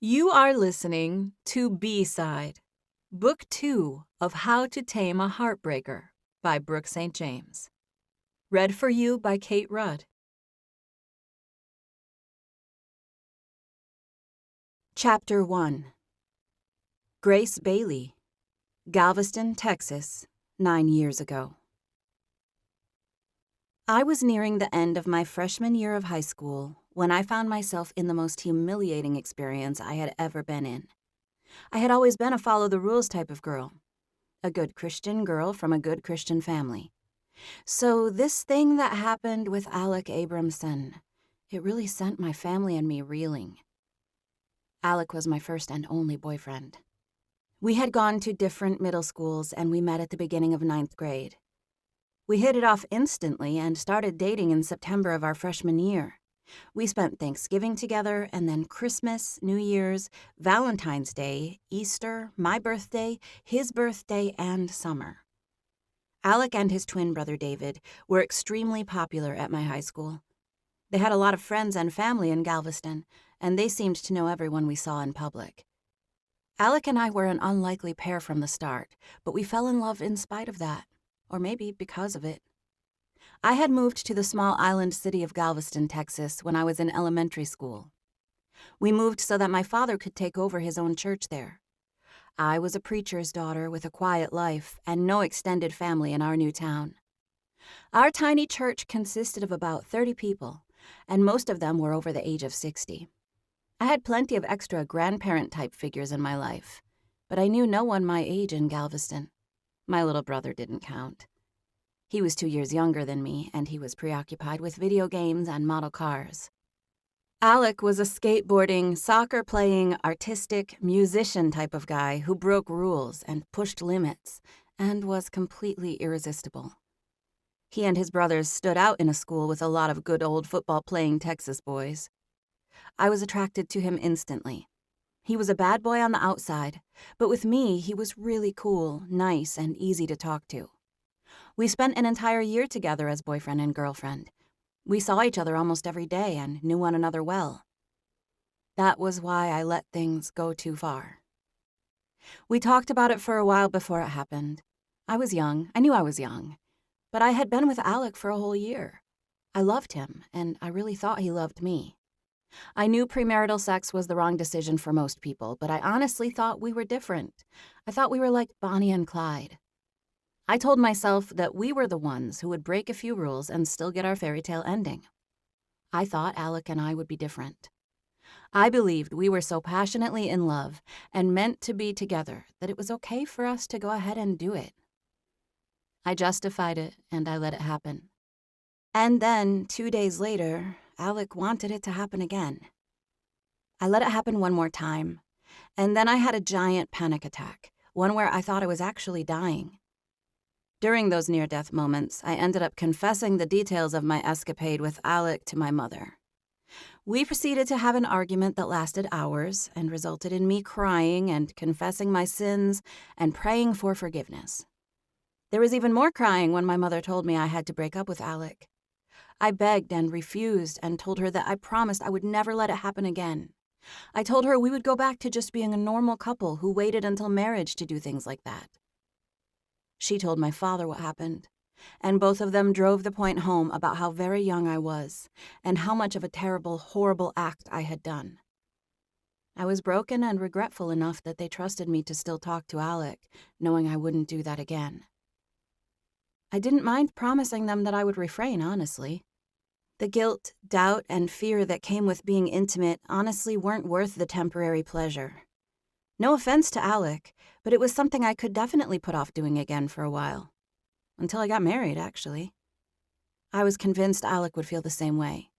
You are listening to B-Side, Book 2 of How to Tame a Heartbreaker by Brooke St. James. Read for you by Kate Rudd. Chapter 1. Grace Bailey, Galveston, Texas, 9 years ago. I was nearing the end of my freshman year of high school when I found myself in the most humiliating experience I had ever been in. I had always been a follow-the-rules type of girl, a good Christian girl from a good Christian family. So this thing that happened with Alec Abramson, it really sent my family and me reeling. Alec was my first and only boyfriend. We had gone to different middle schools and we met at the beginning of 9th grade. We hit it off instantly and started dating in September of our freshman year. We spent Thanksgiving together and then Christmas, New Year's, Valentine's Day, Easter, my birthday, his birthday, and summer. Alec and his twin brother David were extremely popular at my high school. They had a lot of friends and family in Galveston, and they seemed to know everyone we saw in public. Alec and I were an unlikely pair from the start, but we fell in love in spite of that, or maybe because of it. I had moved to the small island city of Galveston, Texas, when I was in elementary school. We moved so that my father could take over his own church there. I was a preacher's daughter with a quiet life and no extended family in our new town. Our tiny church consisted of about 30 people, and most of them were over the age of 60. I had plenty of extra grandparent-type figures in my life, but I knew no one my age in Galveston. My little brother didn't count. He was 2 years younger than me, and he was preoccupied with video games and model cars. Alec was a skateboarding, soccer-playing, artistic, musician type of guy who broke rules and pushed limits and was completely irresistible. He and his brothers stood out in a school with a lot of good old football-playing Texas boys. I was attracted to him instantly. He was a bad boy on the outside, but with me, he was really cool, nice, and easy to talk to. We spent an entire year together as boyfriend and girlfriend. We saw each other almost every day and knew one another well. That was why I let things go too far. We talked about it for a while before it happened. I was young. I knew I was young. But I had been with Alec for a whole year. I loved him, and I really thought he loved me. I knew premarital sex was the wrong decision for most people, but I honestly thought we were different. I thought we were like Bonnie and Clyde. I told myself that we were the ones who would break a few rules and still get our fairy tale ending. I thought Alec and I would be different. I believed we were so passionately in love and meant to be together that it was okay for us to go ahead and do it. I justified it and I let it happen. And then, 2 days later, Alec wanted it to happen again. I let it happen one more time, and then I had a giant panic attack, one where I thought I was actually dying. During those near-death moments, I ended up confessing the details of my escapade with Alec to my mother. We proceeded to have an argument that lasted hours and resulted in me crying and confessing my sins and praying for forgiveness. There was even more crying when my mother told me I had to break up with Alec. I begged and refused and told her that I promised I would never let it happen again. I told her we would go back to just being a normal couple who waited until marriage to do things like that. She told my father what happened, and both of them drove the point home about how very young I was and how much of a terrible, horrible act I had done. I was broken and regretful enough that they trusted me to still talk to Alec, knowing I wouldn't do that again. I didn't mind promising them that I would refrain, honestly. The guilt, doubt, and fear that came with being intimate honestly weren't worth the temporary pleasure. No offense to Alec, but it was something I could definitely put off doing again for a while. Until I got married, actually. I was convinced Alec would feel the same way.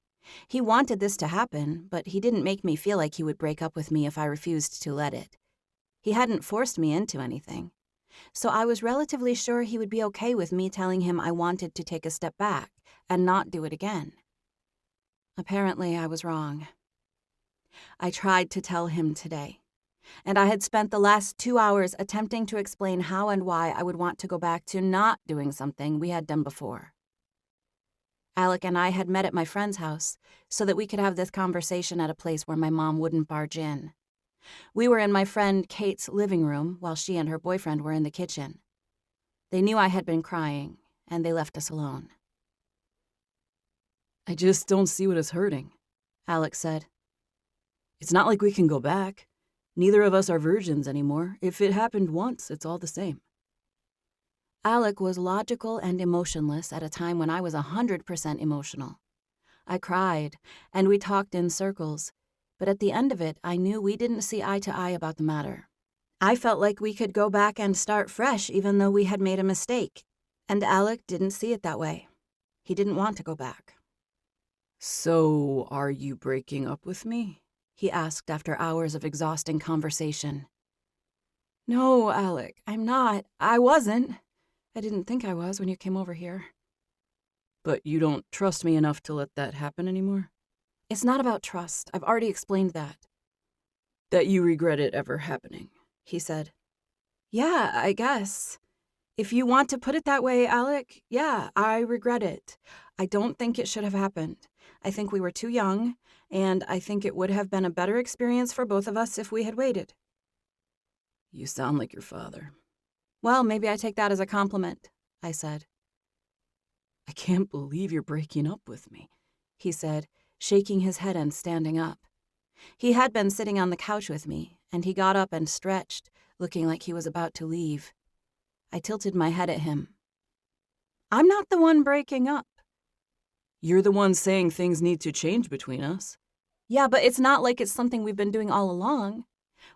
He wanted this to happen, but he didn't make me feel like he would break up with me if I refused to let it. He hadn't forced me into anything. So I was relatively sure he would be okay with me telling him I wanted to take a step back and not do it again. Apparently, I was wrong. I tried to tell him today, and I had spent the last 2 hours attempting to explain how and why I would want to go back to not doing something we had done before. Alec and I had met at my friend's house so that we could have this conversation at a place where my mom wouldn't barge in. We were in my friend Kate's living room while she and her boyfriend were in the kitchen. They knew I had been crying, and they left us alone. "I just don't see what is hurting," Alec said. "It's not like we can go back. Neither of us are virgins anymore. If it happened once, it's all the same." Alec was logical and emotionless at a time when I was 100% emotional. I cried, and we talked in circles, but at the end of it, I knew we didn't see eye to eye about the matter. I felt like we could go back and start fresh even though we had made a mistake, and Alec didn't see it that way. He didn't want to go back. "So, are you breaking up with me?" he asked after hours of exhausting conversation. "No, Alec, I'm not. I wasn't. I didn't think I was when you came over here." "But you don't trust me enough to let that happen anymore?" "It's not about trust. I've already explained that." "That you regret it ever happening," he said. "Yeah, I guess. If you want to put it that way, Alec, yeah, I regret it. I don't think it should have happened. I think we were too young, and I think it would have been a better experience for both of us if we had waited." "You sound like your father." "Well, maybe I take that as a compliment," I said. "I can't believe you're breaking up with me," he said, shaking his head and standing up. He had been sitting on the couch with me, and he got up and stretched, looking like he was about to leave. I tilted my head at him. "I'm not the one breaking up." "You're the one saying things need to change between us." "Yeah, but it's not like it's something we've been doing all along.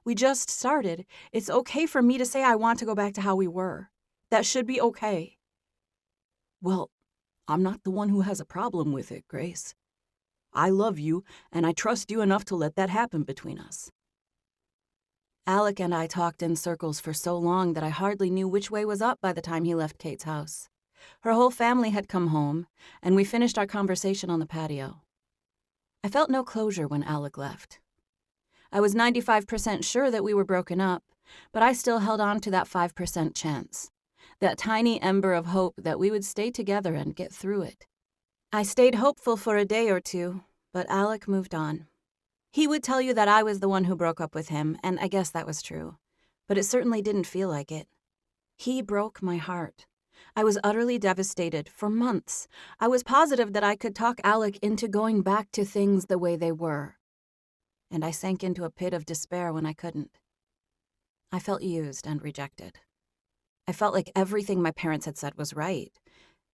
We just started. It's okay for me to say I want to go back to how we were. That should be okay." "Well, I'm not the one who has a problem with it, Grace. I love you, and I trust you enough to let that happen between us." Alec and I talked in circles for so long that I hardly knew which way was up by the time he left Kate's house. Her whole family had come home, and we finished our conversation on the patio. I felt no closure when Alec left. I was 95% sure that we were broken up, but I still held on to that 5% chance, that tiny ember of hope that we would stay together and get through it. I stayed hopeful for a day or two, but Alec moved on. He would tell you that I was the one who broke up with him, and I guess that was true, but it certainly didn't feel like it. He broke my heart. I was utterly devastated for months. I was positive that I could talk Alec into going back to things the way they were, and I sank into a pit of despair when I couldn't. I felt used and rejected. I felt like everything my parents had said was right.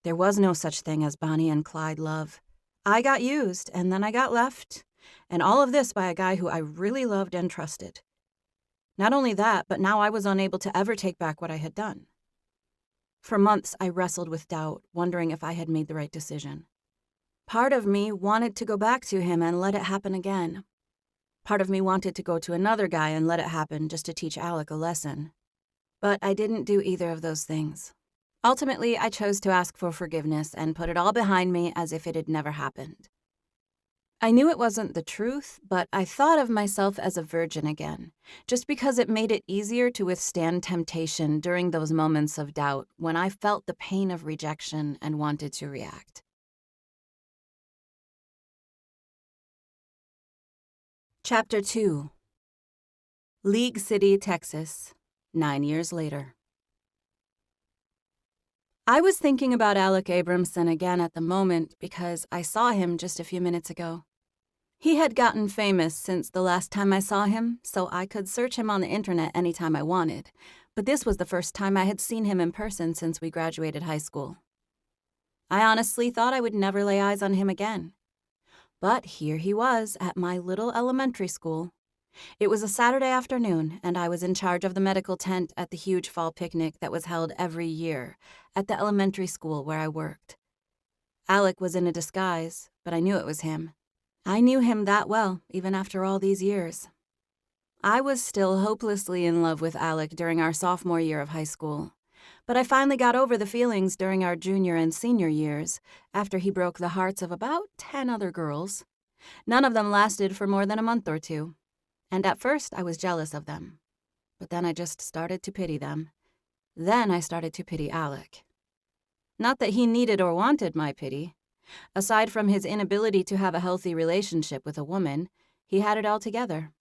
There was no such thing as Bonnie and Clyde love. I got used, and then I got left, and all of this by a guy who I really loved and trusted. Not only that, but now I was unable to ever take back what I had done. For months, I wrestled with doubt, wondering if I had made the right decision. Part of me wanted to go back to him and let it happen again. Part of me wanted to go to another guy and let it happen just to teach Alec a lesson. But I didn't do either of those things. Ultimately, I chose to ask for forgiveness and put it all behind me as if it had never happened. I knew it wasn't the truth, but I thought of myself as a virgin again, just because it made it easier to withstand temptation during those moments of doubt when I felt the pain of rejection and wanted to react. Chapter 2. League City, Texas, 9 years later. I was thinking about Alec Abramson again at the moment because I saw him just a few minutes ago. He had gotten famous since the last time I saw him, so I could search him on the internet anytime I wanted, but this was the first time I had seen him in person since we graduated high school. I honestly thought I would never lay eyes on him again. But here he was at my little elementary school. It was a Saturday afternoon, and I was in charge of the medical tent at the huge fall picnic that was held every year at the elementary school where I worked. Alec was in a disguise, but I knew it was him. I knew him that well, even after all these years. I was still hopelessly in love with Alec during our sophomore year of high school, but I finally got over the feelings during our junior and senior years after he broke the hearts of about 10 other girls. None of them lasted for more than a month or two, and at first I was jealous of them, but then I just started to pity them. Then I started to pity Alec. Not that he needed or wanted my pity. Aside from his inability to have a healthy relationship with a woman, he had it all together.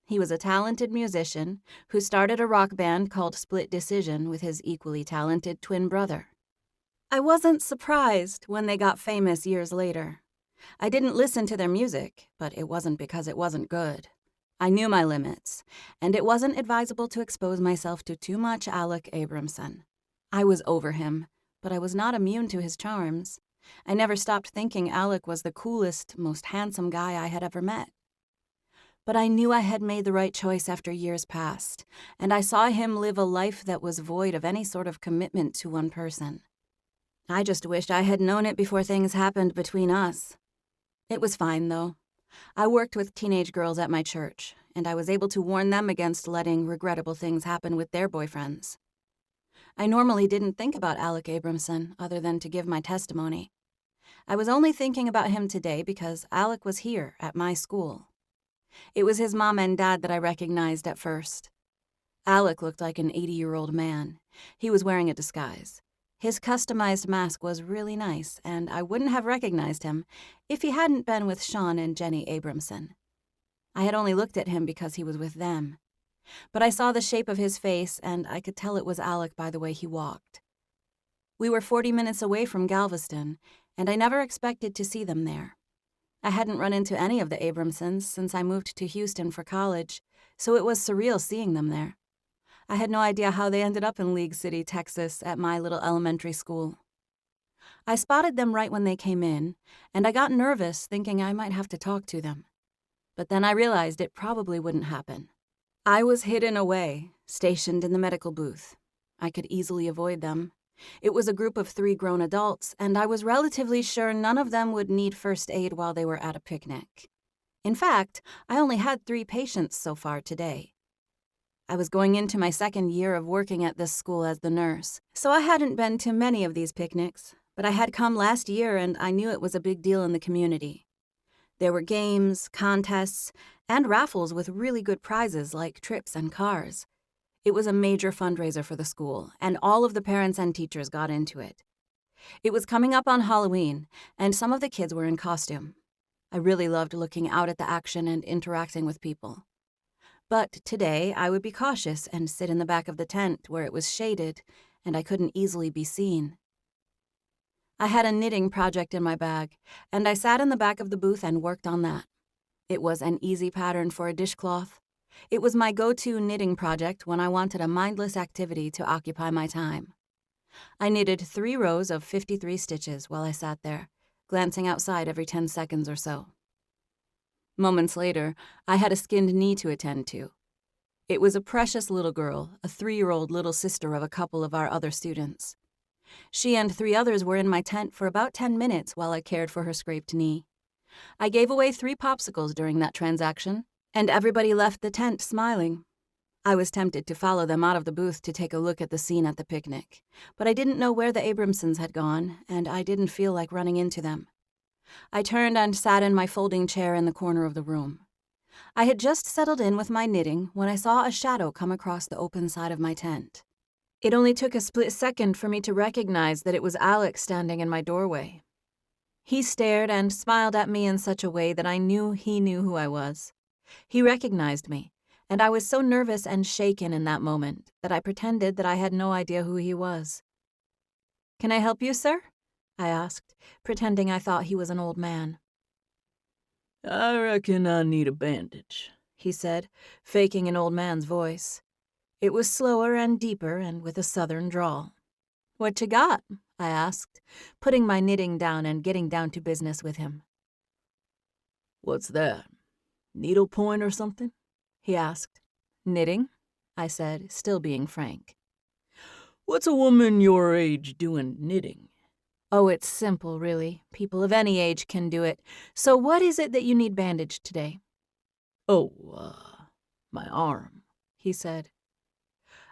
He was a talented musician who started a rock band called Split Decision with his equally talented twin brother. I wasn't surprised when they got famous years later. I didn't listen to their music, but it wasn't because it wasn't good. I knew my limits, and it wasn't advisable to expose myself to too much Alec Abramson. I was over him, but I was not immune to his charms. I never stopped thinking Alec was the coolest, most handsome guy I had ever met. But I knew I had made the right choice after years passed, and I saw him live a life that was void of any sort of commitment to one person. I just wished I had known it before things happened between us. It was fine, though. I worked with teenage girls at my church, and I was able to warn them against letting regrettable things happen with their boyfriends. I normally didn't think about Alec Abramson other than to give my testimony. I was only thinking about him today because Alec was here at my school. It was his mom and dad that I recognized at first. Alec looked like an 80-year-old man. He was wearing a disguise. His customized mask was really nice, and I wouldn't have recognized him if he hadn't been with Sean and Jenny Abramson. I had only looked at him because he was with them. But I saw the shape of his face, and I could tell it was Alec by the way he walked. We were 40 minutes away from Galveston, and I never expected to see them there. I hadn't run into any of the Abramsons since I moved to Houston for college, so it was surreal seeing them there. I had no idea how they ended up in League City, Texas, at my little elementary school. I spotted them right when they came in, and I got nervous thinking I might have to talk to them. But then I realized it probably wouldn't happen. I was hidden away, stationed in the medical booth. I could easily avoid them. It was a group of 3 grown adults, and I was relatively sure none of them would need first aid while they were at a picnic. In fact, I only had 3 patients so far today. I was going into my 2nd year of working at this school as the nurse, so I hadn't been to many of these picnics, but I had come last year and I knew it was a big deal in the community. There were games, contests, and raffles with really good prizes like trips and cars. It was a major fundraiser for the school, and all of the parents and teachers got into it. It was coming up on Halloween, and some of the kids were in costume. I really loved looking out at the action and interacting with people. But today, I would be cautious and sit in the back of the tent where it was shaded, and I couldn't easily be seen. I had a knitting project in my bag, and I sat in the back of the booth and worked on that. It was an easy pattern for a dishcloth. It was my go-to knitting project when I wanted a mindless activity to occupy my time. I knitted 3 rows of 53 stitches while I sat there, glancing outside every 10 seconds or so. Moments later, I had a skinned knee to attend to. It was a precious little girl, a 3-year-old little sister of a couple of our other students. She and 3 others were in my tent for about 10 minutes while I cared for her scraped knee. I gave away 3 popsicles during that transaction, and everybody left the tent smiling. I was tempted to follow them out of the booth to take a look at the scene at the picnic, but I didn't know where the Abramsons had gone, and I didn't feel like running into them. I turned and sat in my folding chair in the corner of the room. I had just settled in with my knitting when I saw a shadow come across the open side of my tent. It only took a split second for me to recognize that it was Alec standing in my doorway. He stared and smiled at me in such a way that I knew he knew who I was. He recognized me, and I was so nervous and shaken in that moment that I pretended that I had no idea who he was. "Can I help you, sir?" I asked, pretending I thought he was an old man. "I reckon I need a bandage," he said, faking an old man's voice. It was slower and deeper and with a southern drawl. "What you got?" I asked, putting my knitting down and getting down to business with him. "What's that? Needlepoint or something?" he asked. "Knitting?" I said, still being frank. "What's a woman your age doing knitting?" "Oh, it's simple, really. People of any age can do it. So what is it that you need bandaged today?" My arm," he said.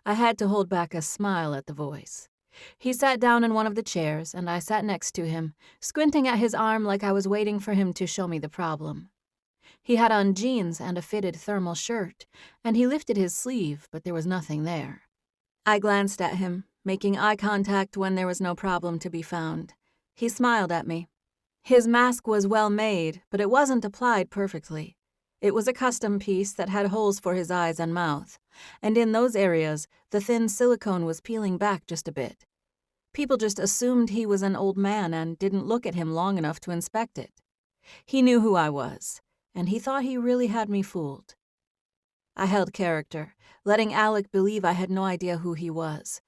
I had to hold back a smile at the voice. He sat down in one of the chairs, and I sat next to him, squinting at his arm like I was waiting for him to show me the problem. He had on jeans and a fitted thermal shirt, and he lifted his sleeve, but there was nothing there. I glanced at him, making eye contact when there was no problem to be found. He smiled at me. His mask was well made, but it wasn't applied perfectly. It was a custom piece that had holes for his eyes and mouth, and in those areas, the thin silicone was peeling back just a bit. People just assumed he was an old man and didn't look at him long enough to inspect it. He knew who I was, and he thought he really had me fooled. I held character, letting Alec believe I had no idea who he was.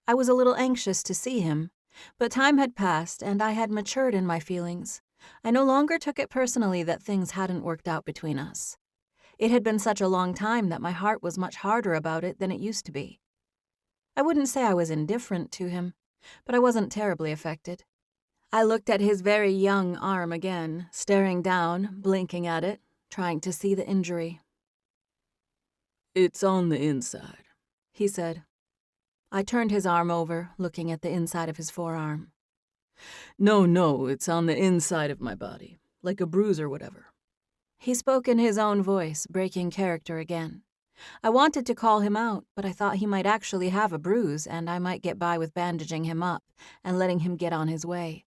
I was a little anxious to see him, but time had passed and I had matured in my feelings. I no longer took it personally that things hadn't worked out between us. It had been such a long time that my heart was much harder about it than it used to be. I wouldn't say I was indifferent to him, but I wasn't terribly affected. I looked at his very young arm again, staring down, blinking at it, trying to see the injury. "It's on the inside," he said. I turned his arm over, looking at the inside of his forearm. No, it's on the inside of my body, like a bruise or whatever." He spoke in his own voice, breaking character again. I wanted to call him out, but I thought he might actually have a bruise, and I might get by with bandaging him up and letting him get on his way.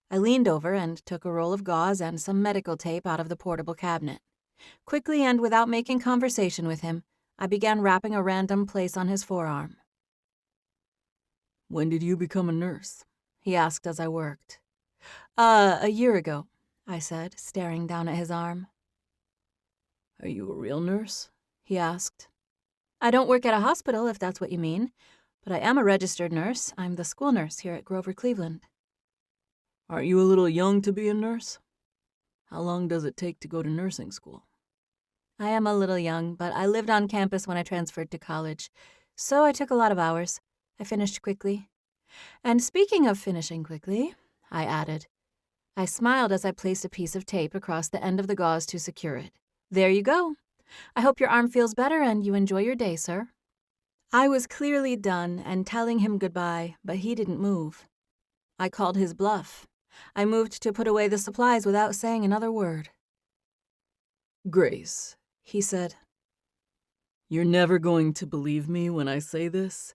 I leaned over and took a roll of gauze and some medical tape out of the portable cabinet. Quickly and without making conversation with him, I began wrapping a random place on his forearm. "When did you become a nurse?" he asked as I worked. A year ago," I said, staring down at his arm. "Are you a real nurse?" he asked. "I don't work at a hospital, if that's what you mean, but I am a registered nurse. I'm the school nurse here at Grover Cleveland." "Aren't you a little young to be a nurse? How long does it take to go to nursing school?" I am a little young, but I lived on campus when I transferred to college, so I took a lot of hours. I finished quickly. And speaking of finishing quickly, I added. I smiled as I placed a piece of tape across the end of the gauze to secure it. "There you go. I hope your arm feels better and you enjoy your day, sir." I was clearly done and telling him goodbye, but he didn't move. I called his bluff. I moved to put away the supplies without saying another word. "Grace," he said. "You're never going to believe me when I say this,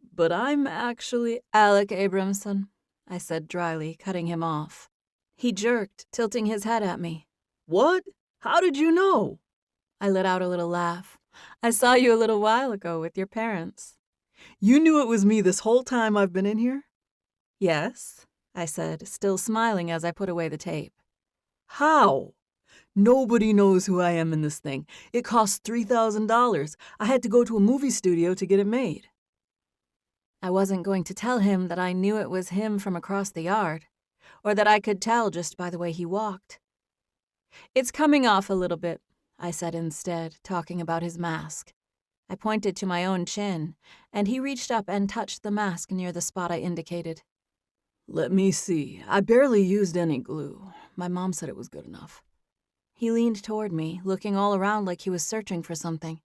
but I'm actually Alec Abramson," I said dryly, cutting him off. He jerked, tilting his head at me. "What? How did you know?" I let out a little laugh. "I saw you a little while ago with your parents." "You knew it was me this whole time I've been in here?" "Yes," I said, still smiling as I put away the tape. "How? Nobody knows who I am in this thing. It cost $3,000. I had to go to a movie studio to get it made." I wasn't going to tell him that I knew it was him from across the yard, or that I could tell just by the way he walked. "It's coming off a little bit," I said instead, talking about his mask. I pointed to my own chin, and he reached up and touched the mask near the spot I indicated. "Let me see. I barely used any glue. My mom said it was good enough." He leaned toward me, looking all around like he was searching for something.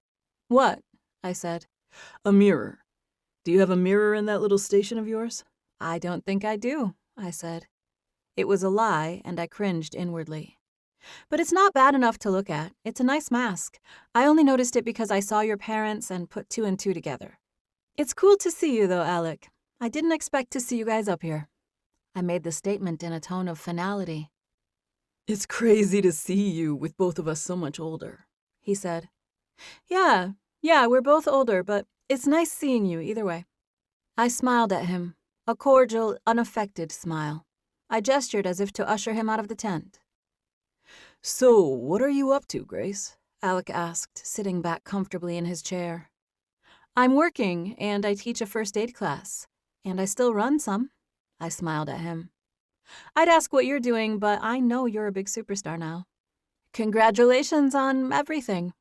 "What?" I said. "A mirror. Do you have a mirror in that little station of yours?" "I don't think I do," I said. It was a lie, and I cringed inwardly. "But it's not bad enough to look at. It's a nice mask. I only noticed it because I saw your parents and put two and two together. It's cool to see you, though, Alec. I didn't expect to see you guys up here." I made the statement in a tone of finality. "It's crazy to see you with both of us so much older," he said. Yeah, we're both older, but it's nice seeing you either way." I smiled at him, a cordial, unaffected smile. I gestured as if to usher him out of the tent. "So, what are you up to, Grace?" Alec asked, sitting back comfortably in his chair. "I'm working, and I teach a first aid class. And I still run some." I smiled at him. "I'd ask what you're doing, but I know you're a big superstar now. Congratulations on everything."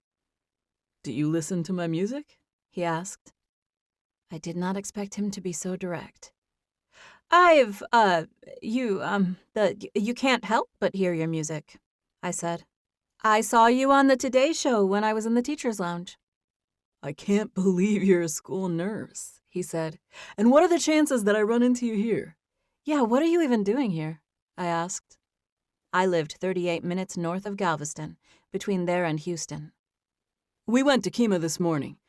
"Do you listen to my music?" he asked. I did not expect him to be so direct. You can't help but hear your music," I said. "I saw you on the Today Show when I was in the teacher's lounge." "I can't believe you're a school nurse," he said. "And what are the chances that I run into you here?" "Yeah, what are you even doing here?" I asked. I lived 38 minutes north of Galveston, between there and Houston. "We went to Kima this morning.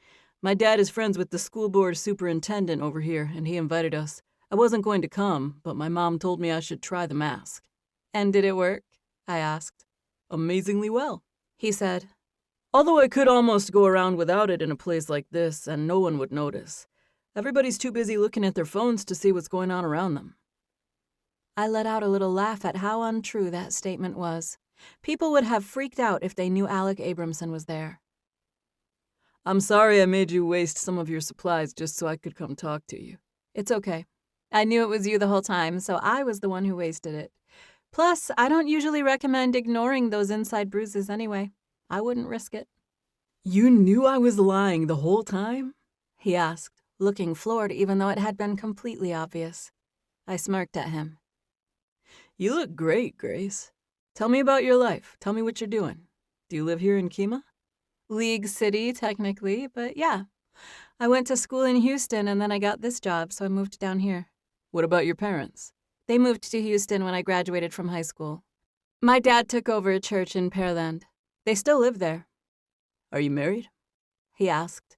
My dad is friends with the school board superintendent over here, and he invited us. I wasn't going to come, but my mom told me I should try the mask." "And did it work?" I asked. "Amazingly well," he said. Although I could almost go around without it in a place like this and no one would notice. Everybody's too busy looking at their phones to see what's going on around them. I let out a little laugh at how untrue that statement was. People would have freaked out if they knew Alec Abramson was there. I'm sorry I made you waste some of your supplies just so I could come talk to you. It's okay. I knew it was you the whole time, so I was the one who wasted it. Plus, I don't usually recommend ignoring those inside bruises anyway. I wouldn't risk it. You knew I was lying the whole time? He asked, looking floored even though it had been completely obvious. I smirked at him. You look great, Grace. Tell me about your life. Tell me what you're doing. Do you live here in Kemah? League City, technically, but yeah. I went to school in Houston and then I got this job, so I moved down here. What about your parents? They moved to Houston when I graduated from high school. My dad took over a church in Pearland. They still live there. Are you married? He asked.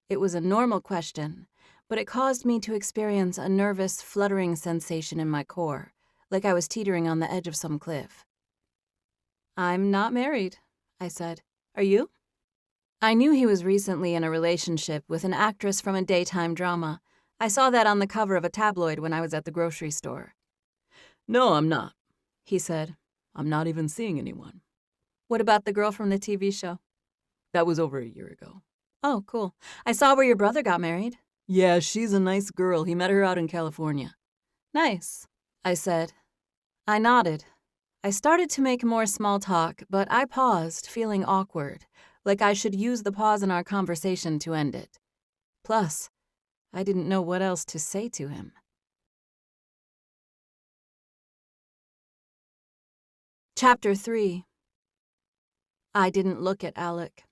It was a normal question, but it caused me to experience a nervous, fluttering sensation in my core, like I was teetering on the edge of some cliff. I'm not married, I said. Are you? I knew he was recently in a relationship with an actress from a daytime drama. I saw that on the cover of a tabloid when I was at the grocery store. No, I'm not, he said. I'm not even seeing anyone. What about the girl from the TV show? That was over a year ago. Oh, cool. I saw where your brother got married. Yeah, she's a nice girl. He met her out in California. Nice, I said. I nodded. I started to make more small talk, but I paused, feeling awkward, like I should use the pause in our conversation to end it. Plus, I didn't know what else to say to him. Chapter 3. I didn't look at Alec.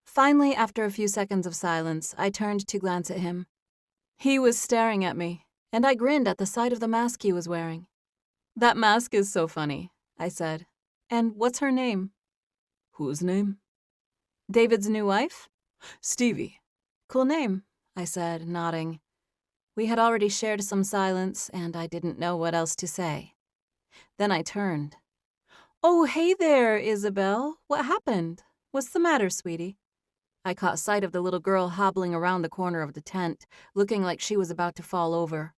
Finally, after a few seconds of silence, I turned to glance at him. He was staring at me, and I grinned at the sight of the mask he was wearing. That mask is so funny, I said. And what's her name? Whose name? David's new wife? Stevie. Cool name, I said, nodding. We had already shared some silence, and I didn't know what else to say. Then I turned. Oh, hey there, Isabel. What happened? What's the matter, sweetie? I caught sight of the little girl hobbling around the corner of the tent, looking like she was about to fall over.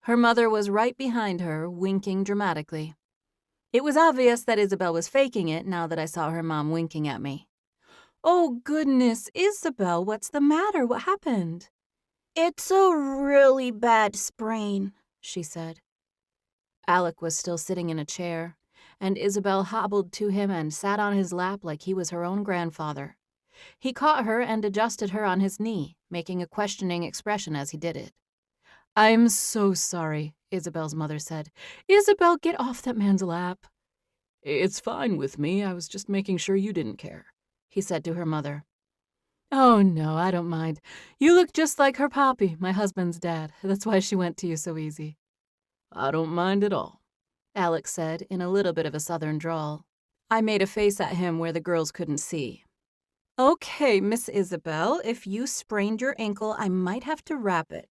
Her mother was right behind her, winking dramatically. It was obvious that Isabel was faking it now that I saw her mom winking at me. Oh, goodness, Isabel, what's the matter? What happened? It's a really bad sprain, she said. Alec was still sitting in a chair, and Isabel hobbled to him and sat on his lap like he was her own grandfather. He caught her and adjusted her on his knee, making a questioning expression as he did it. I'm so sorry, Isabel's mother said. Isabel, get off that man's lap. It's fine with me. I was just making sure you didn't care, he said to her mother. Oh, no, I don't mind. You look just like her poppy, my husband's dad. That's why she went to you so easy. I don't mind at all, Alec said in a little bit of a southern drawl. I made a face at him where the girls couldn't see. Okay, Miss Isabel, if you sprained your ankle, I might have to wrap it.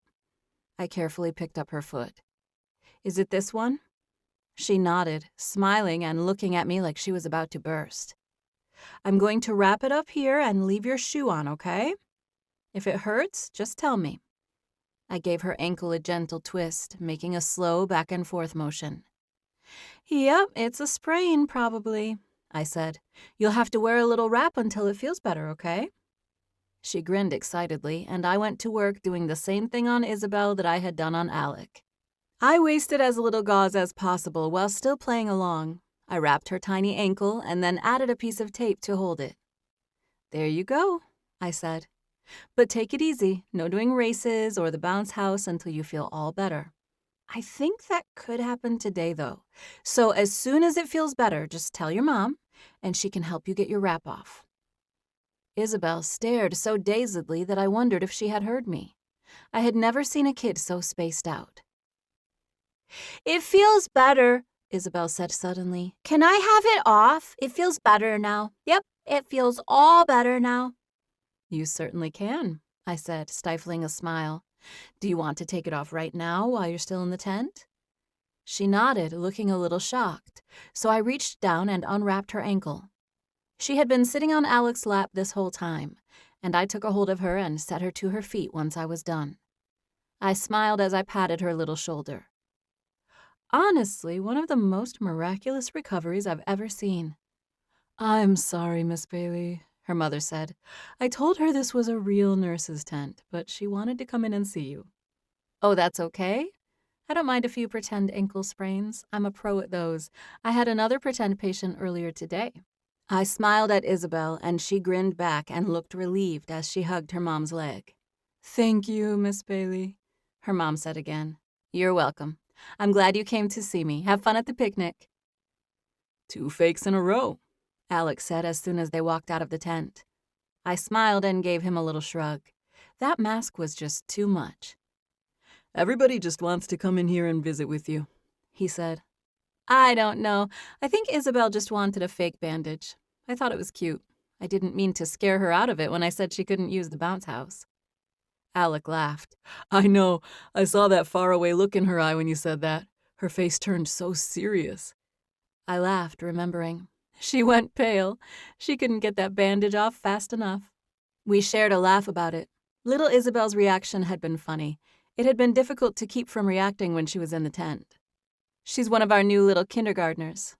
I carefully picked up her foot. Is it this one? She nodded, smiling and looking at me like she was about to burst. I'm going to wrap it up here and leave your shoe on, okay? If it hurts, just tell me. I gave her ankle a gentle twist, making a slow back and forth motion. Yep, it's a sprain, probably, I said. You'll have to wear a little wrap until it feels better, okay? She grinned excitedly, and I went to work doing the same thing on Isabel that I had done on Alec. I wasted as little gauze as possible while still playing along. I wrapped her tiny ankle and then added a piece of tape to hold it. There you go, I said. But take it easy, no doing races or the bounce house until you feel all better. I think that could happen today, though. So as soon as it feels better, just tell your mom, and she can help you get your wrap off. Isabel stared so dazedly that I wondered if she had heard me. I had never seen a kid so spaced out. It feels better, Isabel said suddenly. Can I have it off? It feels better now. Yep, it feels all better now. You certainly can, I said, stifling a smile. Do you want to take it off right now while you're still in the tent? She nodded, looking a little shocked, so I reached down and unwrapped her ankle. She had been sitting on Alec's lap this whole time, and I took a hold of her and set her to her feet once I was done. I smiled as I patted her little shoulder. Honestly, one of the most miraculous recoveries I've ever seen. I'm sorry, Miss Bailey, her mother said. I told her this was a real nurse's tent, but she wanted to come in and see you. Oh, that's okay? I don't mind a few pretend ankle sprains. I'm a pro at those. I had another pretend patient earlier today. I smiled at Isabel, and she grinned back and looked relieved as she hugged her mom's leg. Thank you, Miss Bailey, her mom said again. You're welcome. I'm glad you came to see me. Have fun at the picnic. 2 fakes in a row, Alec said as soon as they walked out of the tent. I smiled and gave him a little shrug. That mask was just too much. Everybody just wants to come in here and visit with you, he said. I don't know. I think Isabel just wanted a fake bandage. I thought it was cute. I didn't mean to scare her out of it when I said she couldn't use the bounce house. Alec laughed. I know. I saw that faraway look in her eye when you said that. Her face turned so serious. I laughed, remembering. She went pale. She couldn't get that bandage off fast enough. We shared a laugh about it. Little Isabel's reaction had been funny. It had been difficult to keep from reacting when she was in the tent. She's one of our new little kindergartners.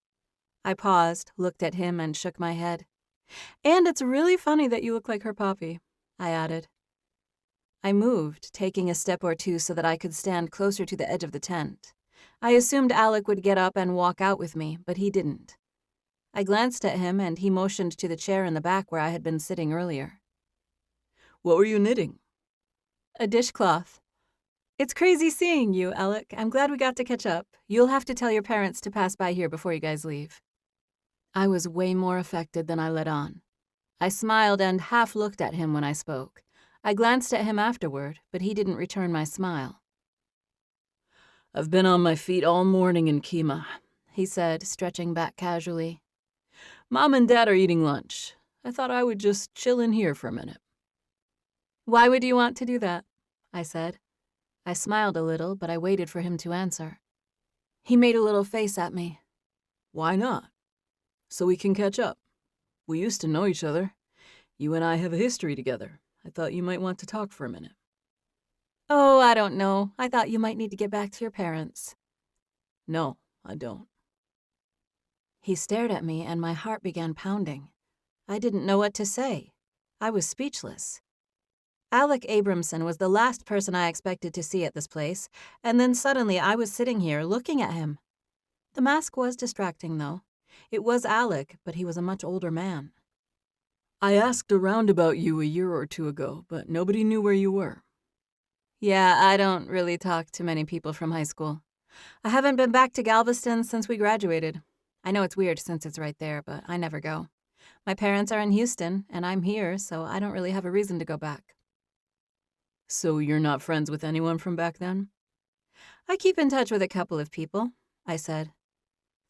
I paused, looked at him, and shook my head. And it's really funny that you look like her poppy, I added. I moved, taking a step or two so that I could stand closer to the edge of the tent. I assumed Alec would get up and walk out with me, but he didn't. I glanced at him, and he motioned to the chair in the back where I had been sitting earlier. What were you knitting? A dishcloth. It's crazy seeing you, Alec. I'm glad we got to catch up. You'll have to tell your parents to pass by here before you guys leave. I was way more affected than I let on. I smiled and half looked at him when I spoke. I glanced at him afterward, but he didn't return my smile. I've been on my feet all morning in Kima, he said, stretching back casually. Mom and Dad are eating lunch. I thought I would just chill in here for a minute. Why would you want to do that? I said. I smiled a little, but I waited for him to answer. He made a little face at me. Why not? So we can catch up. We used to know each other. You and I have a history together. I thought you might want to talk for a minute. Oh, I don't know. I thought you might need to get back to your parents. No, I don't. He stared at me, and my heart began pounding. I didn't know what to say. I was speechless. Alec Abramson was the last person I expected to see at this place, and then suddenly I was sitting here looking at him. The mask was distracting, though. It was Alec, but he was a much older man. I asked around about you a year or two ago, but nobody knew where you were. Yeah, I don't really talk to many people from high school. I haven't been back to Galveston since we graduated. I know it's weird since it's right there, but I never go. My parents are in Houston, and I'm here, so I don't really have a reason to go back. So you're not friends with anyone from back then? I keep in touch with a couple of people, I said.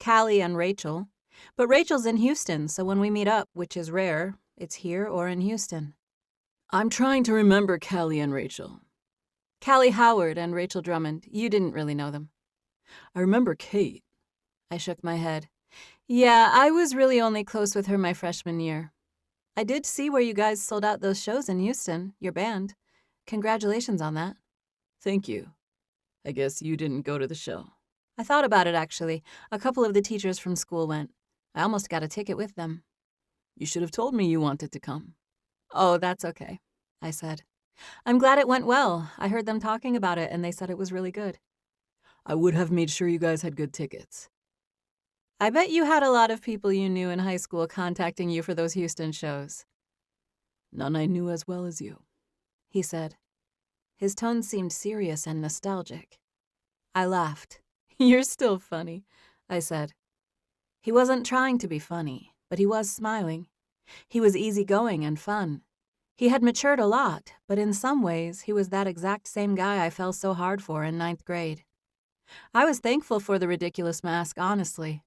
Callie and Rachel. But Rachel's in Houston, so when we meet up, which is rare, it's here or in Houston. I'm trying to remember Callie and Rachel. Callie Howard and Rachel Drummond. You didn't really know them. I remember Kate. I shook my head. Yeah, I was really only close with her my freshman year. I did see where you guys sold out those shows in Houston, your band. Congratulations on that. Thank you. I guess you didn't go to the show. I thought about it, actually. A couple of the teachers from school went. I almost got a ticket with them. You should have told me you wanted to come. Oh, that's okay, I said. I'm glad it went well. I heard them talking about it, and they said it was really good. I would have made sure you guys had good tickets. I bet you had a lot of people you knew in high school contacting you for those Houston shows. None I knew as well as you, he said. His tone seemed serious and nostalgic. I laughed. You're still funny, I said. He wasn't trying to be funny, but he was smiling. He was easygoing and fun. He had matured a lot, but in some ways, he was that exact same guy I fell so hard for in 9th grade. I was thankful for the ridiculous mask, honestly.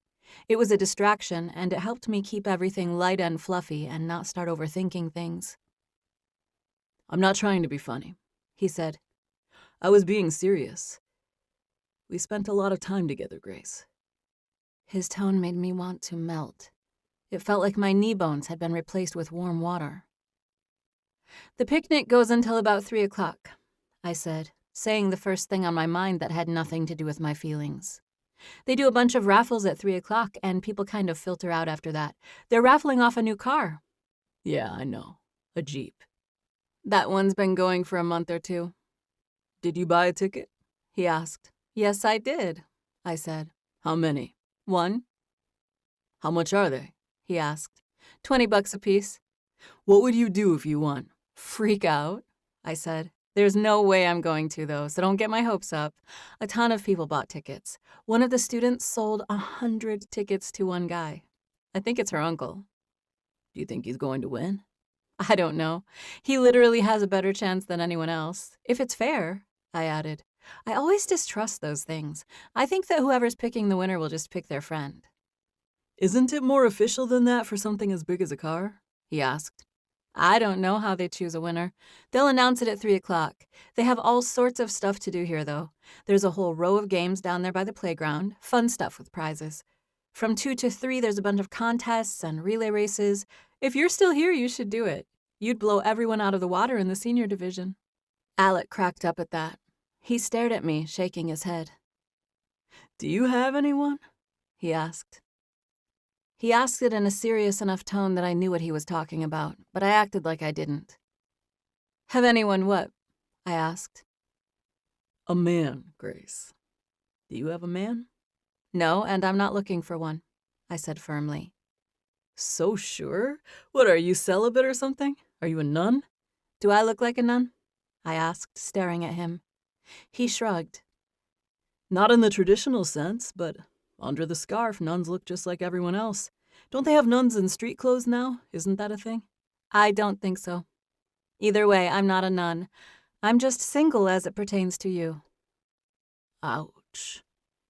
It was a distraction, and it helped me keep everything light and fluffy and not start overthinking things. I'm not trying to be funny, he said. I was being serious. We spent a lot of time together, Grace. His tone made me want to melt. It felt like my knee bones had been replaced with warm water. "The picnic goes until about 3 o'clock, I said, saying the first thing on my mind that had nothing to do with my feelings. "They do a bunch of raffles at 3 o'clock, and people kind of filter out after that. They're raffling off a new car." "Yeah, I know. A Jeep." "That one's been going for a month or two." "Did you buy a ticket?" he asked. "Yes, I did," I said. "How many?" "One." "How much are they?" he asked. $20 apiece." "What would you do if you won?" "Freak out," I said. "There's no way I'm going to, though, so don't get my hopes up." A ton of people bought tickets. One of the students sold 100 tickets to one guy. I think it's her uncle. "Do you think he's going to win?" "I don't know. He literally has a better chance than anyone else. If it's fair," I added. I always distrust those things. I think that whoever's picking the winner will just pick their friend. "Isn't it more official than that for something as big as a car?" he asked. "I don't know how they choose a winner. They'll announce it at 3 o'clock. They have all sorts of stuff to do here, though. There's a whole row of games down there by the playground, fun stuff with prizes. From 2 to 3, there's a bunch of contests and relay races. If you're still here, you should do it. You'd blow everyone out of the water in the senior division." Alec cracked up at that. He stared at me, shaking his head. "Do you have anyone?" he asked. He asked it in a serious enough tone that I knew what he was talking about, but I acted like I didn't. "Have anyone what?" I asked. "A man, Grace. Do you have a man?" "No, and I'm not looking for one," I said firmly. "So sure? What, are you celibate or something? Are you a nun?" "Do I look like a nun?" I asked, staring at him. He shrugged. "Not in the traditional sense, but under the scarf, nuns look just like everyone else. Don't they have nuns in street clothes now? Isn't that a thing?" "I don't think so. Either way, I'm not a nun. I'm just single as it pertains to you." "Ouch,"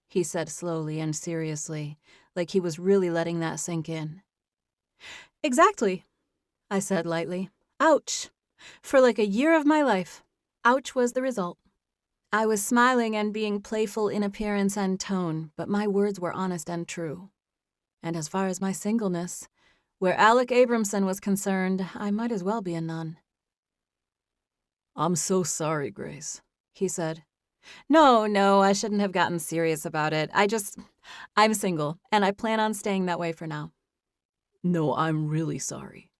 he said slowly and seriously, like he was really letting that sink in. "Exactly," I said lightly. "Ouch. For like a year of my life, ouch was the result." I was smiling and being playful in appearance and tone, but my words were honest and true. And as far as my singleness, where Alec Abramson was concerned, I might as well be a nun. "I'm so sorry, Grace," he said. No, I shouldn't have gotten serious about it. I'm single, and I plan on staying that way for now. "No, I'm really sorry.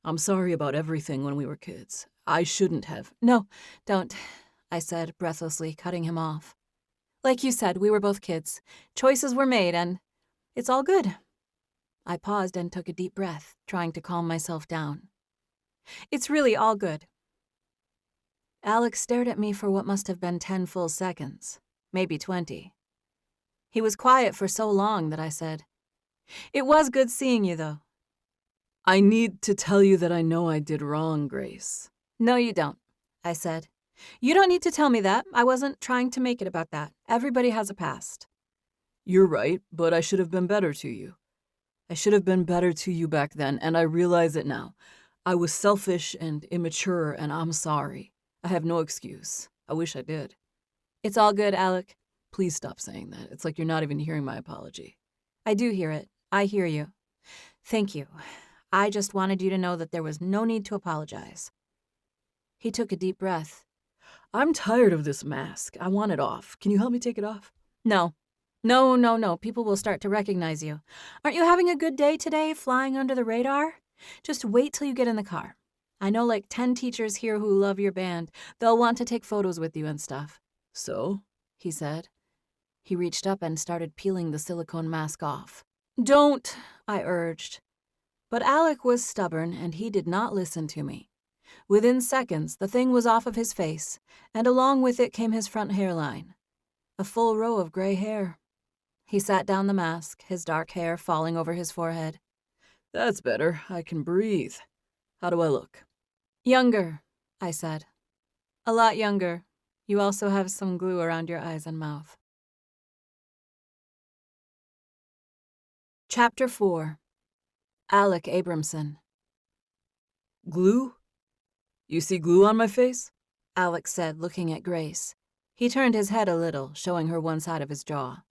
I'm sorry about everything when we were kids. I shouldn't have." "No, don't," I said breathlessly, cutting him off. "Like you said, we were both kids. Choices were made, and it's all good." I paused and took a deep breath, trying to calm myself down. "It's really all good." Alex stared at me for what must have been 10 full seconds, maybe 20. He was quiet for so long that I said, "It was good seeing you, though." "I need to tell you that I know I did wrong, Grace." "No, you don't," I said. "You don't need to tell me that. I wasn't trying to make it about that. Everybody has a past." "You're right, but I should have been better to you. I should have been better to you back then, and I realize it now. I was selfish and immature, and I'm sorry. I have no excuse. I wish I did." "It's all good, Alec." "Please stop saying that. It's like you're not even hearing my apology." "I do hear it. I hear you. Thank you. I just wanted you to know that there was no need to apologize." He took a deep breath. "I'm tired of this mask. I want it off. Can you help me take it off?" No. People will start to recognize you. Aren't you having a good day today, flying under the radar? Just wait till you get in the car. I know like 10 teachers here who love your band. They'll want to take photos with you and stuff." "So?" he said. He reached up and started peeling the silicone mask off. "Don't," I urged. But Alec was stubborn, and he did not listen to me. Within seconds, the thing was off of his face, and along with it came his front hairline. A full row of gray hair. He sat down the mask, his dark hair falling over his forehead. "That's better. I can breathe. How do I look?" "Younger," I said. "A lot younger. You also have some glue around your eyes and mouth." Chapter 4. Alec Abramson. "Glue? You see glue on my face?" Alec said, looking at Grace. He turned his head a little, showing her one side of his jaw.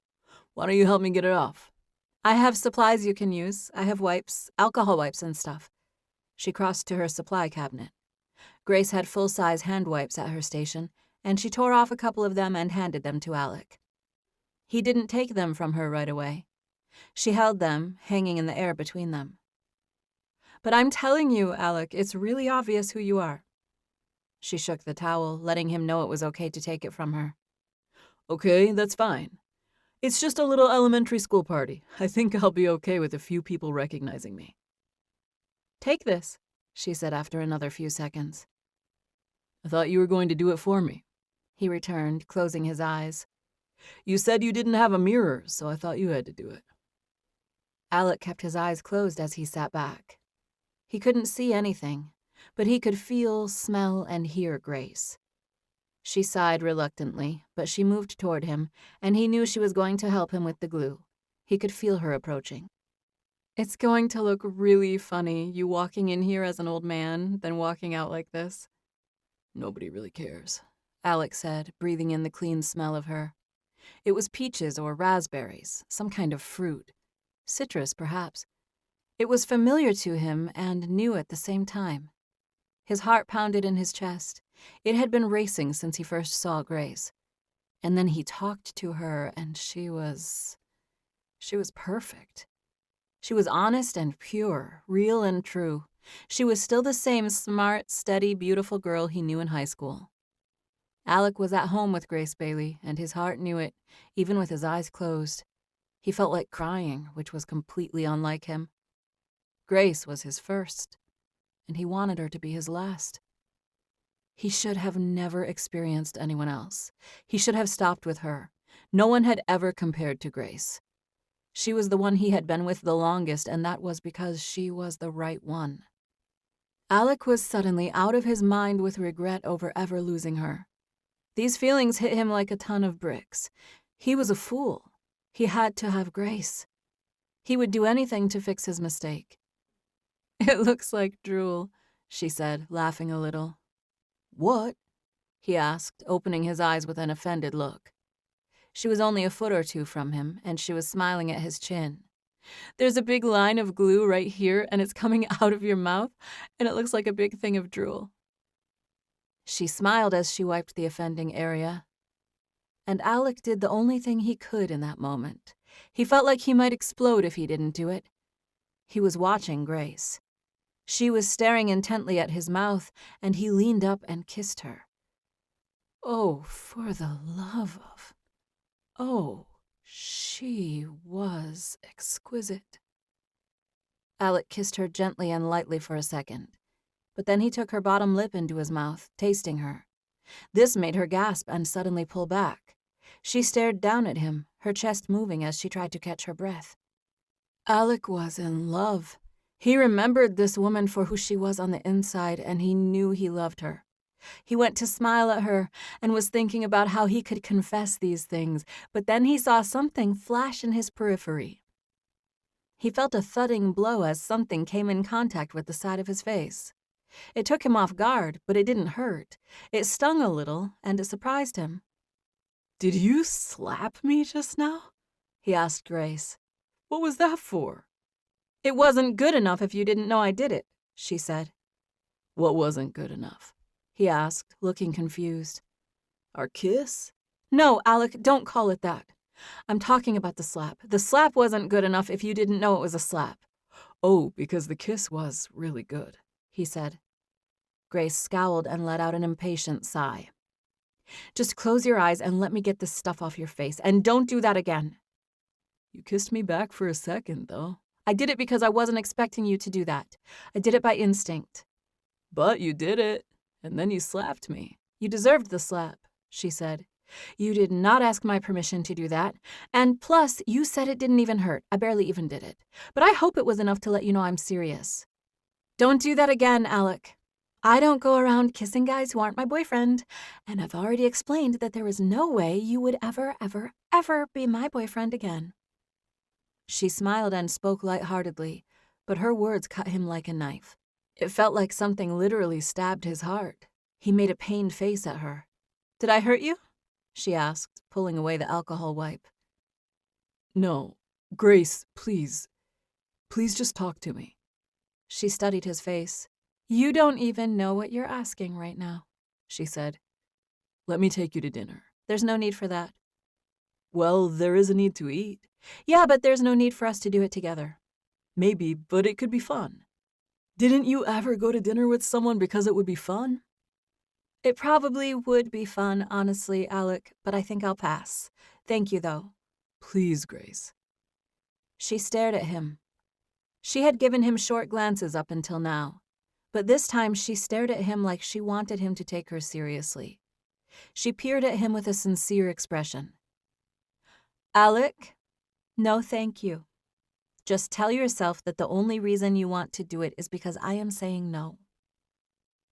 "Why don't you help me get it off?" I have supplies you can use. I have wipes, alcohol wipes and stuff. She crossed to her supply cabinet. Grace had full-size hand wipes at her station, and she tore off a couple of them and handed them to Alec. He didn't take them from her right away. She held them, hanging in the air between them. But I'm telling you, Alec, it's really obvious who you are. She shook the towel, letting him know it was okay to take it from her. Okay, that's fine. It's just a little elementary school party. I think I'll be okay with a few people recognizing me. Take this, she said after another few seconds. I thought you were going to do it for me, he returned, closing his eyes. You said you didn't have a mirror, so I thought you had to do it. Alec kept his eyes closed as he sat back. He couldn't see anything, but he could feel, smell, and hear Grace. She sighed reluctantly, but she moved toward him, and he knew she was going to help him with the glue. He could feel her approaching. It's going to look really funny, you walking in here as an old man, then walking out like this. Nobody really cares, Alec said, breathing in the clean smell of her. It was peaches or raspberries, some kind of fruit. Citrus, perhaps. It was familiar to him and new at the same time. His heart pounded in his chest. It had been racing since he first saw Grace. And then he talked to her, and she was perfect. She was honest and pure, real and true. She was still the same smart, steady, beautiful girl he knew in high school. Alec was at home with Grace Bailey, and his heart knew it, even with his eyes closed. He felt like crying, which was completely unlike him. Grace was his first, and he wanted her to be his last. He should have never experienced anyone else. He should have stopped with her. No one had ever compared to Grace. She was the one he had been with the longest, and that was because she was the right one. Alec was suddenly out of his mind with regret over ever losing her. These feelings hit him like a ton of bricks. He was a fool. He had to have Grace. He would do anything to fix his mistake. It looks like drool, she said, laughing a little. What? He asked, opening his eyes with an offended look. She was only a foot or two from him, and she was smiling at his chin. There's a big line of glue right here, and it's coming out of your mouth, and it looks like a big thing of drool. She smiled as she wiped the offending area. And Alec did the only thing he could in that moment. He felt like he might explode if he didn't do it. He was watching Grace. She was staring intently at his mouth, and he leaned up and kissed her. Oh, for the love of... Oh, she was exquisite. Alec kissed her gently and lightly for a second, but then he took her bottom lip into his mouth, tasting her. This made her gasp and suddenly pull back. She stared down at him, her chest moving as she tried to catch her breath. Alec was in love. He remembered this woman for who she was on the inside, and he knew he loved her. He went to smile at her and was thinking about how he could confess these things, but then he saw something flash in his periphery. He felt a thudding blow as something came in contact with the side of his face. It took him off guard, but it didn't hurt. It stung a little, and it surprised him. Did you slap me just now? He asked Grace. What was that for? It wasn't good enough if you didn't know I did it, she said. What wasn't good enough? He asked, looking confused. Our kiss? No, Alec, don't call it that. I'm talking about the slap. The slap wasn't good enough if you didn't know it was a slap. Oh, because the kiss was really good, he said. Grace scowled and let out an impatient sigh. Just close your eyes and let me get this stuff off your face, and don't do that again. You kissed me back for a second, though. I did it because I wasn't expecting you to do that. I did it by instinct. But you did it, and then you slapped me. You deserved the slap, she said. You did not ask my permission to do that, and plus, you said it didn't even hurt. I barely even did it. But I hope it was enough to let you know I'm serious. Don't do that again, Alec. I don't go around kissing guys who aren't my boyfriend, and I've already explained that there is no way you would ever, ever, ever be my boyfriend again. She smiled and spoke lightheartedly, but her words cut him like a knife. It felt like something literally stabbed his heart. He made a pained face at her. Did I hurt you? She asked, pulling away the alcohol wipe. No, Grace, please. Please just talk to me. She studied his face. You don't even know what you're asking right now, she said. Let me take you to dinner. There's no need for that. Well, there is a need to eat. Yeah, but there's no need for us to do it together. Maybe, but it could be fun. Didn't you ever go to dinner with someone because it would be fun? It probably would be fun, honestly, Alec, but I think I'll pass. Thank you, though. Please, Grace. She stared at him. She had given him short glances up until now, but this time she stared at him like she wanted him to take her seriously. She peered at him with a sincere expression. Alec, no thank you. Just tell yourself that the only reason you want to do it is because I am saying no.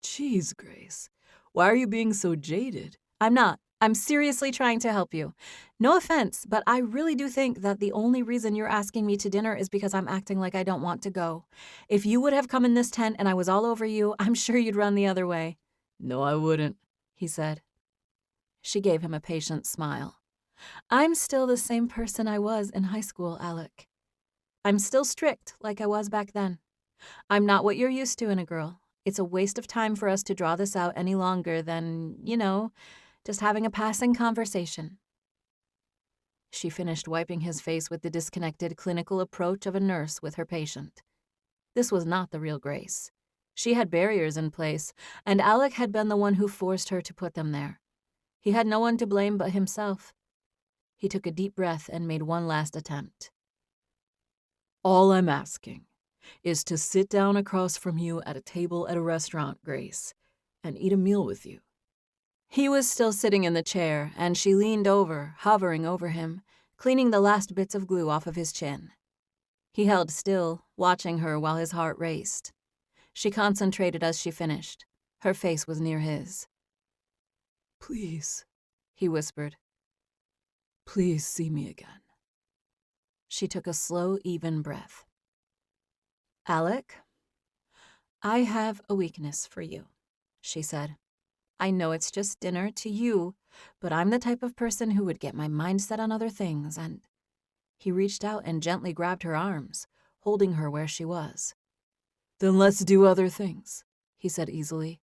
Jeez, Grace. Why are you being so jaded? I'm not. I'm seriously trying to help you. No offense, but I really do think that the only reason you're asking me to dinner is because I'm acting like I don't want to go. If you would have come in this tent and I was all over you, I'm sure you'd run the other way. No, I wouldn't, he said. She gave him a patient smile. I'm still the same person I was in high school, Alec. I'm still strict like I was back then. I'm not what you're used to in a girl. It's a waste of time for us to draw this out any longer than, just having a passing conversation. She finished wiping his face with the disconnected clinical approach of a nurse with her patient. This was not the real Grace. She had barriers in place, and Alec had been the one who forced her to put them there. He had no one to blame but himself. He took a deep breath and made one last attempt. All I'm asking is to sit down across from you at a table at a restaurant, Grace, and eat a meal with you. He was still sitting in the chair, and she leaned over, hovering over him, cleaning the last bits of glue off of his chin. He held still, watching her while his heart raced. She concentrated as she finished. Her face was near his. Please, he whispered. Please see me again. She took a slow, even breath. Alec, I have a weakness for you, she said. I know it's just dinner to you, but I'm the type of person who would get my mind set on other things, and he reached out and gently grabbed her arms, holding her where she was. Then let's do other things, he said easily.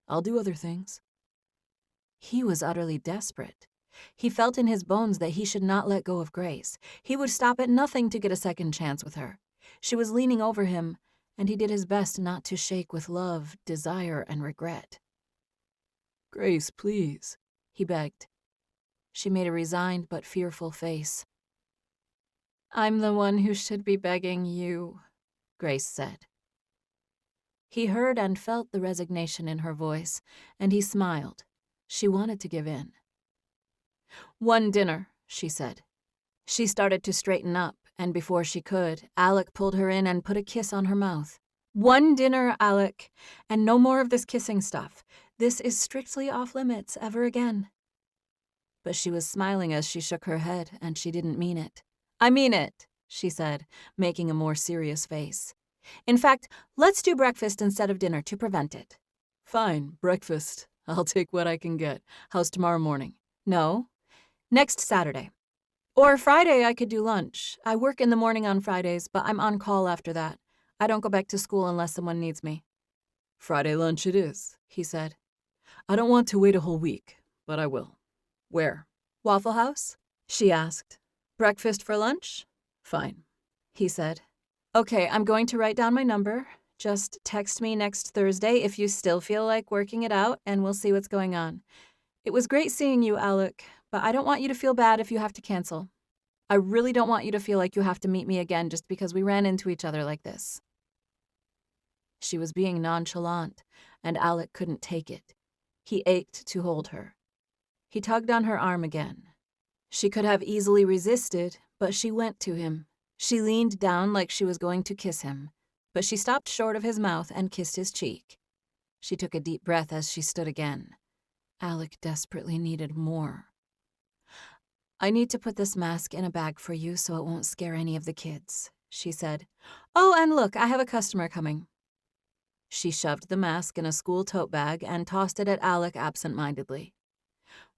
I'll do other things. He was utterly desperate. He felt in his bones that he should not let go of Grace. He would stop at nothing to get a second chance with her. She was leaning over him, and he did his best not to shake with love, desire, and regret. Grace, please, he begged. She made a resigned but fearful face. I'm the one who should be begging you, Grace said. He heard and felt the resignation in her voice, and he smiled. She wanted to give in. One dinner, she said. She started to straighten up, and before she could, Alec pulled her in and put a kiss on her mouth. One dinner, Alec, and no more of this kissing stuff. This is strictly off limits ever again. But she was smiling as she shook her head, and she didn't mean it. I mean it, she said, making a more serious face. In fact, let's do breakfast instead of dinner to prevent it. Fine, breakfast. I'll take what I can get. How's tomorrow morning? No, next Saturday. Or Friday I could do lunch. I work in the morning on Fridays, but I'm on call after that. I don't go back to school unless someone needs me. Friday lunch it is, he said. I don't want to wait a whole week, but I will. Where? Waffle House? She asked. Breakfast for lunch? Fine, he said. Okay, I'm going to write down my number. Just text me next Thursday if you still feel like working it out, and we'll see what's going on. It was great seeing you, Alec, but I don't want you to feel bad if you have to cancel. I really don't want you to feel like you have to meet me again just because we ran into each other like this. She was being nonchalant, and Alec couldn't take it. He ached to hold her. He tugged on her arm again. She could have easily resisted, but she went to him. She leaned down like she was going to kiss him, but she stopped short of his mouth and kissed his cheek. She took a deep breath as she stood again. Alec desperately needed more. I need to put this mask in a bag for you so it won't scare any of the kids, she said. Oh, and look, I have a customer coming. She shoved the mask in a school tote bag and tossed it at Alec absent-mindedly.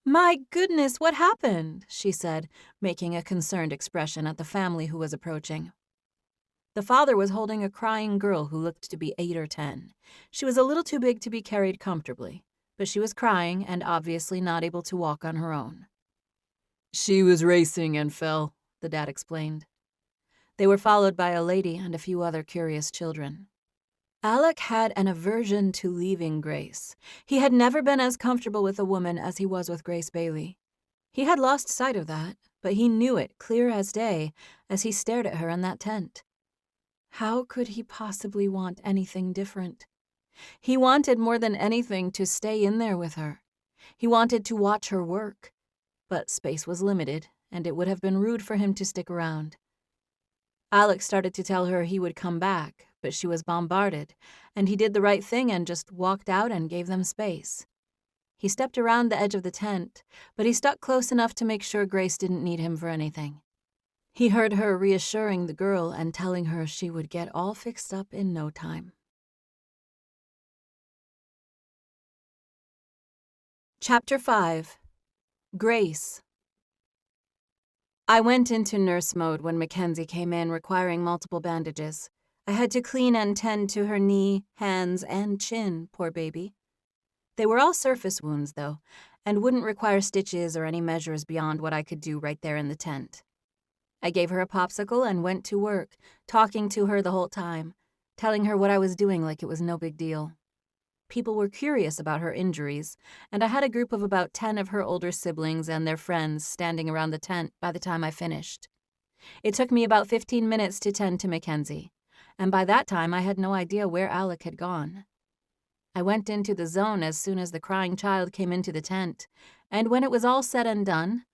"My goodness, what happened?" she said, making a concerned expression at the family who was approaching. The father was holding a crying girl who looked to be 8 or 10. She was a little too big to be carried comfortably, but she was crying and obviously not able to walk on her own. She was racing and fell, the dad explained. They were followed by a lady and a few other curious children. Alec had an aversion to leaving Grace. He had never been as comfortable with a woman as he was with Grace Bailey. He had lost sight of that, but he knew it clear as day as he stared at her in that tent. How could he possibly want anything different? He wanted more than anything to stay in there with her. He wanted to watch her work, but space was limited, and it would have been rude for him to stick around. Alec started to tell her he would come back, but she was bombarded, and he did the right thing and just walked out and gave them space. He stepped around the edge of the tent, but he stuck close enough to make sure Grace didn't need him for anything. He heard her reassuring the girl and telling her she would get all fixed up in no time. Chapter 5. Grace. I went into nurse mode when Mackenzie came in requiring multiple bandages. I had to clean and tend to her knee, hands, and chin, poor baby. They were all surface wounds, though, and wouldn't require stitches or any measures beyond what I could do right there in the tent. I gave her a popsicle and went to work, talking to her the whole time, telling her what I was doing like it was no big deal. People were curious about her injuries, and I had a group of about 10 of her older siblings and their friends standing around the tent by the time I finished. It took me about 15 minutes to tend to Mackenzie, and by that time I had no idea where Alec had gone. I went into the zone as soon as the crying child came into the tent, and when it was all said and done,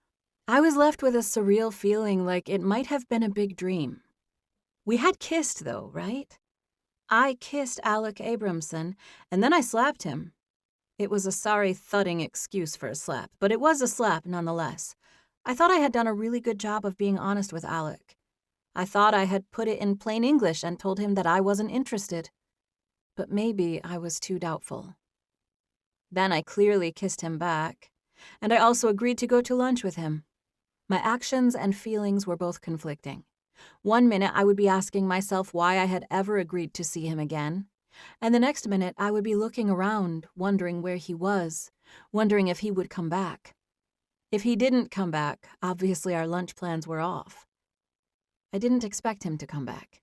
I was left with a surreal feeling like it might have been a big dream. We had kissed, though, right? I kissed Alec Abramson, and then I slapped him. It was a sorry, thudding excuse for a slap, but it was a slap nonetheless. I thought I had done a really good job of being honest with Alec. I thought I had put it in plain English and told him that I wasn't interested. But maybe I was too doubtful. Then I clearly kissed him back, and I also agreed to go to lunch with him. My actions and feelings were both conflicting. One minute I would be asking myself why I had ever agreed to see him again, and the next minute I would be looking around, wondering where he was, wondering if he would come back. If he didn't come back, obviously our lunch plans were off. I didn't expect him to come back.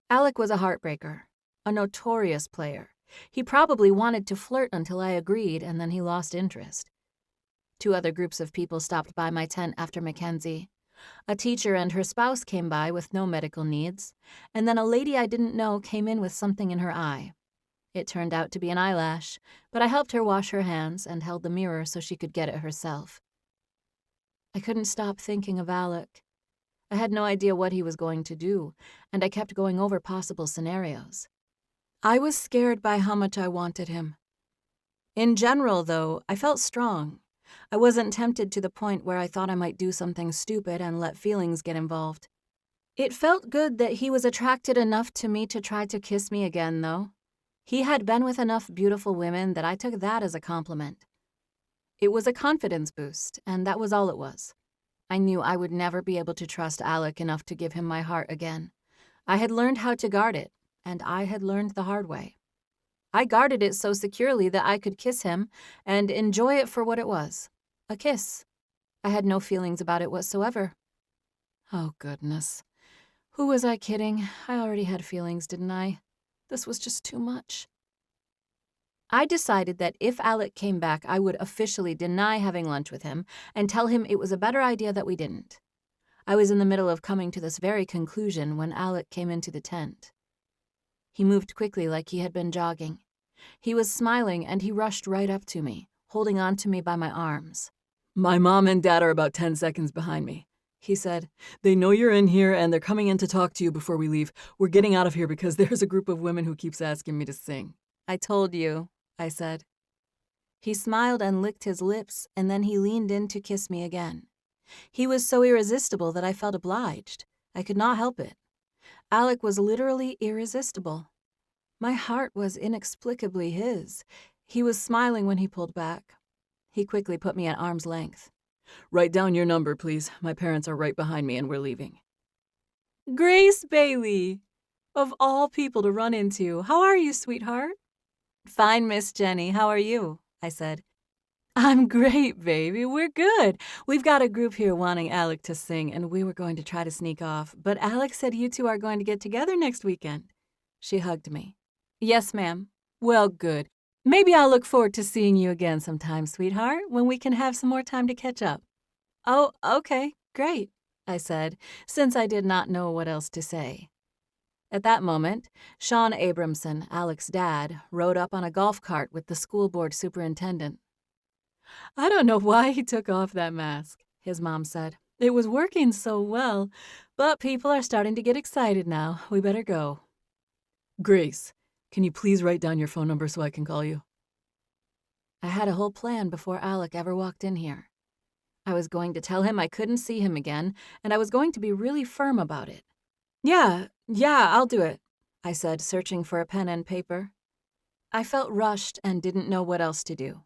Alec was a heartbreaker, a notorious player. He probably wanted to flirt until I agreed, and then he lost interest. 2 other groups of people stopped by my tent after Mackenzie. A teacher and her spouse came by with no medical needs, and then a lady I didn't know came in with something in her eye. It turned out to be an eyelash, but I helped her wash her hands and held the mirror so she could get it herself. I couldn't stop thinking of Alec. I had no idea what he was going to do, and I kept going over possible scenarios. I was scared by how much I wanted him. In general, though, I felt strong. I wasn't tempted to the point where I thought I might do something stupid and let feelings get involved. It felt good that he was attracted enough to me to try to kiss me again, though. He had been with enough beautiful women that I took that as a compliment. It was a confidence boost, and that was all it was. I knew I would never be able to trust Alec enough to give him my heart again. I had learned how to guard it, and I had learned the hard way. I guarded it so securely that I could kiss him and enjoy it for what it was, a kiss. I had no feelings about it whatsoever. Oh, goodness. Who was I kidding? I already had feelings, didn't I? This was just too much. I decided that if Alec came back, I would officially deny having lunch with him and tell him it was a better idea that we didn't. I was in the middle of coming to this very conclusion when Alec came into the tent. He moved quickly like he had been jogging. He was smiling and he rushed right up to me, holding on to me by my arms. "My mom and dad are about 10 seconds behind me," he said. "They know you're in here and they're coming in to talk to you before we leave. We're getting out of here because there's a group of women who keeps asking me to sing." I told you, I said. He smiled and licked his lips, and then he leaned in to kiss me again. He was so irresistible that I felt obliged. I could not help it. Alec was literally irresistible. My heart was inexplicably his. He was smiling when he pulled back. He quickly put me at arm's length. Write down your number, please. My parents are right behind me and we're leaving. Grace Bailey! Of all people to run into. How are you, sweetheart? Fine, Miss Jenny. How are you? I said. I'm great, baby. We're good. We've got a group here wanting Alec to sing, and we were going to try to sneak off, but Alec said you two are going to get together next weekend. She hugged me. Yes, ma'am. Well, good. Maybe I'll look forward to seeing you again sometime, sweetheart, when we can have some more time to catch up. Oh, okay, great, I said, since I did not know what else to say. At that moment, Sean Abramson, Alec's dad, rode up on a golf cart with the school board superintendent. I don't know why he took off that mask, his mom said. It was working so well, but people are starting to get excited now. We better go. Grace, can you please write down your phone number so I can call you? I had a whole plan before Alec ever walked in here. I was going to tell him I couldn't see him again, and I was going to be really firm about it. Yeah, I'll do it, I said, searching for a pen and paper. I felt rushed and didn't know what else to do.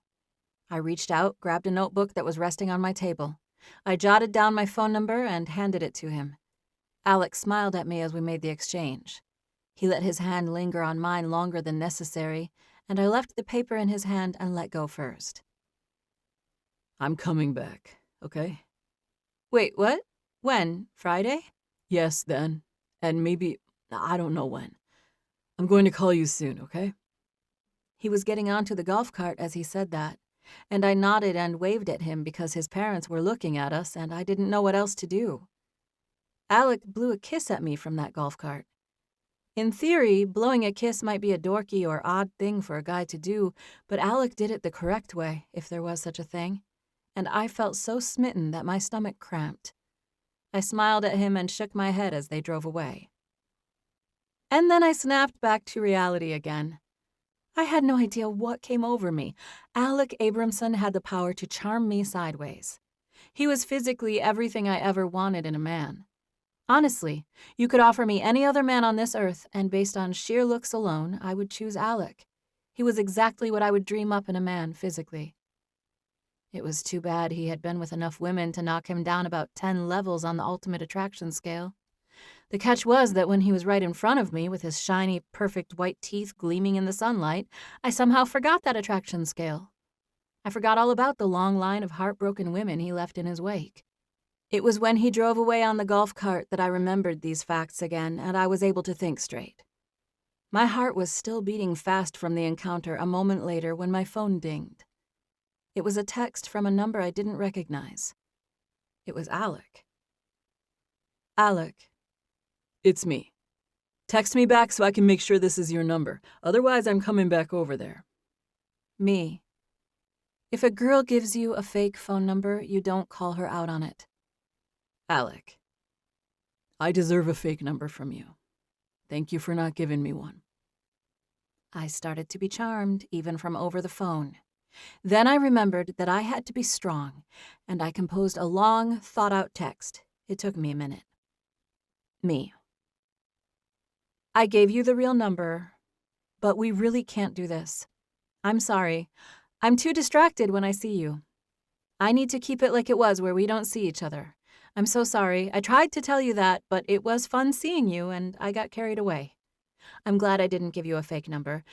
I reached out, grabbed a notebook that was resting on my table. I jotted down my phone number and handed it to him. Alec smiled at me as we made the exchange. He let his hand linger on mine longer than necessary, and I left the paper in his hand and let go first. I'm coming back, okay? Wait, what? When? Friday? Yes, then. And maybe, I don't know when. I'm going to call you soon, okay? He was getting onto the golf cart as he said that, and I nodded and waved at him because his parents were looking at us and I didn't know what else to do. Alec blew a kiss at me from that golf cart. In theory, blowing a kiss might be a dorky or odd thing for a guy to do, but Alec did it the correct way, if there was such a thing, and I felt so smitten that my stomach cramped. I smiled at him and shook my head as they drove away. And then I snapped back to reality again. I had no idea what came over me. Alec Abramson had the power to charm me sideways. He was physically everything I ever wanted in a man. Honestly, you could offer me any other man on this earth, and based on sheer looks alone, I would choose Alec. He was exactly what I would dream up in a man physically. It was too bad he had been with enough women to knock him down about 10 levels on the ultimate attraction scale. The catch was that when he was right in front of me with his shiny, perfect white teeth gleaming in the sunlight, I somehow forgot that attraction scale. I forgot all about the long line of heartbroken women he left in his wake. It was when he drove away on the golf cart that I remembered these facts again, and I was able to think straight. My heart was still beating fast from the encounter a moment later when my phone dinged. It was a text from a number I didn't recognize. It was Alec. Alec. It's me. Text me back so I can make sure this is your number. Otherwise, I'm coming back over there. Me. If a girl gives you a fake phone number, you don't call her out on it. Alec. I deserve a fake number from you. Thank you for not giving me one. I started to be charmed, even from over the phone. Then I remembered that I had to be strong, and I composed a long, thought-out text. It took me a minute. Me. I gave you the real number, but we really can't do this. I'm sorry. I'm too distracted when I see you. I need to keep it like it was where we don't see each other. I'm so sorry. I tried to tell you that, but it was fun seeing you, and I got carried away. I'm glad I didn't give you a fake number,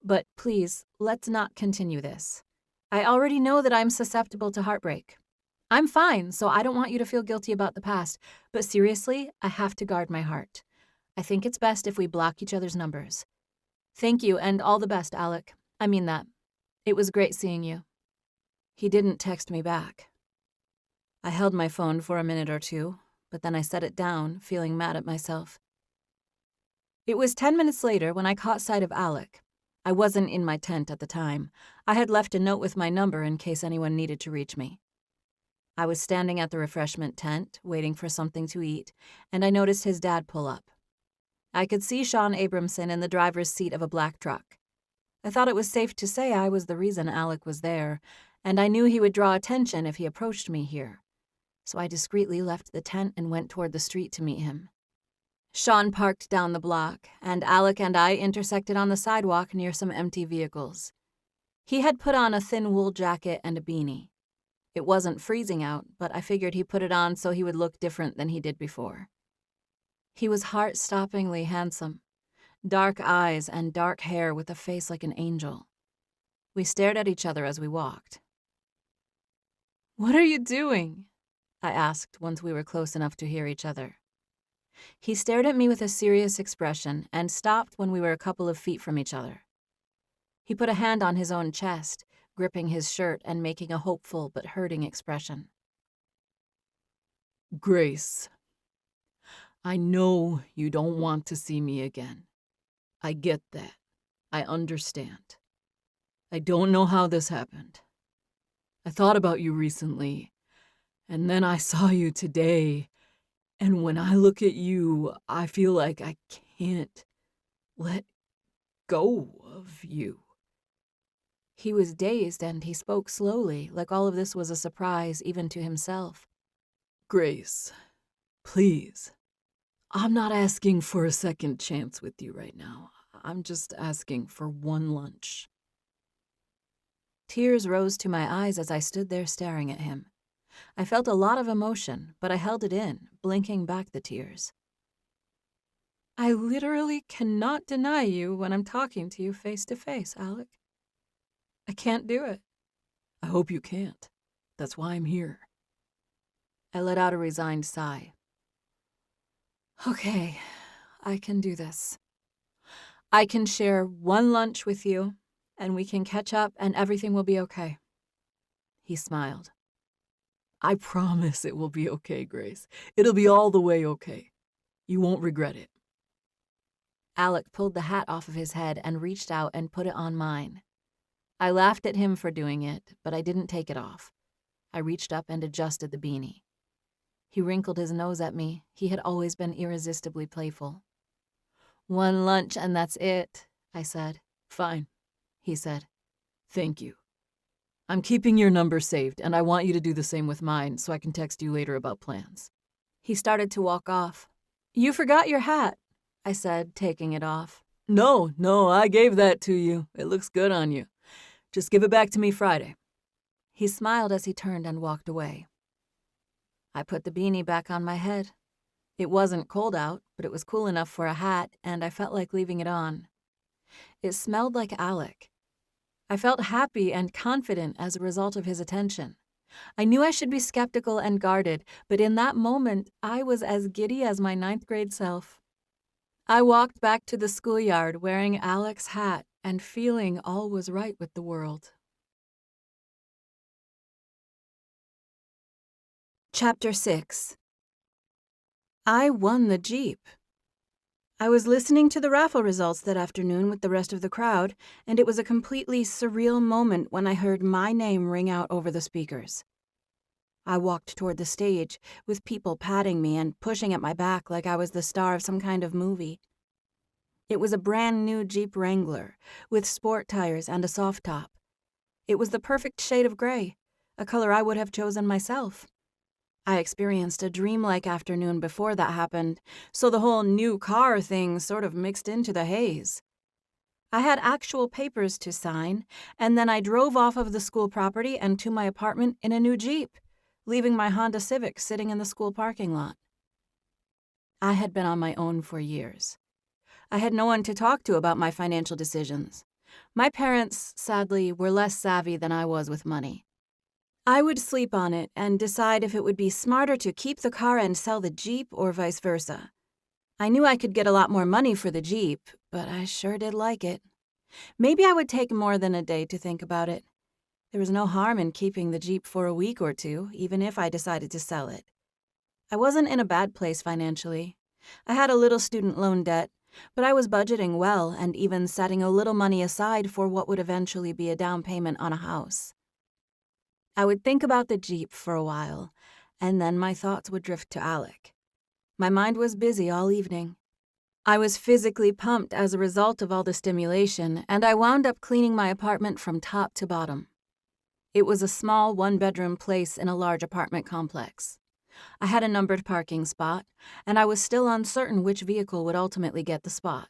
but please, let's not continue this. I already know that I'm susceptible to heartbreak. I'm fine, so I don't want you to feel guilty about the past, but seriously, I have to guard my heart. I think it's best if we block each other's numbers. Thank you, and all the best, Alec. I mean that. It was great seeing you. He didn't text me back. I held my phone for a minute or two, but then I set it down, feeling mad at myself. It was 10 minutes later when I caught sight of Alec. I wasn't in my tent at the time. I had left a note with my number in case anyone needed to reach me. I was standing at the refreshment tent, waiting for something to eat, and I noticed his dad pull up. I could see Sean Abramson in the driver's seat of a black truck. I thought it was safe to say I was the reason Alec was there, and I knew he would draw attention if he approached me here. So I discreetly left the tent and went toward the street to meet him. Sean parked down the block, and Alec and I intersected on the sidewalk near some empty vehicles. He had put on a thin wool jacket and a beanie. It wasn't freezing out, but I figured he put it on so he would look different than he did before. He was heart-stoppingly handsome, dark eyes and dark hair with a face like an angel. We stared at each other as we walked. "What are you doing?" I asked once we were close enough to hear each other. He stared at me with a serious expression and stopped when we were a couple of feet from each other. He put a hand on his own chest, gripping his shirt and making a hopeful but hurting expression. "Grace, I know you don't want to see me again. I get that. I understand. I don't know how this happened. I thought about you recently, and then I saw you today, and when I look at you, I feel like I can't let go of you." He was dazed and he spoke slowly, like all of this was a surprise even to himself. "Grace, please. I'm not asking for a second chance with you right now. I'm just asking for one lunch." Tears rose to my eyes as I stood there staring at him. I felt a lot of emotion, but I held it in, blinking back the tears. "I literally cannot deny you when I'm talking to you face to face, Alec. I can't do it." "I hope you can't. That's why I'm here." I let out a resigned sigh. "Okay, I can do this. I can share one lunch with you, and we can catch up and everything will be okay." He smiled. "I promise it will be okay, Grace. It'll be all the way okay. You won't regret it." Alec pulled the hat off of his head and reached out and put it on mine. I laughed at him for doing it, but I didn't take it off. I reached up and adjusted the beanie. He wrinkled his nose at me. He had always been irresistibly playful. "One lunch and that's it," I said. "Fine," he said. "Thank you. I'm keeping your number saved, and I want you to do the same with mine so I can text you later about plans." He started to walk off. "You forgot your hat," I said, taking it off. No, I gave that to you. It looks good on you. Just give it back to me Friday." He smiled as he turned and walked away. I put the beanie back on my head. It wasn't cold out, but it was cool enough for a hat, and I felt like leaving it on. It smelled like Alec. I felt happy and confident as a result of his attention. I knew I should be skeptical and guarded, but in that moment, I was as giddy as my 9th grade self. I walked back to the schoolyard wearing Alec's hat and feeling all was right with the world. Chapter 6. I won the Jeep. I was listening to the raffle results that afternoon with the rest of the crowd, and it was a completely surreal moment when I heard my name ring out over the speakers. I walked toward the stage, with people patting me and pushing at my back like I was the star of some kind of movie. It was a brand new Jeep Wrangler, with sport tires and a soft top. It was the perfect shade of gray, a color I would have chosen myself. I experienced a dreamlike afternoon before that happened, so the whole new car thing sort of mixed into the haze. I had actual papers to sign, and then I drove off of the school property and to my apartment in a new Jeep, leaving my Honda Civic sitting in the school parking lot. I had been on my own for years. I had no one to talk to about my financial decisions. My parents, sadly, were less savvy than I was with money. I would sleep on it and decide if it would be smarter to keep the car and sell the Jeep or vice versa. I knew I could get a lot more money for the Jeep, but I sure did like it. Maybe I would take more than a day to think about it. There was no harm in keeping the Jeep for a week or two, even if I decided to sell it. I wasn't in a bad place financially. I had a little student loan debt, but I was budgeting well and even setting a little money aside for what would eventually be a down payment on a house. I would think about the Jeep for a while, and then my thoughts would drift to Alec. My mind was busy all evening. I was physically pumped as a result of all the stimulation, and I wound up cleaning my apartment from top to bottom. It was a small one-bedroom place in a large apartment complex. I had a numbered parking spot, and I was still uncertain which vehicle would ultimately get the spot.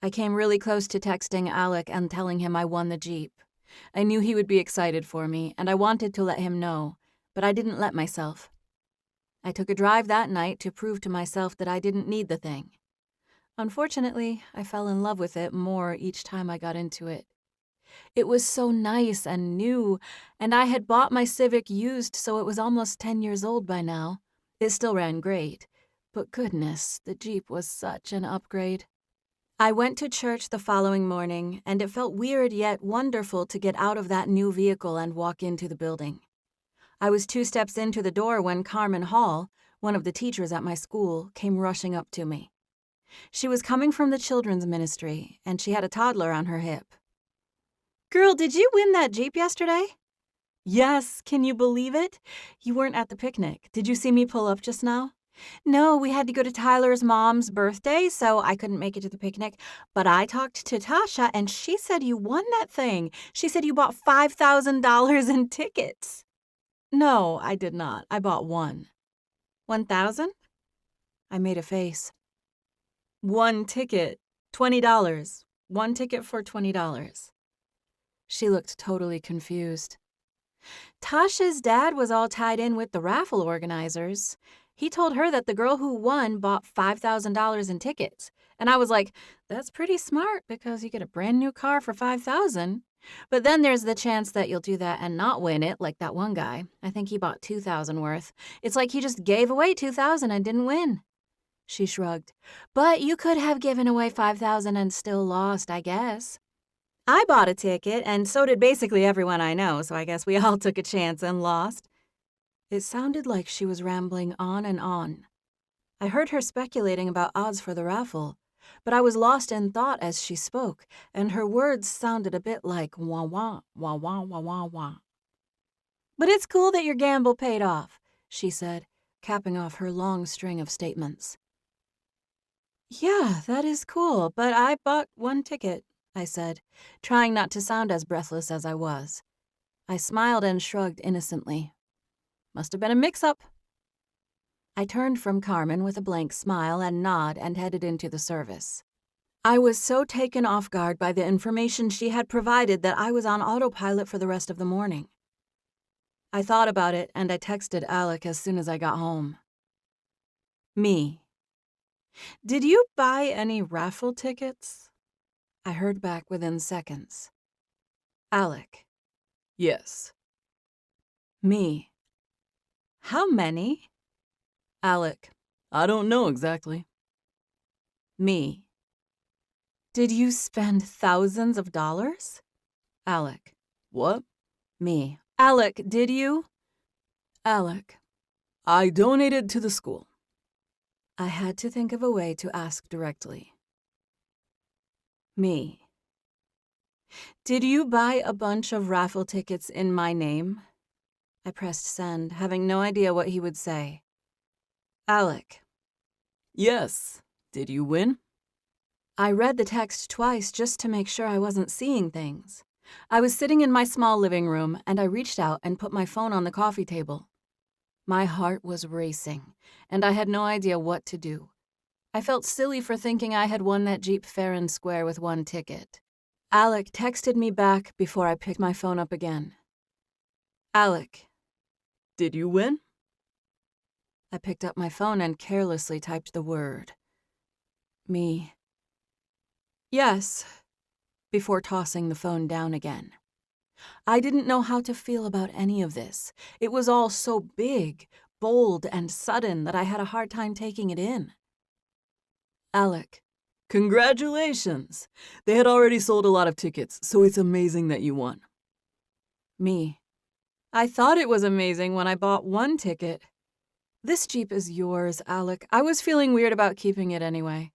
I came really close to texting Alec and telling him I won the Jeep. I knew he would be excited for me, and I wanted to let him know, but I didn't let myself. I took a drive that night to prove to myself that I didn't need the thing. Unfortunately, I fell in love with it more each time I got into it. It was so nice and new, and I had bought my Civic used, so it was almost 10 years old by now. It still ran great, but goodness, the Jeep was such an upgrade. I went to church the following morning, and it felt weird yet wonderful to get out of that new vehicle and walk into the building. I was 2 steps into the door when Carmen Hall, one of the teachers at my school, came rushing up to me. She was coming from the children's ministry, and she had a toddler on her hip. "Girl, did you win that Jeep yesterday?" "Yes, can you believe it? You weren't at the picnic. Did you see me pull up just now?" "No, we had to go to Tyler's mom's birthday, so I couldn't make it to the picnic. But I talked to Tasha, and she said you won that thing. She said you bought $5,000 in tickets." "No, I did not. I bought one." "1,000?" I made a face. "One ticket. $20. One ticket for $20. She looked totally confused. "Tasha's dad was all tied in with the raffle organizers. He told her that the girl who won bought $5,000 in tickets. And I was like, that's pretty smart because you get a brand new car for $5,000. But then there's the chance that you'll do that and not win it, like that one guy. I think he bought $2,000 worth. It's like he just gave away $2,000 and didn't win." She shrugged. "But you could have given away $5,000 and still lost, I guess." "I bought a ticket, and so did basically everyone I know, so I guess we all took a chance and lost." It sounded like she was rambling on and on. I heard her speculating about odds for the raffle, but I was lost in thought as she spoke, and her words sounded a bit like wah wah, wah wah, wah wah wah. "But it's cool that your gamble paid off," she said, capping off her long string of statements. "Yeah, that is cool, but I bought one ticket," I said, trying not to sound as breathless as I was. I smiled and shrugged innocently. "Must have been a mix-up." I turned from Carmen with a blank smile and nod and headed into the service. I was so taken off guard by the information she had provided that I was on autopilot for the rest of the morning. I thought about it and I texted Alec as soon as I got home. "Me. Did you buy any raffle tickets?" I heard back within seconds. Alec. Yes. Me. How many? Alec. I don't know exactly. Me. Did you spend thousands of dollars? Alec. What? Me. Alec, did you? Alec. I donated to the school. I had to think of a way to ask directly. Me. Did you buy a bunch of raffle tickets in my name? I pressed send, having no idea what he would say. Alec. Yes. Did you win? I read the text twice just to make sure I wasn't seeing things. I was sitting in my small living room, and I reached out and put my phone on the coffee table. My heart was racing, and I had no idea what to do. I felt silly for thinking I had won that Jeep fair and square with one ticket. Alec texted me back before I picked my phone up again. Alec. Did you win? I picked up my phone and carelessly typed the word. Me. Yes, before tossing the phone down again. I didn't know how to feel about any of this. It was all so big, bold, and sudden that I had a hard time taking it in. Alec. Congratulations! They had already sold a lot of tickets, so it's amazing that you won. Me. I thought it was amazing when I bought one ticket. This Jeep is yours, Alec. I was feeling weird about keeping it anyway.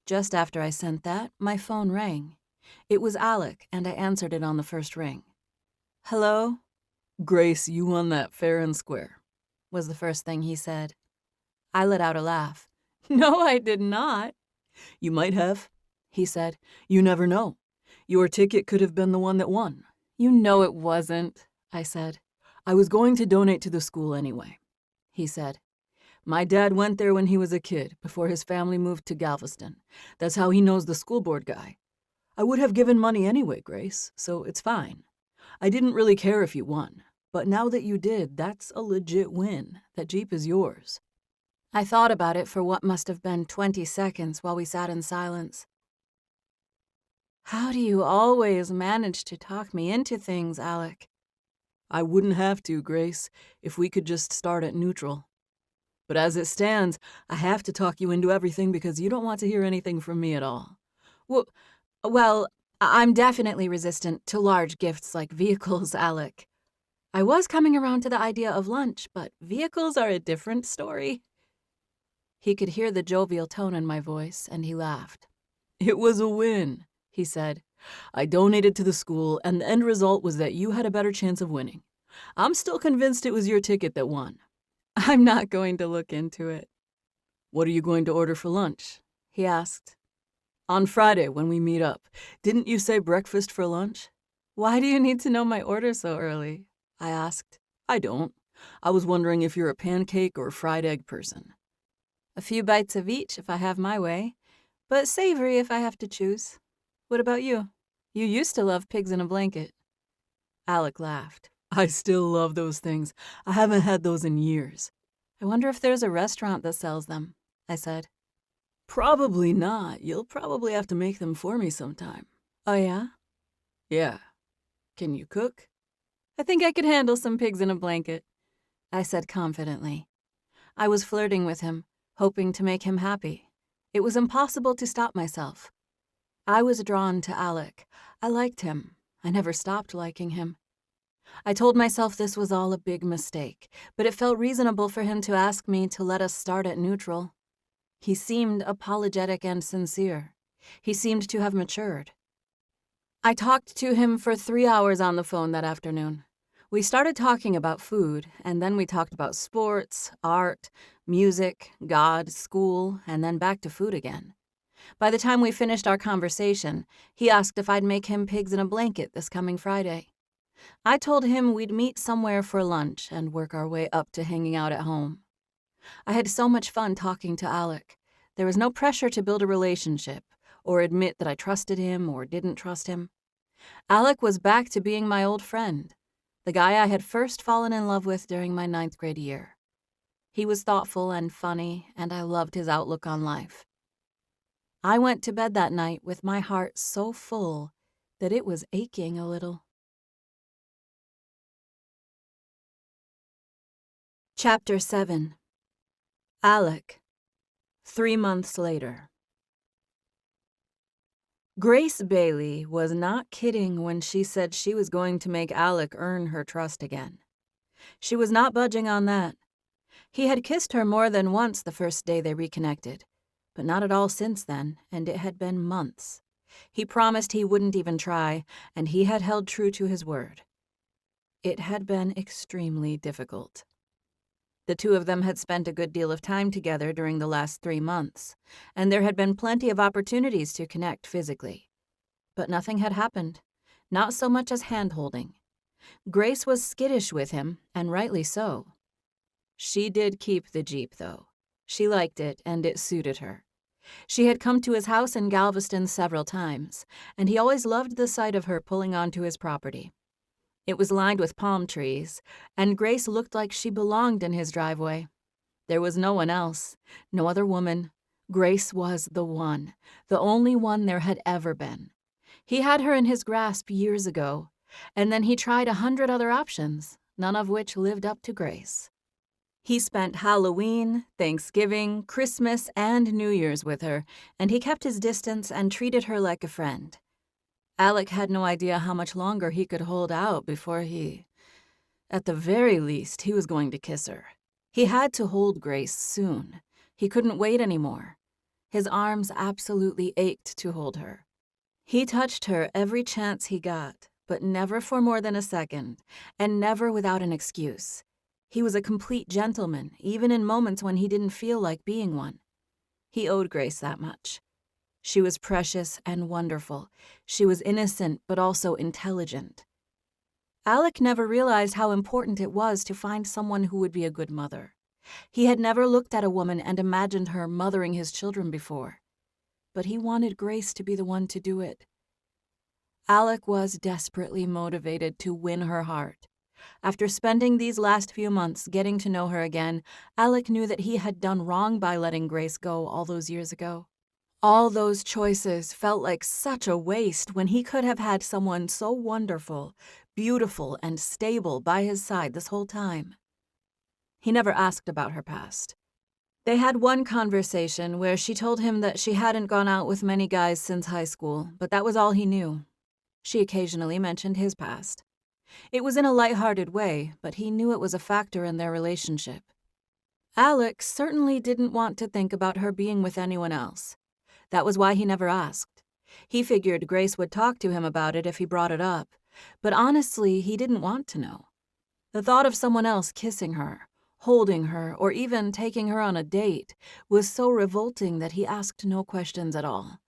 Just after I sent that, my phone rang. It was Alec, and I answered it on the first ring. Hello? Grace, you won that fair and square, was the first thing he said. I let out a laugh. No, I did not. You might have, he said. You never know. Your ticket could have been the one that won. You know it wasn't, I said. I was going to donate to the school anyway, he said. My dad went there when he was a kid, before his family moved to Galveston. That's how he knows the school board guy. I would have given money anyway, Grace, so it's fine. I didn't really care if you won, but now that you did, that's a legit win. That Jeep is yours. I thought about it for what must have been 20 seconds while we sat in silence. How do you always manage to talk me into things, Alec? I wouldn't have to, Grace, if we could just start at neutral. But as it stands, I have to talk you into everything because you don't want to hear anything from me at all. Well, I'm definitely resistant to large gifts like vehicles, Alec. I was coming around to the idea of lunch, but vehicles are a different story. He could hear the jovial tone in my voice, and he laughed. It was a win, he said. I donated to the school, and the end result was that you had a better chance of winning. I'm still convinced it was your ticket that won. I'm not going to look into it. What are you going to order for lunch? He asked. On Friday, when we meet up, didn't you say breakfast for lunch? Why do you need to know my order so early? I asked. I don't. I was wondering if you're a pancake or fried egg person. A few bites of each if I have my way, but savory if I have to choose. What about you? You used to love pigs in a blanket. Alec laughed. I still love those things. I haven't had those in years. I wonder if there's a restaurant that sells them, I said. Probably not. You'll probably have to make them for me sometime. Oh, yeah? Yeah. Can you cook? I think I could handle some pigs in a blanket, I said confidently. I was flirting with him, hoping to make him happy. It was impossible to stop myself. I was drawn to Alec. I liked him. I never stopped liking him. I told myself this was all a big mistake, but it felt reasonable for him to ask me to let us start at neutral. He seemed apologetic and sincere. He seemed to have matured. I talked to him for 3 hours on the phone that afternoon. We started talking about food, and then we talked about sports, art, music, God, school, and then back to food again. By the time we finished our conversation, he asked if I'd make him pigs in a blanket this coming Friday. I told him we'd meet somewhere for lunch and work our way up to hanging out at home. I had so much fun talking to Alec. There was no pressure to build a relationship or admit that I trusted him or didn't trust him. Alec was back to being my old friend, the guy I had first fallen in love with during my 9th grade year. He was thoughtful and funny, and I loved his outlook on life. I went to bed that night with my heart so full that it was aching a little. Chapter 7. Alec. 3 months later. Grace Bailey was not kidding when she said she was going to make Alec earn her trust again. She was not budging on that. He had kissed her more than once the first day they reconnected, but not at all since then, and it had been months. He promised he wouldn't even try, and he had held true to his word. It had been extremely difficult. The two of them had spent a good deal of time together during the last 3 months, and there had been plenty of opportunities to connect physically. But nothing had happened, not so much as hand-holding. Grace was skittish with him, and rightly so. She did keep the Jeep, though. She liked it, and it suited her. She had come to his house in Galveston several times, and he always loved the sight of her pulling onto his property. It was lined with palm trees, and Grace looked like she belonged in his driveway. There was no one else, no other woman. Grace was the one, the only one there had ever been. He had her in his grasp years ago, and then he tried 100 other options, none of which lived up to Grace. He spent Halloween, Thanksgiving, Christmas, and New Year's with her, and he kept his distance and treated her like a friend. Alec had no idea how much longer he could hold out before at the very least, he was going to kiss her. He had to hold Grace soon. He couldn't wait anymore. His arms absolutely ached to hold her. He touched her every chance he got, but never for more than a second, and never without an excuse. He was a complete gentleman, even in moments when he didn't feel like being one. He owed Grace that much. She was precious and wonderful. She was innocent, but also intelligent. Alec never realized how important it was to find someone who would be a good mother. He had never looked at a woman and imagined her mothering his children before. But he wanted Grace to be the one to do it. Alec was desperately motivated to win her heart. After spending these last few months getting to know her again, Alec knew that he had done wrong by letting Grace go all those years ago. All those choices felt like such a waste when he could have had someone so wonderful, beautiful, and stable by his side this whole time. He never asked about her past. They had one conversation where she told him that she hadn't gone out with many guys since high school, but that was all he knew. She occasionally mentioned his past. It was in a lighthearted way, but he knew it was a factor in their relationship. Alec certainly didn't want to think about her being with anyone else. That was why he never asked. He figured Grace would talk to him about it if he brought it up, but honestly, he didn't want to know. The thought of someone else kissing her, holding her, or even taking her on a date was so revolting that he asked no questions at all.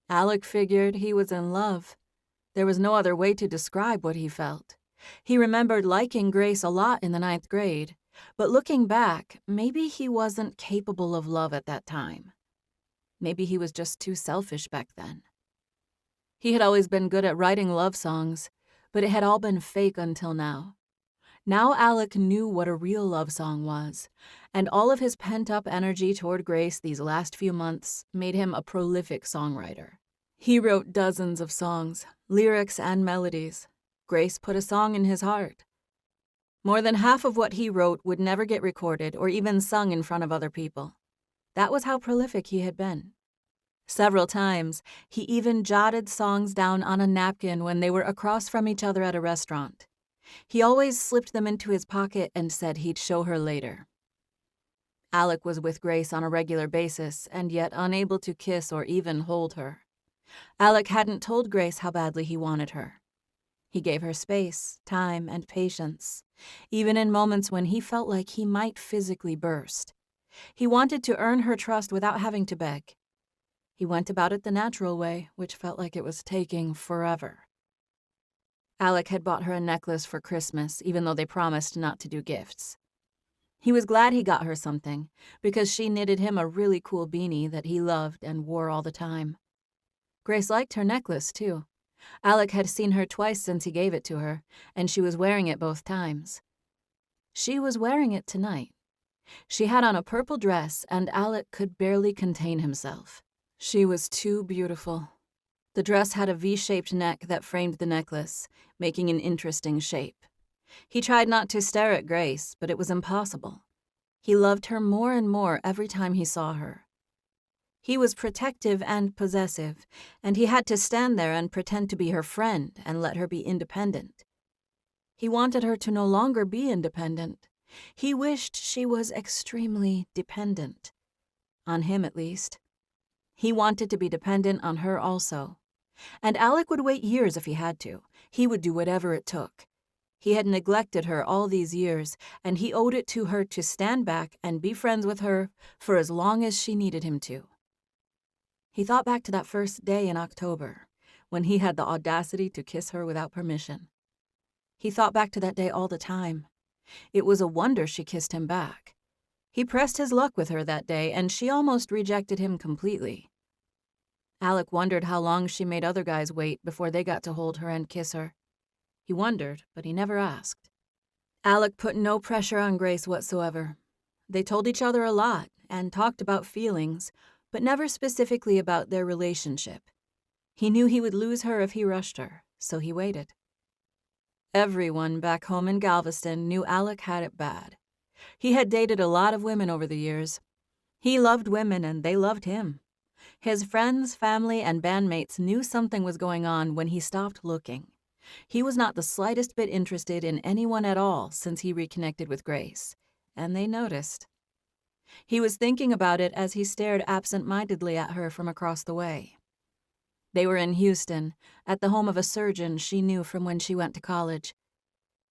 Alec figured he was in love. There was no other way to describe what he felt. He remembered liking Grace a lot in the 9th grade, but looking back, maybe he wasn't capable of love at that time. Maybe he was just too selfish back then. He had always been good at writing love songs, but it had all been fake until now. Now Alec knew what a real love song was, and all of his pent-up energy toward Grace these last few months made him a prolific songwriter. He wrote dozens of songs, lyrics and melodies. Grace put a song in his heart. More than half of what he wrote would never get recorded or even sung in front of other people. That was how prolific he had been. Several times, he even jotted songs down on a napkin when they were across from each other at a restaurant. He always slipped them into his pocket and said he'd show her later. Alec was with Grace on a regular basis and yet unable to kiss or even hold her. Alec hadn't told Grace how badly he wanted her. He gave her space, time, and patience, even in moments when he felt like he might physically burst. He wanted to earn her trust without having to beg. He went about it the natural way, which felt like it was taking forever. Alec had bought her a necklace for Christmas, even though they promised not to do gifts. He was glad he got her something, because she knitted him a really cool beanie that he loved and wore all the time. Grace liked her necklace, too. Alec had seen her twice since he gave it to her, and she was wearing it both times. She was wearing it tonight. She had on a purple dress, and Alec could barely contain himself. She was too beautiful. The dress had a V-shaped neck that framed the necklace, making an interesting shape. He tried not to stare at Grace, but it was impossible. He loved her more and more every time he saw her. He was protective and possessive, and he had to stand there and pretend to be her friend and let her be independent. He wanted her to no longer be independent. He wished she was extremely dependent. On him, at least. He wanted to be dependent on her also. And Alec would wait years if he had to. He would do whatever it took. He had neglected her all these years, and he owed it to her to stand back and be friends with her for as long as she needed him to. He thought back to that first day in October, when he had the audacity to kiss her without permission. He thought back to that day all the time. It was a wonder she kissed him back. He pressed his luck with her that day, and she almost rejected him completely. Alec wondered how long she made other guys wait before they got to hold her and kiss her. He wondered, but he never asked. Alec put no pressure on Grace whatsoever. They told each other a lot and talked about feelings, but never specifically about their relationship. He knew he would lose her if he rushed her, so he waited. Everyone back home in Galveston knew Alec had it bad. He had dated a lot of women over the years. He loved women and they loved him. His friends, family, and bandmates knew something was going on when he stopped looking. He was not the slightest bit interested in anyone at all since he reconnected with Grace, and they noticed. He was thinking about it as he stared absent-mindedly at her from across the way. They were in Houston, at the home of a surgeon she knew from when she went to college.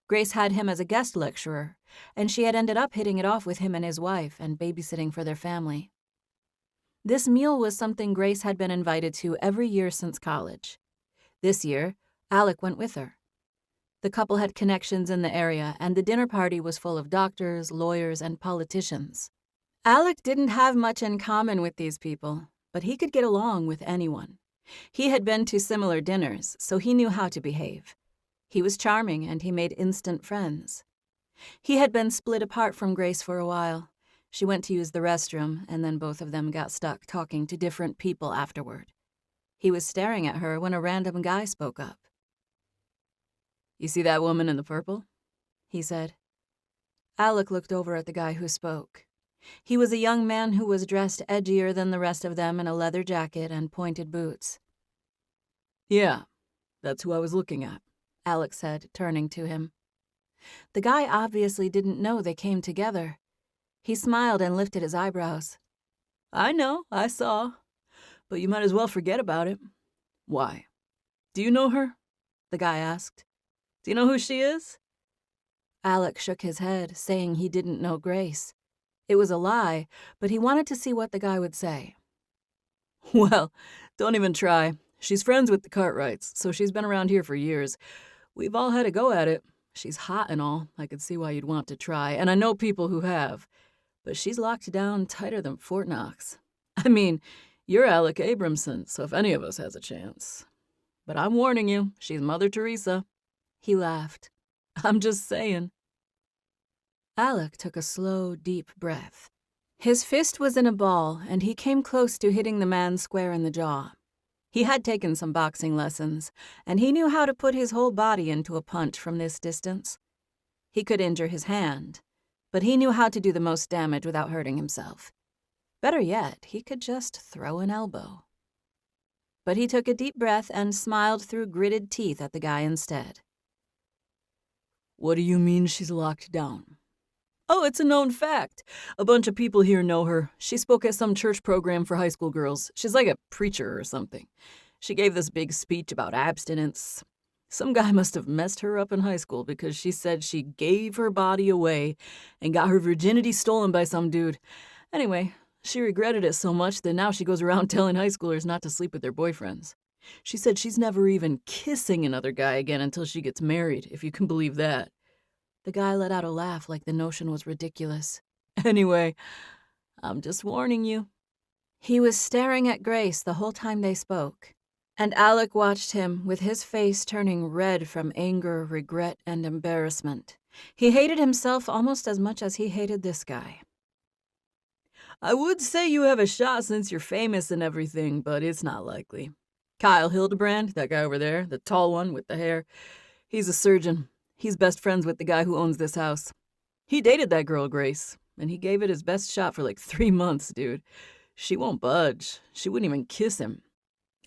Grace had him as a guest lecturer, and she had ended up hitting it off with him and his wife and babysitting for their family. This meal was something Grace had been invited to every year since college. This year, Alec went with her. The couple had connections in the area, and the dinner party was full of doctors, lawyers, and politicians. Alec didn't have much in common with these people, but he could get along with anyone. He had been to similar dinners, so he knew how to behave. He was charming, and he made instant friends. He had been split apart from Grace for a while. She went to use the restroom, and then both of them got stuck talking to different people afterward. He was staring at her when a random guy spoke up. "You see that woman in the purple?" he said. Alec looked over at the guy who spoke. He was a young man who was dressed edgier than the rest of them in a leather jacket and pointed boots. "Yeah, that's who I was looking at," Alec said, turning to him. The guy obviously didn't know they came together. He smiled and lifted his eyebrows. "I know, I saw. But you might as well forget about it." "Why? Do you know her?" the guy asked. "Do you know who she is?" Alec shook his head, saying he didn't know Grace. It was a lie, but he wanted to see what the guy would say. "Well, don't even try. She's friends with the Cartwrights, so she's been around here for years. We've all had a go at it. She's hot and all. I could see why you'd want to try, and I know people who have. But she's locked down tighter than Fort Knox. I mean, you're Alec Abramson, so if any of us has a chance. But I'm warning you, she's Mother Teresa." He laughed. "I'm just saying." Alec took a slow, deep breath. His fist was in a ball, and he came close to hitting the man square in the jaw. He had taken some boxing lessons, and he knew how to put his whole body into a punch from this distance. He could injure his hand, but he knew how to do the most damage without hurting himself. Better yet, he could just throw an elbow. But he took a deep breath and smiled through gritted teeth at the guy instead. "What do you mean she's locked down?" "Oh, it's a known fact. A bunch of people here know her. She spoke at some church program for high school girls. She's like a preacher or something. She gave this big speech about abstinence. Some guy must have messed her up in high school because she said she gave her body away and got her virginity stolen by some dude. Anyway, she regretted it so much that now she goes around telling high schoolers not to sleep with their boyfriends. She said she's never even kissing another guy again until she gets married, if you can believe that." The guy let out a laugh like the notion was ridiculous. "Anyway, I'm just warning you." He was staring at Grace the whole time they spoke, and Alec watched him with his face turning red from anger, regret, and embarrassment. He hated himself almost as much as he hated this guy. "I would say you have a shot since you're famous and everything, but it's not likely. Kyle Hildebrand, that guy over there, the tall one with the hair, he's a surgeon. He's best friends with the guy who owns this house. He dated that girl, Grace, and he gave it his best shot for like 3 months, dude. She won't budge. She wouldn't even kiss him.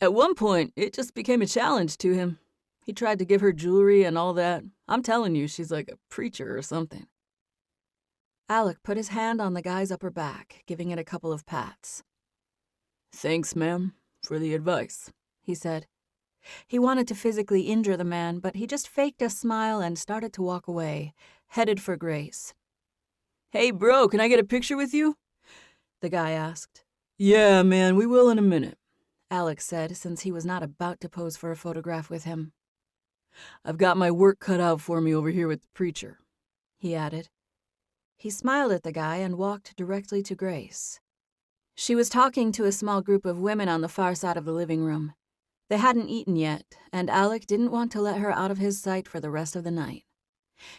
At one point, it just became a challenge to him. He tried to give her jewelry and all that. I'm telling you, she's like a preacher or something." Alec put his hand on the guy's upper back, giving it a couple of pats. "Thanks, ma'am, for the advice," he said. He wanted to physically injure the man, but he just faked a smile and started to walk away, headed for Grace. "Hey, bro, can I get a picture with you?" the guy asked. "Yeah, man, we will in a minute," Alec said, since he was not about to pose for a photograph with him. "I've got my work cut out for me over here with the preacher," he added. He smiled at the guy and walked directly to Grace. She was talking to a small group of women on the far side of the living room. They hadn't eaten yet, and Alec didn't want to let her out of his sight for the rest of the night.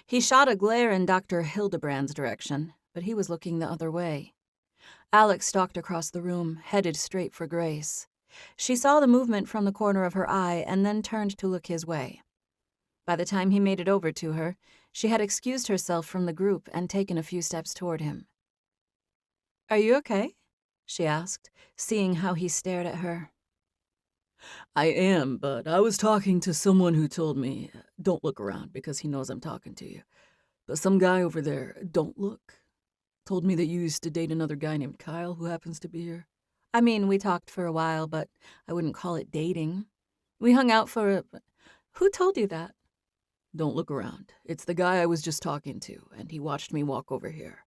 He shot a glare in Dr. Hildebrand's direction, but he was looking the other way. Alec stalked across the room, headed straight for Grace. She saw the movement from the corner of her eye and then turned to look his way. By the time he made it over to her, she had excused herself from the group and taken a few steps toward him. "Are you okay?" she asked, seeing how he stared at her. "I am, but I was talking to someone who told me, don't look around because he knows I'm talking to you. But some guy over there, don't look, told me that you used to date another guy named Kyle who happens to be here." "I mean, we talked for a while, but I wouldn't call it dating. We hung out for a... Who told you that?" "Don't look around. It's the guy I was just talking to, and he watched me walk over here."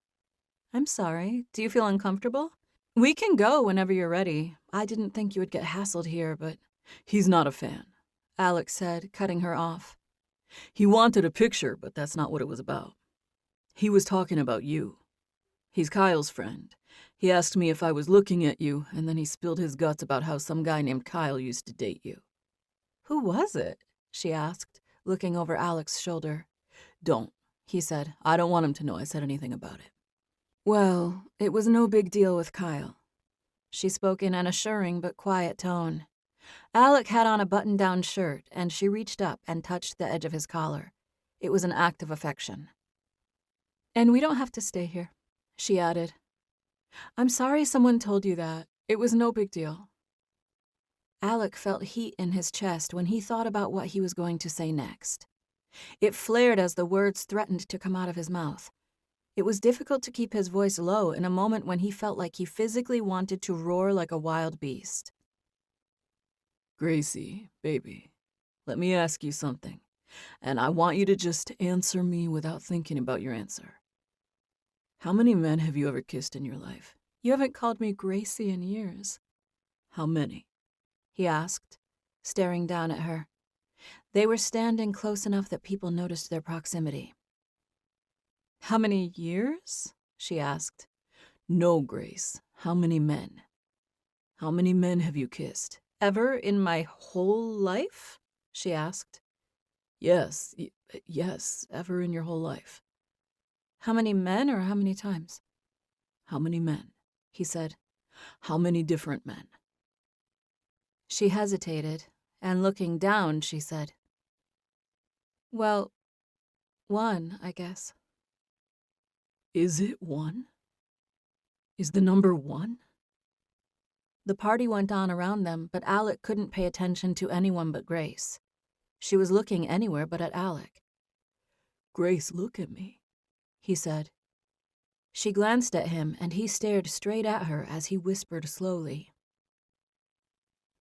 "I'm sorry. Do you feel uncomfortable? We can go whenever you're ready. I didn't think you would get hassled here, but..." "He's not a fan," Alec said, cutting her off. "He wanted a picture, but that's not what it was about. He was talking about you. He's Kyle's friend. He asked me if I was looking at you, and then he spilled his guts about how some guy named Kyle used to date you. Who was it? She asked, looking over Alec's shoulder. Don't, he said. I don't want him to know I said anything about it. Well, it was no big deal with Kyle. She spoke in an assuring but quiet tone. Alec had on a button-down shirt, and she reached up and touched the edge of his collar. It was an act of affection. And we don't have to stay here, she added. I'm sorry someone told you that. It was no big deal. Alec felt heat in his chest when he thought about what he was going to say next. It flared as the words threatened to come out of his mouth. It was difficult to keep his voice low in a moment when he felt like he physically wanted to roar like a wild beast. Gracie, baby, let me ask you something, and I want you to just answer me without thinking about your answer. How many men have you ever kissed in your life? You haven't called me Gracie in years. How many? He asked, staring down at her. They were standing close enough that people noticed their proximity. How many years? She asked. No, Grace. How many men? How many men have you kissed? Ever in my whole life? She asked. Yes, ever in your whole life. How many men or how many times? How many men? He said. How many different men? She hesitated, and looking down, she said, Well, one, I guess. Is it one? Is the number one? The party went on around them, but Alec couldn't pay attention to anyone but Grace. She was looking anywhere but at Alec. Grace, look at me, he said. She glanced at him, and he stared straight at her as he whispered slowly,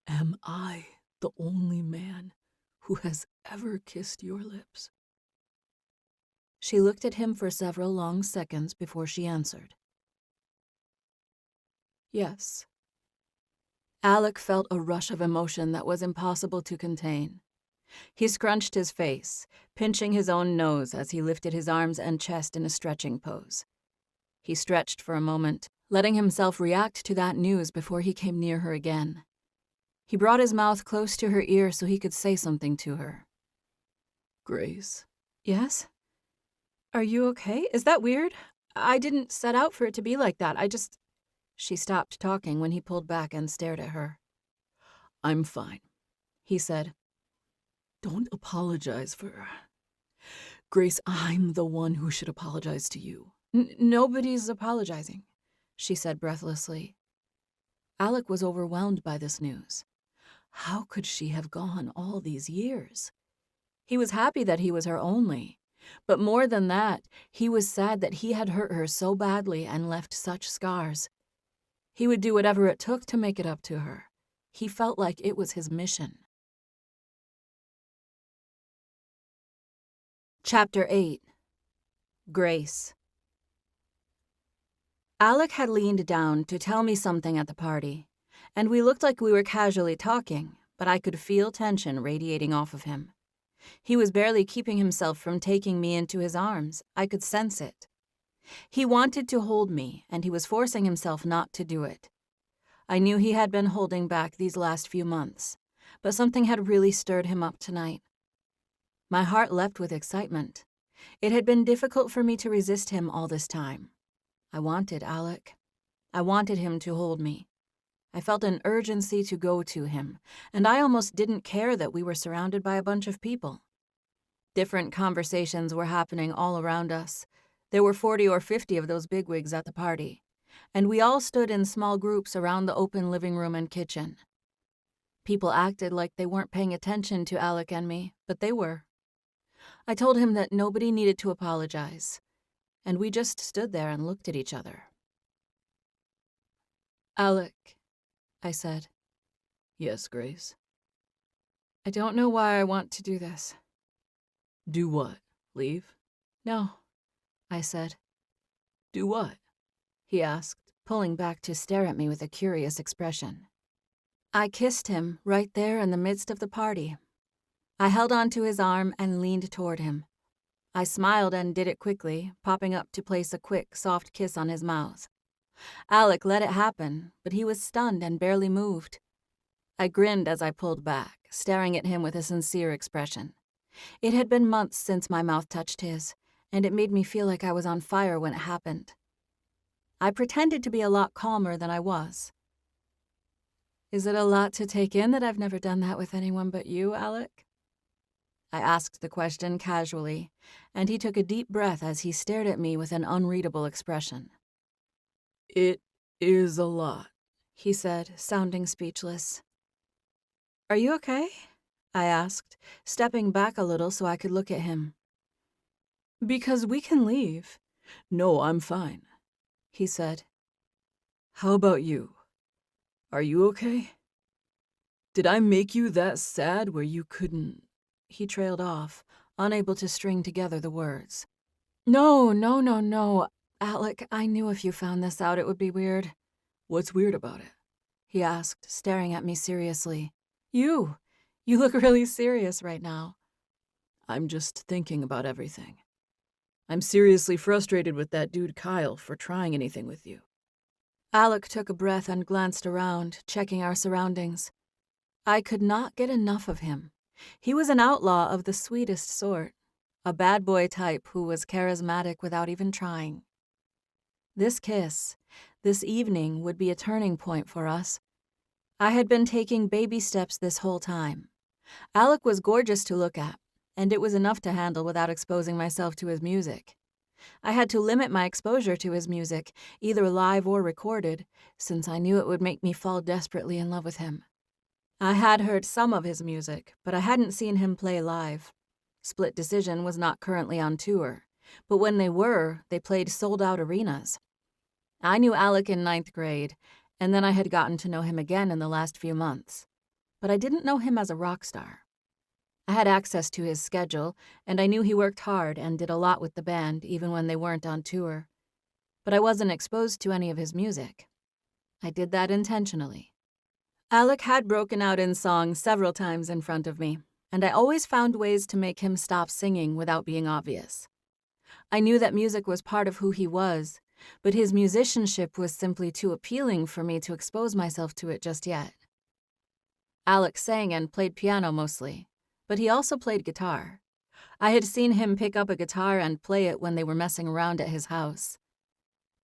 Am I the only man who has ever kissed your lips? She looked at him for several long seconds before she answered. Yes. Alec felt a rush of emotion that was impossible to contain. He scrunched his face, pinching his own nose as he lifted his arms and chest in a stretching pose. He stretched for a moment, letting himself react to that news before he came near her again. He brought his mouth close to her ear so he could say something to her. Grace. Yes? Are you okay? Is that weird? I didn't set out for it to be like that. She stopped talking when he pulled back and stared at her. I'm fine, he said. Don't apologize for... Grace, I'm the one who should apologize to you. Nobody's apologizing, she said breathlessly. Alec was overwhelmed by this news. How could she have gone all these years? He was happy that he was her only, but more than that, he was sad that he had hurt her so badly and left such scars. He would do whatever it took to make it up to her. He felt like it was his mission. Chapter 8. Grace. Alec had leaned down to tell me something at the party, and we looked like we were casually talking, but I could feel tension radiating off of him. He was barely keeping himself from taking me into his arms. I could sense it. He wanted to hold me, and he was forcing himself not to do it. I knew he had been holding back these last few months, but something had really stirred him up tonight. My heart leapt with excitement. It had been difficult for me to resist him all this time. I wanted Alec. I wanted him to hold me. I felt an urgency to go to him, and I almost didn't care that we were surrounded by a bunch of people. Different conversations were happening all around us. There were 40 or 50 of those bigwigs at the party, and we all stood in small groups around the open living room and kitchen. People acted like they weren't paying attention to Alec and me, but they were. I told him that nobody needed to apologize, and we just stood there and looked at each other. Alec, I said. Yes, Grace? I don't know why I want to do this. Do what? Leave? No, I said. Do what? He asked, pulling back to stare at me with a curious expression. I kissed him right there in the midst of the party. I held onto his arm and leaned toward him. I smiled and did it quickly, popping up to place a quick, soft kiss on his mouth. Alec let it happen, but he was stunned and barely moved. I grinned as I pulled back, staring at him with a sincere expression. It had been months since my mouth touched his, and it made me feel like I was on fire when it happened. I pretended to be a lot calmer than I was. "Is it a lot to take in that I've never done that with anyone but you, Alec?" I asked the question casually, and he took a deep breath as he stared at me with an unreadable expression. "It is a lot," he said, sounding speechless. "Are you okay?" I asked, stepping back a little so I could look at him. "Because we can leave." "No, I'm fine," he said. "How about you? Are you okay? Did I make you that sad where you couldn't—" He trailed off, unable to string together the words. No, Alec, I knew if you found this out it would be weird." "What's weird about it?" he asked, staring at me seriously. You look really serious right now." "I'm just thinking about everything. I'm seriously frustrated with that dude Kyle for trying anything with you." Alec took a breath and glanced around, checking our surroundings. I could not get enough of him. He was an outlaw of the sweetest sort, a bad boy type who was charismatic without even trying. This kiss, this evening, would be a turning point for us. I had been taking baby steps this whole time. Alec was gorgeous to look at, and it was enough to handle without exposing myself to his music. I had to limit my exposure to his music, either live or recorded, since I knew it would make me fall desperately in love with him. I had heard some of his music, but I hadn't seen him play live. Split Decision was not currently on tour, but when they were, they played sold-out arenas. I knew Alec in 9th grade, and then I had gotten to know him again in the last few months. But I didn't know him as a rock star. I had access to his schedule, and I knew he worked hard and did a lot with the band, even when they weren't on tour. But I wasn't exposed to any of his music. I did that intentionally. Alec had broken out in song several times in front of me, and I always found ways to make him stop singing without being obvious. I knew that music was part of who he was, but his musicianship was simply too appealing for me to expose myself to it just yet. Alec sang and played piano mostly, but he also played guitar. I had seen him pick up a guitar and play it when they were messing around at his house.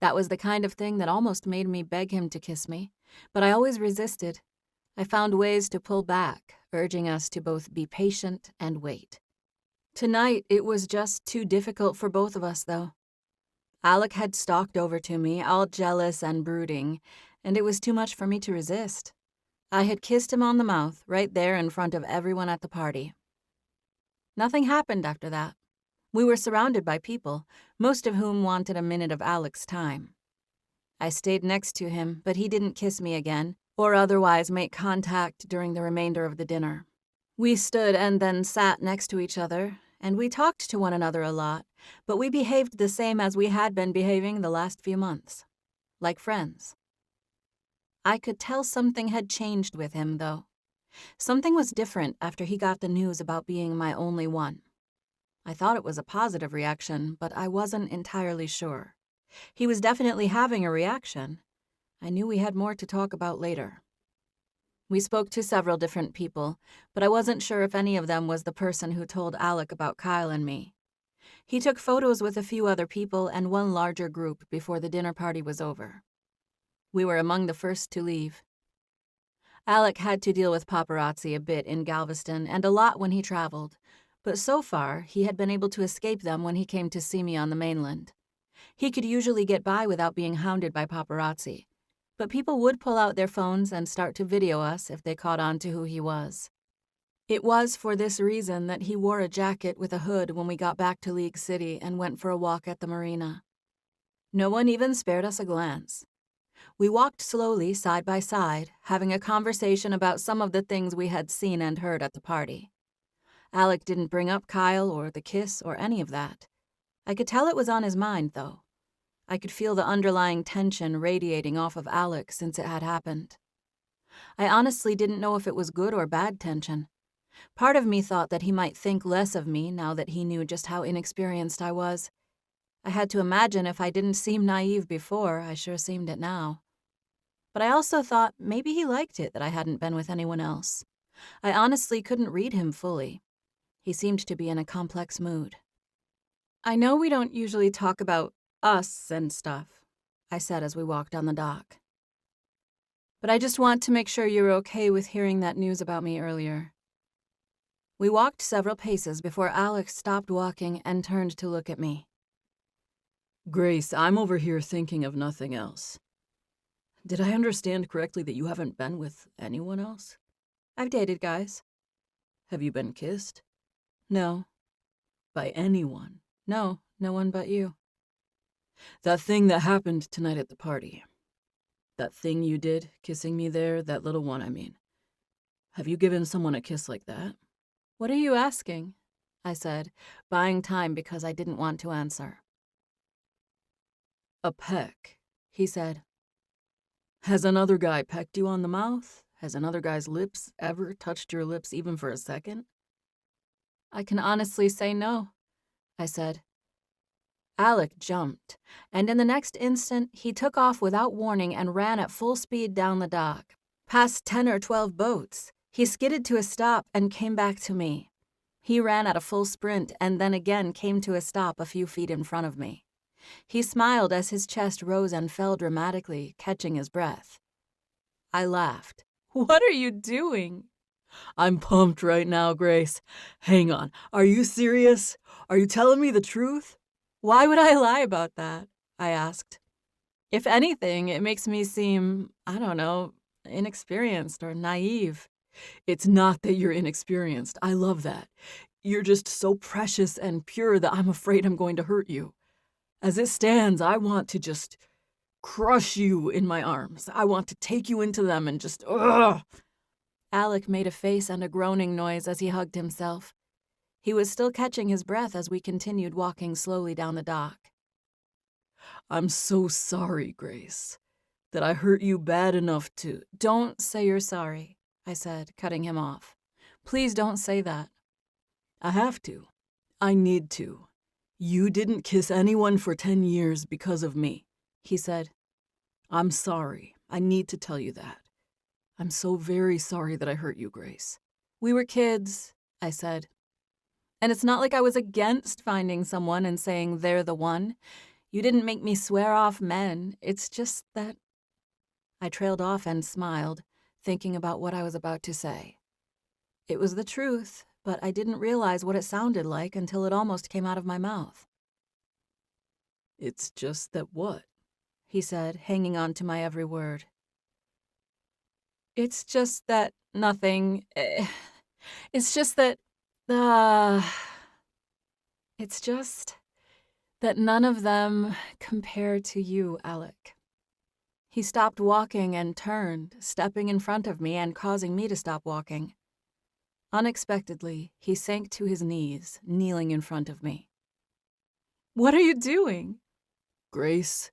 That was the kind of thing that almost made me beg him to kiss me, but I always resisted. I found ways to pull back, urging us to both be patient and wait. Tonight, it was just too difficult for both of us, though. Alec had stalked over to me, all jealous and brooding, and it was too much for me to resist. I had kissed him on the mouth, right there in front of everyone at the party. Nothing happened after that. We were surrounded by people, most of whom wanted a minute of Alec's time. I stayed next to him, but he didn't kiss me again, or otherwise make contact during the remainder of the dinner. We stood and then sat next to each other, and we talked to one another a lot, but we behaved the same as we had been behaving the last few months, like friends. I could tell something had changed with him, though. Something was different after he got the news about being my only one. I thought it was a positive reaction, but I wasn't entirely sure. He was definitely having a reaction. I knew we had more to talk about later. We spoke to several different people, but I wasn't sure if any of them was the person who told Alec about Kyle and me. He took photos with a few other people and one larger group before the dinner party was over. We were among the first to leave. Alec had to deal with paparazzi a bit in Galveston and a lot when he traveled, but so far he had been able to escape them when he came to see me on the mainland. He could usually get by without being hounded by paparazzi, but people would pull out their phones and start to video us if they caught on to who he was. It was for this reason that he wore a jacket with a hood when we got back to League City and went for a walk at the marina. No one even spared us a glance. We walked slowly, side by side, having a conversation about some of the things we had seen and heard at the party. Alec didn't bring up Kyle or the kiss or any of that. I could tell it was on his mind, though. I could feel the underlying tension radiating off of Alec since it had happened. I honestly didn't know if it was good or bad tension. Part of me thought that he might think less of me now that he knew just how inexperienced I was. I had to imagine if I didn't seem naive before, I sure seemed it now. But I also thought maybe he liked it that I hadn't been with anyone else. I honestly couldn't read him fully. He seemed to be in a complex mood. I know we don't usually talk about us and stuff, I said as we walked on the dock. But I just want to make sure you're okay with hearing that news about me earlier. We walked several paces before Alex stopped walking and turned to look at me. Grace, I'm over here thinking of nothing else. Did I understand correctly that you haven't been with anyone else? I've dated guys. Have you been kissed? No. By anyone? No, no one but you. That thing that happened tonight at the party. That thing you did, kissing me there, that little one, I mean. Have you given someone a kiss like that? What are you asking? I said, buying time because I didn't want to answer. A peck, he said. Has another guy pecked you on the mouth? Has another guy's lips ever touched your lips even for a second? I can honestly say no, I said. Alec jumped, and in the next instant, he took off without warning and ran at full speed down the dock. Past 10 or 12 boats, he skidded to a stop and came back to me. He ran at a full sprint and then again came to a stop a few feet in front of me. He smiled as his chest rose and fell dramatically, catching his breath. I laughed. What are you doing? I'm pumped right now, Grace. Hang on. Are you serious? Are you telling me the truth? Why would I lie about that? I asked. If anything, it makes me seem, I don't know, inexperienced or naive. It's not that you're inexperienced. I love that. You're just so precious and pure that I'm afraid I'm going to hurt you. As it stands, I want to just crush you in my arms. I want to take you into them and just, ugh. Alec made a face and a groaning noise as he hugged himself. He was still catching his breath as we continued walking slowly down the dock. I'm so sorry, Grace, that I hurt you bad enough to... Don't say you're sorry, I said, cutting him off. Please don't say that. I have to. I need to. You didn't kiss anyone for 10 years because of me, he said. I'm sorry. I need to tell you that. I'm so very sorry that I hurt you, Grace. We were kids, I said. And it's not like I was against finding someone and saying they're the one. You didn't make me swear off men. It's just that... I trailed off and smiled, thinking about what I was about to say. It was the truth, but I didn't realize what it sounded like until it almost came out of my mouth. It's just that what? He said, hanging on to my every word. It's just that nothing... It's just that... It's just that none of them compare to you, Alec. He stopped walking and turned, stepping in front of me and causing me to stop walking. Unexpectedly, he sank to his knees, kneeling in front of me. What are you doing? Grace,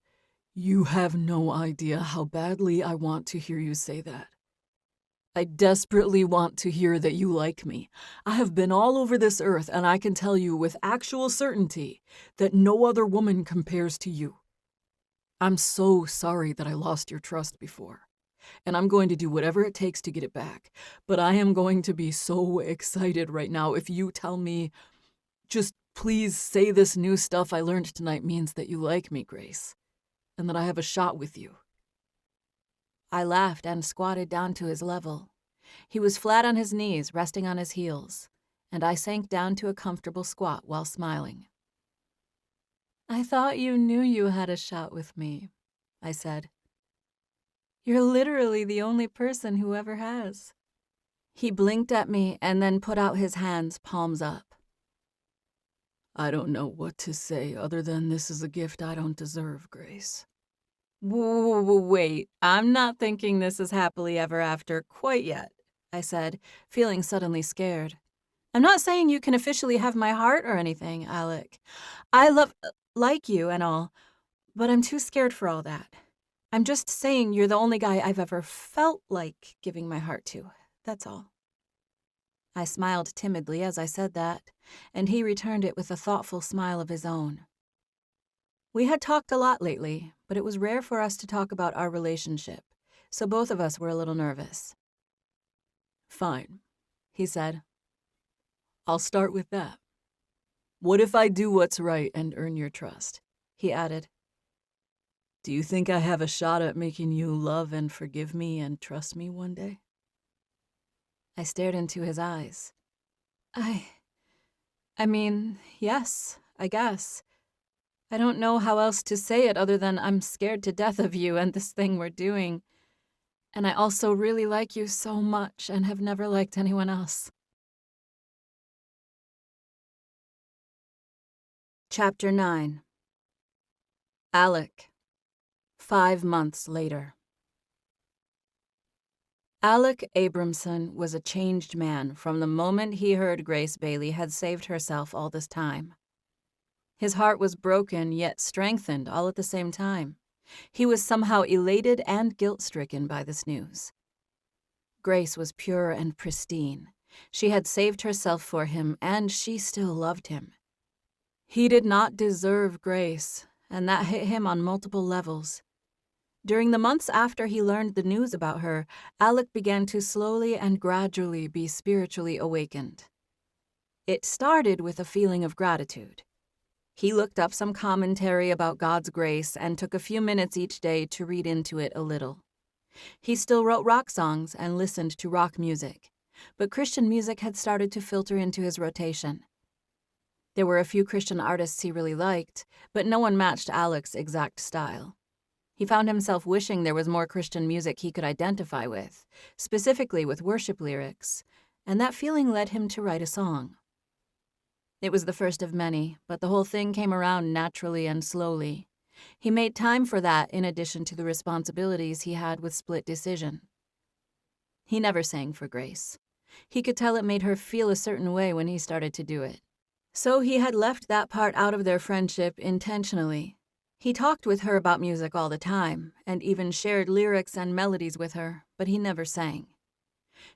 you have no idea how badly I want to hear you say that. I desperately want to hear that you like me. I have been all over this earth, and I can tell you with actual certainty that no other woman compares to you. I'm so sorry that I lost your trust before, and I'm going to do whatever it takes to get it back. But I am going to be so excited right now if you tell me, just please say this new stuff I learned tonight means that you like me, Grace, and that I have a shot with you. I laughed and squatted down to his level. He was flat on his knees, resting on his heels, and I sank down to a comfortable squat while smiling. I thought you knew you had a shot with me, I said. You're literally the only person who ever has. He blinked at me and then put out his hands, palms up. I don't know what to say other than this is a gift I don't deserve, Grace. Wait, I'm not thinking this is happily ever after quite yet, I said, feeling suddenly scared. I'm not saying you can officially have my heart or anything, Alec. I like you and all, but I'm too scared for all that. I'm just saying you're the only guy I've ever felt like giving my heart to, that's all. I smiled timidly as I said that, and he returned it with a thoughtful smile of his own. We had talked a lot lately, but it was rare for us to talk about our relationship, so both of us were a little nervous. Fine, he said. I'll start with that. What if I do what's right and earn your trust? He added. Do you think I have a shot at making you love and forgive me and trust me one day? I stared into his eyes. I mean, yes, I guess. I don't know how else to say it other than I'm scared to death of you and this thing we're doing. And I also really like you so much and have never liked anyone else. Chapter 9. Alec. 5 months later. Alec Abramson was a changed man from the moment he heard Grace Bailey had saved herself all this time. His heart was broken yet strengthened all at the same time. He was somehow elated and guilt-stricken by this news. Grace was pure and pristine. She had saved herself for him, and she still loved him. He did not deserve Grace, and that hit him on multiple levels. During the months after he learned the news about her, Alec began to slowly and gradually be spiritually awakened. It started with a feeling of gratitude. He looked up some commentary about God's grace and took a few minutes each day to read into it a little. He still wrote rock songs and listened to rock music, but Christian music had started to filter into his rotation. There were a few Christian artists he really liked, but no one matched Alec's exact style. He found himself wishing there was more Christian music he could identify with, specifically with worship lyrics, and that feeling led him to write a song. It was the first of many, but the whole thing came around naturally and slowly. He made time for that in addition to the responsibilities he had with Split Decision. He never sang for Grace. He could tell it made her feel a certain way when he started to do it. So he had left that part out of their friendship intentionally. He talked with her about music all the time, and even shared lyrics and melodies with her, but he never sang.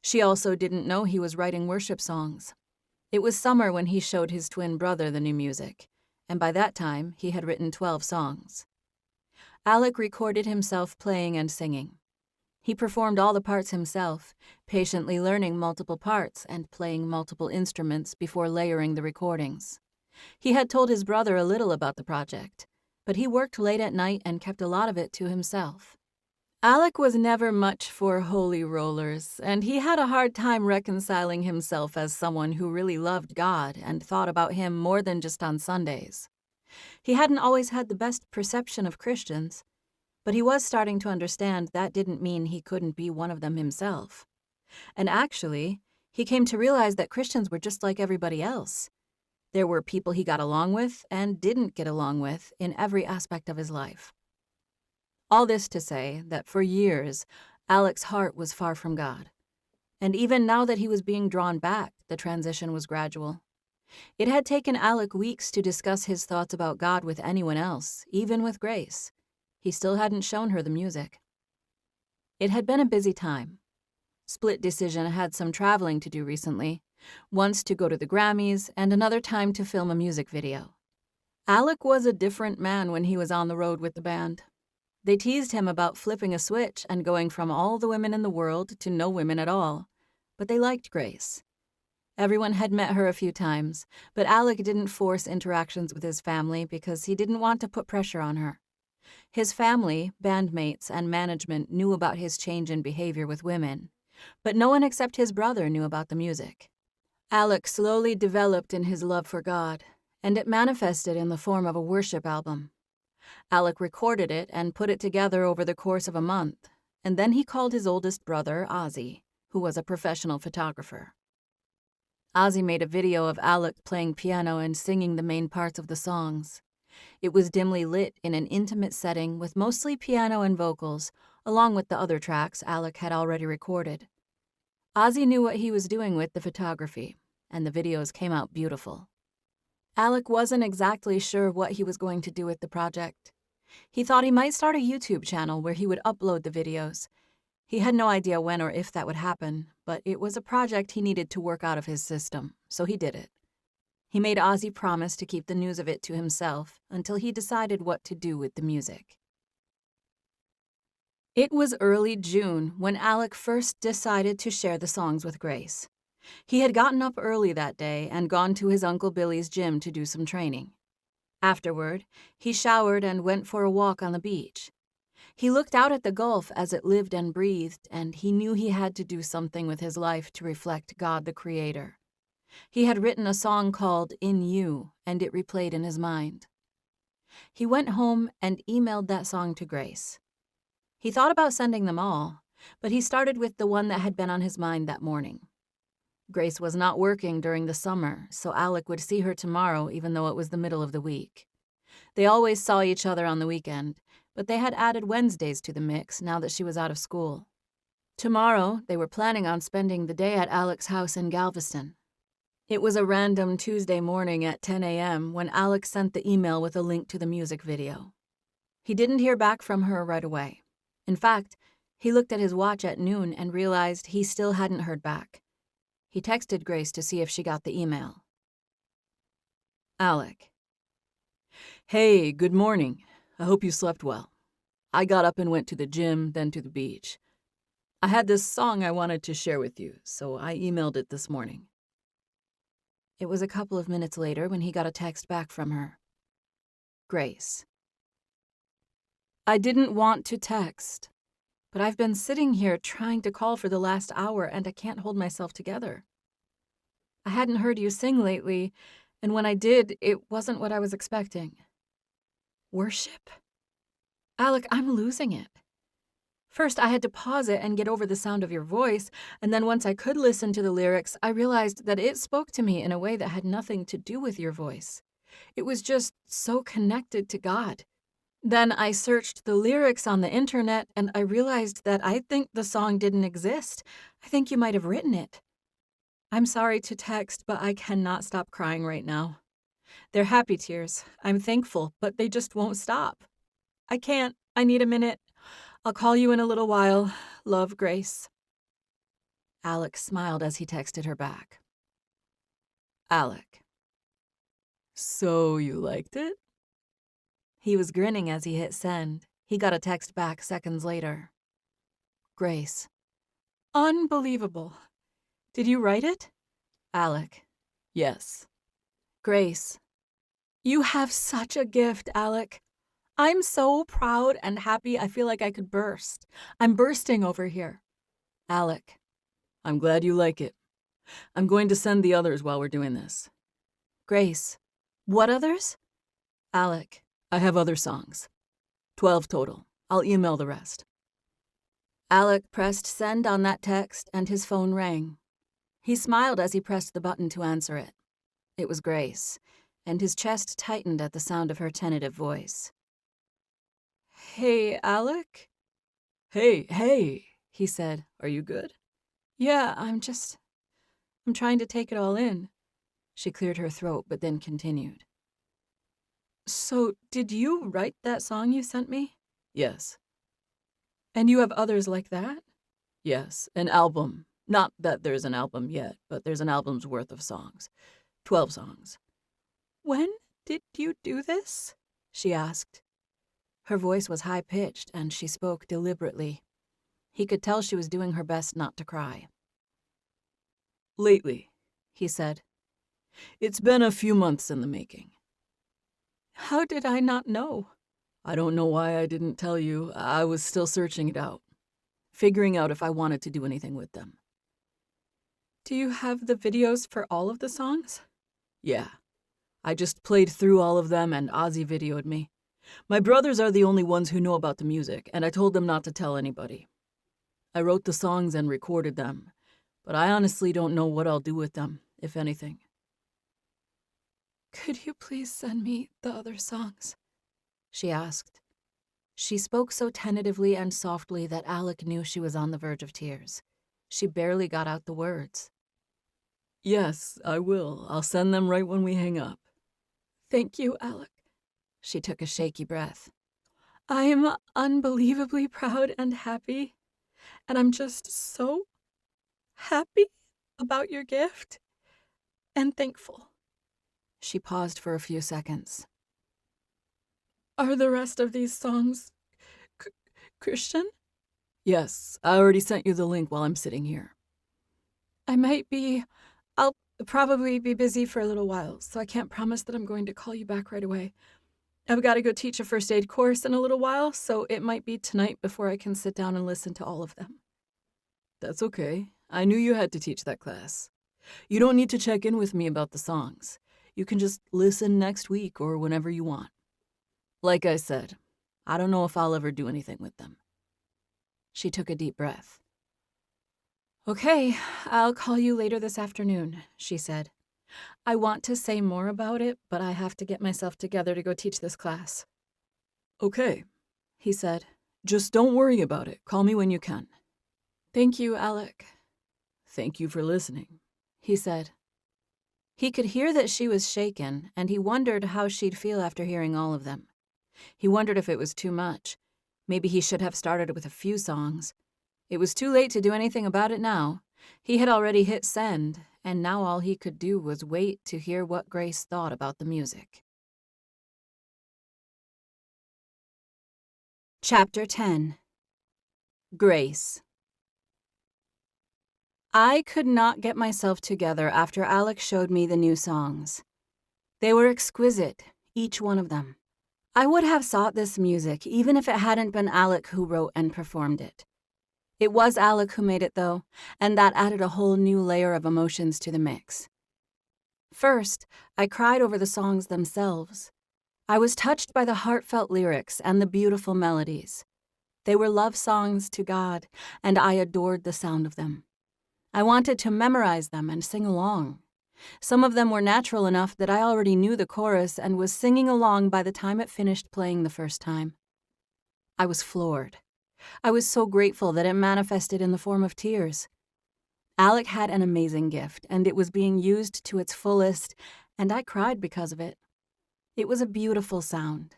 She also didn't know he was writing worship songs. It was summer when he showed his twin brother the new music, and by that time he had written 12 songs. Alec recorded himself playing and singing. He performed all the parts himself, patiently learning multiple parts and playing multiple instruments before layering the recordings. He had told his brother a little about the project, but he worked late at night and kept a lot of it to himself. Alec was never much for holy rollers, and he had a hard time reconciling himself as someone who really loved God and thought about him more than just on Sundays. He hadn't always had the best perception of Christians, but he was starting to understand that didn't mean he couldn't be one of them himself. And actually, he came to realize that Christians were just like everybody else. There were people he got along with and didn't get along with in every aspect of his life. All this to say that for years, Alec's heart was far from God. And even now that he was being drawn back, the transition was gradual. It had taken Alec weeks to discuss his thoughts about God with anyone else, even with Grace. He still hadn't shown her the music. It had been a busy time. Split Decision had some traveling to do recently, once to go to the Grammys and another time to film a music video. Alec was a different man when he was on the road with the band. They teased him about flipping a switch and going from all the women in the world to no women at all, but they liked Grace. Everyone had met her a few times, but Alec didn't force interactions with his family because he didn't want to put pressure on her. His family, bandmates, and management knew about his change in behavior with women, but no one except his brother knew about the music. Alec slowly developed in his love for God, and it manifested in the form of a worship album. Alec recorded it and put it together over the course of a month, and then he called his oldest brother, Ozzy, who was a professional photographer. Ozzy made a video of Alec playing piano and singing the main parts of the songs. It was dimly lit in an intimate setting with mostly piano and vocals, along with the other tracks Alec had already recorded. Ozzy knew what he was doing with the photography, and the videos came out beautiful. Alec wasn't exactly sure what he was going to do with the project. He thought he might start a YouTube channel where he would upload the videos. He had no idea when or if that would happen, but it was a project he needed to work out of his system, so he did it. He made Ozzy promise to keep the news of it to himself until he decided what to do with the music. It was early June when Alec first decided to share the songs with Grace. He had gotten up early that day and gone to his Uncle Billy's gym to do some training. Afterward, he showered and went for a walk on the beach. He looked out at the Gulf as it lived and breathed, and he knew he had to do something with his life to reflect God the Creator. He had written a song called In You, and it replayed in his mind. He went home and emailed that song to Grace. He thought about sending them all, but he started with the one that had been on his mind that morning. Grace was not working during the summer, so Alec would see her tomorrow even though it was the middle of the week. They always saw each other on the weekend, but they had added Wednesdays to the mix now that she was out of school. Tomorrow, they were planning on spending the day at Alec's house in Galveston. It was a random Tuesday morning at 10 a.m. when Alec sent the email with a link to the music video. He didn't hear back from her right away. In fact, he looked at his watch at noon and realized he still hadn't heard back. He texted Grace to see if she got the email. Alec. Hey, good morning. I hope you slept well. I got up and went to the gym, then to the beach. I had this song I wanted to share with you, so I emailed it this morning. It was a couple of minutes later when he got a text back from her. Grace. I didn't want to text, but I've been sitting here trying to call for the last hour and I can't hold myself together. I hadn't heard you sing lately, and when I did, it wasn't what I was expecting. Worship? Alec, I'm losing it. First, I had to pause it and get over the sound of your voice, and then once I could listen to the lyrics, I realized that it spoke to me in a way that had nothing to do with your voice. It was just so connected to God. Then I searched the lyrics on the internet, and I realized that I think the song didn't exist. I think you might have written it. I'm sorry to text, but I cannot stop crying right now. They're happy tears. I'm thankful, but they just won't stop. I can't. I need a minute. I'll call you in a little while. Love, Grace. Alec smiled as he texted her back. Alec. So you liked it? He was grinning as he hit send. He got a text back seconds later. Grace. Unbelievable. Did you write it? Alec. Yes. Grace. You have such a gift, Alec. I'm so proud and happy I feel like I could burst. I'm bursting over here. Alec. I'm glad you like it. I'm going to send the others while we're doing this. Grace. What others? Alec. I have other songs. 12 total. I'll email the rest. Alec pressed send on that text and his phone rang. He smiled as he pressed the button to answer it. It was Grace, and his chest tightened at the sound of her tentative voice. Hey, Alec? Hey, he said. Are you good? Yeah, I'm trying to take it all in. She cleared her throat, but then continued. So, did you write that song you sent me? Yes. And you have others like that? Yes, an album. Not that there's an album yet, but there's an album's worth of songs. 12 songs. When did you do this? She asked. Her voice was high-pitched, and she spoke deliberately. He could tell she was doing her best not to cry. Lately, he said. It's been a few months in the making. How did I not know? I don't know why I didn't tell you. I was still searching it out, figuring out if I wanted to do anything with them. Do you have the videos for all of the songs? Yeah. I just played through all of them and Ozzy videoed me. My brothers are the only ones who know about the music, and I told them not to tell anybody. I wrote the songs and recorded them, but I honestly don't know what I'll do with them, if anything. Could you please send me the other songs? She asked. She spoke so tentatively and softly that Alec knew she was on the verge of tears. She barely got out the words. Yes, I will. I'll send them right when we hang up. Thank you, Alec. She took a shaky breath. I am unbelievably proud and happy, and I'm just so happy about your gift and thankful. She paused for a few seconds. Are the rest of these songs Christian? Yes, I already sent you the link while I'm sitting here. I'll probably be busy for a little while, so I can't promise that I'm going to call you back right away. I've got to go teach a first aid course in a little while, so it might be tonight before I can sit down and listen to all of them. That's okay. I knew you had to teach that class. You don't need to check in with me about the songs. You can just listen next week or whenever you want. Like I said, I don't know if I'll ever do anything with them. She took a deep breath. Okay, I'll call you later this afternoon, she said. I want to say more about it, but I have to get myself together to go teach this class. Okay, he said. Just don't worry about it. Call me when you can. Thank you, Alec. Thank you for listening, he said. He could hear that she was shaken, and he wondered how she'd feel after hearing all of them. He wondered if it was too much. Maybe he should have started with a few songs. It was too late to do anything about it now. He had already hit send, and now all he could do was wait to hear what Grace thought about the music. Chapter 10. Grace. I could not get myself together after Alec showed me the new songs. They were exquisite, each one of them. I would have sought this music even if it hadn't been Alec who wrote and performed it. It was Alec who made it, though, and that added a whole new layer of emotions to the mix. First, I cried over the songs themselves. I was touched by the heartfelt lyrics and the beautiful melodies. They were love songs to God, and I adored the sound of them. I wanted to memorize them and sing along. Some of them were natural enough that I already knew the chorus and was singing along by the time it finished playing the first time. I was floored. I was so grateful that it manifested in the form of tears. Alec had an amazing gift, and it was being used to its fullest, and I cried because of it. It was a beautiful sound.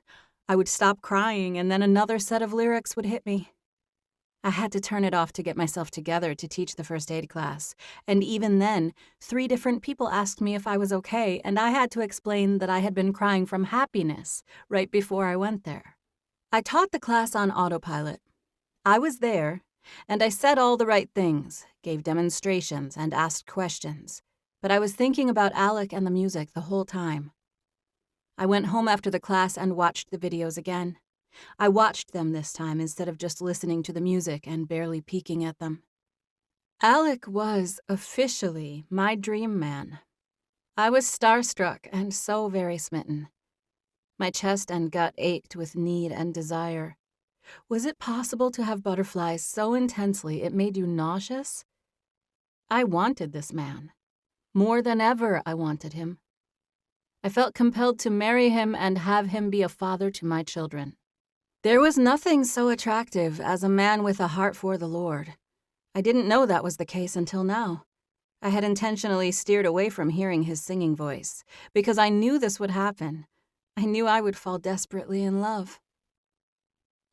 I would stop crying, and then another set of lyrics would hit me. I had to turn it off to get myself together to teach the first aid class, and even then, 3 different people asked me if I was okay, and I had to explain that I had been crying from happiness right before I went there. I taught the class on autopilot. I was there, and I said all the right things, gave demonstrations, and asked questions, but I was thinking about Alec and the music the whole time. I went home after the class and watched the videos again. I watched them this time instead of just listening to the music and barely peeking at them. Alec was officially my dream man. I was starstruck and so very smitten. My chest and gut ached with need and desire. Was it possible to have butterflies so intensely it made you nauseous? I wanted this man. More than ever, I wanted him. I felt compelled to marry him and have him be a father to my children. There was nothing so attractive as a man with a heart for the Lord. I didn't know that was the case until now. I had intentionally steered away from hearing his singing voice, because I knew this would happen. I knew I would fall desperately in love.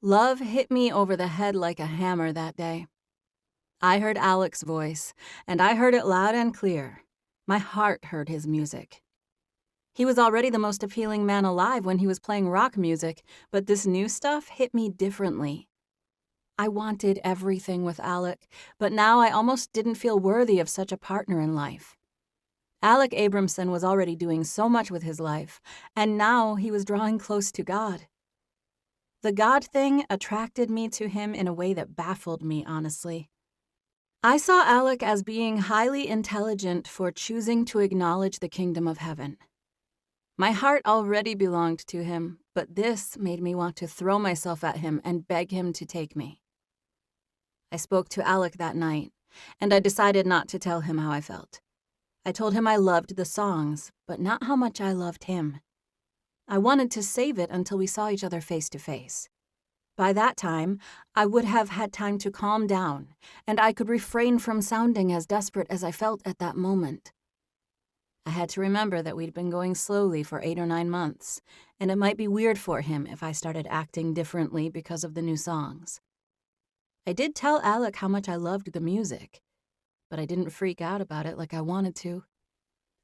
Love hit me over the head like a hammer that day. I heard Alec's voice, and I heard it loud and clear. My heart heard his music. He was already the most appealing man alive when he was playing rock music, but this new stuff hit me differently. I wanted everything with Alec, but now I almost didn't feel worthy of such a partner in life. Alec Abramson was already doing so much with his life, and now he was drawing close to God. The God thing attracted me to him in a way that baffled me, honestly. I saw Alec as being highly intelligent for choosing to acknowledge the kingdom of heaven. My heart already belonged to him, but this made me want to throw myself at him and beg him to take me. I spoke to Alec that night, and I decided not to tell him how I felt. I told him I loved the songs, but not how much I loved him. I wanted to save it until we saw each other face to face. By that time, I would have had time to calm down, and I could refrain from sounding as desperate as I felt at that moment. I had to remember that we'd been going slowly for 8 or 9 months, and it might be weird for him if I started acting differently because of the new songs. I did tell Alec how much I loved the music, but I didn't freak out about it like I wanted to.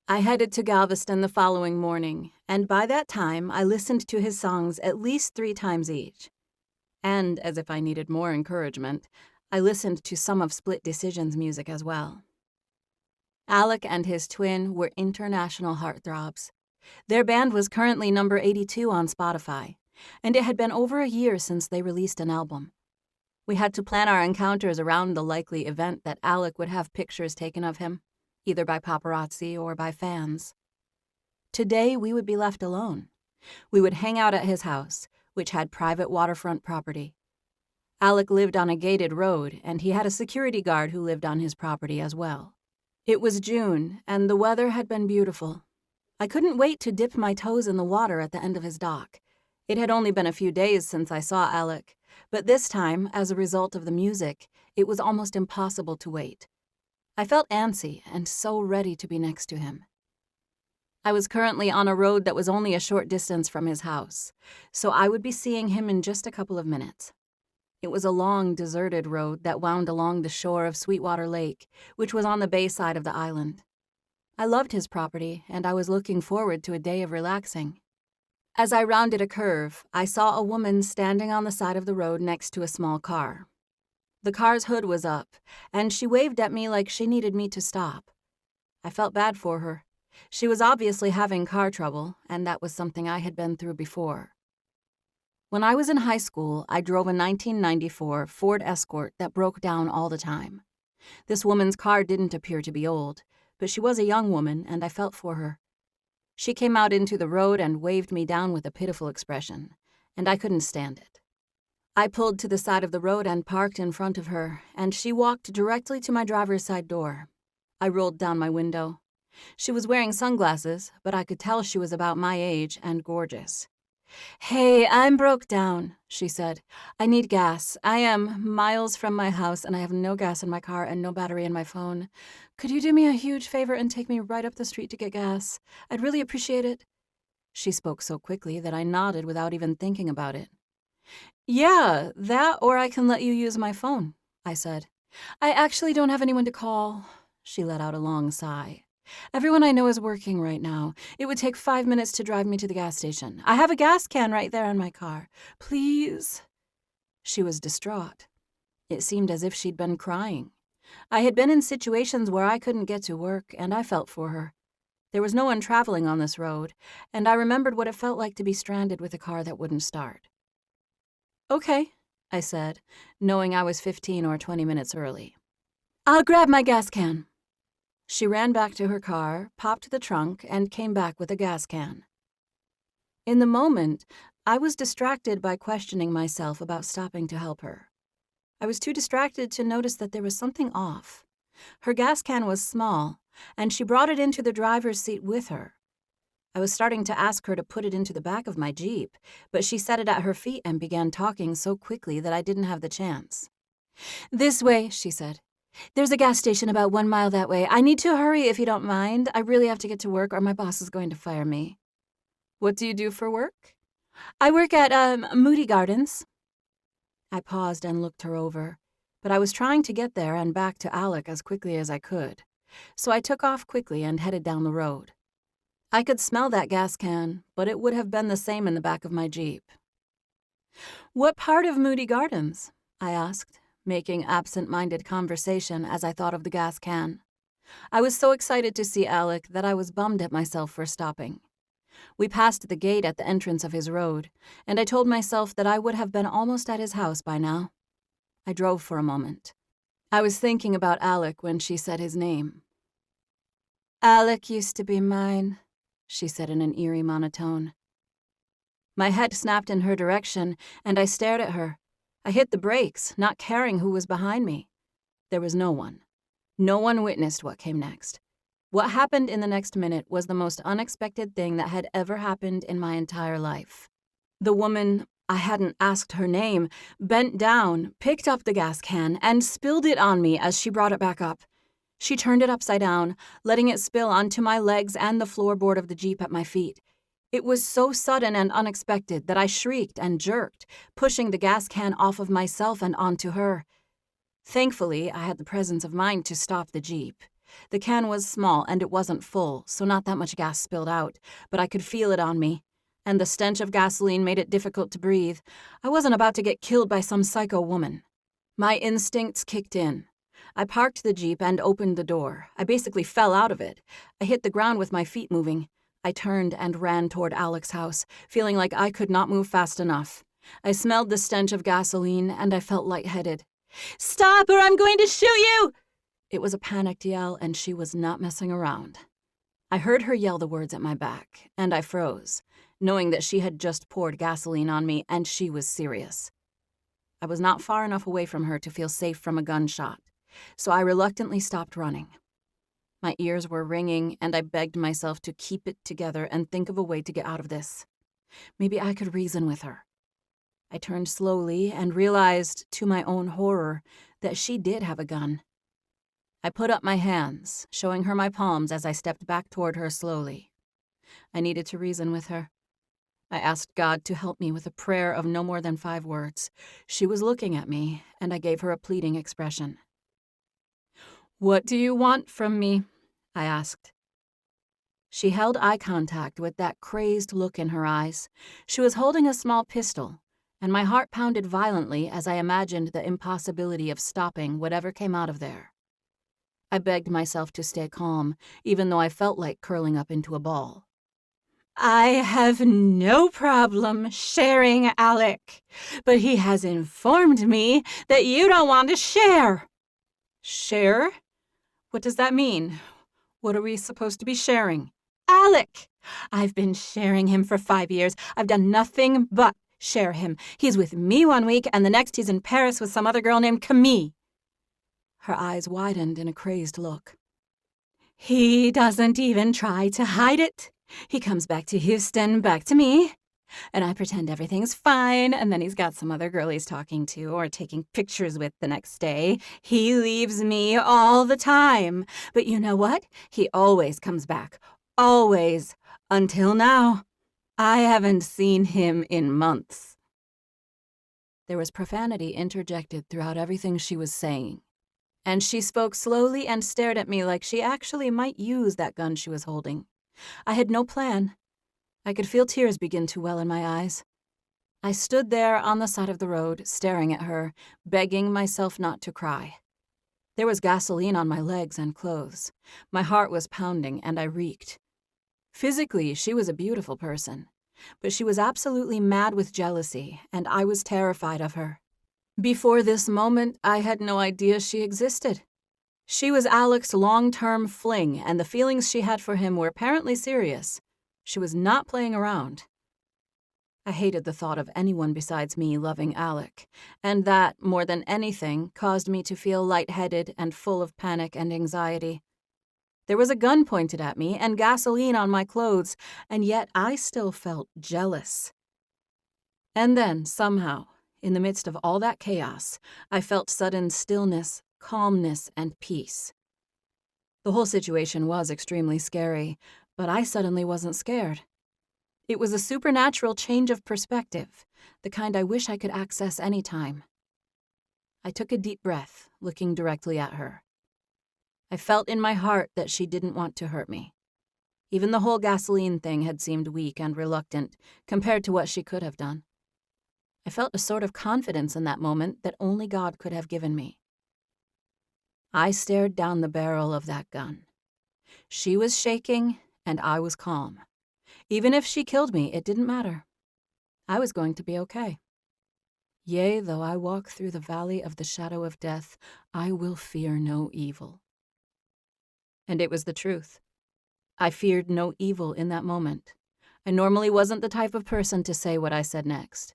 I headed to Galveston the following morning, and by that time, I listened to his songs at least 3 times each. And, as if I needed more encouragement, I listened to some of Split Decision's music as well. Alec and his twin were international heartthrobs. Their band was currently number 82 on Spotify, and it had been over a year since they released an album. We had to plan our encounters around the likely event that Alec would have pictures taken of him, either by paparazzi or by fans. Today, we would be left alone. We would hang out at his house, which had private waterfront property. Alec lived on a gated road, and he had a security guard who lived on his property as well. It was June, and the weather had been beautiful. I couldn't wait to dip my toes in the water at the end of his dock. It had only been a few days since I saw Alec, but this time, as a result of the music, it was almost impossible to wait. I felt antsy and so ready to be next to him. I was currently on a road that was only a short distance from his house, so I would be seeing him in just a couple of minutes. It was a long, deserted road that wound along the shore of Sweetwater Lake, which was on the bay side of the island. I loved his property, and I was looking forward to a day of relaxing. As I rounded a curve, I saw a woman standing on the side of the road next to a small car. The car's hood was up, and she waved at me like she needed me to stop. I felt bad for her. She was obviously having car trouble, and that was something I had been through before. When I was in high school, I drove a 1994 Ford Escort that broke down all the time. This woman's car didn't appear to be old, but she was a young woman, and I felt for her. She came out into the road and waved me down with a pitiful expression, and I couldn't stand it. I pulled to the side of the road and parked in front of her, and she walked directly to my driver's side door. I rolled down my window. She was wearing sunglasses, but I could tell she was about my age and gorgeous. "Hey, I'm broke down," she said. "I need gas. I am miles from my house, and I have no gas in my car and no battery in my phone. Could you do me a huge favor and take me right up the street to get gas? I'd really appreciate it." She spoke so quickly that I nodded without even thinking about it. "Yeah, that or I can let you use my phone," I said. "I actually don't have anyone to call." She let out a long sigh. "Everyone I know is working right now. It would take 5 minutes to drive me to the gas station. I have a gas can right there in my car. Please." She was distraught. It seemed as if she'd been crying. I had been in situations where I couldn't get to work, and I felt for her. There was no one traveling on this road, and I remembered what it felt like to be stranded with a car that wouldn't start. "Okay," I said, knowing I was 15 or 20 minutes early. "I'll grab my gas can." She ran back to her car, popped the trunk, and came back with a gas can. In the moment, I was distracted by questioning myself about stopping to help her. I was too distracted to notice that there was something off. Her gas can was small, and she brought it into the driver's seat with her. I was starting to ask her to put it into the back of my Jeep, but she set it at her feet and began talking so quickly that I didn't have the chance. "This way," she said. "There's a gas station about 1 mile that way. I need to hurry if you don't mind. I really have to get to work or my boss is going to fire me." "What do you do for work?" "I work at, Moody Gardens." I paused and looked her over, but I was trying to get there and back to Alec as quickly as I could, so I took off quickly and headed down the road. I could smell that gas can, but it would have been the same in the back of my Jeep. "What part of Moody Gardens?" I asked, making absent-minded conversation as I thought of the gas can. I was so excited to see Alec that I was bummed at myself for stopping. We passed the gate at the entrance of his road, and I told myself that I would have been almost at his house by now. I drove for a moment. I was thinking about Alec when she said his name. "Alec used to be mine," she said in an eerie monotone. My head snapped in her direction, and I stared at her. I hit the brakes, not caring who was behind me. There was no one. No one witnessed what came next. What happened in the next minute was the most unexpected thing that had ever happened in my entire life. The woman, I hadn't asked her name, bent down, picked up the gas can, and spilled it on me as she brought it back up. She turned it upside down, letting it spill onto my legs and the floorboard of the Jeep at my feet. It was so sudden and unexpected that I shrieked and jerked, pushing the gas can off of myself and onto her. Thankfully, I had the presence of mind to stop the Jeep. The can was small and it wasn't full, so not that much gas spilled out, but I could feel it on me. And the stench of gasoline made it difficult to breathe. I wasn't about to get killed by some psycho woman. My instincts kicked in. I parked the Jeep and opened the door. I basically fell out of it. I hit the ground with my feet moving. I turned and ran toward Alec's house, feeling like I could not move fast enough. I smelled the stench of gasoline, and I felt lightheaded. "Stop or I'm going to shoot you!" It was a panicked yell, and she was not messing around. I heard her yell the words at my back, and I froze, knowing that she had just poured gasoline on me, and she was serious. I was not far enough away from her to feel safe from a gunshot, so I reluctantly stopped running. My ears were ringing, and I begged myself to keep it together and think of a way to get out of this. Maybe I could reason with her. I turned slowly and realized, to my own horror, that she did have a gun. I put up my hands, showing her my palms as I stepped back toward her slowly. I needed to reason with her. I asked God to help me with a prayer of no more than 5 words. She was looking at me, and I gave her a pleading expression. "What do you want from me?" I asked. She held eye contact with that crazed look in her eyes. She was holding a small pistol, and my heart pounded violently as I imagined the impossibility of stopping whatever came out of there. I begged myself to stay calm, even though I felt like curling up into a ball. "I have no problem sharing Alec, but he has informed me that you don't want to share." "Share? What does that mean? What are we supposed to be sharing?" "Alec! I've been sharing him for 5 years. I've done nothing but share him. He's with me one week, and the next he's in Paris with some other girl named Camille." Her eyes widened in a crazed look. "He doesn't even try to hide it. He comes back to Houston, back to me, and I pretend everything's fine, and then he's got some other girl he's talking to or taking pictures with the next day. He leaves me all the time. But you know what? He always comes back. Always. Until now. I haven't seen him in months." There was profanity interjected throughout everything she was saying, and she spoke slowly and stared at me like she actually might use that gun she was holding. I had no plan. I could feel tears begin to well in my eyes. I stood there on the side of the road, staring at her, begging myself not to cry. There was gasoline on my legs and clothes. My heart was pounding, and I reeked. Physically, she was a beautiful person, but she was absolutely mad with jealousy, and I was terrified of her. Before this moment, I had no idea she existed. She was Alec's long-term fling, and the feelings she had for him were apparently serious. She was not playing around. I hated the thought of anyone besides me loving Alec, and that, more than anything, caused me to feel lightheaded and full of panic and anxiety. There was a gun pointed at me and gasoline on my clothes, and yet I still felt jealous. And then, somehow, in the midst of all that chaos, I felt sudden stillness, calmness, and peace. The whole situation was extremely scary, but I suddenly wasn't scared. It was a supernatural change of perspective, the kind I wish I could access any time. I took a deep breath, looking directly at her. I felt in my heart that she didn't want to hurt me. Even the whole gasoline thing had seemed weak and reluctant compared to what she could have done. I felt a sort of confidence in that moment that only God could have given me. I stared down the barrel of that gun. She was shaking, and I was calm. Even if she killed me, it didn't matter. I was going to be okay. "Yea, though I walk through the valley of the shadow of death, I will fear no evil." And it was the truth. I feared no evil in that moment. I normally wasn't the type of person to say what I said next,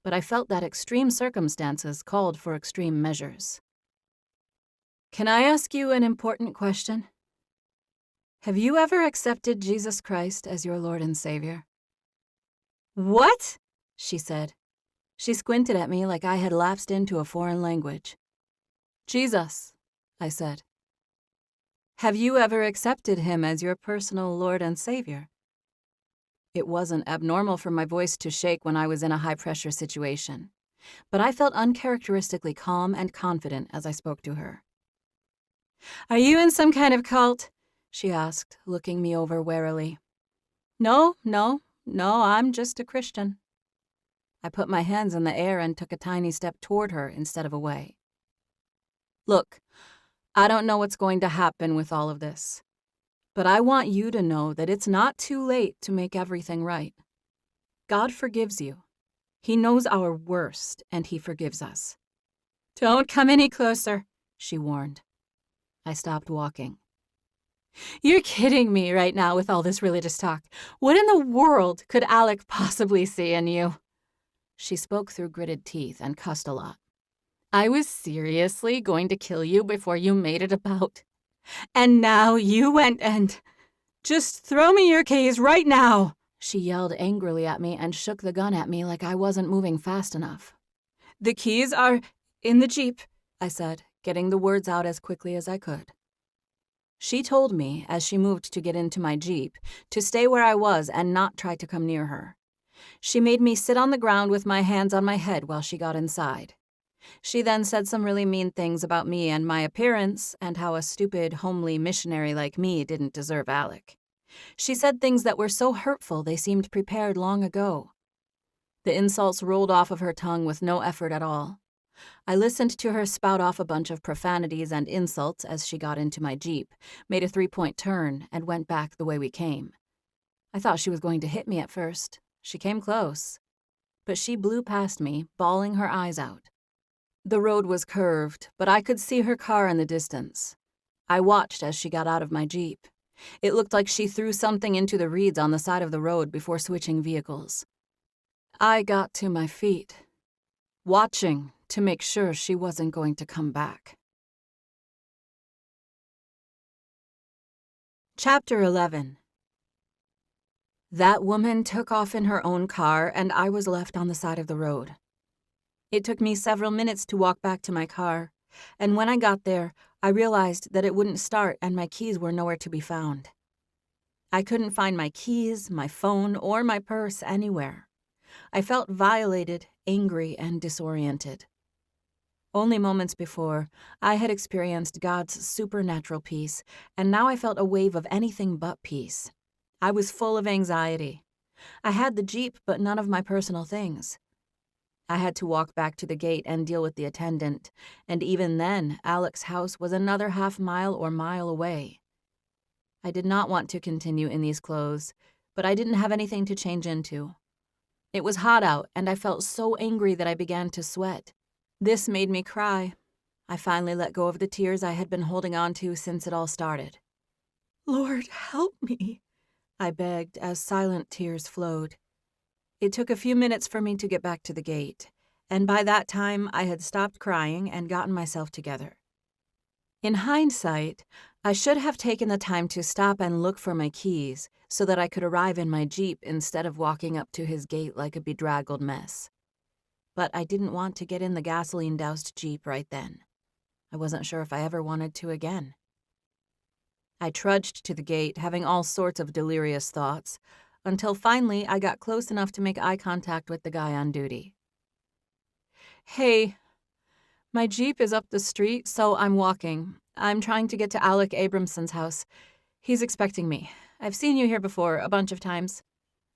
but I felt that extreme circumstances called for extreme measures. "Can I ask you an important question? Have you ever accepted Jesus Christ as your Lord and Savior?" "What?" she said. She squinted at me like I had lapsed into a foreign language. "Jesus," I said. "Have you ever accepted him as your personal Lord and Savior?" It wasn't abnormal for my voice to shake when I was in a high-pressure situation, but I felt uncharacteristically calm and confident as I spoke to her. Are you in some kind of cult? She asked, looking me over warily. No, I'm just a Christian. I put my hands in the air and took a tiny step toward her instead of away. Look, I don't know what's going to happen with all of this, but I want you to know that it's not too late to make everything right. God forgives you. He knows our worst, and he forgives us. Don't come any closer, she warned. I stopped walking. You're kidding me right now with all this religious talk. What in the world could Alec possibly see in you? She spoke through gritted teeth and cussed a lot. I was seriously going to kill you before you made it about. And now you went and... Just throw me your keys right now! She yelled angrily at me and shook the gun at me like I wasn't moving fast enough. The keys are in the Jeep, I said, getting the words out as quickly as I could. She told me, as she moved to get into my Jeep, to stay where I was and not try to come near her. She made me sit on the ground with my hands on my head while she got inside. She then said some really mean things about me and my appearance and how a stupid, homely missionary like me didn't deserve Alec. She said things that were so hurtful they seemed prepared long ago. The insults rolled off of her tongue with no effort at all. I listened to her spout off a bunch of profanities and insults as she got into my Jeep, made a 3-point turn, and went back the way we came. I thought she was going to hit me at first. She came close. But she blew past me, bawling her eyes out. The road was curved, but I could see her car in the distance. I watched as she got out of my Jeep. It looked like she threw something into the reeds on the side of the road before switching vehicles. I got to my feet, watching to make sure she wasn't going to come back. Chapter 11. That woman took off in her own car, and I was left on the side of the road. It took me several minutes to walk back to my car, and when I got there, I realized that it wouldn't start and my keys were nowhere to be found. I couldn't find my keys, my phone, or my purse anywhere. I felt violated, angry, and disoriented. Only moments before, I had experienced God's supernatural peace, and now I felt a wave of anything but peace. I was full of anxiety. I had the Jeep, but none of my personal things. I had to walk back to the gate and deal with the attendant, and even then, Alec's house was another half-mile or mile away. I did not want to continue in these clothes, but I didn't have anything to change into. It was hot out, and I felt so angry that I began to sweat. This made me cry. I finally let go of the tears I had been holding on to since it all started. "Lord, help me," I begged as silent tears flowed. It took a few minutes for me to get back to the gate, and by that time I had stopped crying and gotten myself together. In hindsight, I should have taken the time to stop and look for my keys so that I could arrive in my Jeep instead of walking up to his gate like a bedraggled mess. But I didn't want to get in the gasoline-doused Jeep right then. I wasn't sure if I ever wanted to again. I trudged to the gate, having all sorts of delirious thoughts, until finally I got close enough to make eye contact with the guy on duty. "Hey, my Jeep is up the street, so I'm walking. I'm trying to get to Alec Abramson's house. He's expecting me. I've seen you here before, a bunch of times.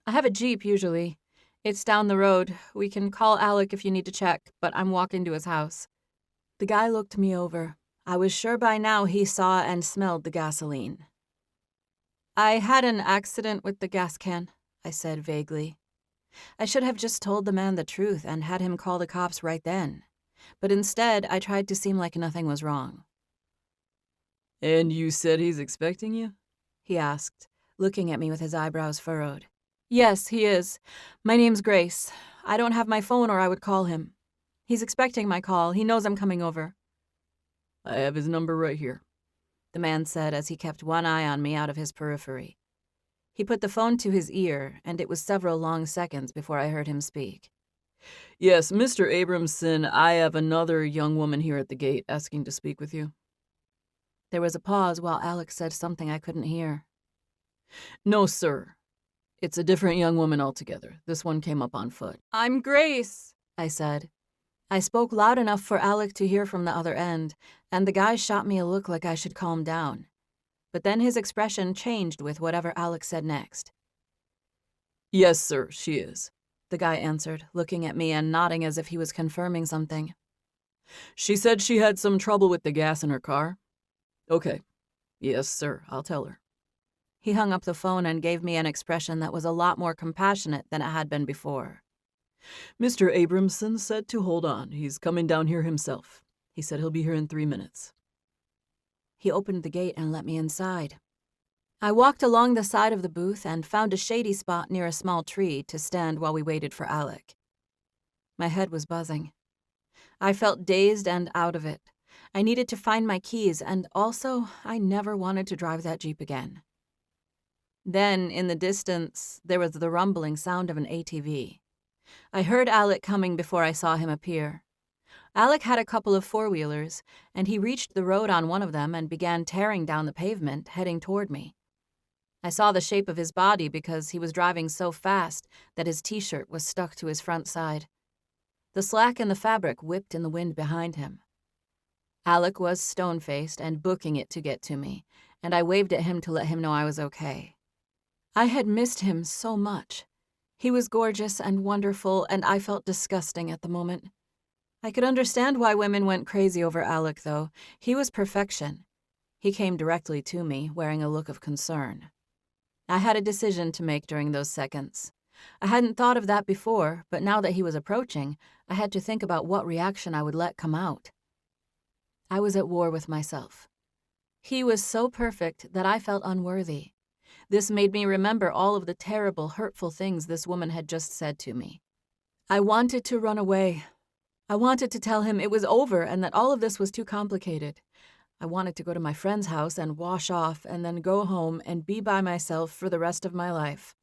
I have a Jeep usually. It's down the road. We can call Alec if you need to check, but I'm walking to his house." The guy looked me over. I was sure by now he saw and smelled the gasoline. "I had an accident with the gas can," I said vaguely. I should have just told the man the truth and had him call the cops right then. But instead, I tried to seem like nothing was wrong. "And you said he's expecting you?" he asked, looking at me with his eyebrows furrowed. "Yes, he is. My name's Grace. I don't have my phone or I would call him. He's expecting my call. He knows I'm coming over." "I have his number right here," the man said as he kept one eye on me out of his periphery. He put the phone to his ear, and it was several long seconds before I heard him speak. "Yes, Mr. Abramson, I have another young woman here at the gate asking to speak with you." There was a pause while Alex said something I couldn't hear. "No, sir. It's a different young woman altogether. This one came up on foot." "I'm Grace," I said. I spoke loud enough for Alec to hear from the other end, and the guy shot me a look like I should calm down. But then his expression changed with whatever Alec said next. Yes, sir, she is, the guy answered, looking at me and nodding as if he was confirming something. She said she had some trouble with the gas in her car. Okay. Yes, sir, I'll tell her. He hung up the phone and gave me an expression that was a lot more compassionate than it had been before. Mr. Abramson said to hold on. He's coming down here himself. He said he'll be here in 3 minutes. He opened the gate and let me inside. I walked along the side of the booth and found a shady spot near a small tree to stand while we waited for Alec. My head was buzzing. I felt dazed and out of it. I needed to find my keys, and also I never wanted to drive that Jeep again. Then, in the distance, there was the rumbling sound of an ATV. I heard Alec coming before I saw him appear. Alec had a couple of four-wheelers, and he reached the road on one of them and began tearing down the pavement, heading toward me. I saw the shape of his body because he was driving so fast that his t-shirt was stuck to his front side. The slack in the fabric whipped in the wind behind him. Alec was stone-faced and booking it to get to me, and I waved at him to let him know I was okay. I had missed him so much. He was gorgeous and wonderful, and I felt disgusting at the moment. I could understand why women went crazy over Alec, though. He was perfection. He came directly to me, wearing a look of concern. I had a decision to make during those seconds. I hadn't thought of that before, but now that he was approaching, I had to think about what reaction I would let come out. I was at war with myself. He was so perfect that I felt unworthy. This made me remember all of the terrible, hurtful things this woman had just said to me. I wanted to run away. I wanted to tell him it was over and that all of this was too complicated. I wanted to go to my friend's house and wash off and then go home and be by myself for the rest of my life.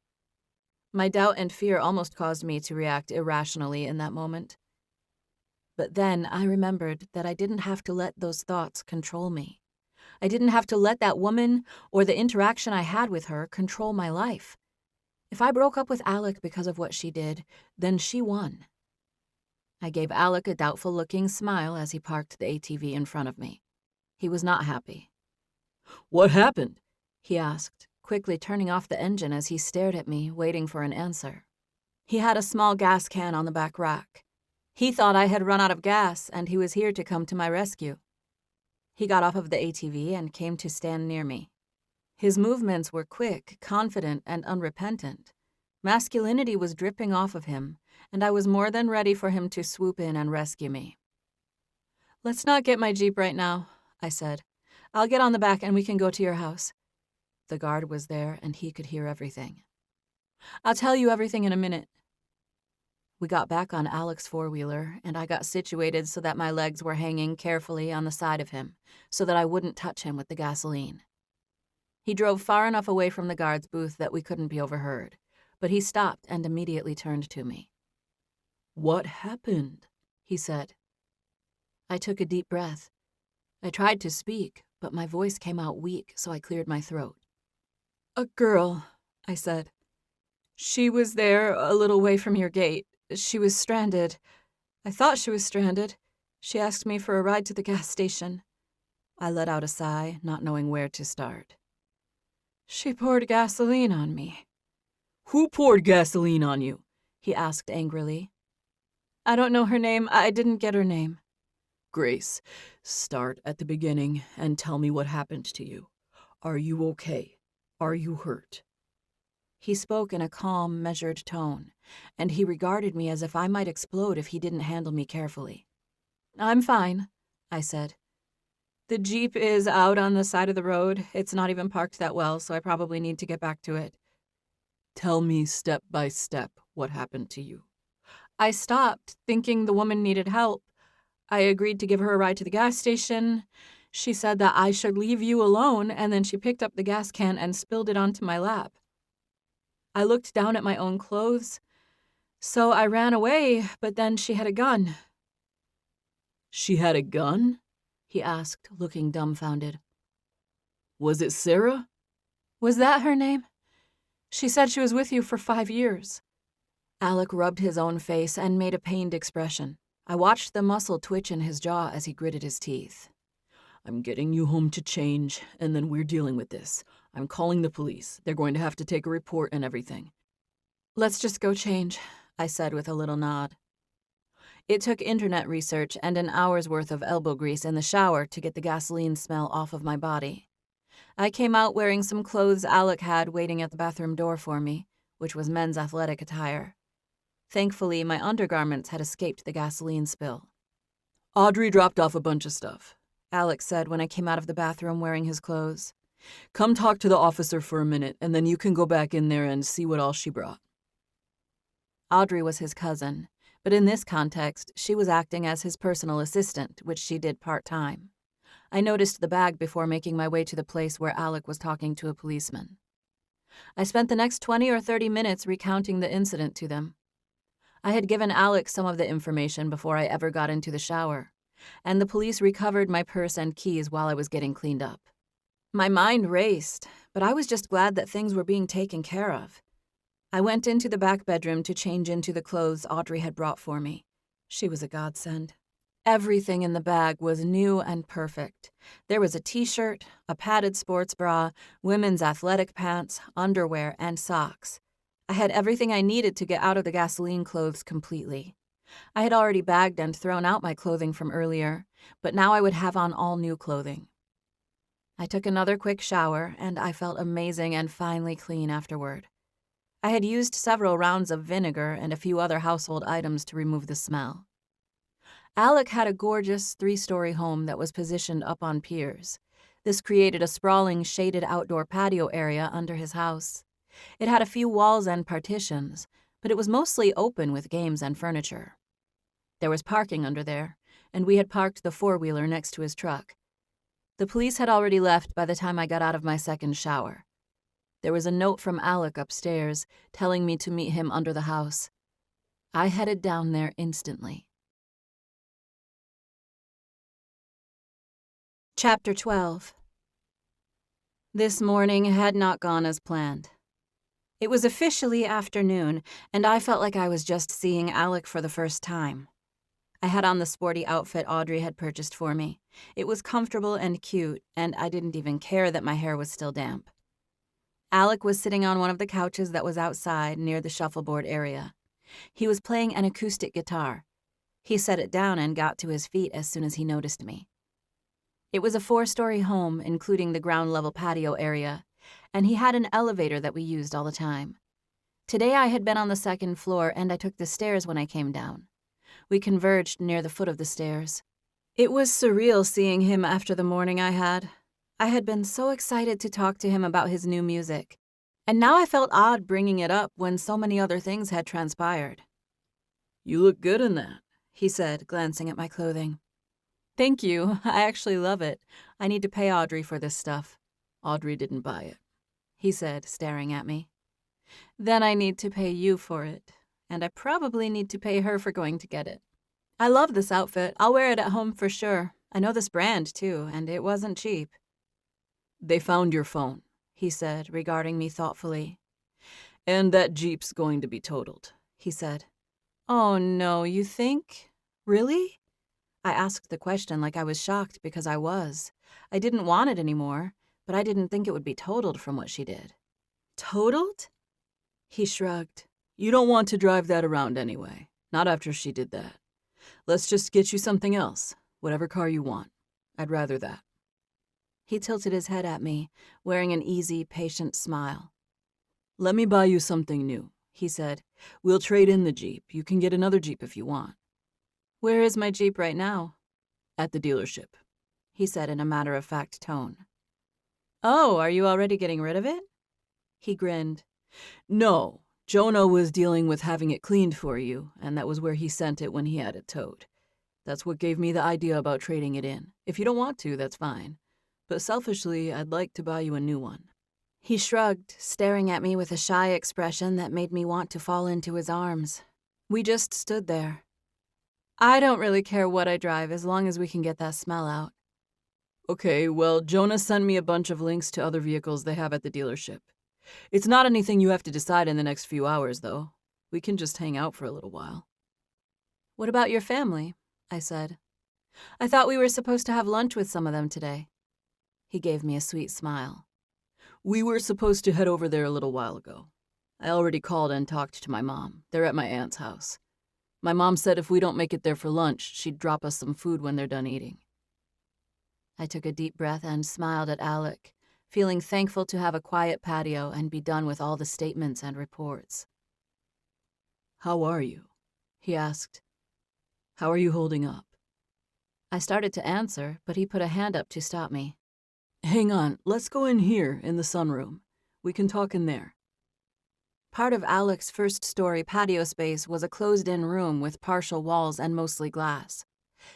My doubt and fear almost caused me to react irrationally in that moment. But then I remembered that I didn't have to let those thoughts control me. I didn't have to let that woman or the interaction I had with her control my life. If I broke up with Alec because of what she did, then she won. I gave Alec a doubtful-looking smile as he parked the ATV in front of me. He was not happy. What happened? He asked, quickly turning off the engine as he stared at me, waiting for an answer. He had a small gas can on the back rack. He thought I had run out of gas, and he was here to come to my rescue. He got off of the ATV and came to stand near me. His movements were quick, confident, and unrepentant. Masculinity was dripping off of him, and I was more than ready for him to swoop in and rescue me. "Let's not get my Jeep right now," I said. "I'll get on the back and we can go to your house." The guard was there, and he could hear everything. "I'll tell you everything in a minute." We got back on Alec's four-wheeler, and I got situated so that my legs were hanging carefully on the side of him, so that I wouldn't touch him with the gasoline. He drove far enough away from the guard's booth that we couldn't be overheard, but he stopped and immediately turned to me. "What happened?" he said. I took a deep breath. I tried to speak, but my voice came out weak, so I cleared my throat. "A girl," I said. "She was there a little way from your gate. She was stranded. I thought she was stranded. She asked me for a ride to the gas station." I let out a sigh, not knowing where to start. "She poured gasoline on me." "Who poured gasoline on you?" he asked angrily. "I don't know her name. I didn't get her name." "Grace, start at the beginning and tell me what happened to you. Are you okay? Are you hurt?" He spoke in a calm, measured tone, and he regarded me as if I might explode if he didn't handle me carefully. "I'm fine," I said. "The Jeep is out on the side of the road. It's not even parked that well, so I probably need to get back to it." "Tell me step by step what happened to you." "I stopped, thinking the woman needed help. I agreed to give her a ride to the gas station. She said that I should leave you alone, and then she picked up the gas can and spilled it onto my lap. I looked down at my own clothes, so I ran away, but then she had a gun." "She had a gun?" he asked, looking dumbfounded. "Was it Sarah?" "Was that her name? She said she was with you for 5 years. Alec rubbed his own face and made a pained expression. I watched the muscle twitch in his jaw as he gritted his teeth. I'm getting you home to change, and then we're dealing with this. I'm calling the police. They're going to have to take a report and everything. Let's just go change, I said with a little nod. It took internet research and an hour's worth of elbow grease in the shower to get the gasoline smell off of my body. I came out wearing some clothes Alec had waiting at the bathroom door for me, which was men's athletic attire. Thankfully, my undergarments had escaped the gasoline spill. Audrey dropped off a bunch of stuff, Alec said when I came out of the bathroom wearing his clothes. Come talk to the officer for a minute, and then you can go back in there and see what all she brought. Audrey was his cousin, but in this context, she was acting as his personal assistant, which she did part-time. I noticed the bag before making my way to the place where Alec was talking to a policeman. I spent the next 20 or 30 minutes recounting the incident to them. I had given Alec some of the information before I ever got into the shower, and the police recovered my purse and keys while I was getting cleaned up. My mind raced, but I was just glad that things were being taken care of. I went into the back bedroom to change into the clothes Audrey had brought for me. She was a godsend. Everything in the bag was new and perfect. There was a t-shirt, a padded sports bra, women's athletic pants, underwear, and socks. I had everything I needed to get out of the gasoline clothes completely. I had already bagged and thrown out my clothing from earlier, but now I would have on all new clothing. I took another quick shower, and I felt amazing and finally clean afterward. I had used several rounds of vinegar and a few other household items to remove the smell. Alec had a gorgeous 3-story home that was positioned up on piers. This created a sprawling, shaded outdoor patio area under his house. It had a few walls and partitions, but it was mostly open with games and furniture. There was parking under there, and we had parked the 4-wheeler next to his truck. The police had already left by the time I got out of my second shower. There was a note from Alec upstairs telling me to meet him under the house. I headed down there instantly. Chapter 12. This morning had not gone as planned. It was officially afternoon, and I felt like I was just seeing Alec for the first time. I had on the sporty outfit Audrey had purchased for me. It was comfortable and cute, and I didn't even care that my hair was still damp. Alec was sitting on one of the couches that was outside near the shuffleboard area. He was playing an acoustic guitar. He set it down and got to his feet as soon as he noticed me. It was a 4-story home, including the ground-level patio area, and he had an elevator that we used all the time. Today I had been on the 2nd floor, and I took the stairs when I came down. We converged near the foot of the stairs. It was surreal seeing him after the morning I had. I had been so excited to talk to him about his new music, and now I felt odd bringing it up when so many other things had transpired. You look good in that, he said, glancing at my clothing. Thank you. I actually love it. I need to pay Audrey for this stuff. Audrey didn't buy it, he said, staring at me. Then I need to pay you for it, and I probably need to pay her for going to get it. I love this outfit. I'll wear it at home for sure. I know this brand, too, and it wasn't cheap. They found your phone, he said, regarding me thoughtfully. And that Jeep's going to be totaled, he said. Oh, no, you think? Really? I asked the question like I was shocked because I was. I didn't want it anymore, but I didn't think it would be totaled from what she did. Totaled? He shrugged. You don't want to drive that around anyway, not after she did that. Let's just get you something else, whatever car you want. I'd rather that. He tilted his head at me, wearing an easy, patient smile. Let me buy you something new, he said. We'll trade in the Jeep. You can get another Jeep if you want. Where is my Jeep right now? At the dealership, he said in a matter-of-fact tone. Oh, are you already getting rid of it? He grinned. No, Jonah was dealing with having it cleaned for you, and that was where he sent it when he had it towed. That's what gave me the idea about trading it in. If you don't want to, that's fine. But selfishly, I'd like to buy you a new one. He shrugged, staring at me with a shy expression that made me want to fall into his arms. We just stood there. I don't really care what I drive as long as we can get that smell out. Okay, well, Jonah sent me a bunch of links to other vehicles they have at the dealership. It's not anything you have to decide in the next few hours, though. We can just hang out for a little while. What about your family? I said. I thought we were supposed to have lunch with some of them today. He gave me a sweet smile. We were supposed to head over there a little while ago. I already called and talked to my mom. They're at my aunt's house. My mom said if we don't make it there for lunch, she'd drop us some food when they're done eating. I took a deep breath and smiled at Alec, feeling thankful to have a quiet patio and be done with all the statements and reports. How are you? He asked. How are you holding up? I started to answer, but he put a hand up to stop me. Hang on, let's go in here in the sunroom. We can talk in there. Part of Alec's first-story patio space was a closed-in room with partial walls and mostly glass.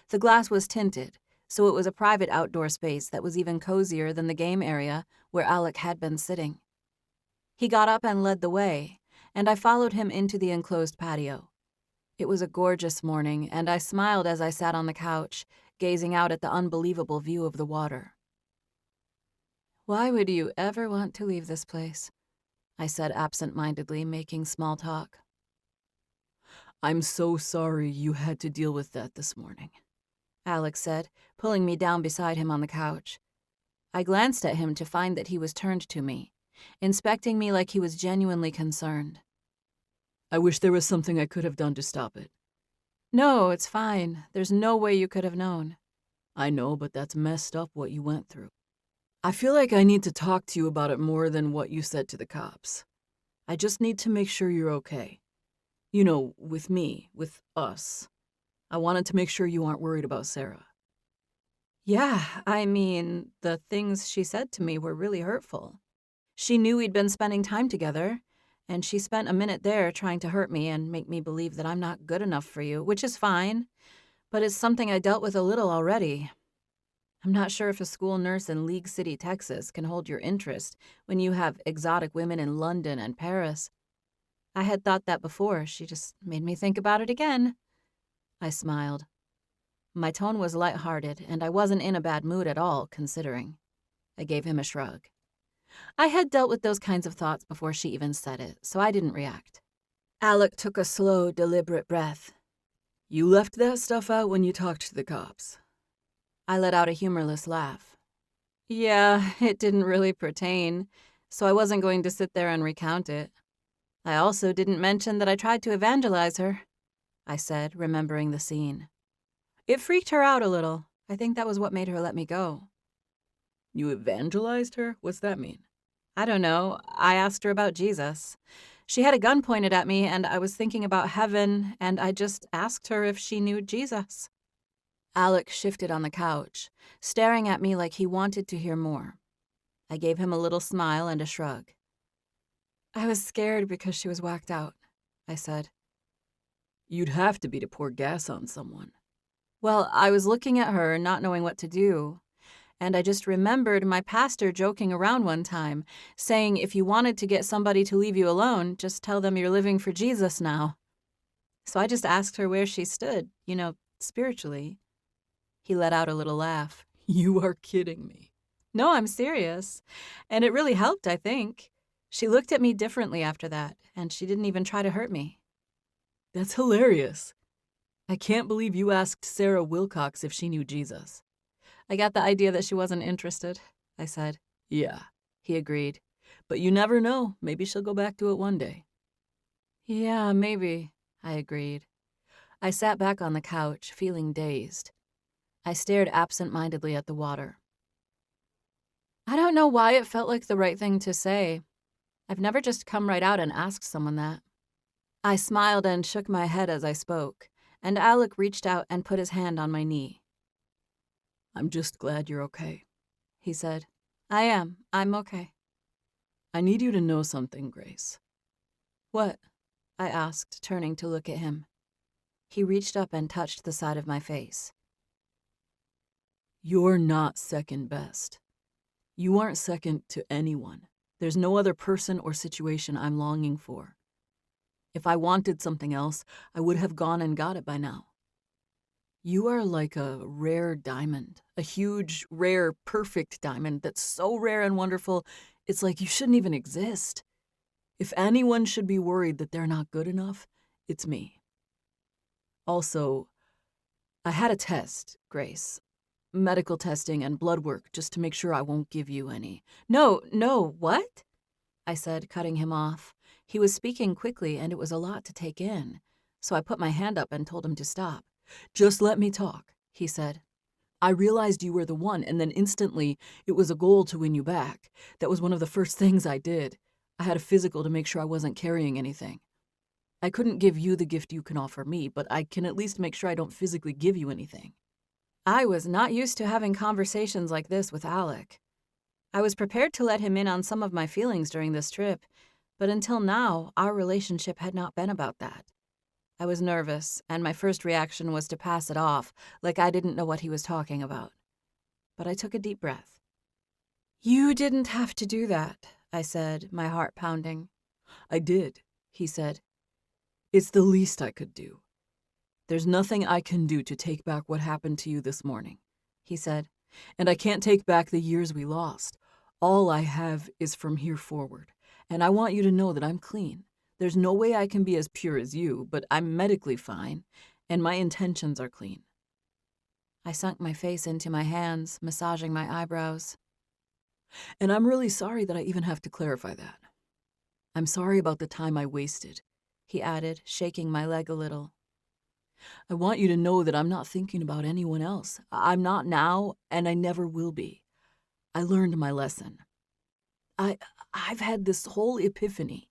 The glass was tinted, so it was a private outdoor space that was even cozier than the game area where Alec had been sitting. He got up and led the way, and I followed him into the enclosed patio. It was a gorgeous morning, and I smiled as I sat on the couch, gazing out at the unbelievable view of the water. "Why would you ever want to leave this place?" I said absent-mindedly, making small talk. I'm so sorry you had to deal with that this morning, Alec said, pulling me down beside him on the couch. I glanced at him to find that he was turned to me, inspecting me like he was genuinely concerned. I wish there was something I could have done to stop it. No, it's fine. There's no way you could have known. I know, but that's messed up what you went through. I feel like I need to talk to you about it more than what you said to the cops. I just need to make sure you're okay. You know, with me, with us. I wanted to make sure you aren't worried about Sarah. Yeah, I mean, the things she said to me were really hurtful. She knew we'd been spending time together, and she spent a minute there trying to hurt me and make me believe that I'm not good enough for you, which is fine, but it's something I dealt with a little already. I'm not sure if a school nurse in League City, Texas can hold your interest when you have exotic women in London and Paris. I had thought that before. She just made me think about it again. I smiled. My tone was lighthearted, and I wasn't in a bad mood at all, considering. I gave him a shrug. I had dealt with those kinds of thoughts before she even said it, so I didn't react. Alec took a slow, deliberate breath. You left that stuff out when you talked to the cops. I let out a humorless laugh. Yeah, it didn't really pertain, so I wasn't going to sit there and recount it. I also didn't mention that I tried to evangelize her, I said, remembering the scene. It freaked her out a little. I think that was what made her let me go. You evangelized her? What's that mean? I don't know. I asked her about Jesus. She had a gun pointed at me, and I was thinking about heaven, and I just asked her if she knew Jesus. Alec shifted on the couch, staring at me like he wanted to hear more. I gave him a little smile and a shrug. I was scared because she was whacked out, I said. You'd have to be to pour gas on someone. Well, I was looking at her, not knowing what to do, and I just remembered my pastor joking around one time, saying if you wanted to get somebody to leave you alone, just tell them you're living for Jesus now. So I just asked her where she stood, spiritually. He let out a little laugh. You are kidding me. No, I'm serious. And it really helped, I think. She looked at me differently after that, and she didn't even try to hurt me. That's hilarious. I can't believe you asked Sarah Wilcox if she knew Jesus. I got the idea that she wasn't interested, I said. Yeah, he agreed. But you never know. Maybe she'll go back to it one day. Yeah, maybe, I agreed. I sat back on the couch, feeling dazed. I stared absent-mindedly at the water. I don't know why it felt like the right thing to say. I've never just come right out and asked someone that. I smiled and shook my head as I spoke, and Alec reached out and put his hand on my knee. I'm just glad you're okay, he said. I am. I'm okay. I need you to know something, Grace. What? I asked, turning to look at him. He reached up and touched the side of my face. You're not second best. You aren't second to anyone. There's no other person or situation I'm longing for. If I wanted something else, I would have gone and got it by now. You are like a rare diamond, a huge, rare, perfect diamond that's so rare and wonderful, it's like you shouldn't even exist. If anyone should be worried that they're not good enough, it's me. Also, I had a test, Grace. Medical testing and blood work just to make sure I won't give you any. No, what? I said, cutting him off. He was speaking quickly, and it was a lot to take in. So I put my hand up and told him to stop. Just let me talk, he said. I realized you were the one, and then instantly it was a goal to win you back. That was one of the first things I did. I had a physical to make sure I wasn't carrying anything. I couldn't give you the gift you can offer me, but I can at least make sure I don't physically give you anything. I was not used to having conversations like this with Alec. I was prepared to let him in on some of my feelings during this trip, but until now, our relationship had not been about that. I was nervous, and my first reaction was to pass it off, like I didn't know what he was talking about. But I took a deep breath. "You didn't have to do that," I said, my heart pounding. I did, he said. It's the least I could do. There's nothing I can do to take back what happened to you this morning, he said. And I can't take back the years we lost. All I have is from here forward. And I want you to know that I'm clean. There's no way I can be as pure as you, but I'm medically fine, and my intentions are clean. I sunk my face into my hands, massaging my eyebrows. And I'm really sorry that I even have to clarify that. I'm sorry about the time I wasted, he added, shaking my leg a little. I want you to know that I'm not thinking about anyone else. I'm not now, and I never will be. I learned my lesson. I've had this whole epiphany.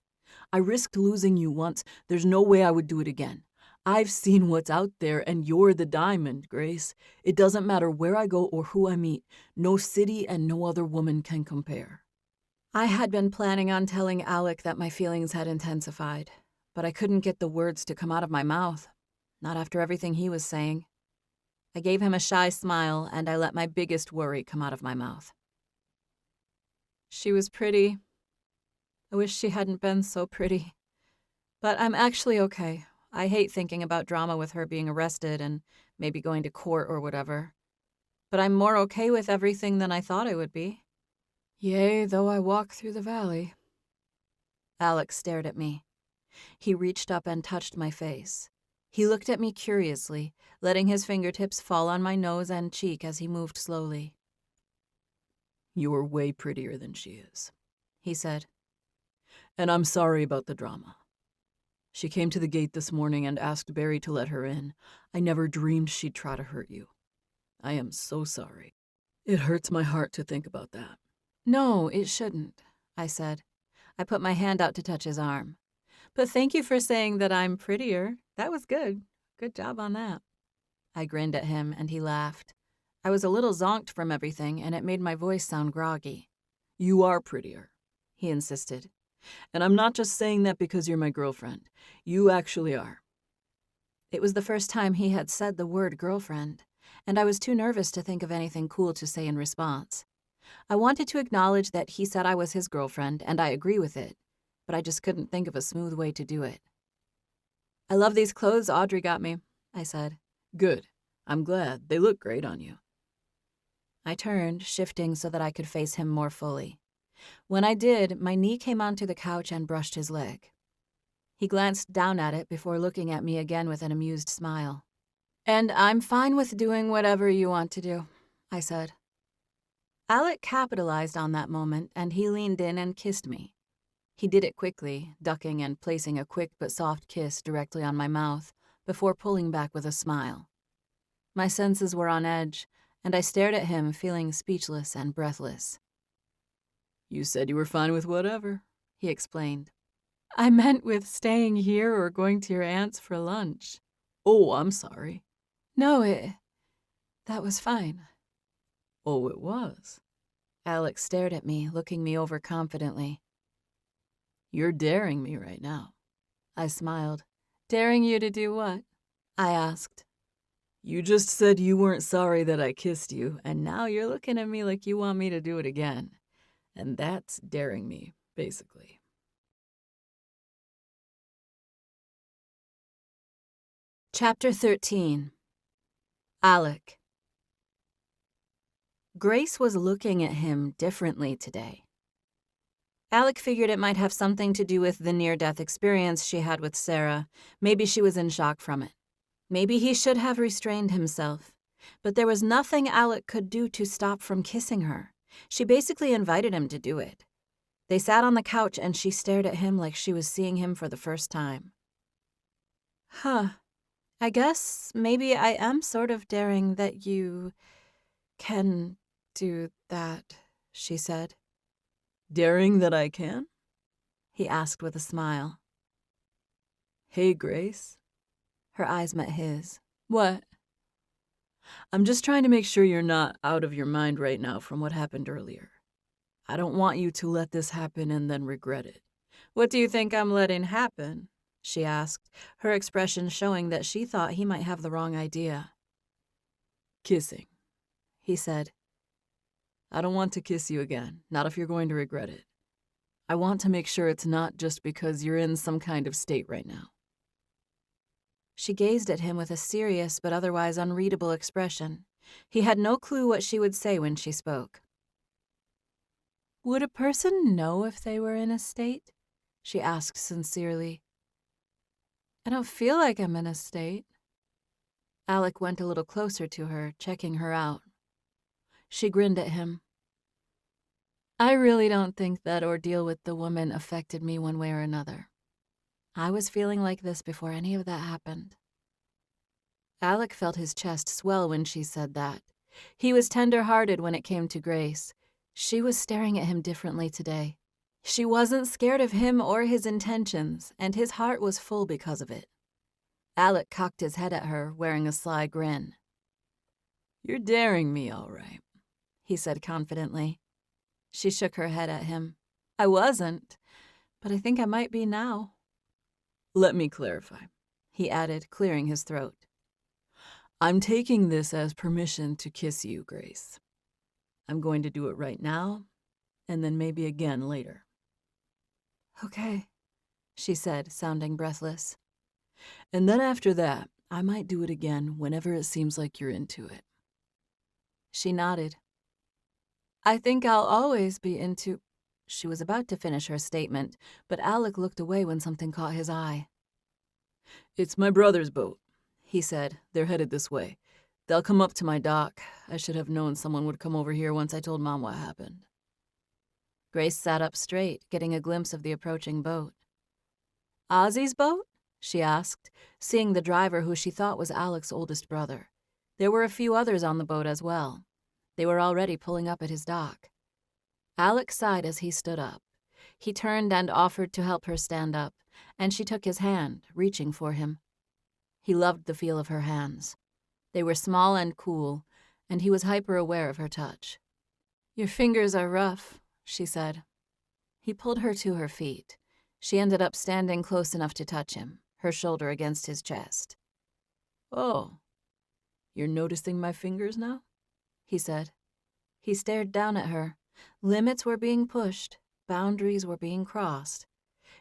I risked losing you once. There's no way I would do it again. I've seen what's out there, and you're the diamond, Grace. It doesn't matter where I go or who I meet. No city and no other woman can compare. I had been planning on telling Alec that my feelings had intensified, but I couldn't get the words to come out of my mouth, not after everything he was saying. I gave him a shy smile, and I let my biggest worry come out of my mouth. She was pretty. I wish she hadn't been so pretty. But I'm actually okay. I hate thinking about drama with her being arrested and maybe going to court or whatever. But I'm more okay with everything than I thought I would be. Yea, though I walk through the valley. Alex stared at me. He reached up and touched my face. He looked at me curiously, letting his fingertips fall on my nose and cheek as he moved slowly. You're way prettier than she is, he said. And I'm sorry about the drama. She came to the gate this morning and asked Barry to let her in. I never dreamed she'd try to hurt you. I am so sorry. It hurts my heart to think about that. No, it shouldn't, I said. I put my hand out to touch his arm. But thank you for saying that I'm prettier. That was good. Good job on that. I grinned at him, and he laughed. I was a little zonked from everything, and it made my voice sound groggy. You are prettier, he insisted. And I'm not just saying that because you're my girlfriend. You actually are. It was the first time he had said the word girlfriend, and I was too nervous to think of anything cool to say in response. I wanted to acknowledge that he said I was his girlfriend, and I agree with it, but I just couldn't think of a smooth way to do it. I love these clothes Audrey got me, I said. Good. I'm glad. They look great on you. I turned, shifting so that I could face him more fully. When I did, my knee came onto the couch and brushed his leg. He glanced down at it before looking at me again with an amused smile. And I'm fine with doing whatever you want to do, I said. Alec capitalized on that moment, and he leaned in and kissed me. He did it quickly, ducking and placing a quick but soft kiss directly on my mouth, before pulling back with a smile. My senses were on edge, and I stared at him, feeling speechless and breathless. You said you were fine with whatever, he explained. I meant with staying here or going to your aunt's for lunch. Oh, I'm sorry. No, that was fine. Oh, it was. Alex stared at me, looking me over confidently. You're daring me right now. I smiled. Daring you to do what? I asked. You just said you weren't sorry that I kissed you, and now you're looking at me like you want me to do it again. And that's daring me, basically. Chapter 13. Alec. Grace was looking at him differently today. Alec figured it might have something to do with the near-death experience she had with Sarah. Maybe she was in shock from it. Maybe he should have restrained himself, but there was nothing Alec could do to stop from kissing her. She basically invited him to do it. They sat on the couch and she stared at him like she was seeing him for the first time. Huh. I guess maybe I am sort of daring that you can do that, she said. Daring that I can? He asked with a smile. Hey, Grace. Her eyes met his. What? I'm just trying to make sure you're not out of your mind right now from what happened earlier. I don't want you to let this happen and then regret it. What do you think I'm letting happen? She asked, her expression showing that she thought he might have the wrong idea. Kissing, he said. I don't want to kiss you again, not if you're going to regret it. I want to make sure it's not just because you're in some kind of state right now. She gazed at him with a serious but otherwise unreadable expression. He had no clue what she would say when she spoke. Would a person know if they were in a state? She asked sincerely. I don't feel like I'm in a state. Alec went a little closer to her, checking her out. She grinned at him. I really don't think that ordeal with the woman affected me one way or another. I was feeling like this before any of that happened. Alec felt his chest swell when she said that. He was tender-hearted when it came to Grace. She was staring at him differently today. She wasn't scared of him or his intentions, and his heart was full because of it. Alec cocked his head at her, wearing a sly grin. You're daring me, all right, he said confidently. She shook her head at him. I wasn't, but I think I might be now. Let me clarify, he added, clearing his throat. I'm taking this as permission to kiss you, Grace. I'm going to do it right now, and then maybe again later. Okay, she said, sounding breathless. And then after that, I might do it again whenever it seems like you're into it. She nodded. I think I'll always be into... She was about to finish her statement, but Alec looked away when something caught his eye. It's my brother's boat, he said. They're headed this way. They'll come up to my dock. I should have known someone would come over here once I told Mom what happened. Grace sat up straight, getting a glimpse of the approaching boat. Ozzy's boat? She asked, seeing the driver who she thought was Alec's oldest brother. There were a few others on the boat as well. They were already pulling up at his dock. Alec sighed as he stood up. He turned and offered to help her stand up, and she took his hand, reaching for him. He loved the feel of her hands. They were small and cool, and he was hyper-aware of her touch. Your fingers are rough, she said. He pulled her to her feet. She ended up standing close enough to touch him, her shoulder against his chest. Oh, you're noticing my fingers now? He said. He stared down at her. Limits were being pushed. Boundaries were being crossed.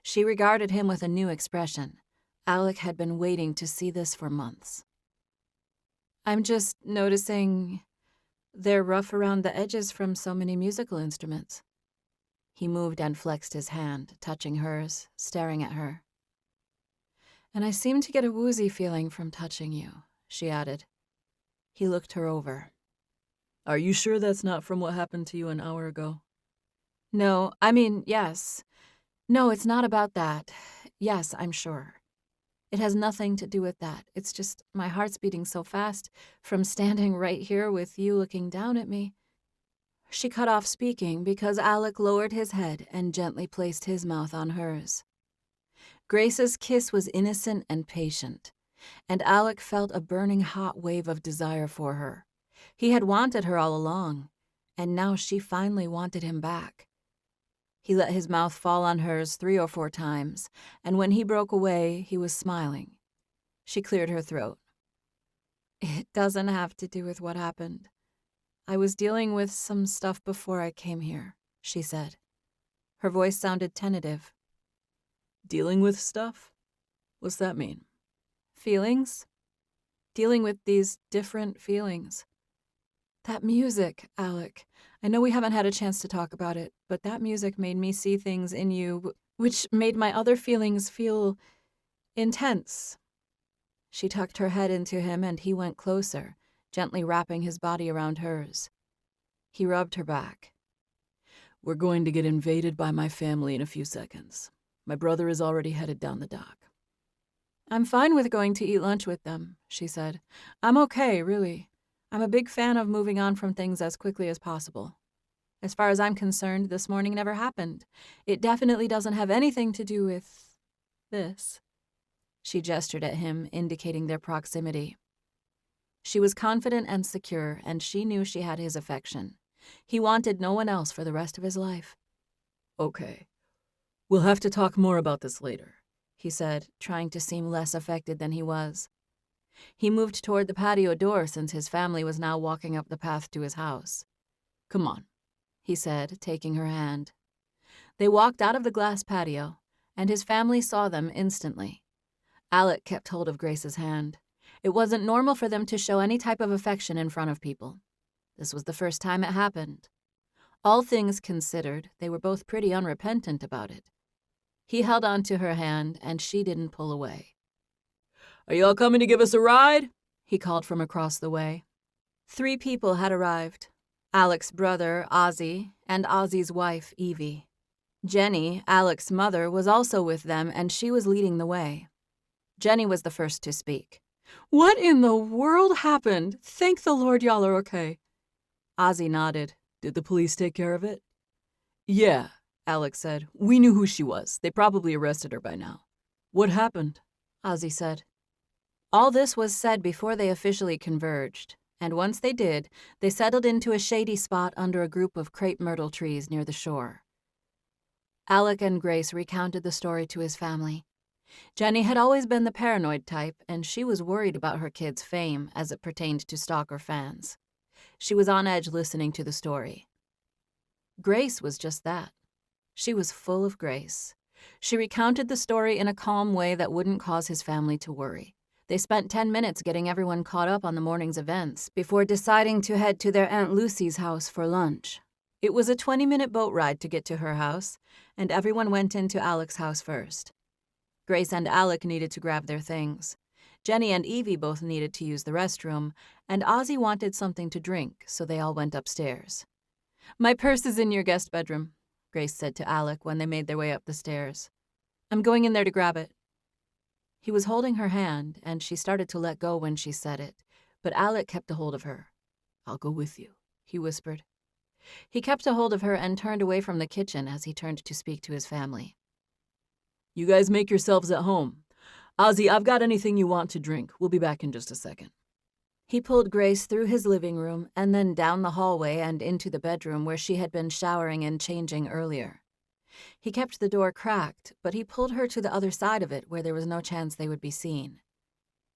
She regarded him with a new expression. Alec had been waiting to see this for months. I'm just noticing they're rough around the edges from so many musical instruments. He moved and flexed his hand, touching hers, staring at her. And I seem to get a woozy feeling from touching you, she added. He looked her over. Are you sure that's not from what happened to you an hour ago? No, yes. No, it's not about that. Yes, I'm sure. It has nothing to do with that. It's just my heart's beating so fast from standing right here with you looking down at me. She cut off speaking because Alec lowered his head and gently placed his mouth on hers. Grace's kiss was innocent and patient, and Alec felt a burning hot wave of desire for her. He had wanted her all along, and now she finally wanted him back. He let his mouth fall on hers 3 or 4 times, and when he broke away, he was smiling. She cleared her throat. It doesn't have to do with what happened. I was dealing with some stuff before I came here, she said. Her voice sounded tentative. Dealing with stuff? What's that mean? Feelings. Dealing with these different feelings. That music, Alec. I know we haven't had a chance to talk about it, but that music made me see things in you, which made my other feelings feel intense. She tucked her head into him and he went closer, gently wrapping his body around hers. He rubbed her back. We're going to get invaded by my family in a few seconds. My brother is already headed down the dock. I'm fine with going to eat lunch with them, she said. I'm okay, really. I'm a big fan of moving on from things as quickly as possible. As far as I'm concerned, this morning never happened. It definitely doesn't have anything to do with this. She gestured at him, indicating their proximity. She was confident and secure, and she knew she had his affection. He wanted no one else for the rest of his life. Okay. We'll have to talk more about this later, he said, trying to seem less affected than he was. He moved toward the patio door since his family was now walking up the path to his house. Come on, he said, taking her hand. They walked out of the glass patio, and his family saw them instantly. Alec kept hold of Grace's hand. It wasn't normal for them to show any type of affection in front of people. This was the first time it happened. All things considered, they were both pretty unrepentant about it. He held on to her hand, and she didn't pull away. Are you all coming to give us a ride? He called from across the way. 3 people had arrived. Alec's brother, Ozzy, and Ozzy's wife, Evie. Jenny, Alec's mother, was also with them, and she was leading the way. Jenny was the first to speak. What in the world happened? Thank the Lord y'all are okay. Ozzy nodded. Did the police take care of it? Yeah, Alec said. We knew who she was. They probably arrested her by now. What happened? Ozzy said. All this was said before they officially converged, and once they did, they settled into a shady spot under a group of crepe myrtle trees near the shore. Alec and Grace recounted the story to his family. Jenny had always been the paranoid type, and she was worried about her kids' fame as it pertained to stalker fans. She was on edge listening to the story. Grace was just that. She was full of grace. She recounted the story in a calm way that wouldn't cause his family to worry. They spent 10 minutes getting everyone caught up on the morning's events before deciding to head to their Aunt Lucy's house for lunch. It was a 20-minute boat ride to get to her house, and everyone went into Alec's house first. Grace and Alec needed to grab their things. Jenny and Evie both needed to use the restroom, and Ozzy wanted something to drink, so they all went upstairs. My purse is in your guest bedroom, Grace said to Alec when they made their way up the stairs. I'm going in there to grab it. He was holding her hand, and she started to let go when she said it, but Alec kept a hold of her. I'll go with you, he whispered. He kept a hold of her and turned away from the kitchen as he turned to speak to his family. You guys make yourselves at home. Ozzy, I've got anything you want to drink. We'll be back in just a second. He pulled Grace through his living room and then down the hallway and into the bedroom where she had been showering and changing earlier. He kept the door cracked, but he pulled her to the other side of it where there was no chance they would be seen.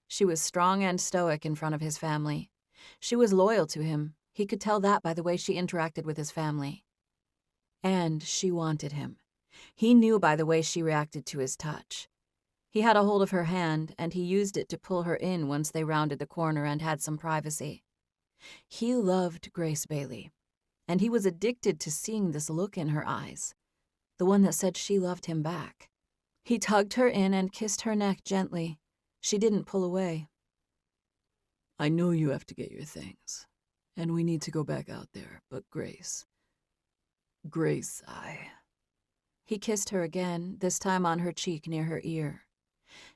She was strong and stoic in front of his family. She was loyal to him. He could tell that by the way she interacted with his family. And she wanted him. He knew by the way she reacted to his touch. He had a hold of her hand, and he used it to pull her in once they rounded the corner and had some privacy. He loved Grace Bailey, and he was addicted to seeing this look in her eyes, the one that said she loved him back. He tugged her in and kissed her neck gently. She didn't pull away. I know you have to get your things, and we need to go back out there, but Grace, He kissed her again, this time on her cheek near her ear.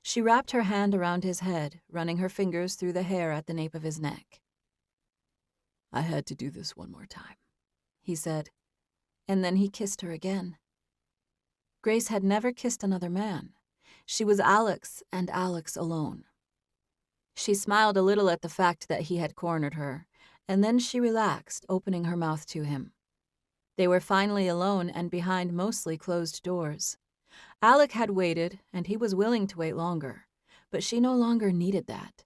She wrapped her hand around his head, running her fingers through the hair at the nape of his neck. I had to do this one more time, he said, and then he kissed her again. Grace had never kissed another man. She was Alec's and Alec's alone. She smiled a little at the fact that he had cornered her, and then she relaxed, opening her mouth to him. They were finally alone and behind mostly closed doors. Alec had waited, and he was willing to wait longer, but she no longer needed that.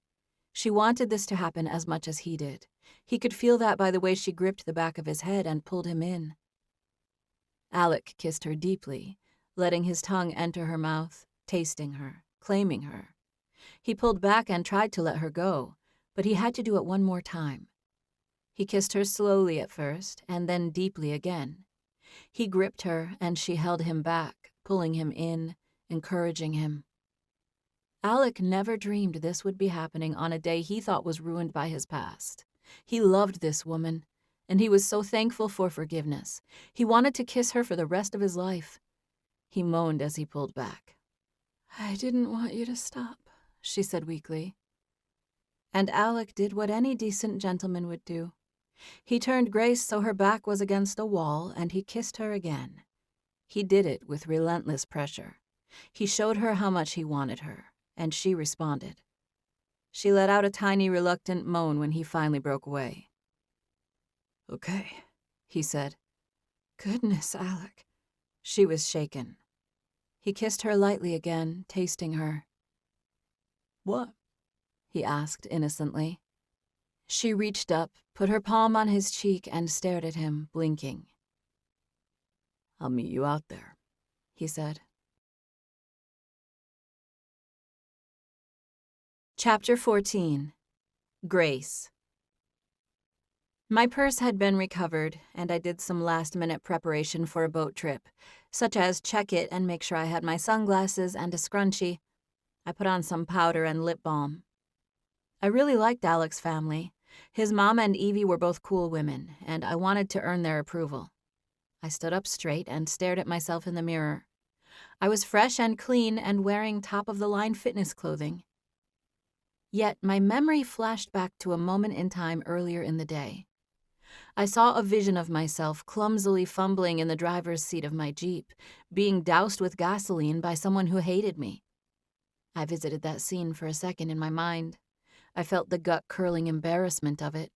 She wanted this to happen as much as he did. He could feel that by the way she gripped the back of his head and pulled him in. Alec kissed her deeply, letting his tongue enter her mouth, tasting her, claiming her. He pulled back and tried to let her go, but he had to do it one more time. He kissed her slowly at first, and then deeply again. He gripped her, and she held him back, pulling him in, encouraging him. Alec never dreamed this would be happening on a day he thought was ruined by his past. He loved this woman, and he was so thankful for forgiveness. He wanted to kiss her for the rest of his life. He moaned as he pulled back. "I didn't want you to stop," she said weakly. And Alec did what any decent gentleman would do. He turned Grace so her back was against a wall, and he kissed her again. He did it with relentless pressure. He showed her how much he wanted her, and she responded. She let out a tiny, reluctant moan when he finally broke away. "Okay," he said. "Goodness, Alec." She was shaken. He kissed her lightly again, tasting her. "What?" he asked innocently. She reached up, put her palm on his cheek, and stared at him, blinking. "I'll meet you out there," he said. Chapter 14. Grace. My purse had been recovered, and I did some last-minute preparation for a boat trip, such as check it and make sure I had my sunglasses and a scrunchie. I put on some powder and lip balm. I really liked Alec's family. His mom and Evie were both cool women, and I wanted to earn their approval. I stood up straight and stared at myself in the mirror. I was fresh and clean and wearing top-of-the-line fitness clothing. Yet my memory flashed back to a moment in time earlier in the day. I saw a vision of myself clumsily fumbling in the driver's seat of my Jeep, being doused with gasoline by someone who hated me. I visited that scene for a second in my mind. I felt the gut-curling embarrassment of it.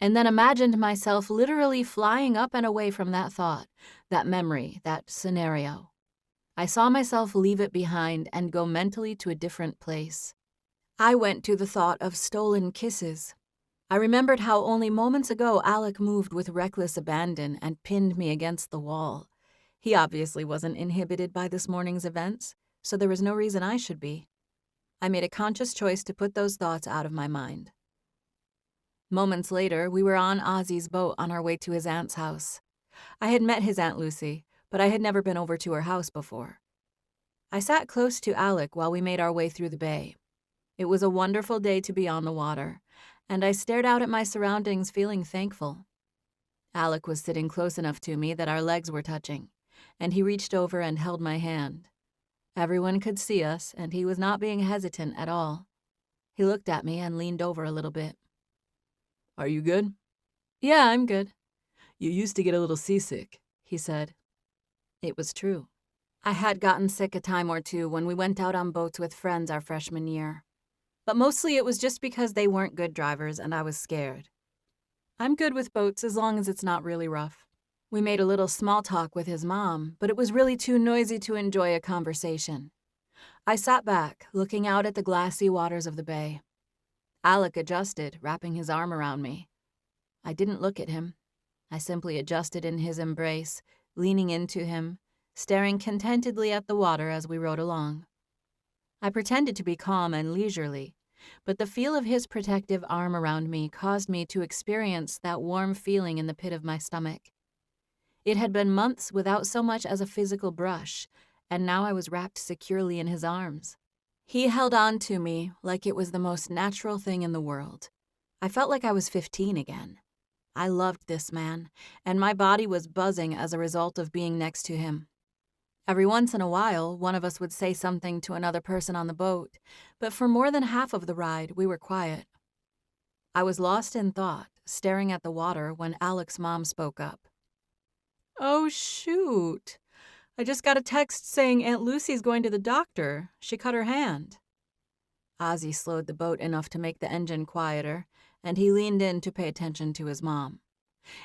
And then imagined myself literally flying up and away from that thought, that memory, that scenario. I saw myself leave it behind and go mentally to a different place. I went to the thought of stolen kisses. I remembered how only moments ago Alec moved with reckless abandon and pinned me against the wall. He obviously wasn't inhibited by this morning's events, so there was no reason I should be. I made a conscious choice to put those thoughts out of my mind. Moments later, we were on Ozzy's boat on our way to his aunt's house. I had met his Aunt Lucy, but I had never been over to her house before. I sat close to Alec while we made our way through the bay. It was a wonderful day to be on the water, and I stared out at my surroundings feeling thankful. Alec was sitting close enough to me that our legs were touching, and he reached over and held my hand. Everyone could see us, and he was not being hesitant at all. He looked at me and leaned over a little bit. "Are you good?" "Yeah, I'm good." "You used to get a little seasick," he said. It was true. I had gotten sick a time or two when we went out on boats with friends our freshman year. But mostly it was just because they weren't good drivers and I was scared. I'm good with boats as long as it's not really rough. We made a little small talk with his mom, but it was really too noisy to enjoy a conversation. I sat back, looking out at the glassy waters of the bay. Alec adjusted, wrapping his arm around me. I didn't look at him. I simply adjusted in his embrace, leaning into him, staring contentedly at the water as we rode along. I pretended to be calm and leisurely, but the feel of his protective arm around me caused me to experience that warm feeling in the pit of my stomach. It had been months without so much as a physical brush, and now I was wrapped securely in his arms. He held on to me like it was the most natural thing in the world. I felt like I was 15 again. I loved this man, and my body was buzzing as a result of being next to him. Every once in a while, one of us would say something to another person on the boat, but for more than half of the ride, we were quiet. I was lost in thought, staring at the water when Alec's mom spoke up. "Oh, shoot. I just got a text saying Aunt Lucy's going to the doctor. She cut her hand." Ozzy slowed the boat enough to make the engine quieter, and he leaned in to pay attention to his mom.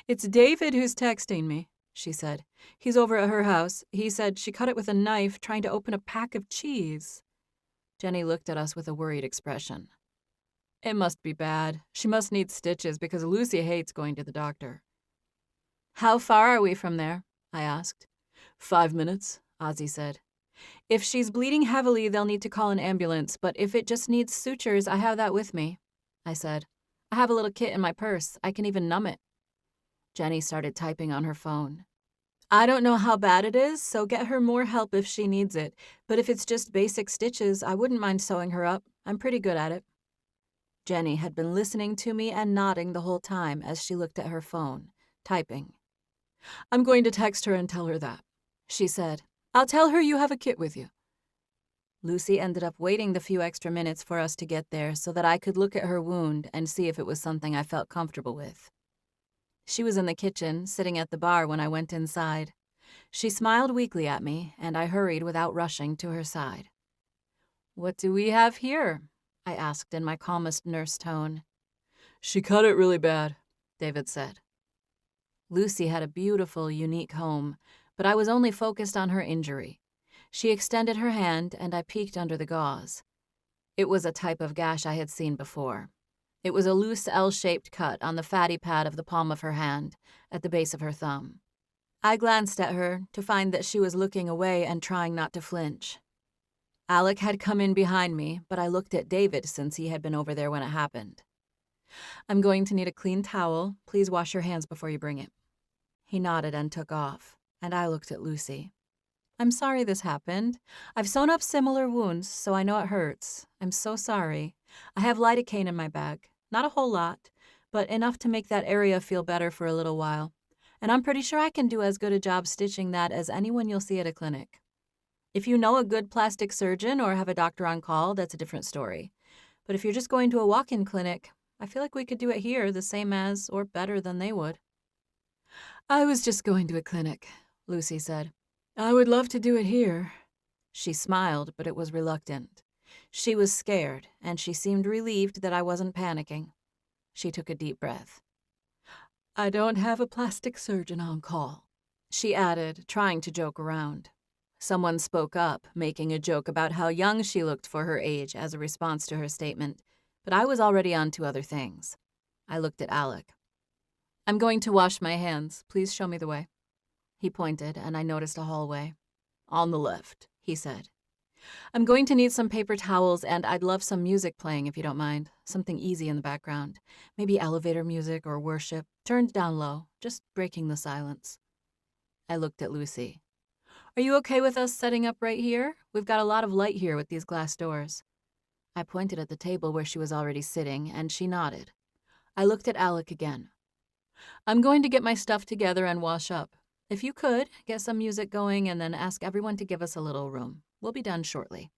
"It's David who's texting me," she said. "He's over at her house. He said she cut it with a knife trying to open a pack of cheese." Jenny looked at us with a worried expression. "It must be bad. She must need stitches because Lucy hates going to the doctor." "How far are we from there?" I asked. 5 minutes, Ozzy said. "If she's bleeding heavily, they'll need to call an ambulance, but if it just needs sutures, I have that with me," I said. "I have a little kit in my purse. I can even numb it." Jenny started typing on her phone. I don't know how bad it is, so get her more help if she needs it. But if it's just basic stitches, I wouldn't mind sewing her up. I'm pretty good at it. Jenny had been listening to me and nodding the whole time as she looked at her phone, typing. I'm going to text her and tell her that, she said. I'll tell her you have a kit with you. Lucy ended up waiting the few extra minutes for us to get there so that I could look at her wound and see if it was something I felt comfortable with. She was in the kitchen, sitting at the bar when I went inside. She smiled weakly at me, and I hurried without rushing to her side. "What do we have here?" I asked in my calmest nurse tone. "She cut it really bad," David said. Lucy had a beautiful, unique home, but I was only focused on her injury. She extended her hand, and I peeked under the gauze. It was a type of gash I had seen before. It was a loose L-shaped cut on the fatty pad of the palm of her hand, at the base of her thumb. I glanced at her to find that she was looking away and trying not to flinch. Alec had come in behind me, but I looked at David since he had been over there when it happened. "I'm going to need a clean towel. Please wash your hands before you bring it." He nodded and took off, and I looked at Lucy. "I'm sorry this happened. I've sewn up similar wounds, so I know it hurts. I'm so sorry. I have lidocaine in my bag. Not a whole lot, but enough to make that area feel better for a little while. And I'm pretty sure I can do as good a job stitching that as anyone you'll see at a clinic. If you know a good plastic surgeon or have a doctor on call, that's a different story. But if you're just going to a walk-in clinic, I feel like we could do it here the same as or better than they would." "I was just going to a clinic," Lucy said. "I would love to do it here." She smiled, but it was reluctant. She was scared, and she seemed relieved that I wasn't panicking. She took a deep breath. "I don't have a plastic surgeon on call," she added, trying to joke around. Someone spoke up, making a joke about how young she looked for her age as a response to her statement, but I was already on to other things. I looked at Alec. "I'm going to wash my hands. Please show me the way." He pointed, and I noticed a hallway. "On the left," he said. "I'm going to need some paper towels, and I'd love some music playing if you don't mind. Something easy in the background. Maybe elevator music or worship, turned down low, just breaking the silence." I looked at Lucy. "Are you okay with us setting up right here? We've got a lot of light here with these glass doors." I pointed at the table where she was already sitting, and she nodded. I looked at Alec again. "I'm going to get my stuff together and wash up. If you could, get some music going and then ask everyone to give us a little room. We'll be done shortly."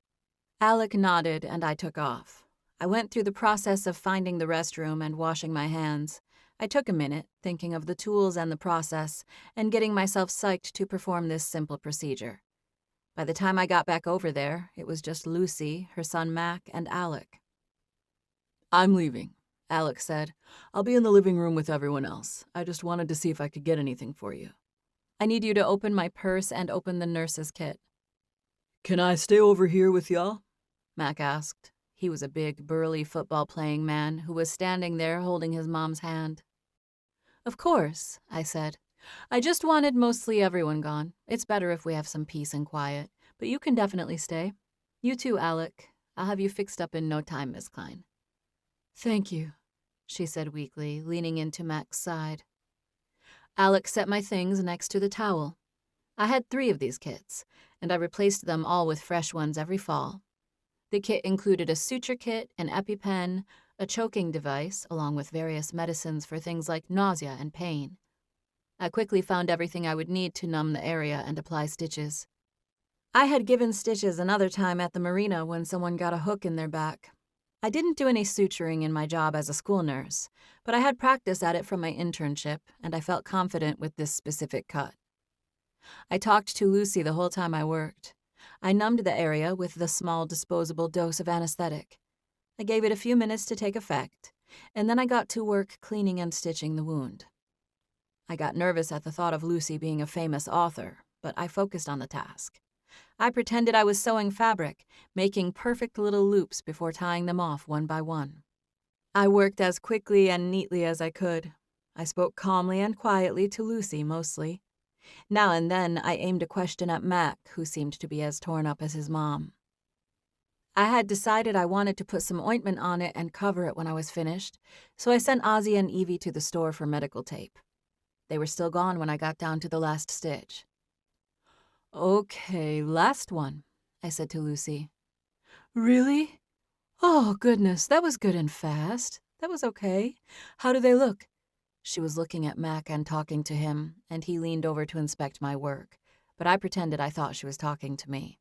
Alec nodded, and I took off. I went through the process of finding the restroom and washing my hands. I took a minute, thinking of the tools and the process, and getting myself psyched to perform this simple procedure. By the time I got back over there, it was just Lucy, her son Mac, and Alec. "I'm leaving," Alec said. "I'll be in the living room with everyone else. I just wanted to see if I could get anything for you." "I need you to open my purse and open the nurse's kit." "Can I stay over here with y'all?" Mac asked. He was a big, burly football-playing man who was standing there holding his mom's hand. "Of course," I said. "I just wanted mostly everyone gone. It's better if we have some peace and quiet, but you can definitely stay. You too, Alec. I'll have you fixed up in no time, Miss Klein." "Thank you," she said weakly, leaning into Mac's side. Alec set my things next to the towel. I had 3 of these kits, and I replaced them all with fresh ones every fall. The kit included a suture kit, an EpiPen, a choking device, along with various medicines for things like nausea and pain. I quickly found everything I would need to numb the area and apply stitches. I had given stitches another time at the marina when someone got a hook in their back. I didn't do any suturing in my job as a school nurse, but I had practice at it from my internship, and I felt confident with this specific cut. I talked to Lucy the whole time I worked. I numbed the area with the small disposable dose of anesthetic. I gave it a few minutes to take effect, and then I got to work cleaning and stitching the wound. I got nervous at the thought of Lucy being a famous author, but I focused on the task. I pretended I was sewing fabric, making perfect little loops before tying them off one by one. I worked as quickly and neatly as I could. I spoke calmly and quietly to Lucy mostly. Now and then I aimed a question at Mac, who seemed to be as torn up as his mom. I had decided I wanted to put some ointment on it and cover it when I was finished, so I sent Ozzy and Evie to the store for medical tape. They were still gone when I got down to the last stitch. Okay, last one, I said to Lucy. Really? Oh, goodness, that was good and fast. That was okay. How do they look? She was looking at Mac and talking to him, and he leaned over to inspect my work, but I pretended I thought she was talking to me.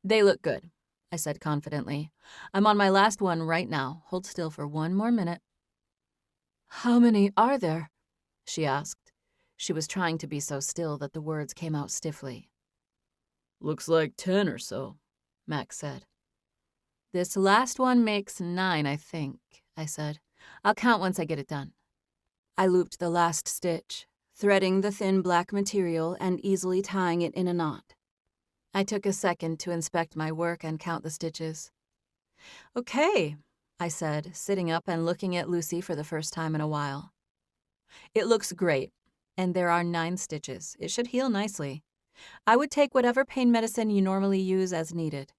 They look good, I said confidently. I'm on my last one right now. Hold still for 1 more minute. How many are there? She asked. She was trying to be so still that the words came out stiffly. Looks like 10 or so, Mac said. This last one makes 9, I think, I said. I'll count once I get it done. I looped the last stitch, threading the thin black material and easily tying it in a knot. I took a second to inspect my work and count the stitches. Okay, I said, sitting up and looking at Lucy for the first time in a while. It looks great, and there are 9 stitches. It should heal nicely. I would take whatever pain medicine you normally use as needed.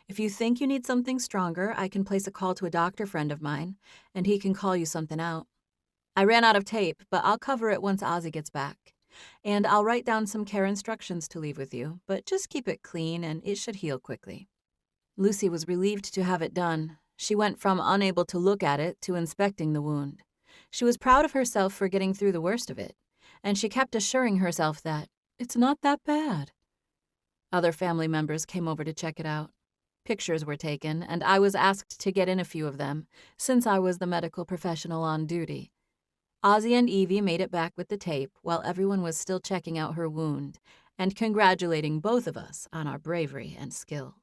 If you think you need something stronger, I can place a call to a doctor friend of mine, and he can call you something out. I ran out of tape, but I'll cover it once Ozzy gets back. And I'll write down some care instructions to leave with you, but just keep it clean and it should heal quickly. Lucy was relieved to have it done. She went from unable to look at it to inspecting the wound. She was proud of herself for getting through the worst of it, and she kept assuring herself that it's not that bad. Other family members came over to check it out. Pictures were taken, and I was asked to get in a few of them, since I was the medical professional on duty. Ozzy and Evie made it back with the tape while everyone was still checking out her wound and congratulating both of us on our bravery and skill.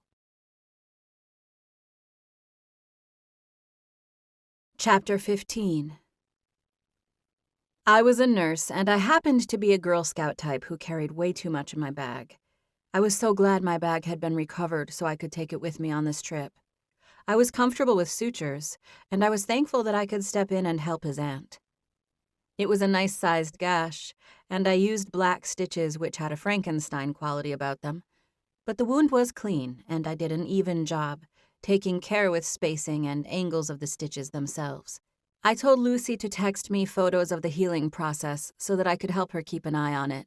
Chapter 15. I was a nurse, and I happened to be a Girl Scout type who carried way too much in my bag. I was so glad my bag had been recovered so I could take it with me on this trip. I was comfortable with sutures, and I was thankful that I could step in and help his aunt. It was a nice-sized gash, and I used black stitches which had a Frankenstein quality about them. But the wound was clean, and I did an even job, taking care with spacing and angles of the stitches themselves. I told Lucy to text me photos of the healing process so that I could help her keep an eye on it,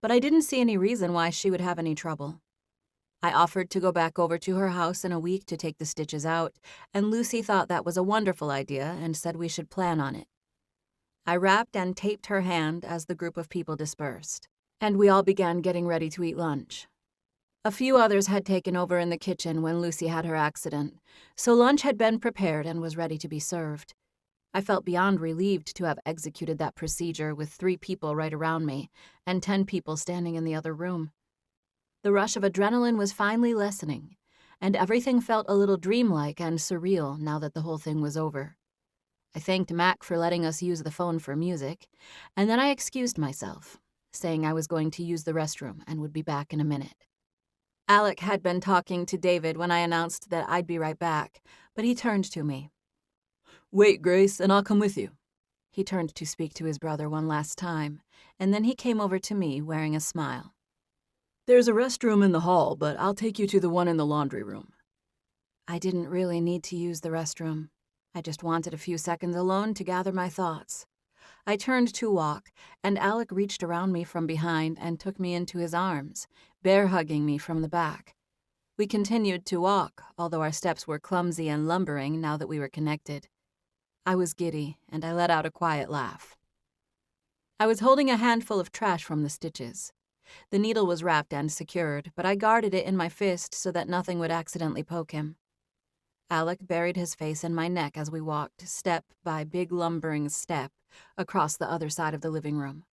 but I didn't see any reason why she would have any trouble. I offered to go back over to her house in a week to take the stitches out, and Lucy thought that was a wonderful idea and said we should plan on it. I wrapped and taped her hand as the group of people dispersed, and we all began getting ready to eat lunch. A few others had taken over in the kitchen when Lucy had her accident, so lunch had been prepared and was ready to be served. I felt beyond relieved to have executed that procedure with 3 people right around me and 10 people standing in the other room. The rush of adrenaline was finally lessening, and everything felt a little dreamlike and surreal now that the whole thing was over. I thanked Mac for letting us use the phone for music, and then I excused myself, saying I was going to use the restroom and would be back in a minute. Alec had been talking to David when I announced that I'd be right back, but he turned to me. Wait, Grace, and I'll come with you. He turned to speak to his brother one last time, and then he came over to me wearing a smile. There's a restroom in the hall, but I'll take you to the one in the laundry room. I didn't really need to use the restroom. I just wanted a few seconds alone to gather my thoughts. I turned to walk, and Alec reached around me from behind and took me into his arms, bear-hugging me from the back. We continued to walk, although our steps were clumsy and lumbering now that we were connected. I was giddy, and I let out a quiet laugh. I was holding a handful of trash from the stitches. The needle was wrapped and secured, but I guarded it in my fist so that nothing would accidentally poke him. Alec buried his face in my neck as we walked, step by big lumbering step, across the other side of the living room.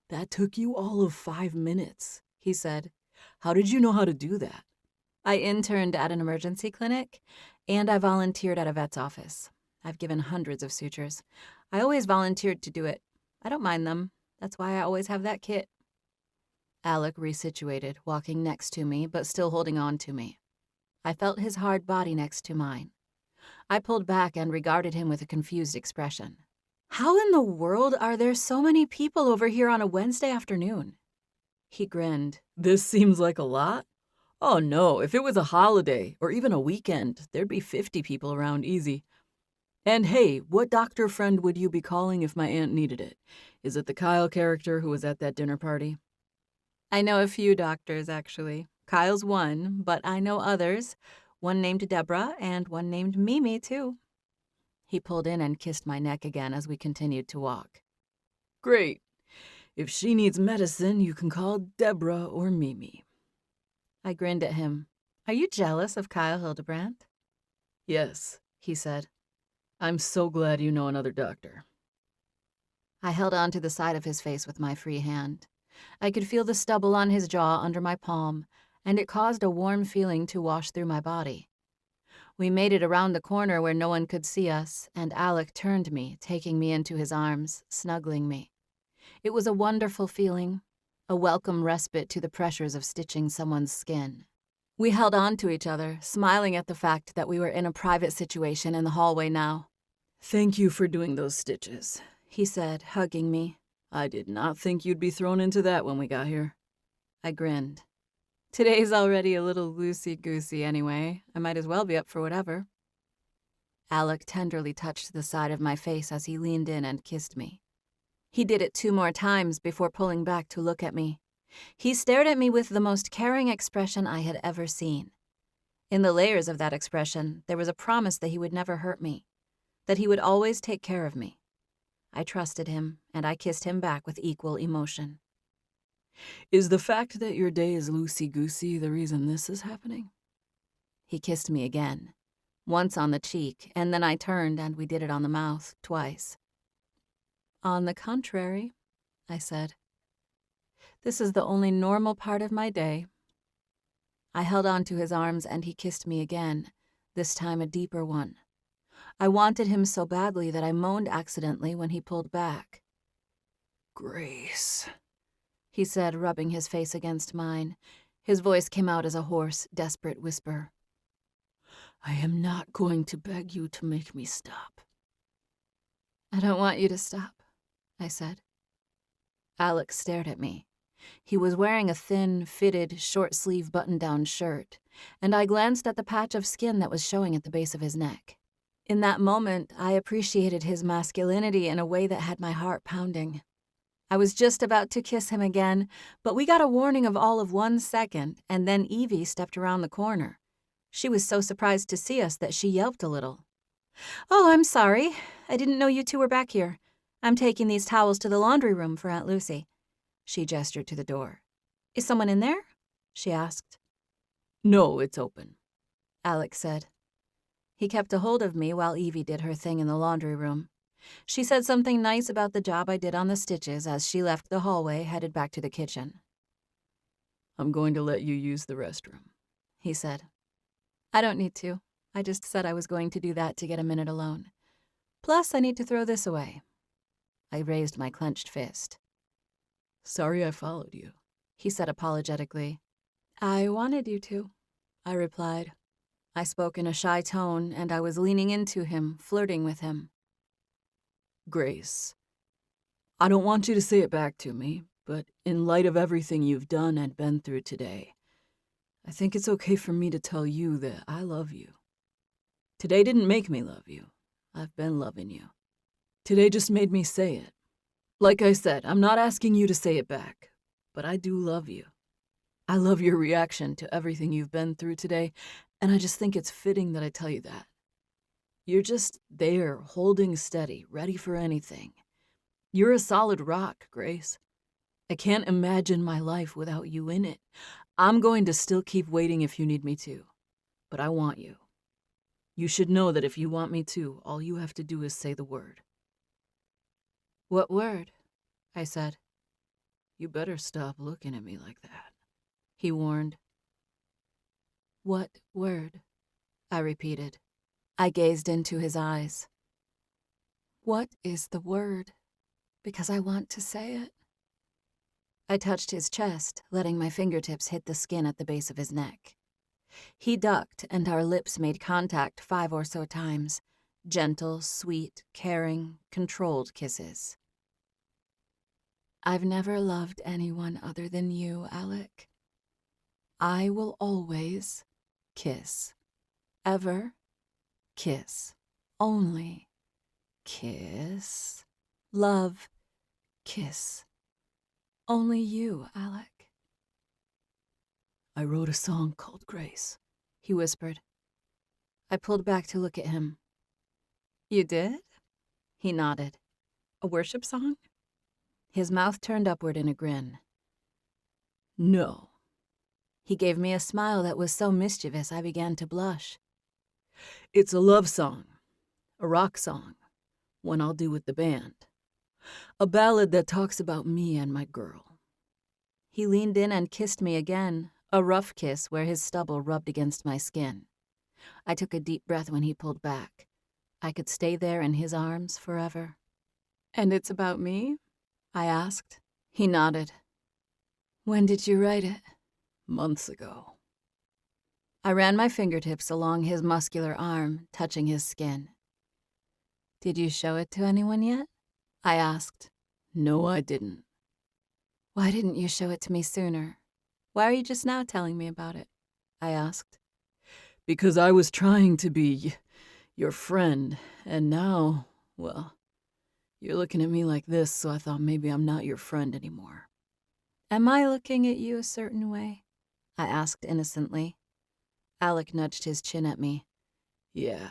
That took you all of 5 minutes, he said. How did you know how to do that? I interned at an emergency clinic, and I volunteered at a vet's office. I've given hundreds of sutures. I always volunteered to do it. I don't mind them. That's why I always have that kit. Alec resituated, walking next to me, but still holding on to me. I felt his hard body next to mine. I pulled back and regarded him with a confused expression. How in the world are there so many people over here on a Wednesday afternoon? He grinned. This seems like a lot? Oh no, if it was a holiday or even a weekend, there'd be 50 people around easy. And hey, what doctor friend would you be calling if my aunt needed it? Is it the Kyle character who was at that dinner party? I know a few doctors, actually. Kyle's one, but I know others. One named Deborah and one named Mimi, too. He pulled in and kissed my neck again as we continued to walk. Great. If she needs medicine, you can call Deborah or Mimi. I grinned at him. Are you jealous of Kyle Hildebrandt? Yes, he said. I'm so glad you know another doctor. I held on to the side of his face with my free hand. I could feel the stubble on his jaw under my palm, and it caused a warm feeling to wash through my body. We made it around the corner where no one could see us, and Alec turned me, taking me into his arms, snuggling me. It was a wonderful feeling, a welcome respite to the pressures of stitching someone's skin. We held on to each other, smiling at the fact that we were in a private situation in the hallway now. Thank you for doing those stitches, he said, hugging me. I did not think you'd be thrown into that when we got here. I grinned. Today's already a little loosey-goosey anyway. I might as well be up for whatever. Alec tenderly touched the side of my face as he leaned in and kissed me. He did it 2 more times before pulling back to look at me. He stared at me with the most caring expression I had ever seen. In the layers of that expression, there was a promise that he would never hurt me, that he would always take care of me. I trusted him, and I kissed him back with equal emotion. Is the fact that your day is loosey-goosey the reason this is happening? He kissed me again, once on the cheek, and then I turned and we did it on the mouth, twice. On the contrary, I said. This is the only normal part of my day. I held on to his arms and he kissed me again, this time a deeper one. I wanted him so badly that I moaned accidentally when he pulled back. Grace, he said, rubbing his face against mine. His voice came out as a hoarse, desperate whisper. I am not going to beg you to make me stop. I don't want you to stop, I said. Alec stared at me. He was wearing a thin, fitted, short-sleeve button-down shirt, and I glanced at the patch of skin that was showing at the base of his neck. In that moment, I appreciated his masculinity in a way that had my heart pounding. I was just about to kiss him again, but we got a warning of all of 1 second, and then Evie stepped around the corner. She was so surprised to see us that she yelped a little. Oh, I'm sorry. I didn't know you two were back here. I'm taking these towels to the laundry room for Aunt Lucy. She gestured to the door. Is someone in there? She asked. No, it's open, Alec said. He kept a hold of me while Evie did her thing in the laundry room. She said something nice about the job I did on the stitches as she left the hallway, headed back to the kitchen. I'm going to let you use the restroom, he said. I don't need to. I just said I was going to do that to get a minute alone. Plus, I need to throw this away. I raised my clenched fist. Sorry I followed you, he said apologetically. I wanted you to, I replied. I spoke in a shy tone, and I was leaning into him, flirting with him. Grace, I don't want you to say it back to me, but in light of everything you've done and been through today, I think it's okay for me to tell you that I love you. Today didn't make me love you. I've been loving you. Today just made me say it. Like I said, I'm not asking you to say it back, but I do love you. I love your reaction to everything you've been through today, and I just think it's fitting that I tell you that. You're just there, holding steady, ready for anything. You're a solid rock, Grace. I can't imagine my life without you in it. I'm going to still keep waiting if you need me to, but I want you. You should know that if you want me to, all you have to do is say the word. What word? I said. You better stop looking at me like that, he warned. What word? I repeated. I gazed into his eyes. What is the word? Because I want to say it. I touched his chest, letting my fingertips hit the skin at the base of his neck. He ducked, and our lips made contact 5 or so times. Gentle, sweet, caring, controlled kisses. I've never loved anyone other than you, Alec. I will always kiss. Ever kiss. Only kiss. Love. Kiss. Only you, Alec. I wrote a song called Grace, he whispered. I pulled back to look at him. You did? He nodded. A worship song? His mouth turned upward in a grin. No. He gave me a smile that was so mischievous I began to blush. It's a love song, a rock song, one I'll do with the band. A ballad that talks about me and my girl. He leaned in and kissed me again, a rough kiss where his stubble rubbed against my skin. I took a deep breath when he pulled back. I could stay there in his arms forever. And it's about me? I asked. He nodded. When did you write it? Months ago. I ran my fingertips along his muscular arm, touching his skin. Did you show it to anyone yet? I asked. No, I didn't. Why didn't you show it to me sooner? Why are you just now telling me about it? I asked. Because I was trying to be your friend, and now, well, you're looking at me like this, so I thought maybe I'm not your friend anymore. Am I looking at you a certain way? I asked innocently. Alec nudged his chin at me. Yeah,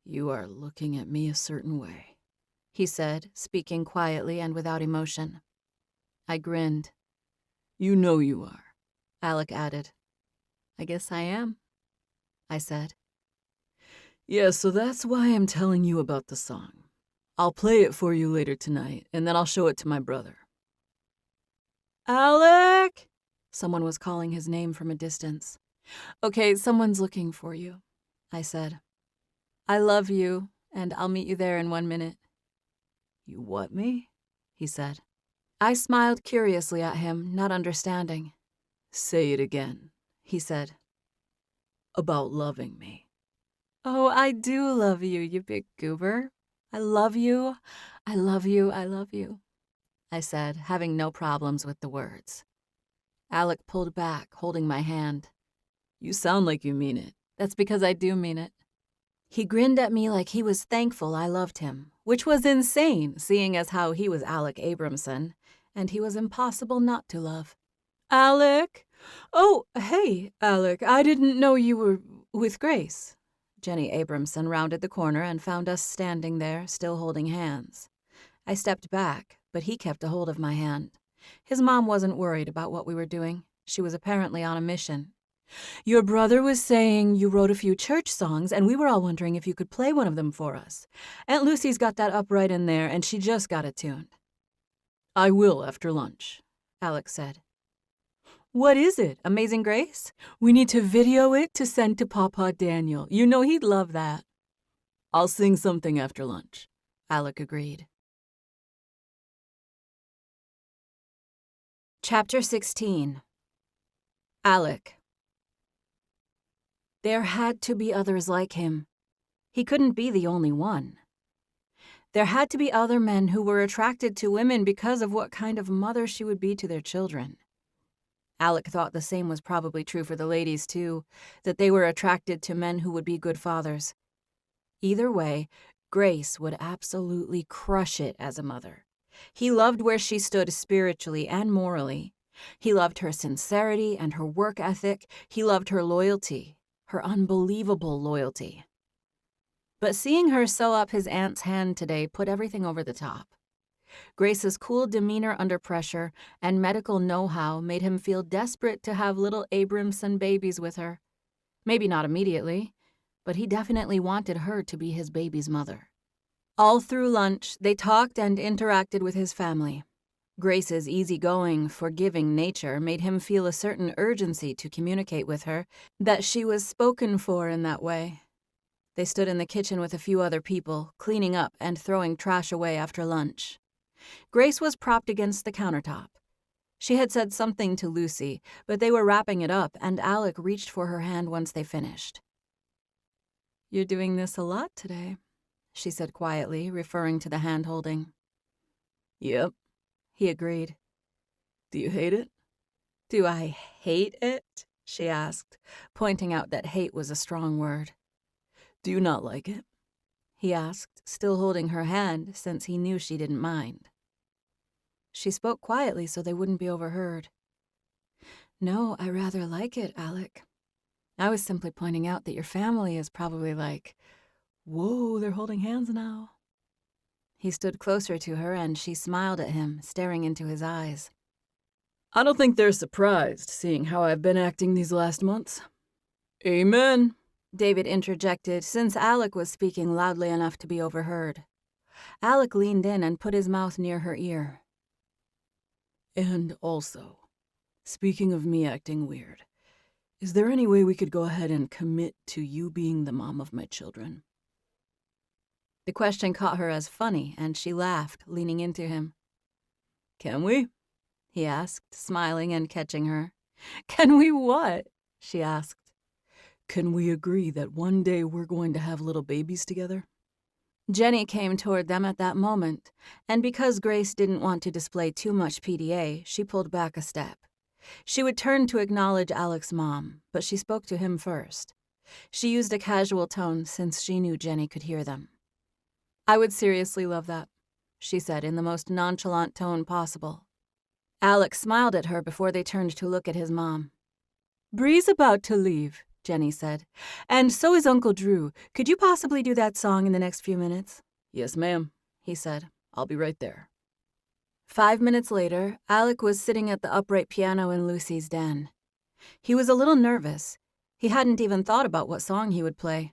you are looking at me a certain way, he said, speaking quietly and without emotion. I grinned. You know you are, Alec added. I guess I am, I said. Yeah, so that's why I'm telling you about the song. I'll play it for you later tonight, and then I'll show it to my brother. Alec! Someone was calling his name from a distance. Okay, someone's looking for you, I said. I love you, and I'll meet you there in 1 minute. You what me? He said. I smiled curiously at him, not understanding. Say it again, he said. About loving me. Oh, I do love you, you big goober. I love you, I love you, I love you, I said, having no problems with the words. Alec pulled back, holding my hand. You sound like you mean it. That's because I do mean it. He grinned at me like he was thankful I loved him, which was insane, seeing as how he was Alec Abramson, and he was impossible not to love. Alec? Oh, hey, Alec, I didn't know you were with Grace. Jenny Abramson rounded the corner and found us standing there, still holding hands. I stepped back, but he kept a hold of my hand. His mom wasn't worried about what we were doing. She was apparently on a mission. Your brother was saying you wrote a few church songs, and we were all wondering if you could play one of them for us. Aunt Lucy's got that up right in there, and she just got it tuned. I will after lunch, Alec said. What is it, Amazing Grace? We need to video it to send to Papa Daniel. You know he'd love that. I'll sing something after lunch, Alec agreed. Chapter 16. Alec. There had to be others like him. He couldn't be the only one. There had to be other men who were attracted to women because of what kind of mother she would be to their children. Alec thought the same was probably true for the ladies, too, that they were attracted to men who would be good fathers. Either way, Grace would absolutely crush it as a mother. He loved where she stood spiritually and morally. He loved her sincerity and her work ethic. He loved her loyalty, her unbelievable loyalty. But seeing her sew up his aunt's hand today put everything over the top. Grace's cool demeanor under pressure and medical know-how made him feel desperate to have little Abramson babies with her. Maybe not immediately, but he definitely wanted her to be his baby's mother. All through lunch, they talked and interacted with his family. Grace's easygoing, forgiving nature made him feel a certain urgency to communicate with her, that she was spoken for in that way. They stood in the kitchen with a few other people, cleaning up and throwing trash away after lunch. Grace was propped against the countertop. She had said something to Lucy, but they were wrapping it up, and Alec reached for her hand once they finished. "You're doing this a lot today," she said quietly, referring to the hand-holding. "Yep," he agreed. "Do you hate it?" "Do I hate it?" she asked, pointing out that hate was a strong word. "Do you not like it?" he asked, still holding her hand since he knew she didn't mind. She spoke quietly so they wouldn't be overheard. No, I rather like it, Alec. I was simply pointing out that your family is probably like, whoa, they're holding hands now. He stood closer to her and she smiled at him, staring into his eyes. I don't think they're surprised, seeing how I've been acting these last months. Amen, David interjected, since Alec was speaking loudly enough to be overheard. Alec leaned in and put his mouth near her ear. And also, speaking of me acting weird, is there any way we could go ahead and commit to you being the mom of my children? The question caught her as funny, and she laughed, leaning into him. Can we? He asked, smiling and catching her. Can we what? She asked. Can we agree that one day we're going to have little babies together? Jenny came toward them at that moment, and because Grace didn't want to display too much PDA, she pulled back a step. She would turn to acknowledge Alec's mom, but she spoke to him first. She used a casual tone since she knew Jenny could hear them. I would seriously love that, she said in the most nonchalant tone possible. Alec smiled at her before they turned to look at his mom. Bree's about to leave, Jenny said. And so is Uncle Drew. Could you possibly do that song in the next few minutes? Yes, ma'am, he said. I'll be right there. 5 minutes later, Alec was sitting at the upright piano in Lucy's den. He was a little nervous. He hadn't even thought about what song he would play.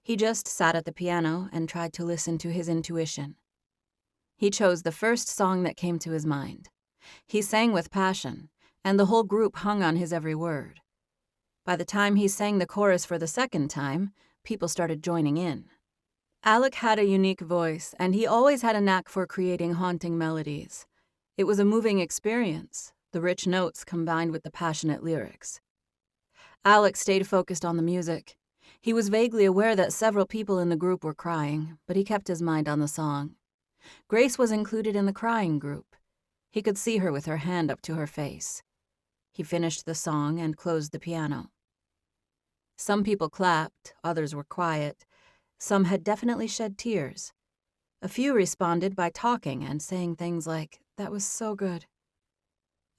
He just sat at the piano and tried to listen to his intuition. He chose the first song that came to his mind. He sang with passion, and the whole group hung on his every word. By the time he sang the chorus for the second time, people started joining in. Alec had a unique voice, and he always had a knack for creating haunting melodies. It was a moving experience, the rich notes combined with the passionate lyrics. Alec stayed focused on the music. He was vaguely aware that several people in the group were crying, but he kept his mind on the song. Grace was included in the crying group. He could see her with her hand up to her face. He finished the song and closed the piano. Some people clapped, others were quiet. Some had definitely shed tears. A few responded by talking and saying things like, "That was so good."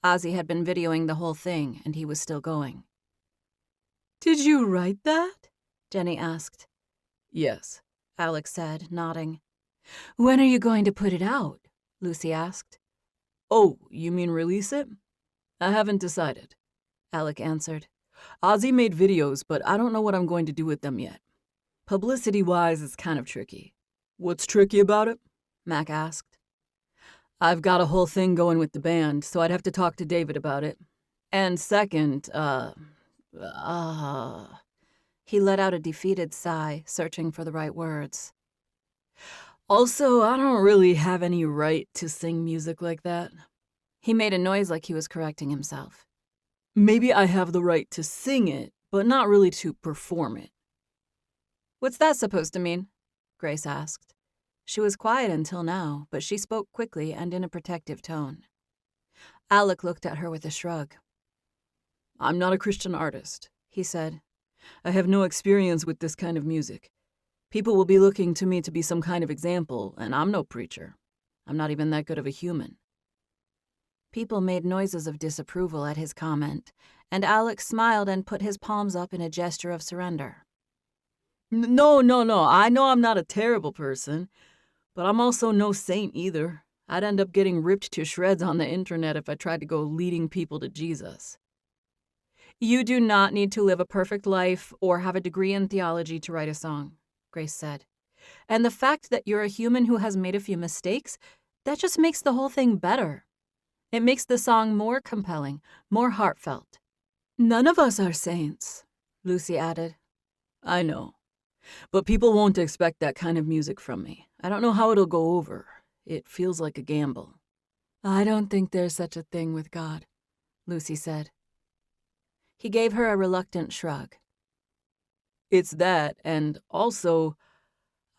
Ozzy had been videoing the whole thing, and he was still going. "Did you write that?" Jenny asked. Yes, Alec said, nodding. "When are you going to put it out?" Lucy asked. Oh, you mean release it? I haven't decided, Alec answered. Ozzy made videos, but I don't know what I'm going to do with them yet. Publicity-wise, it's kind of tricky. What's tricky about it? Mac asked. I've got a whole thing going with the band, so I'd have to talk to David about it. And second, He let out a defeated sigh, searching for the right words. Also, I don't really have any right to sing music like that. He made a noise like he was correcting himself. Maybe I have the right to sing it, but not really to perform it. What's that supposed to mean? Grace asked. She was quiet until now, but she spoke quickly and in a protective tone. Alec looked at her with a shrug. I'm not a Christian artist, he said. I have no experience with this kind of music. People will be looking to me to be some kind of example, and I'm no preacher. I'm not even that good of a human. People made noises of disapproval at his comment, and Alec smiled and put his palms up in a gesture of surrender. No, I know I'm not a terrible person, but I'm also no saint either. I'd end up getting ripped to shreds on the internet if I tried to go leading people to Jesus. You do not need to live a perfect life or have a degree in theology to write a song, Grace said. And the fact that you're a human who has made a few mistakes, that just makes the whole thing better. It makes the song more compelling, more heartfelt. None of us are saints, Lucy added. I know. But people won't expect that kind of music from me. I don't know how it'll go over. It feels like a gamble. I don't think there's such a thing with God, Lucy said. He gave her a reluctant shrug. It's that, and also,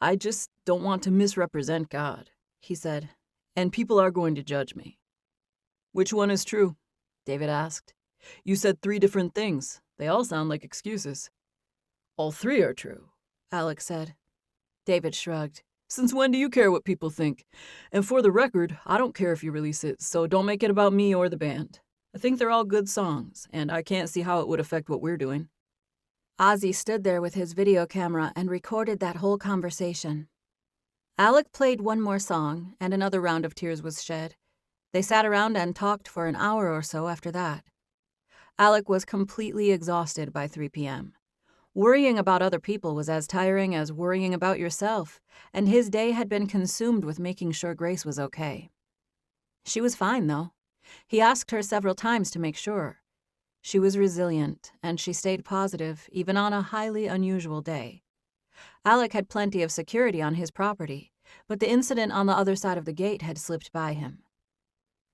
I just don't want to misrepresent God, he said, and people are going to judge me. Which one is true? David asked. You said 3 different things. They all sound like excuses. All 3 are true, Alec said. David shrugged. Since when do you care what people think? And for the record, I don't care if you release it, so don't make it about me or the band. I think they're all good songs, and I can't see how it would affect what we're doing. Ozzy stood there with his video camera and recorded that whole conversation. Alec played one more song, and another round of tears was shed. They sat around and talked for an hour or so after that. Alec was completely exhausted by 3 p.m. Worrying about other people was as tiring as worrying about yourself, and his day had been consumed with making sure Grace was okay. She was fine, though. He asked her several times to make sure. She was resilient, and she stayed positive, even on a highly unusual day. Alec had plenty of security on his property, but the incident on the other side of the gate had slipped by him.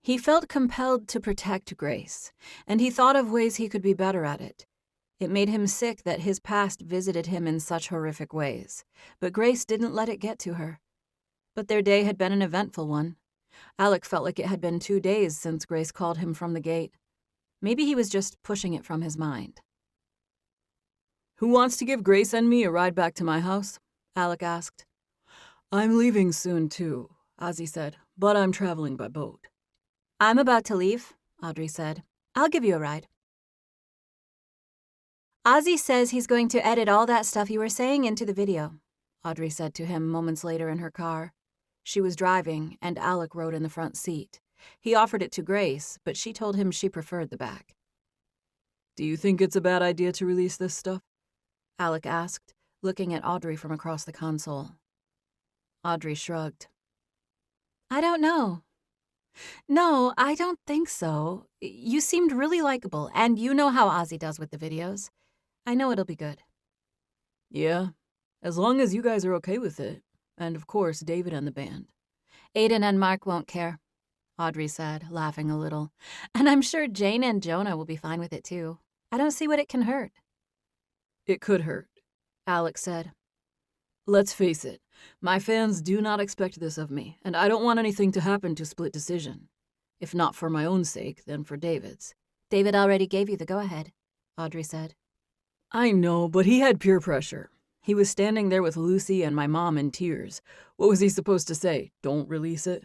He felt compelled to protect Grace, and he thought of ways he could be better at it. It made him sick that his past visited him in such horrific ways, but Grace didn't let it get to her. But their day had been an eventful one. Alec felt like it had been 2 days since Grace called him from the gate. Maybe he was just pushing it from his mind. Who wants to give Grace and me a ride back to my house? Alec asked. I'm leaving soon, too, Ozzy said, but I'm traveling by boat. I'm about to leave, Audrey said. I'll give you a ride. Ozzy says he's going to edit all that stuff you were saying into the video, Audrey said to him moments later in her car. She was driving, and Alec rode in the front seat. He offered it to Grace, but she told him she preferred the back. Do you think it's a bad idea to release this stuff? Alec asked, looking at Audrey from across the console. Audrey shrugged. I don't know. No, I don't think so. You seemed really likable, and you know how Ozzy does with the videos. I know it'll be good. Yeah, as long as you guys are okay with it. And of course, David and the band. Aiden and Mark won't care, Audrey said, laughing a little. And I'm sure Jane and Jonah will be fine with it too. I don't see what it can hurt. It could hurt, Alec said. Let's face it, my fans do not expect this of me, and I don't want anything to happen to Split Decision. If not for my own sake, then for David's. David already gave you the go-ahead, Audrey said. I know, but he had peer pressure. He was standing there with Lucy and my mom in tears. What was he supposed to say? Don't release it?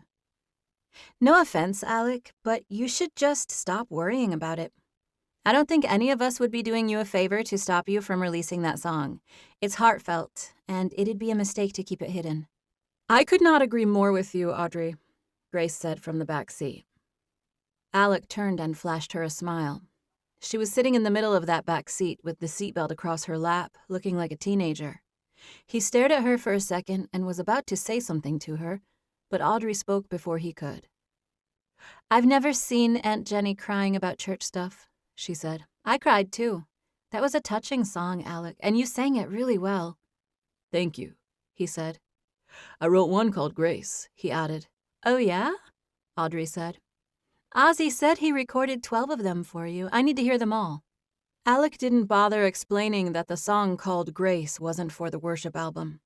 No offense, Alec, but you should just stop worrying about it. I don't think any of us would be doing you a favor to stop you from releasing that song. It's heartfelt, and it'd be a mistake to keep it hidden. I could not agree more with you, Audrey, Grace said from the back seat. Alec turned and flashed her a smile. She was sitting in the middle of that back seat with the seatbelt across her lap, looking like a teenager. He stared at her for a second and was about to say something to her, but Audrey spoke before he could. I've never seen Aunt Jenny crying about church stuff, she said. I cried too. That was a touching song, Alec, and you sang it really well. Thank you, he said. I wrote one called Grace, he added. Oh, yeah? Audrey said. Ozzy said he recorded 12 of them for you. I need to hear them all. Alec didn't bother explaining that the song called Grace wasn't for the worship album.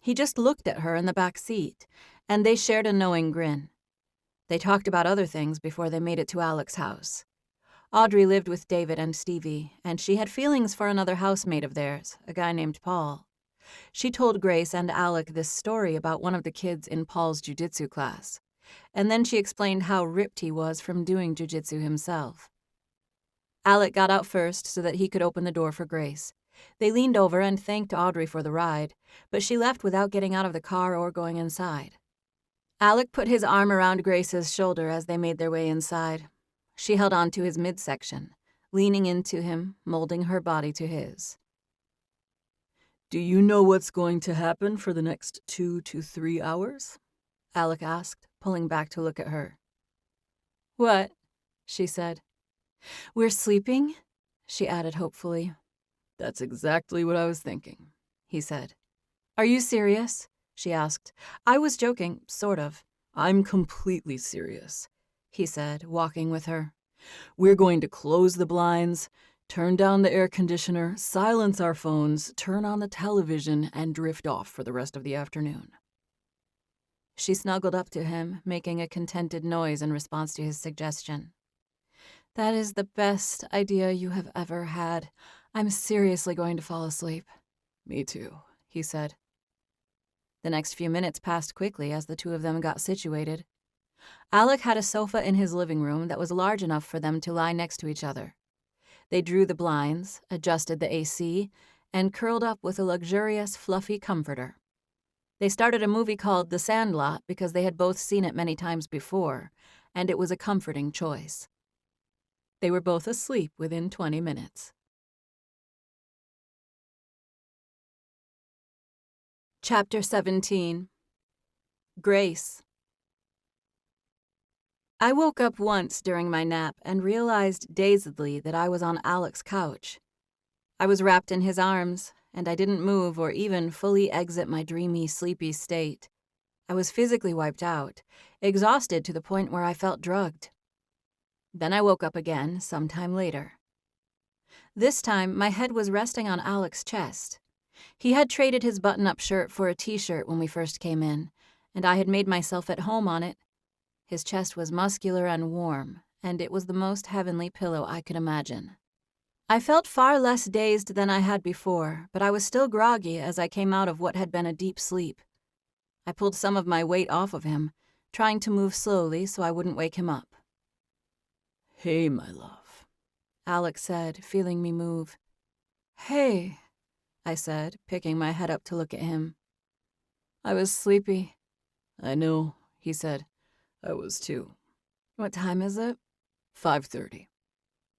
He just looked at her in the back seat, and they shared a knowing grin. They talked about other things before they made it to Alec's house. Audrey lived with David and Stevie, and she had feelings for another housemate of theirs, a guy named Paul. She told Grace and Alec this story about one of the kids in Paul's jiu-jitsu class, and then she explained how ripped he was from doing jiu-jitsu himself. Alec got out first so that he could open the door for Grace. They leaned over and thanked Audrey for the ride, but she left without getting out of the car or going inside. Alec put his arm around Grace's shoulder as they made their way inside. She held on to his midsection, leaning into him, molding her body to his. Do you know what's going to happen for the next 2 to 3 hours? Alec asked, pulling back to look at her. What? She said. We're sleeping? She added hopefully. That's exactly what I was thinking, he said. Are you serious? She asked. I was joking, sort of. I'm completely serious, he said, walking with her. We're going to close the blinds, turn down the air conditioner, silence our phones, turn on the television, and drift off for the rest of the afternoon. She snuggled up to him, making a contented noise in response to his suggestion. That is the best idea you have ever had. I'm seriously going to fall asleep. Me too, he said. The next few minutes passed quickly as the two of them got situated. Alec had a sofa in his living room that was large enough for them to lie next to each other. They drew the blinds, adjusted the AC, and curled up with a luxurious, fluffy comforter. They started a movie called The Sandlot because they had both seen it many times before, and it was a comforting choice. They were both asleep within 20 minutes. Chapter 17. Grace. I woke up once during my nap and realized dazedly that I was on Alec's couch. I was wrapped in his arms, and I didn't move or even fully exit my dreamy, sleepy state. I was physically wiped out, exhausted to the point where I felt drugged. Then I woke up again sometime later. This time, my head was resting on Alec's chest. He had traded his button-up shirt for a t-shirt when we first came in, and I had made myself at home on it. His chest was muscular and warm, and it was the most heavenly pillow I could imagine. I felt far less dazed than I had before, but I was still groggy as I came out of what had been a deep sleep. I pulled some of my weight off of him, trying to move slowly so I wouldn't wake him up. "Hey, my love," Alec said, feeling me move. "Hey," I said, picking my head up to look at him. I was sleepy. "I know," he said. "I was too." "What time is it?" 5:30.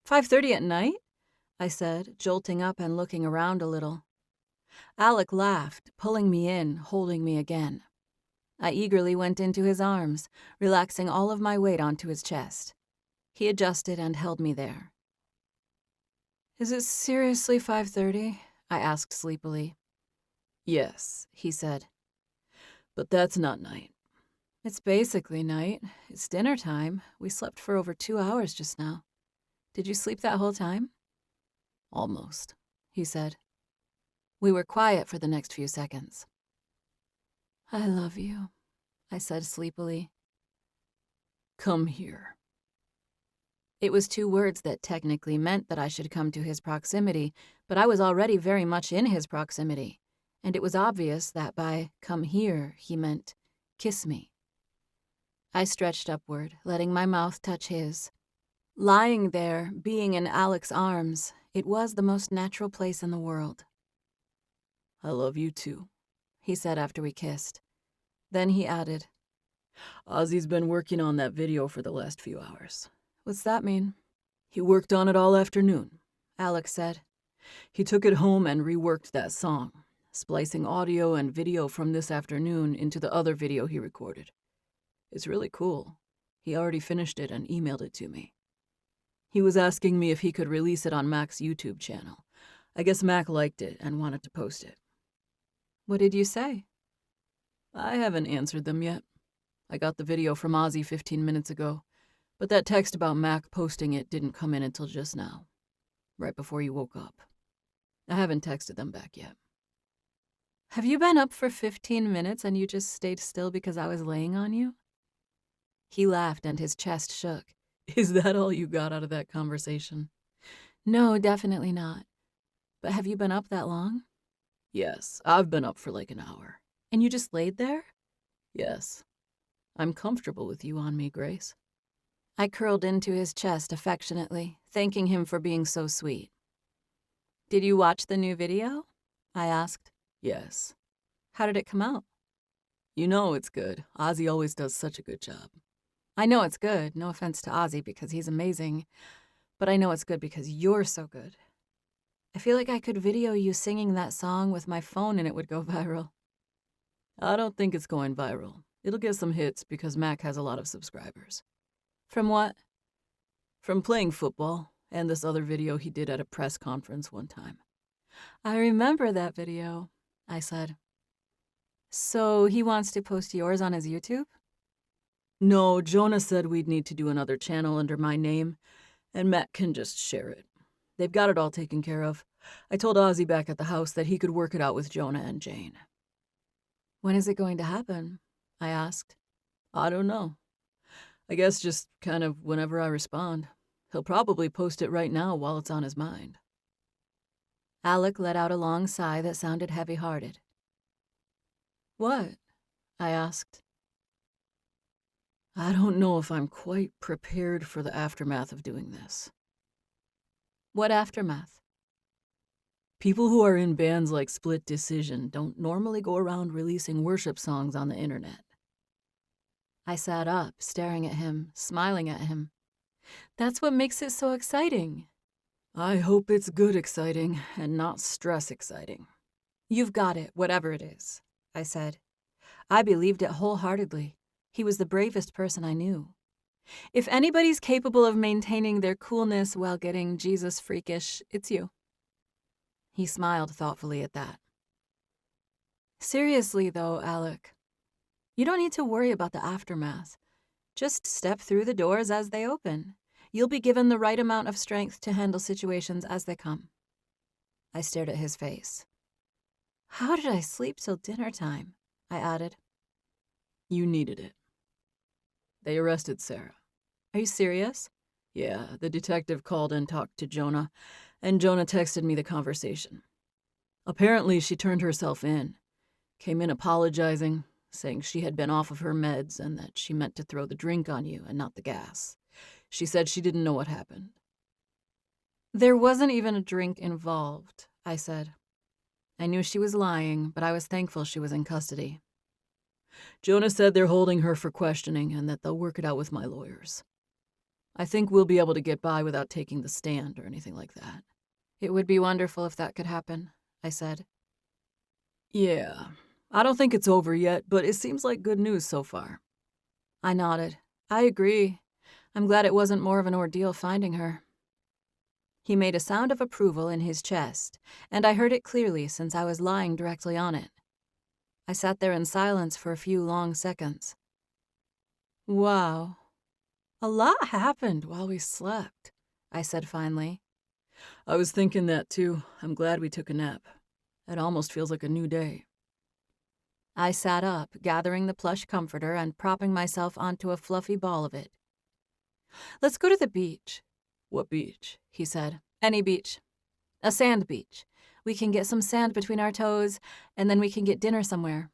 5:30 at night? I said, jolting up and looking around a little. Alec laughed, pulling me in, holding me again. I eagerly went into his arms, relaxing all of my weight onto his chest. He adjusted and held me there. "Is it seriously 5:30? I asked sleepily. "Yes," he said. "But that's not night." "It's basically night. It's dinner time. We slept for over 2 hours just now. Did you sleep that whole time?" "Almost," he said. We were quiet for the next few seconds. "I love you," I said sleepily. "Come here." It was 2 words that technically meant that I should come to his proximity, but I was already very much in his proximity, and it was obvious that by "come here" he meant "kiss me." I stretched upward, letting my mouth touch his. Lying there, being in Alec's arms, it was the most natural place in the world. "I love you too," he said after we kissed. Then he added, "Ozzy's been working on that video for the last few hours." "What's that mean?" "He worked on it all afternoon," Alec said. "He took it home and reworked that song, splicing audio and video from this afternoon into the other video he recorded. It's really cool. He already finished it and emailed it to me. He was asking me if he could release it on Mac's YouTube channel. I guess Mac liked it and wanted to post it." "What did you say?" "I haven't answered them yet. I got the video from Ozzy 15 minutes ago, but that text about Mac posting it didn't come in until just now, right before you woke up. I haven't texted them back yet." "Have you been up for 15 minutes and you just stayed still because I was laying on you?" He laughed and his chest shook. "Is that all you got out of that conversation?" "No, definitely not. But have you been up that long?" "Yes, I've been up for like an hour." "And you just laid there?" "Yes. I'm comfortable with you on me, Grace." I curled into his chest affectionately, thanking him for being so sweet. "Did you watch the new video?" I asked. "Yes." "How did it come out?" "You know it's good. Ozzy always does such a good job." "I know it's good. No offense to Ozzy because he's amazing. But I know it's good because you're so good. I feel like I could video you singing that song with my phone and it would go viral." "I don't think it's going viral. It'll get some hits because Mac has a lot of subscribers." "From what?" "From playing football and this other video he did at a press conference one time." "I remember that video," I said. "So he wants to post yours on his YouTube?" "No, Jonah said we'd need to do another channel under my name, and Matt can just share it. They've got it all taken care of. I told Ozzy back at the house that he could work it out with Jonah and Jane." "When is it going to happen?" I asked. "I don't know. I guess just kind of whenever I respond. He'll probably post it right now while it's on his mind." Alec let out a long sigh that sounded heavy-hearted. What? I asked. I don't know if I'm quite prepared for the aftermath of doing this. What aftermath? People who are in bands like Split Decision don't normally go around releasing worship songs on the internet. I sat up, staring at him, smiling at him. That's what makes it so exciting. I hope it's good exciting and not stress exciting. You've got it, whatever it is, I said. I believed it wholeheartedly. He was the bravest person I knew. If anybody's capable of maintaining their coolness while getting Jesus freakish, it's you. He smiled thoughtfully at that. Seriously, though, Alec, you don't need to worry about the aftermath. Just step through the doors as they open. You'll be given the right amount of strength to handle situations as they come. I stared at his face. How did I sleep till dinner time? I added. You needed it. They arrested Sarah. Are you serious? Yeah, the detective called and talked to Jonah, and Jonah texted me the conversation. Apparently, she turned herself in, came in apologizing, saying she had been off of her meds and that she meant to throw the drink on you and not the gas. She said she didn't know what happened. There wasn't even a drink involved, I said. I knew she was lying, but I was thankful she was in custody. Jonah said they're holding her for questioning and that they'll work it out with my lawyers. I think we'll be able to get by without taking the stand or anything like that. It would be wonderful if that could happen, I said. Yeah, I don't think it's over yet, but it seems like good news so far. I nodded. I agree. I'm glad it wasn't more of an ordeal finding her. He made a sound of approval in his chest, and I heard it clearly since I was lying directly on it. I sat there in silence for a few long seconds. Wow. A lot happened while we slept, I said finally. I was thinking that too. I'm glad we took a nap. It almost feels like a new day. I sat up, gathering the plush comforter and propping myself onto a fluffy ball of it. Let's go to the beach. What beach? He said. Any beach. A sand beach. We can get some sand between our toes, and then we can get dinner somewhere.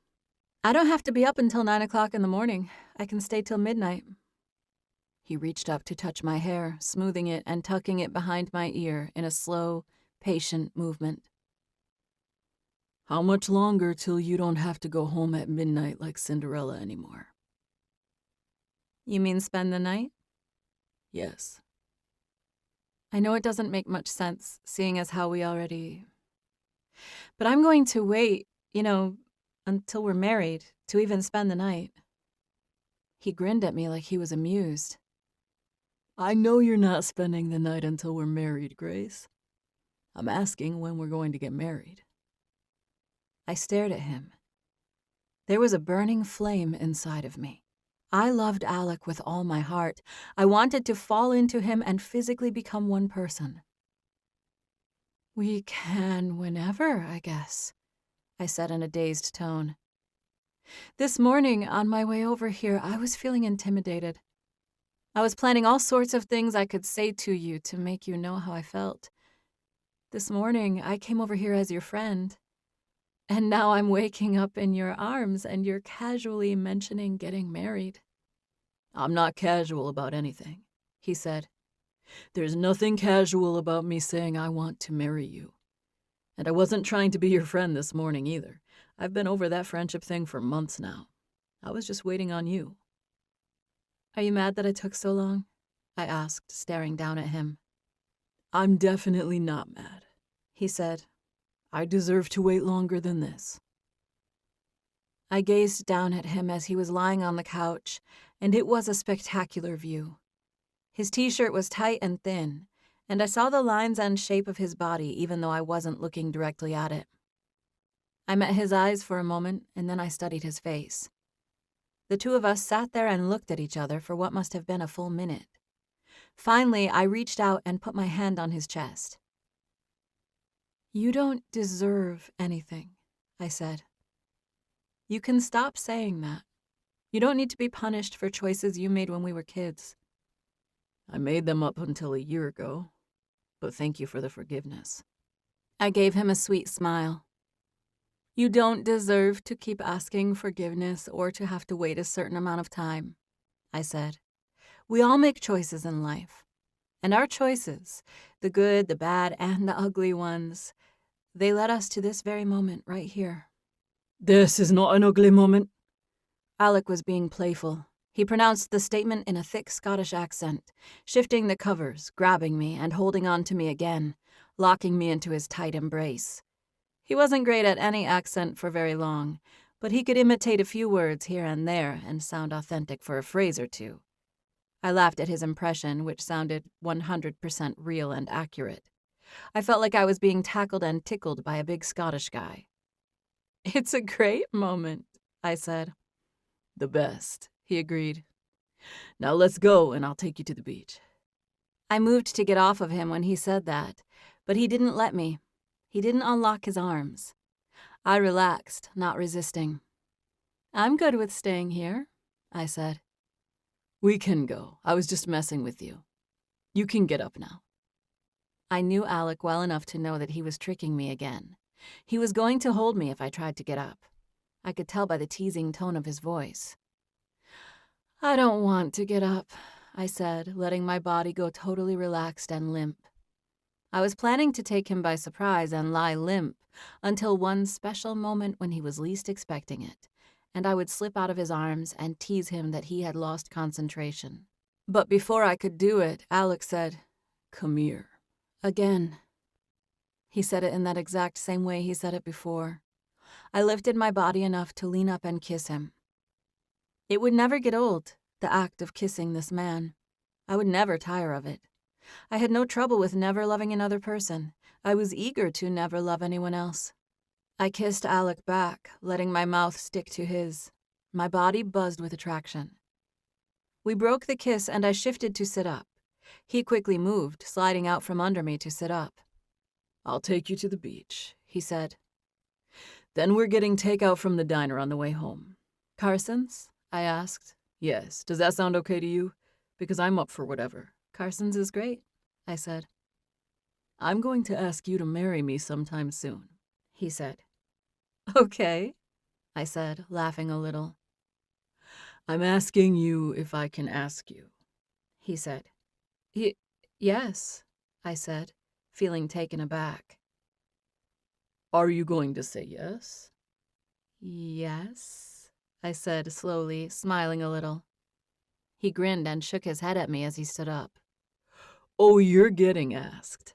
I don't have to be up until 9 o'clock in the morning. I can stay till midnight. He reached up to touch my hair, smoothing it and tucking it behind my ear in a slow, patient movement. How much longer till you don't have to go home at midnight like Cinderella anymore? You mean spend the night? Yes. I know it doesn't make much sense, seeing as how we already... But I'm going to wait, until we're married, to even spend the night. He grinned at me like he was amused. I know you're not spending the night until we're married, Grace. I'm asking when we're going to get married. I stared at him. There was a burning flame inside of me. I loved Alec with all my heart. I wanted to fall into him and physically become one person. We can whenever, I guess, I said in a dazed tone. This morning, on my way over here, I was feeling intimidated. I was planning all sorts of things I could say to you to make you know how I felt. This morning, I came over here as your friend. And now I'm waking up in your arms and you're casually mentioning getting married. I'm not casual about anything, he said. There's nothing casual about me saying I want to marry you. And I wasn't trying to be your friend this morning either. I've been over that friendship thing for months now. I was just waiting on you. Are you mad that I took so long? I asked, staring down at him. I'm definitely not mad, he said. I deserve to wait longer than this. I gazed down at him as he was lying on the couch, and it was a spectacular view. His t-shirt was tight and thin, and I saw the lines and shape of his body even though I wasn't looking directly at it. I met his eyes for a moment, and then I studied his face. The two of us sat there and looked at each other for what must have been a full minute. Finally, I reached out and put my hand on his chest. You don't deserve anything, I said. You can stop saying that. You don't need to be punished for choices you made when we were kids. I made them up until a year ago, but thank you for the forgiveness. I gave him a sweet smile. You don't deserve to keep asking forgiveness or to have to wait a certain amount of time, I said. We all make choices in life. And our choices, the good, the bad, and the ugly ones, they led us to this very moment right here. This is not an ugly moment. Alec was being playful. He pronounced the statement in a thick Scottish accent, shifting the covers, grabbing me, and holding on to me again, locking me into his tight embrace. He wasn't great at any accent for very long, but he could imitate a few words here and there and sound authentic for a phrase or two. I laughed at his impression, which sounded 100% real and accurate. I felt like I was being tackled and tickled by a big Scottish guy. It's a great moment, I said. The best, he agreed. Now let's go and I'll take you to the beach. I moved to get off of him when he said that, but he didn't let me. He didn't unlock his arms. I relaxed, not resisting. I'm good with staying here, I said. We can go. I was just messing with you. You can get up now. I knew Alec well enough to know that he was tricking me again. He was going to hold me if I tried to get up. I could tell by the teasing tone of his voice. I don't want to get up, I said, letting my body go totally relaxed and limp. I was planning to take him by surprise and lie limp until one special moment when he was least expecting it, and I would slip out of his arms and tease him that he had lost concentration. But before I could do it, Alec said, "Come here." Again. He said it in that exact same way he said it before. I lifted my body enough to lean up and kiss him. It would never get old, the act of kissing this man. I would never tire of it. I had no trouble with never loving another person. I was eager to never love anyone else. I kissed Alec back, letting my mouth stick to his. My body buzzed with attraction. We broke the kiss and I shifted to sit up. He quickly moved, sliding out from under me to sit up. I'll take you to the beach, he said. Then we're getting takeout from the diner on the way home. Carson's? I asked. Yes. Does that sound okay to you? Because I'm up for whatever. Carson's is great, I said. I'm going to ask you to marry me sometime soon, he said. Okay, I said, laughing a little. I'm asking you if I can ask you, he said. Yes, I said, feeling taken aback. Are you going to say yes? Yes, I said slowly, smiling a little. He grinned and shook his head at me as he stood up. Oh, you're getting asked.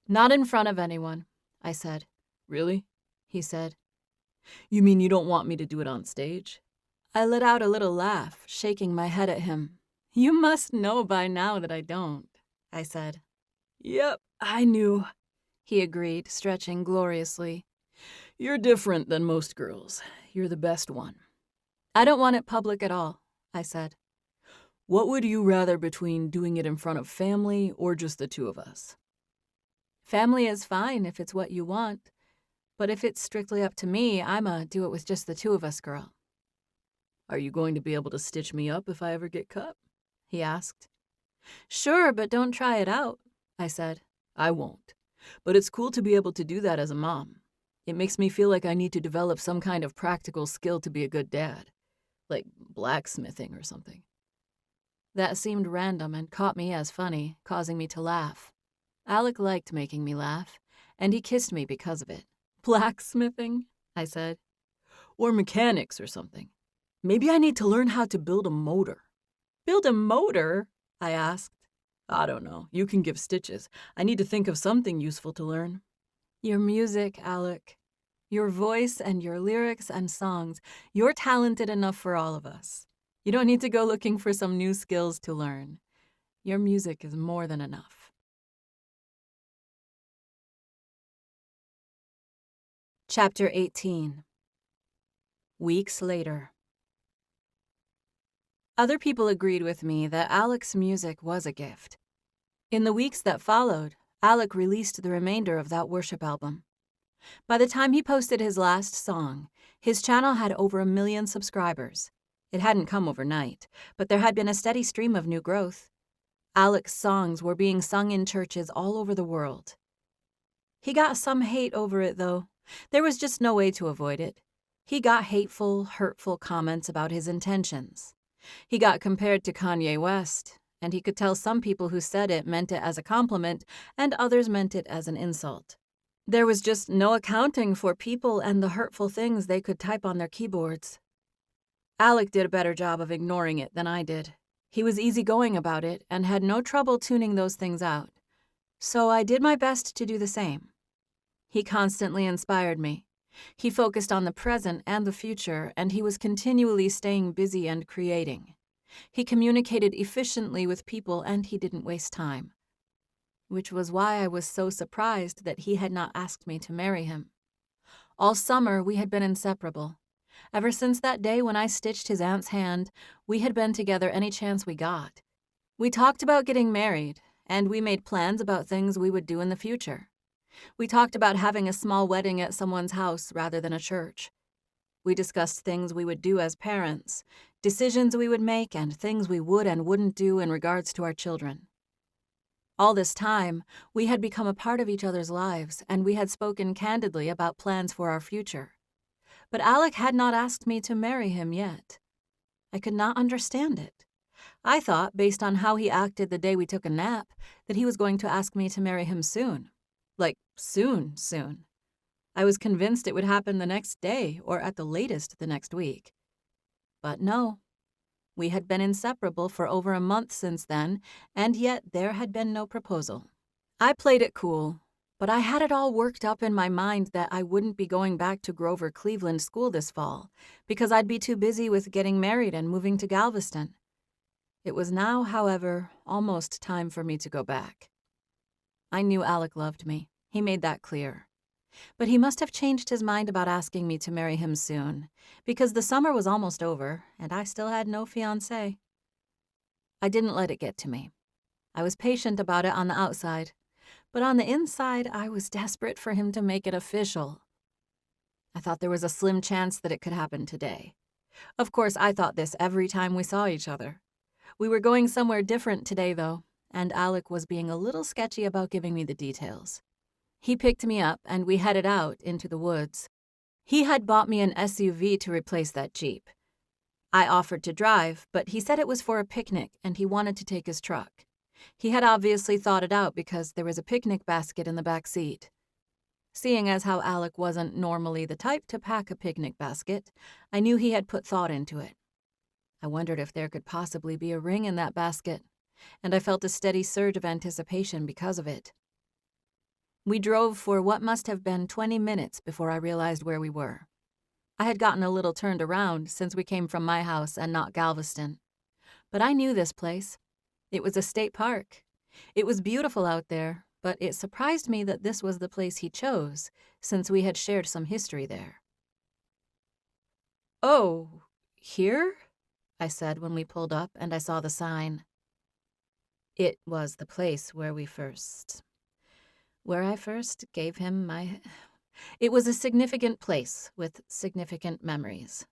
Not in front of anyone, I said. Really? He said. You mean you don't want me to do it on stage? I let out a little laugh, shaking my head at him. You must know by now that I don't, I said. Yep, I knew, he agreed, stretching gloriously. You're different than most girls. You're the best one. I don't want it public at all, I said. What would you rather between doing it in front of family or just the two of us? Family is fine if it's what you want, but if it's strictly up to me, I'm a do it with just the two of us girl. Are you going to be able to stitch me up if I ever get cut? He asked. Sure, but don't try it out, I said. I won't. But it's cool to be able to do that as a mom. It makes me feel like I need to develop some kind of practical skill to be a good dad, like blacksmithing or something. That seemed random and caught me as funny, causing me to laugh. Alec liked making me laugh, and he kissed me because of it. Blacksmithing, I said. Or mechanics or something. Maybe I need to learn how to build a motor. Build a motor? I asked. I don't know. You can give stitches. I need to think of something useful to learn. Your music, Alec. Your voice and your lyrics and songs. You're talented enough for all of us. You don't need to go looking for some new skills to learn. Your music is more than enough. Chapter 18. Weeks later. Other people agreed with me that Alec's music was a gift. In the weeks that followed, Alec released the remainder of that worship album. By the time he posted his last song, his channel had over 1 million subscribers. It hadn't come overnight, but there had been a steady stream of new growth. Alec's songs were being sung in churches all over the world. He got some hate over it, though. There was just no way to avoid it. He got hateful, hurtful comments about his intentions. He got compared to Kanye West, and he could tell some people who said it meant it as a compliment and others meant it as an insult. There was just no accounting for people and the hurtful things they could type on their keyboards. Alec did a better job of ignoring it than I did. He was easygoing about it and had no trouble tuning those things out. So I did my best to do the same. He constantly inspired me. He focused on the present and the future, and he was continually staying busy and creating. He communicated efficiently with people, and he didn't waste time. Which was why I was so surprised that he had not asked me to marry him. All summer, we had been inseparable. Ever since that day when I stitched his aunt's hand, we had been together any chance we got. We talked about getting married, and we made plans about things we would do in the future. We talked about having a small wedding at someone's house rather than a church. We discussed things we would do as parents, decisions we would make, and things we would and wouldn't do in regards to our children. All this time, we had become a part of each other's lives, and we had spoken candidly about plans for our future. But Alec had not asked me to marry him yet. I could not understand it. I thought, based on how he acted the day we took a nap, that he was going to ask me to marry him soon. Like, soon. I was convinced it would happen the next day, or at the latest the next week. But no. We had been inseparable for over a month since then, and yet there had been no proposal. I played it cool, but I had it all worked up in my mind that I wouldn't be going back to Grover Cleveland School this fall, because I'd be too busy with getting married and moving to Galveston. It was now, however, almost time for me to go back. I knew Alec loved me. He made that clear. But he must have changed his mind about asking me to marry him soon, because the summer was almost over, and I still had no fiancé. I didn't let it get to me. I was patient about it on the outside, but on the inside, I was desperate for him to make it official. I thought there was a slim chance that it could happen today. Of course, I thought this every time we saw each other. We were going somewhere different today, though, and Alec was being a little sketchy about giving me the details. He picked me up, and we headed out into the woods. He had bought me an SUV to replace that Jeep. I offered to drive, but he said it was for a picnic, and he wanted to take his truck. He had obviously thought it out because there was a picnic basket in the back seat. Seeing as how Alec wasn't normally the type to pack a picnic basket, I knew he had put thought into it. I wondered if there could possibly be a ring in that basket, and I felt a steady surge of anticipation because of it. We drove for what must have been 20 minutes before I realized where we were. I had gotten a little turned around since we came from my house and not Galveston. But I knew this place. It was a state park. It was beautiful out there, but it surprised me that this was the place he chose, since we had shared some history there. "Oh, here?" I said when we pulled up and I saw the sign. It was the place where I first gave him my... It was a significant place with significant memories.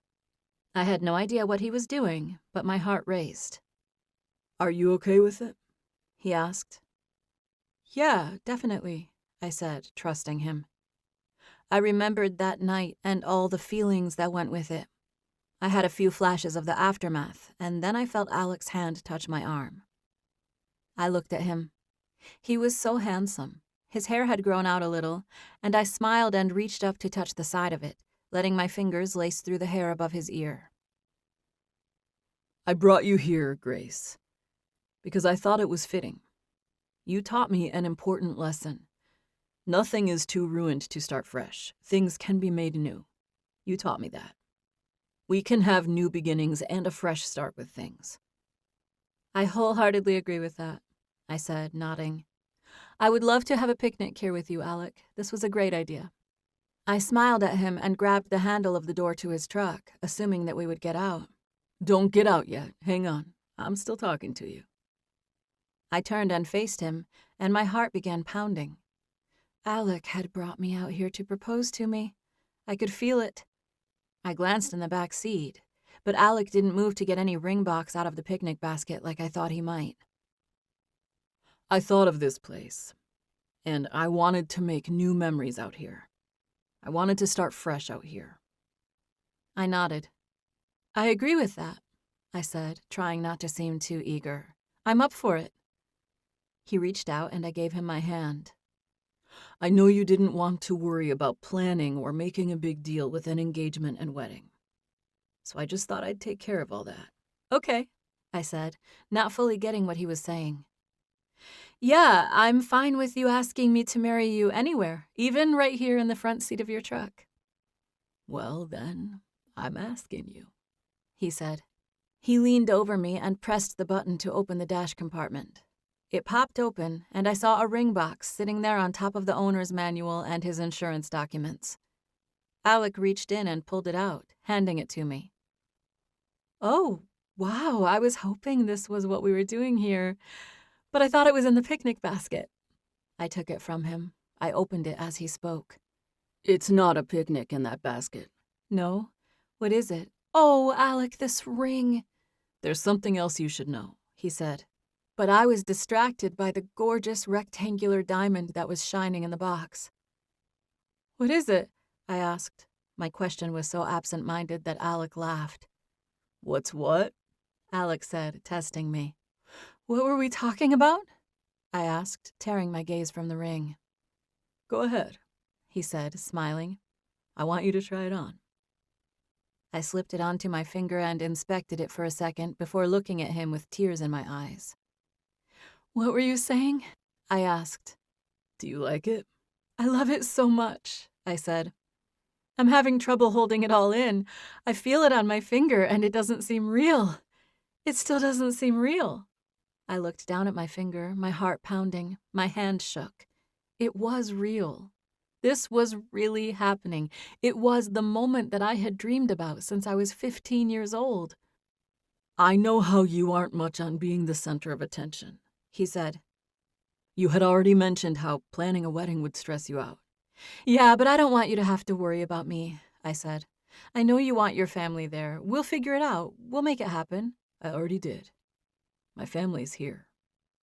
I had no idea what he was doing, but my heart raced. "Are you okay with it?" he asked. "Yeah, definitely," I said, trusting him. I remembered that night and all the feelings that went with it. I had a few flashes of the aftermath, and then I felt Alec's hand touch my arm. I looked at him. He was so handsome. His hair had grown out a little, and I smiled and reached up to touch the side of it, letting my fingers lace through the hair above his ear. "I brought you here, Grace, because I thought it was fitting. You taught me an important lesson. Nothing is too ruined to start fresh. Things can be made new. You taught me that. We can have new beginnings and a fresh start with things." I wholeheartedly agree with that, I said, nodding. I would love to have a picnic here with you, Alec. This was a great idea. I smiled at him and grabbed the handle of the door to his truck, assuming that we would get out. "Don't get out yet. Hang on. I'm still talking to you." I turned and faced him, and my heart began pounding. Alec had brought me out here to propose to me. I could feel it. I glanced in the back seat, but Alec didn't move to get any ring box out of the picnic basket like I thought he might. "I thought of this place, and I wanted to make new memories out here. I wanted to start fresh out here. I nodded. I agree with that, I said, trying not to seem too eager. I'm up for it. He reached out and I gave him my hand. I know you didn't want to worry about planning or making a big deal with an engagement and wedding. So I just thought I'd take care of all that. Okay, I said, not fully getting what he was saying. Yeah, I'm fine with you asking me to marry you anywhere, even right here in the front seat of your truck. Well, then, I'm asking you, he said. He leaned over me and pressed the button to open the dash compartment. It popped open, and I saw a ring box sitting there on top of the owner's manual and his insurance documents. Alec reached in and pulled it out, handing it to me. Oh, wow, I was hoping this was what we were doing here, but I thought it was in the picnic basket. I took it from him. I opened it as he spoke. It's not a picnic in that basket. No? What is it? Oh, Alec, this ring. There's something else you should know, he said. But I was distracted by the gorgeous rectangular diamond that was shining in the box. What is it? I asked. My question was so absent-minded that Alec laughed. What's what? Alec said, testing me. What were we talking about? I asked, tearing my gaze from the ring. Go ahead, he said, smiling. I want you to try it on. I slipped it onto my finger and inspected it for a second before looking at him with tears in my eyes. What were you saying? I asked. Do you like it? I love it so much, I said. I'm having trouble holding it all in. I feel it on my finger and it doesn't seem real. It still doesn't seem real. I looked down at my finger, my heart pounding, my hand shook. It was real. This was really happening. It was the moment that I had dreamed about since I was 15 years old. I know how you aren't much on being the center of attention, he said. You had already mentioned how planning a wedding would stress you out. Yeah, but I don't want you to have to worry about me, I said. I know you want your family there. We'll figure it out. We'll make it happen. I already did. My family's here.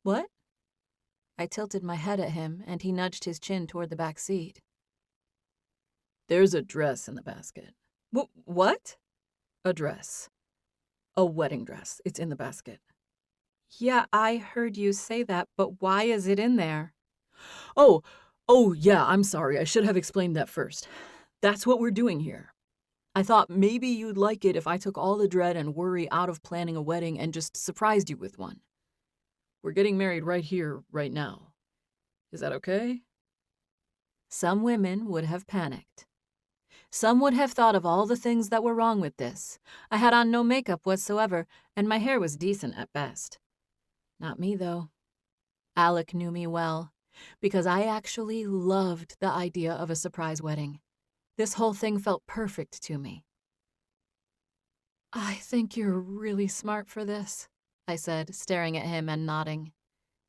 What? I tilted my head at him, and he nudged his chin toward the back seat. There's a dress in the basket. What? A dress. A wedding dress. It's in the basket. Yeah, I heard you say that, but why is it in there? Oh, yeah, I'm sorry. I should have explained that first. That's what we're doing here. I thought maybe you'd like it if I took all the dread and worry out of planning a wedding and just surprised you with one. We're getting married right here, right now. Is that okay? Some women would have panicked. Some would have thought of all the things that were wrong with this. I had on no makeup whatsoever, and my hair was decent at best. Not me, though. Alec knew me well, because I actually loved the idea of a surprise wedding. This whole thing felt perfect to me. I think you're really smart for this, I said, staring at him and nodding.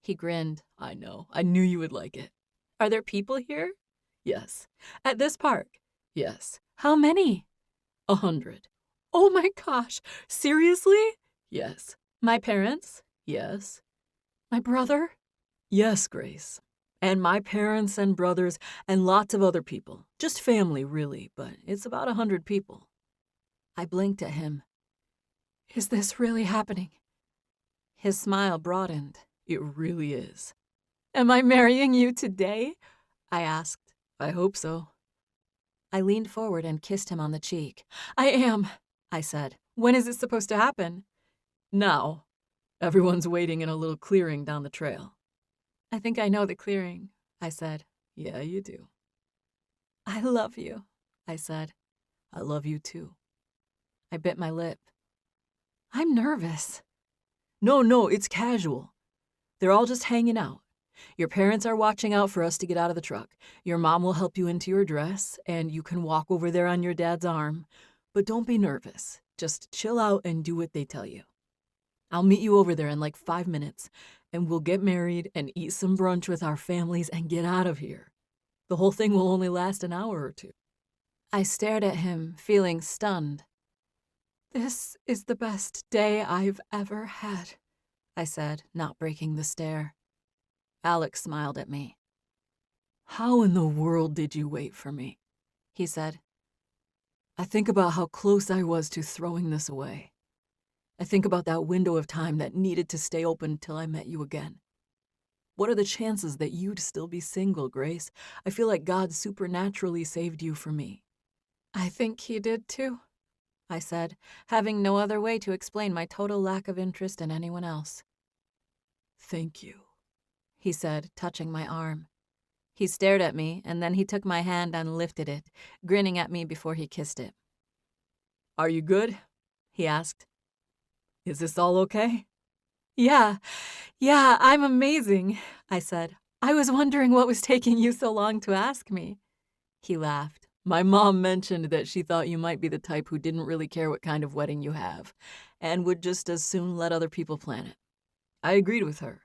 He grinned. I know. I knew you would like it. Are there people here? Yes. At this park? Yes. How many? 100. Oh my gosh, seriously? Yes. My parents? Yes. My brother? Yes, Grace. And my parents and brothers and lots of other people. Just family, really, but it's about 100 people. I blinked at him. Is this really happening? His smile broadened. It really is. Am I marrying you today? I asked. I hope so. I leaned forward and kissed him on the cheek. I am, I said. When is it supposed to happen? Now. Everyone's waiting in a little clearing down the trail. I think I know the clearing, I said. Yeah, you do. I love you, I said. I love you too. I bit my lip. I'm nervous. No, it's casual. They're all just hanging out. Your parents are watching out for us to get out of the truck. Your mom will help you into your dress, and you can walk over there on your dad's arm. But don't be nervous. Just chill out and do what they tell you. I'll meet you over there in like 5 minutes, and we'll get married and eat some brunch with our families and get out of here. The whole thing will only last an hour or two. I stared at him, feeling stunned. This is the best day I've ever had, I said, not breaking the stare. Alec smiled at me. How in the world did you wait for me? he said. I think about how close I was to throwing this away. I think about that window of time that needed to stay open till I met you again. What are the chances that you'd still be single, Grace? I feel like God supernaturally saved you for me. I think he did too, I said, having no other way to explain my total lack of interest in anyone else. Thank you, he said, touching my arm. He stared at me, and then he took my hand and lifted it, grinning at me before he kissed it. Are you good? He asked. Is this all okay? Yeah, I'm amazing, I said. I was wondering what was taking you so long to ask me. He laughed. My mom mentioned that she thought you might be the type who didn't really care what kind of wedding you have, and would just as soon let other people plan it. I agreed with her,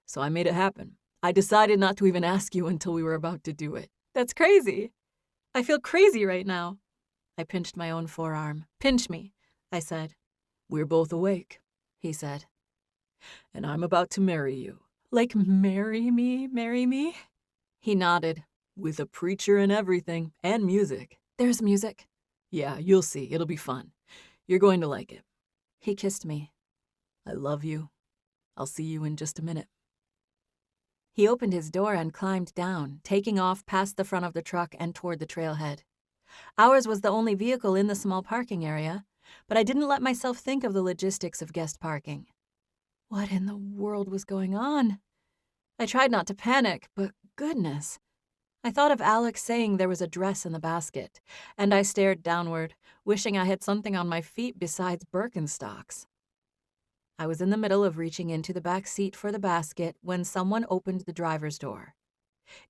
so I made it happen. I decided not to even ask you until we were about to do it. That's crazy. I feel crazy right now. I pinched my own forearm. Pinch me, I said. We're both awake, he said. And I'm about to marry you. Like, marry me? He nodded. With a preacher and everything, and music. There's music? Yeah, you'll see. It'll be fun. You're going to like it. He kissed me. I love you. I'll see you in just a minute. He opened his door and climbed down, taking off past the front of the truck and toward the trailhead. Ours was the only vehicle in the small parking area, but I didn't let myself think of the logistics of guest parking. What in the world was going on? I tried not to panic, but goodness. I thought of Alex saying there was a dress in the basket, and I stared downward, wishing I had something on my feet besides Birkenstocks. I was in the middle of reaching into the back seat for the basket when someone opened the driver's door.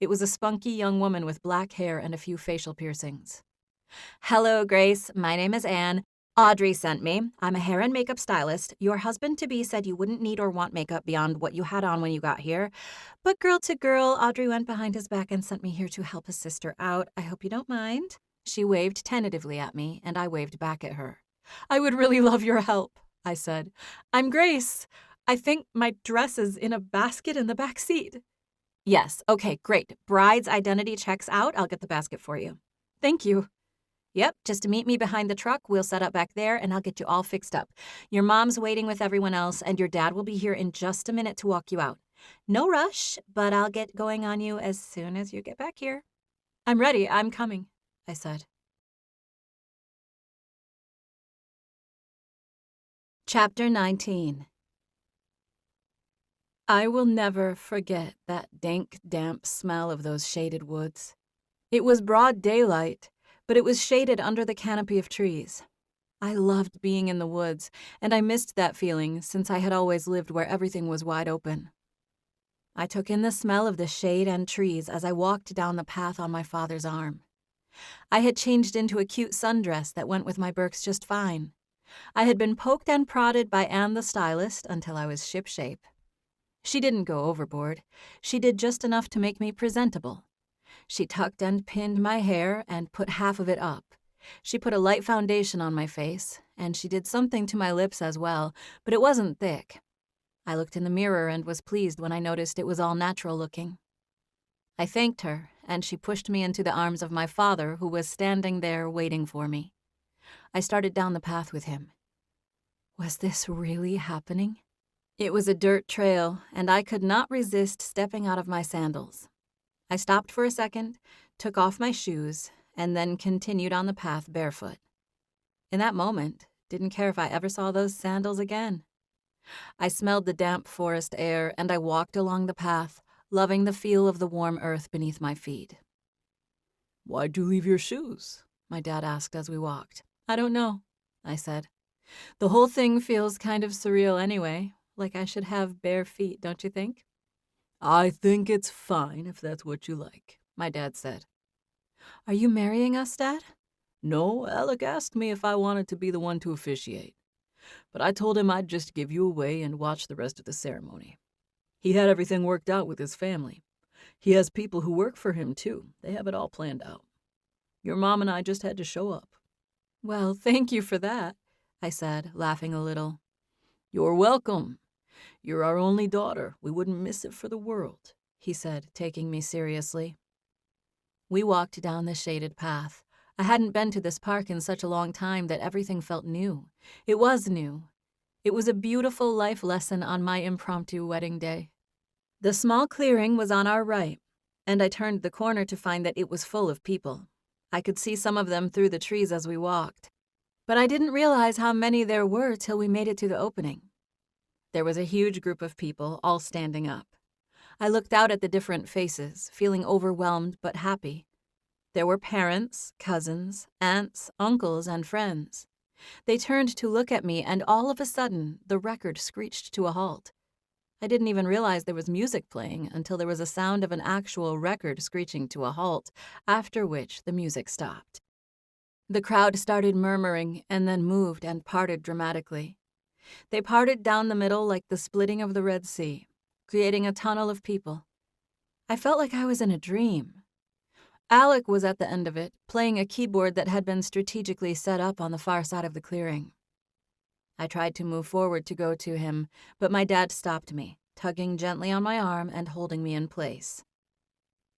It was a spunky young woman with black hair and a few facial piercings. "Hello, Grace. My name is Anne. Audrey sent me. I'm a hair and makeup stylist. Your husband-to-be said you wouldn't need or want makeup beyond what you had on when you got here. But girl to girl, Audrey went behind his back and sent me here to help his sister out. I hope you don't mind." She waved tentatively at me, and I waved back at her. "I would really love your help," I said. "I'm Grace. I think my dress is in a basket in the back seat." "Yes, okay, great. Bride's identity checks out. I'll get the basket for you." "Thank you." "Yep, just meet me behind the truck. We'll set up back there, and I'll get you all fixed up. Your mom's waiting with everyone else, and your dad will be here in just a minute to walk you out. No rush, but I'll get going on you as soon as you get back here." "I'm ready. I'm coming," I said. Chapter 19. I will never forget that dank, damp smell of those shaded woods. It was broad daylight, but it was shaded under the canopy of trees. I loved being in the woods, and I missed that feeling since I had always lived where everything was wide open. I took in the smell of the shade and trees as I walked down the path on my father's arm. I had changed into a cute sundress that went with my Birks just fine. I had been poked and prodded by Anne the stylist until I was shipshape. She didn't go overboard. She did just enough to make me presentable. She tucked and pinned my hair and put half of it up. She put a light foundation on my face, and she did something to my lips as well, but it wasn't thick. I looked in the mirror and was pleased when I noticed it was all natural looking. I thanked her, and she pushed me into the arms of my father, who was standing there waiting for me. I started down the path with him. Was this really happening? It was a dirt trail, and I could not resist stepping out of my sandals. I stopped for a second, took off my shoes, and then continued on the path barefoot. In that moment, didn't care if I ever saw those sandals again. I smelled the damp forest air, and I walked along the path, loving the feel of the warm earth beneath my feet. "Why'd you leave your shoes?" my dad asked as we walked. "I don't know," I said. "The whole thing feels kind of surreal anyway, like I should have bare feet, don't you think?" "I think it's fine if that's what you like," my dad said. "Are you marrying us, Dad?" "No, Alec asked me if I wanted to be the one to officiate. But I told him I'd just give you away and watch the rest of the ceremony. He had everything worked out with his family. He has people who work for him, too. They have it all planned out. Your mom and I just had to show up." "Well, thank you for that," I said, laughing a little. "You're welcome. You're our only daughter. We wouldn't miss it for the world," he said, taking me seriously. We walked down the shaded path. I hadn't been to this park in such a long time that everything felt new. It was new. It was a beautiful life lesson on my impromptu wedding day. The small clearing was on our right, and I turned the corner to find that it was full of people. I could see some of them through the trees as we walked, but I didn't realize how many there were till we made it to the opening. There was a huge group of people, all standing up. I looked out at the different faces, feeling overwhelmed but happy. There were parents, cousins, aunts, uncles, and friends. They turned to look at me, and all of a sudden, the record screeched to a halt. I didn't even realize there was music playing until there was a sound of an actual record screeching to a halt, after which the music stopped. The crowd started murmuring and then moved and parted dramatically. They parted down the middle like the splitting of the Red Sea, creating a tunnel of people. I felt like I was in a dream. Alec was at the end of it, playing a keyboard that had been strategically set up on the far side of the clearing. I tried to move forward to go to him, but my dad stopped me, tugging gently on my arm and holding me in place.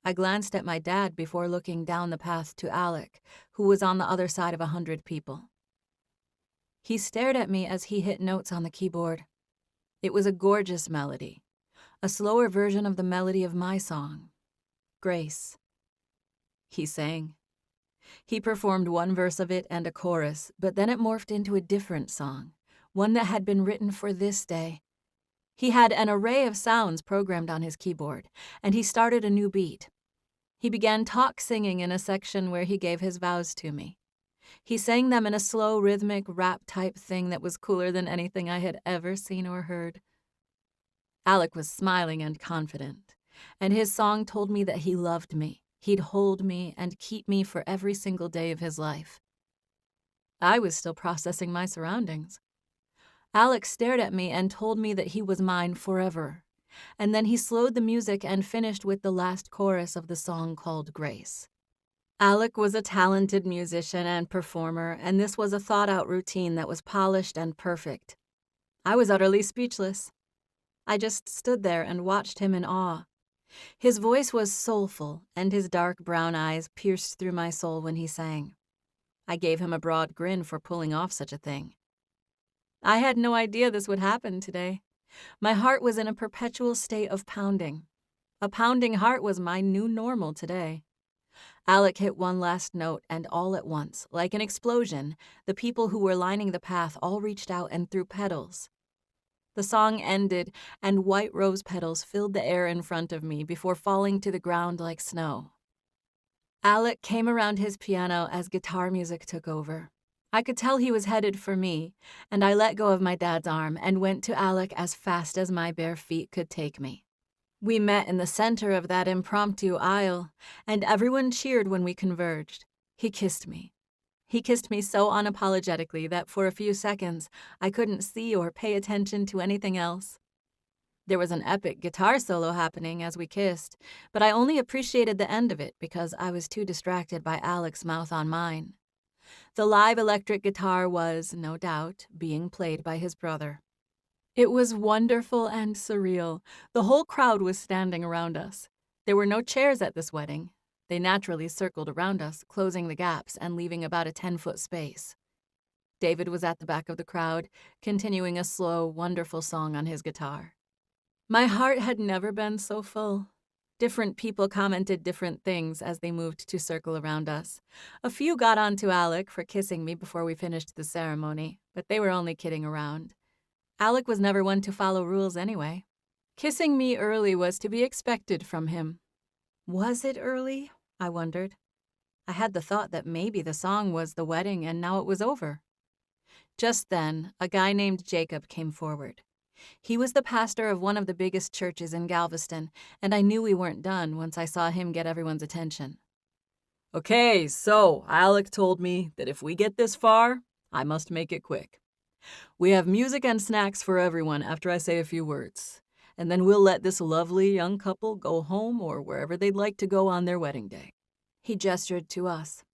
I glanced at my dad before looking down the path to Alec, who was on the other side of 100 people. He stared at me as he hit notes on the keyboard. It was a gorgeous melody, a slower version of the melody of my song, Grace. He sang. He performed one verse of it and a chorus, but then it morphed into a different song, one that had been written for this day. He had an array of sounds programmed on his keyboard, and he started a new beat. He began talk singing in a section where he gave his vows to me. He sang them in a slow, rhythmic, rap-type thing that was cooler than anything I had ever seen or heard. Alec was smiling and confident, and his song told me that he loved me. He'd hold me and keep me for every single day of his life. I was still processing my surroundings. Alec stared at me and told me that he was mine forever, and then he slowed the music and finished with the last chorus of the song called Grace. Alec was a talented musician and performer, and this was a thought-out routine that was polished and perfect. I was utterly speechless. I just stood there and watched him in awe. His voice was soulful, and his dark brown eyes pierced through my soul when he sang. I gave him a broad grin for pulling off such a thing. I had no idea this would happen today. My heart was in a perpetual state of pounding. A pounding heart was my new normal today. Alec hit one last note, and all at once, like an explosion, the people who were lining the path all reached out and threw petals. The song ended, and white rose petals filled the air in front of me before falling to the ground like snow. Alec came around his piano as guitar music took over. I could tell he was headed for me, and I let go of my dad's arm and went to Alec as fast as my bare feet could take me. We met in the center of that impromptu aisle, and everyone cheered when we converged. He kissed me. He kissed me so unapologetically that for a few seconds, I couldn't see or pay attention to anything else. There was an epic guitar solo happening as we kissed, but I only appreciated the end of it because I was too distracted by Alec's mouth on mine. The live electric guitar was, no doubt, being played by his brother. It was wonderful and surreal. The whole crowd was standing around us. There were no chairs at this wedding. They naturally circled around us, closing the gaps and leaving about a 10-foot space. David was at the back of the crowd, continuing a slow, wonderful song on his guitar. My heart had never been so full. Different people commented different things as they moved to circle around us. A few got on to Alec for kissing me before we finished the ceremony, but they were only kidding around. Alec was never one to follow rules anyway. Kissing me early was to be expected from him. Was it early? I wondered. I had the thought that maybe the song was the wedding and now it was over. Just then, a guy named Jacob came forward. He was the pastor of one of the biggest churches in Galveston, and I knew we weren't done once I saw him get everyone's attention. Okay, so Alec told me that if we get this far, I must make it quick. We have music and snacks for everyone after I say a few words, and then we'll let this lovely young couple go home or wherever they'd like to go on their wedding day. He gestured to us.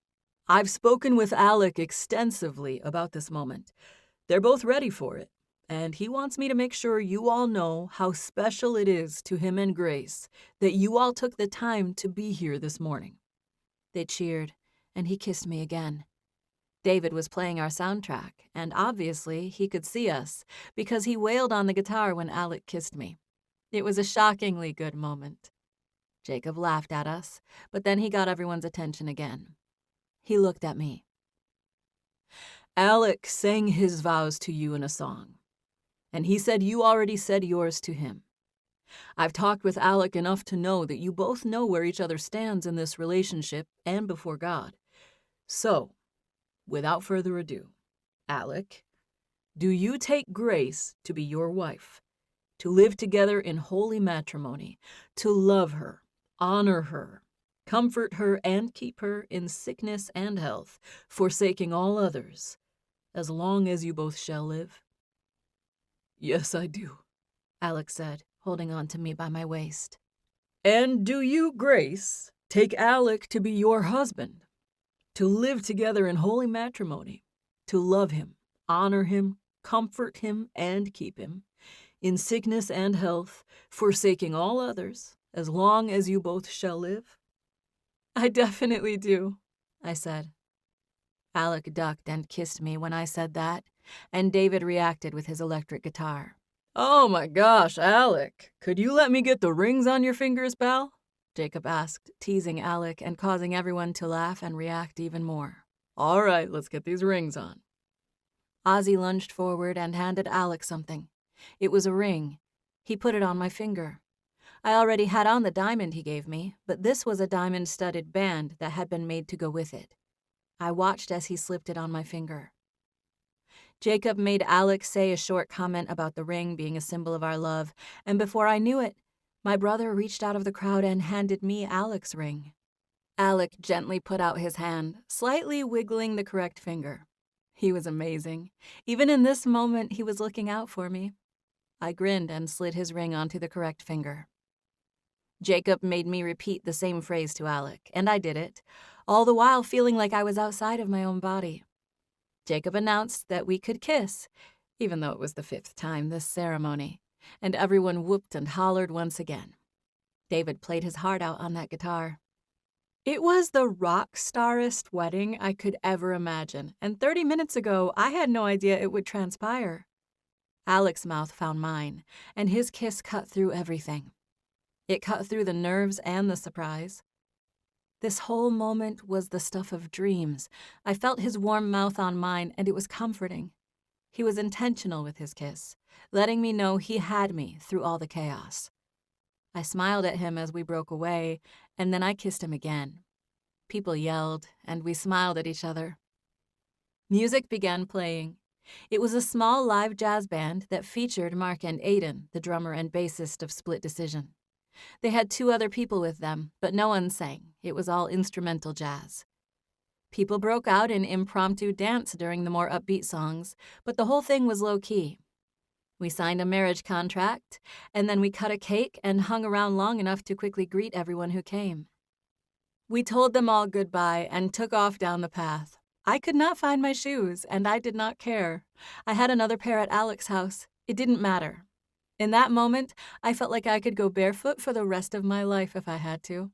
I've spoken with Alec extensively about this moment. They're both ready for it, and he wants me to make sure you all know how special it is to him and Grace that you all took the time to be here this morning. They cheered, and he kissed me again. David was playing our soundtrack, and obviously he could see us because he wailed on the guitar when Alec kissed me. It was a shockingly good moment. Jacob laughed at us, but then he got everyone's attention again. He looked at me. Alec sang his vows to you in a song, and he said you already said yours to him. I've talked with Alec enough to know that you both know where each other stands in this relationship and before God. So, without further ado, Alec, do you take Grace to be your wife, to live together in holy matrimony, to love her, honor her, comfort her, and keep her in sickness and health, forsaking all others, as long as you both shall live? Yes, I do, Alec said, holding on to me by my waist. And do you, Grace, take Alec to be your husband, to live together in holy matrimony, to love him, honor him, comfort him, and keep him, in sickness and health, forsaking all others, as long as you both shall live? I definitely do, I said. Alec ducked and kissed me when I said that, and David reacted with his electric guitar. Oh my gosh, Alec, could you let me get the rings on your fingers, pal? Jacob asked, teasing Alec and causing everyone to laugh and react even more. All right, let's get these rings on. Ozzy lunged forward and handed Alec something. It was a ring. He put it on my finger. I already had on the diamond he gave me, but this was a diamond-studded band that had been made to go with it. I watched as he slipped it on my finger. Jacob made Alec say a short comment about the ring being a symbol of our love, and before I knew it, my brother reached out of the crowd and handed me Alec's ring. Alec gently put out his hand, slightly wiggling the correct finger. He was amazing. Even in this moment, he was looking out for me. I grinned and slid his ring onto the correct finger. Jacob made me repeat the same phrase to Alec, and I did it, all the while feeling like I was outside of my own body. Jacob announced that we could kiss, even though it was the 5th time this ceremony, and everyone whooped and hollered once again. David played his heart out on that guitar. It was the rockstarest wedding I could ever imagine, and 30 minutes ago, I had no idea it would transpire. Alec's mouth found mine, and his kiss cut through everything. It cut through the nerves and the surprise. This whole moment was the stuff of dreams. I felt his warm mouth on mine, and it was comforting. He was intentional with his kiss, letting me know he had me through all the chaos. I smiled at him as we broke away, and then I kissed him again. People yelled, and we smiled at each other. Music began playing. It was a small live jazz band that featured Mark and Aiden, the drummer and bassist of Split Decision. They had 2 other people with them, but no one sang. It was all instrumental jazz. People broke out in impromptu dance during the more upbeat songs, but the whole thing was low-key. We signed a marriage contract, and then we cut a cake and hung around long enough to quickly greet everyone who came. We told them all goodbye and took off down the path. I could not find my shoes, and I did not care. I had another pair at Alec's house. It didn't matter. In that moment, I felt like I could go barefoot for the rest of my life if I had to.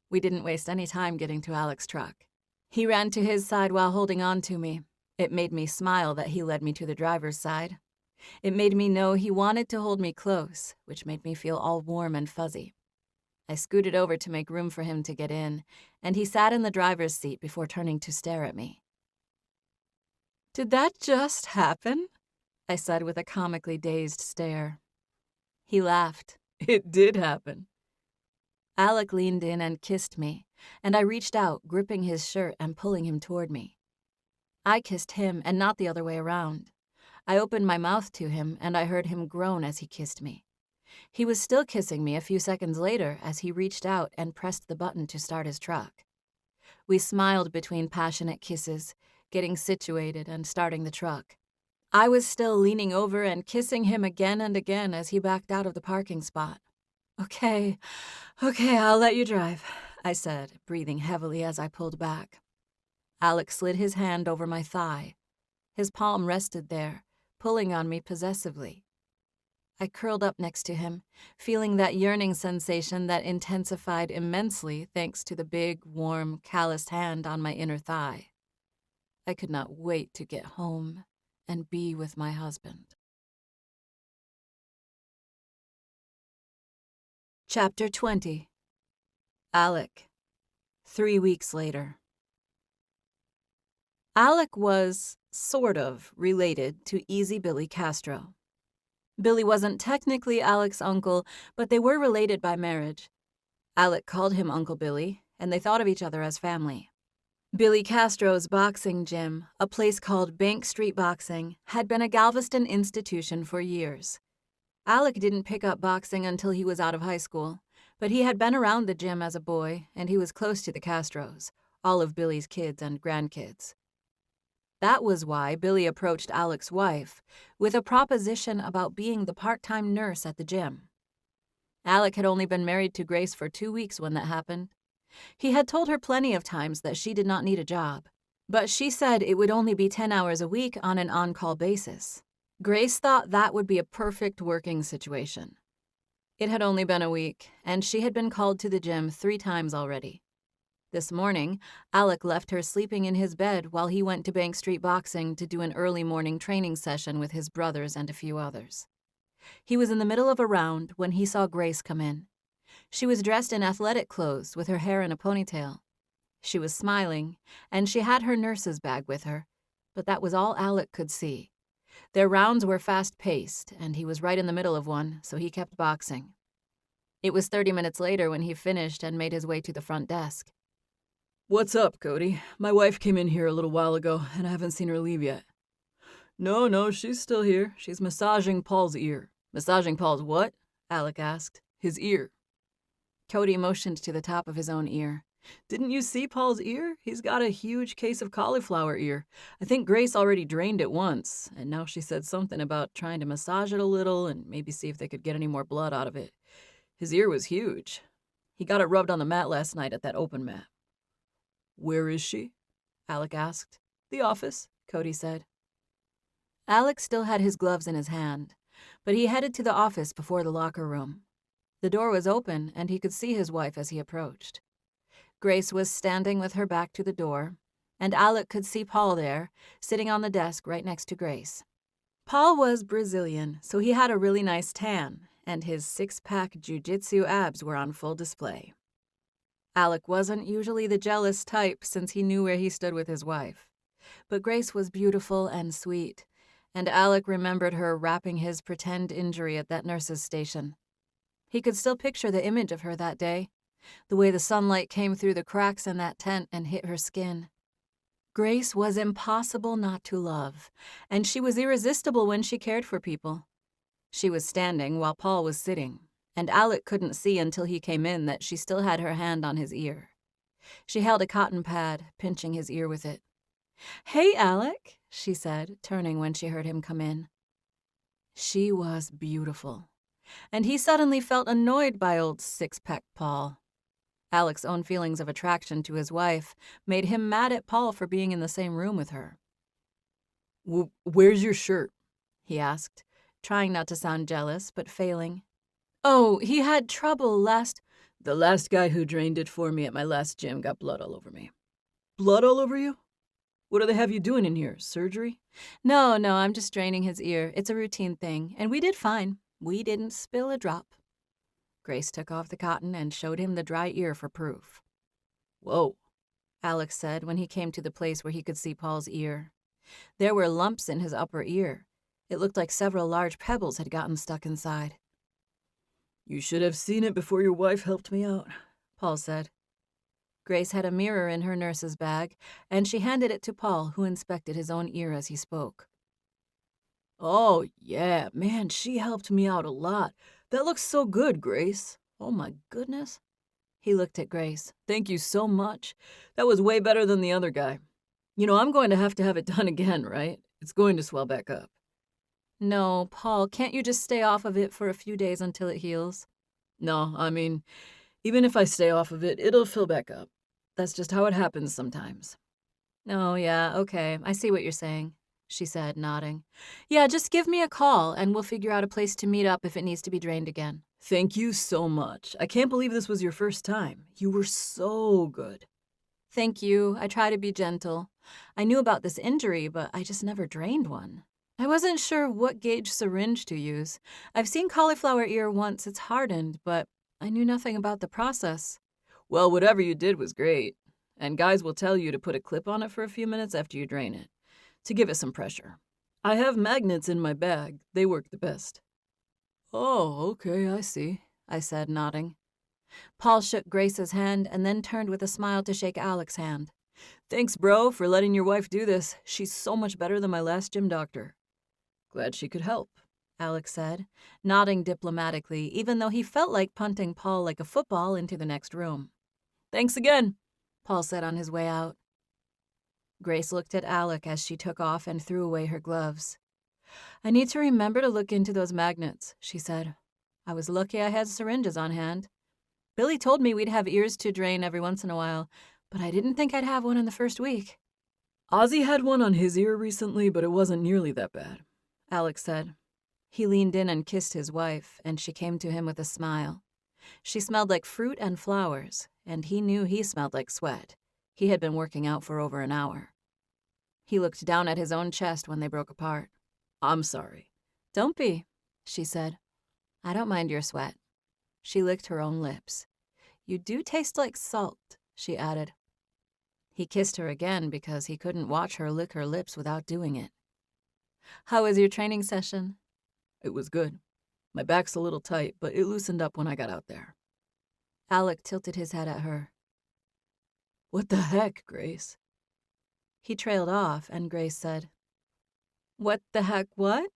We didn't waste any time getting to Alec's truck. He ran to his side while holding on to me. It made me smile that he led me to the driver's side. It made me know he wanted to hold me close, which made me feel all warm and fuzzy. I scooted over to make room for him to get in, and he sat in the driver's seat before turning to stare at me. "Did that just happen?" I said with a comically dazed stare. He laughed. It did happen. Alec leaned in and kissed me, and I reached out, gripping his shirt and pulling him toward me. I kissed him and not the other way around. I opened my mouth to him, and I heard him groan as he kissed me. He was still kissing me a few seconds later as he reached out and pressed the button to start his truck. We smiled between passionate kisses, getting situated and starting the truck. I was still leaning over and kissing him again and again as he backed out of the parking spot. Okay, I'll let you drive," I said, breathing heavily as I pulled back. Alec slid his hand over my thigh. His palm rested there, pulling on me possessively. I curled up next to him, feeling that yearning sensation that intensified immensely thanks to the big, warm, calloused hand on my inner thigh. I could not wait to get home and be with my husband. Chapter 20. Alec. 3 weeks later. Alec was, sort of, related to Easy Billy Castro. Billy wasn't technically Alec's uncle, but they were related by marriage. Alec called him Uncle Billy, and they thought of each other as family. Billy Castro's boxing gym, a place called Bank Street Boxing, had been a Galveston institution for years. Alec didn't pick up boxing until he was out of high school, but he had been around the gym as a boy, and he was close to the Castros, all of Billy's kids and grandkids. That was why Billy approached Alec's wife with a proposition about being the part-time nurse at the gym. Alec had only been married to Grace for 2 weeks when that happened. He had told her plenty of times that she did not need a job, but she said it would only be 10 hours a week on an on-call basis. Grace thought that would be a perfect working situation. It had only been a week, and she had been called to the gym 3 times already. This morning, Alec left her sleeping in his bed while he went to Bank Street Boxing to do an early morning training session with his brothers and a few others. He was in the middle of a round when he saw Grace come in. She was dressed in athletic clothes with her hair in a ponytail. She was smiling, and she had her nurse's bag with her, but that was all Alec could see. Their rounds were fast-paced, and he was right in the middle of one, so he kept boxing. It was 30 minutes later when he finished and made his way to the front desk. "What's up, Cody? My wife came in here a little while ago, and I haven't seen her leave yet." No, she's still here. She's massaging Paul's ear." "Massaging Paul's what?" Alec asked. "His ear." Cody motioned to the top of his own ear. "Didn't you see Paul's ear? He's got a huge case of cauliflower ear. I think Grace already drained it once, and now she said something about trying to massage it a little and maybe see if they could get any more blood out of it. His ear was huge. He got it rubbed on the mat last night at that open mat." "Where is she?" Alec asked. "The office," Cody said. Alec still had his gloves in his hand, but he headed to the office before the locker room. The door was open, and he could see his wife as he approached. Grace was standing with her back to the door, and Alec could see Paul there, sitting on the desk right next to Grace. Paul was Brazilian, so he had a really nice tan, and his 6-pack jiu-jitsu abs were on full display. Alec wasn't usually the jealous type since he knew where he stood with his wife. But Grace was beautiful and sweet, and Alec remembered her wrapping his pretend injury at that nurse's station. He could still picture the image of her that day, the way the sunlight came through the cracks in that tent and hit her skin. Grace was impossible not to love, and she was irresistible when she cared for people. She was standing while Paul was sitting, and Alec couldn't see until he came in that she still had her hand on his ear. She held a cotton pad, pinching his ear with it. "Hey, Alec," she said, turning when she heard him come in. She was beautiful, and he suddenly felt annoyed by old 6-pack Paul. Alec's own feelings of attraction to his wife made him mad at Paul for being in the same room with her. "Where's your shirt?" he asked, trying not to sound jealous, but failing. "Oh, he had trouble last—" "The last guy who drained it for me at my last gym got blood all over me." "Blood all over you? What do they have you doing in here, surgery?" No, I'm just draining his ear. It's a routine thing, and we did fine. We didn't spill a drop." Grace took off the cotton and showed him the dry ear for proof. "Whoa," Alex said when he came to the place where he could see Paul's ear. There were lumps in his upper ear. It looked like several large pebbles had gotten stuck inside. "You should have seen it before your wife helped me out," Paul said. Grace had a mirror in her nurse's bag, and she handed it to Paul, who inspected his own ear as he spoke. "Oh, yeah, man, she helped me out a lot. That looks so good, Grace. Oh, my goodness." He looked at Grace. "Thank you so much. That was way better than the other guy. You know, I'm going to have it done again, right? It's going to swell back up." "No, Paul, can't you just stay off of it for a few days until it heals?" "No, I mean, even if I stay off of it, it'll fill back up. That's just how it happens sometimes." "Oh, yeah, okay, I see what you're saying." she said, nodding. Yeah, just give me a call and we'll figure out a place to meet up if it needs to be drained again. Thank you so much. I can't believe this was your first time. You were so good. Thank you. I try to be gentle. I knew about this injury, but I just never drained one. I wasn't sure what gauge syringe to use. I've seen cauliflower ear once it's hardened, but I knew nothing about the process. Well, whatever you did was great. And guys will tell you to put a clip on it for a few minutes after you drain it, to give it some pressure. I have magnets in my bag. They work the best. Oh, okay, I see, I said, nodding. Paul shook Grace's hand and then turned with a smile to shake Alec's hand. Thanks, bro, for letting your wife do this. She's so much better than my last gym doctor. Glad she could help, Alec said, nodding diplomatically, even though he felt like punting Paul like a football into the next room. Thanks again, Paul said on his way out. Grace looked at Alec as she took off and threw away her gloves. I need to remember to look into those magnets, she said. I was lucky I had syringes on hand. Billy told me we'd have ears to drain every once in a while, but I didn't think I'd have one in the first week. Ozzy had one on his ear recently, but it wasn't nearly that bad, Alec said. He leaned in and kissed his wife, and she came to him with a smile. She smelled like fruit and flowers, and he knew he smelled like sweat. He had been working out for over an hour. He looked down at his own chest when they broke apart. I'm sorry. Don't be, she said. I don't mind your sweat. She licked her own lips. You do taste like salt, she added. He kissed her again because he couldn't watch her lick her lips without doing it. How was your training session? It was good. My back's a little tight, but it loosened up when I got out there. Alec tilted his head at her. What the heck, Grace? He trailed off, and Grace said, What the heck what?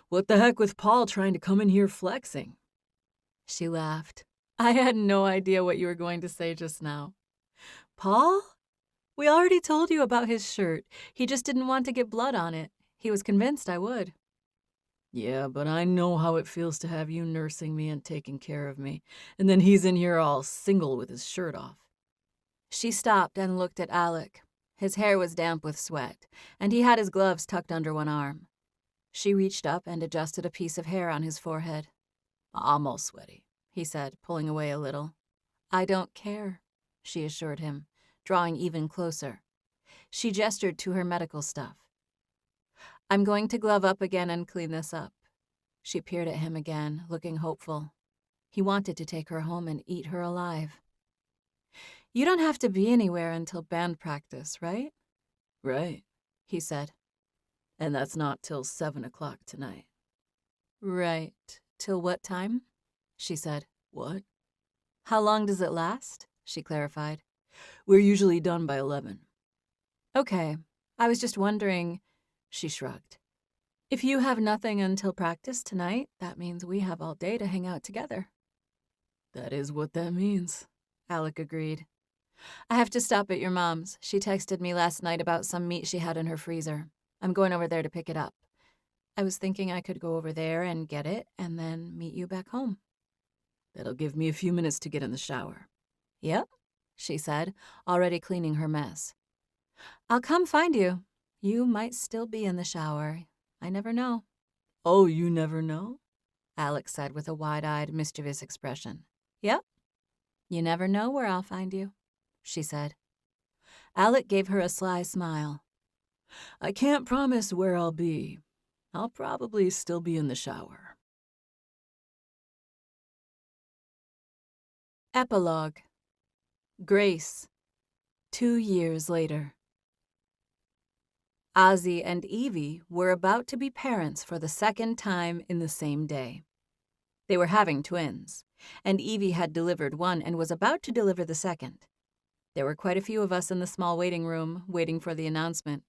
What the heck with Paul trying to come in here flexing? She laughed. I had no idea what you were going to say just now. Paul? We already told you about his shirt. He just didn't want to get blood on it. He was convinced I would. Yeah, but I know how it feels to have you nursing me and taking care of me, and then he's in here all single with his shirt off. She stopped and looked at Alec. His hair was damp with sweat, and he had his gloves tucked under one arm. She reached up and adjusted a piece of hair on his forehead. I'm all sweaty, he said, pulling away a little. I don't care, she assured him, drawing even closer. She gestured to her medical stuff. I'm going to glove up again and clean this up. She peered at him again, looking hopeful. He wanted to take her home and eat her alive. You don't have to be anywhere until band practice, right? Right, he said. And that's not till 7 o'clock tonight. Right. Till what time? She said. What? How long does it last? She clarified. We're usually done by 11. Okay. I was just wondering, she shrugged. If you have nothing until practice tonight, that means we have all day to hang out together. That is what that means, Alec agreed. I have to stop at your mom's. She texted me last night about some meat she had in her freezer. I'm going over there to pick it up. I was thinking I could go over there and get it and then meet you back home. That'll give me a few minutes to get in the shower. Yep, she said, already cleaning her mess. I'll come find you. You might still be in the shower. I never know. Oh, you never know? Alec said with a wide-eyed, mischievous expression. Yep. You never know where I'll find you, she said. Alec gave her a sly smile. I can't promise where I'll be. I'll probably still be in the shower. Epilogue. Grace. 2 years later. Ozzy and Evie were about to be parents for the second time in the same day. They were having twins, and Evie had delivered one and was about to deliver the second. There were quite a few of us in the small waiting room, waiting for the announcement.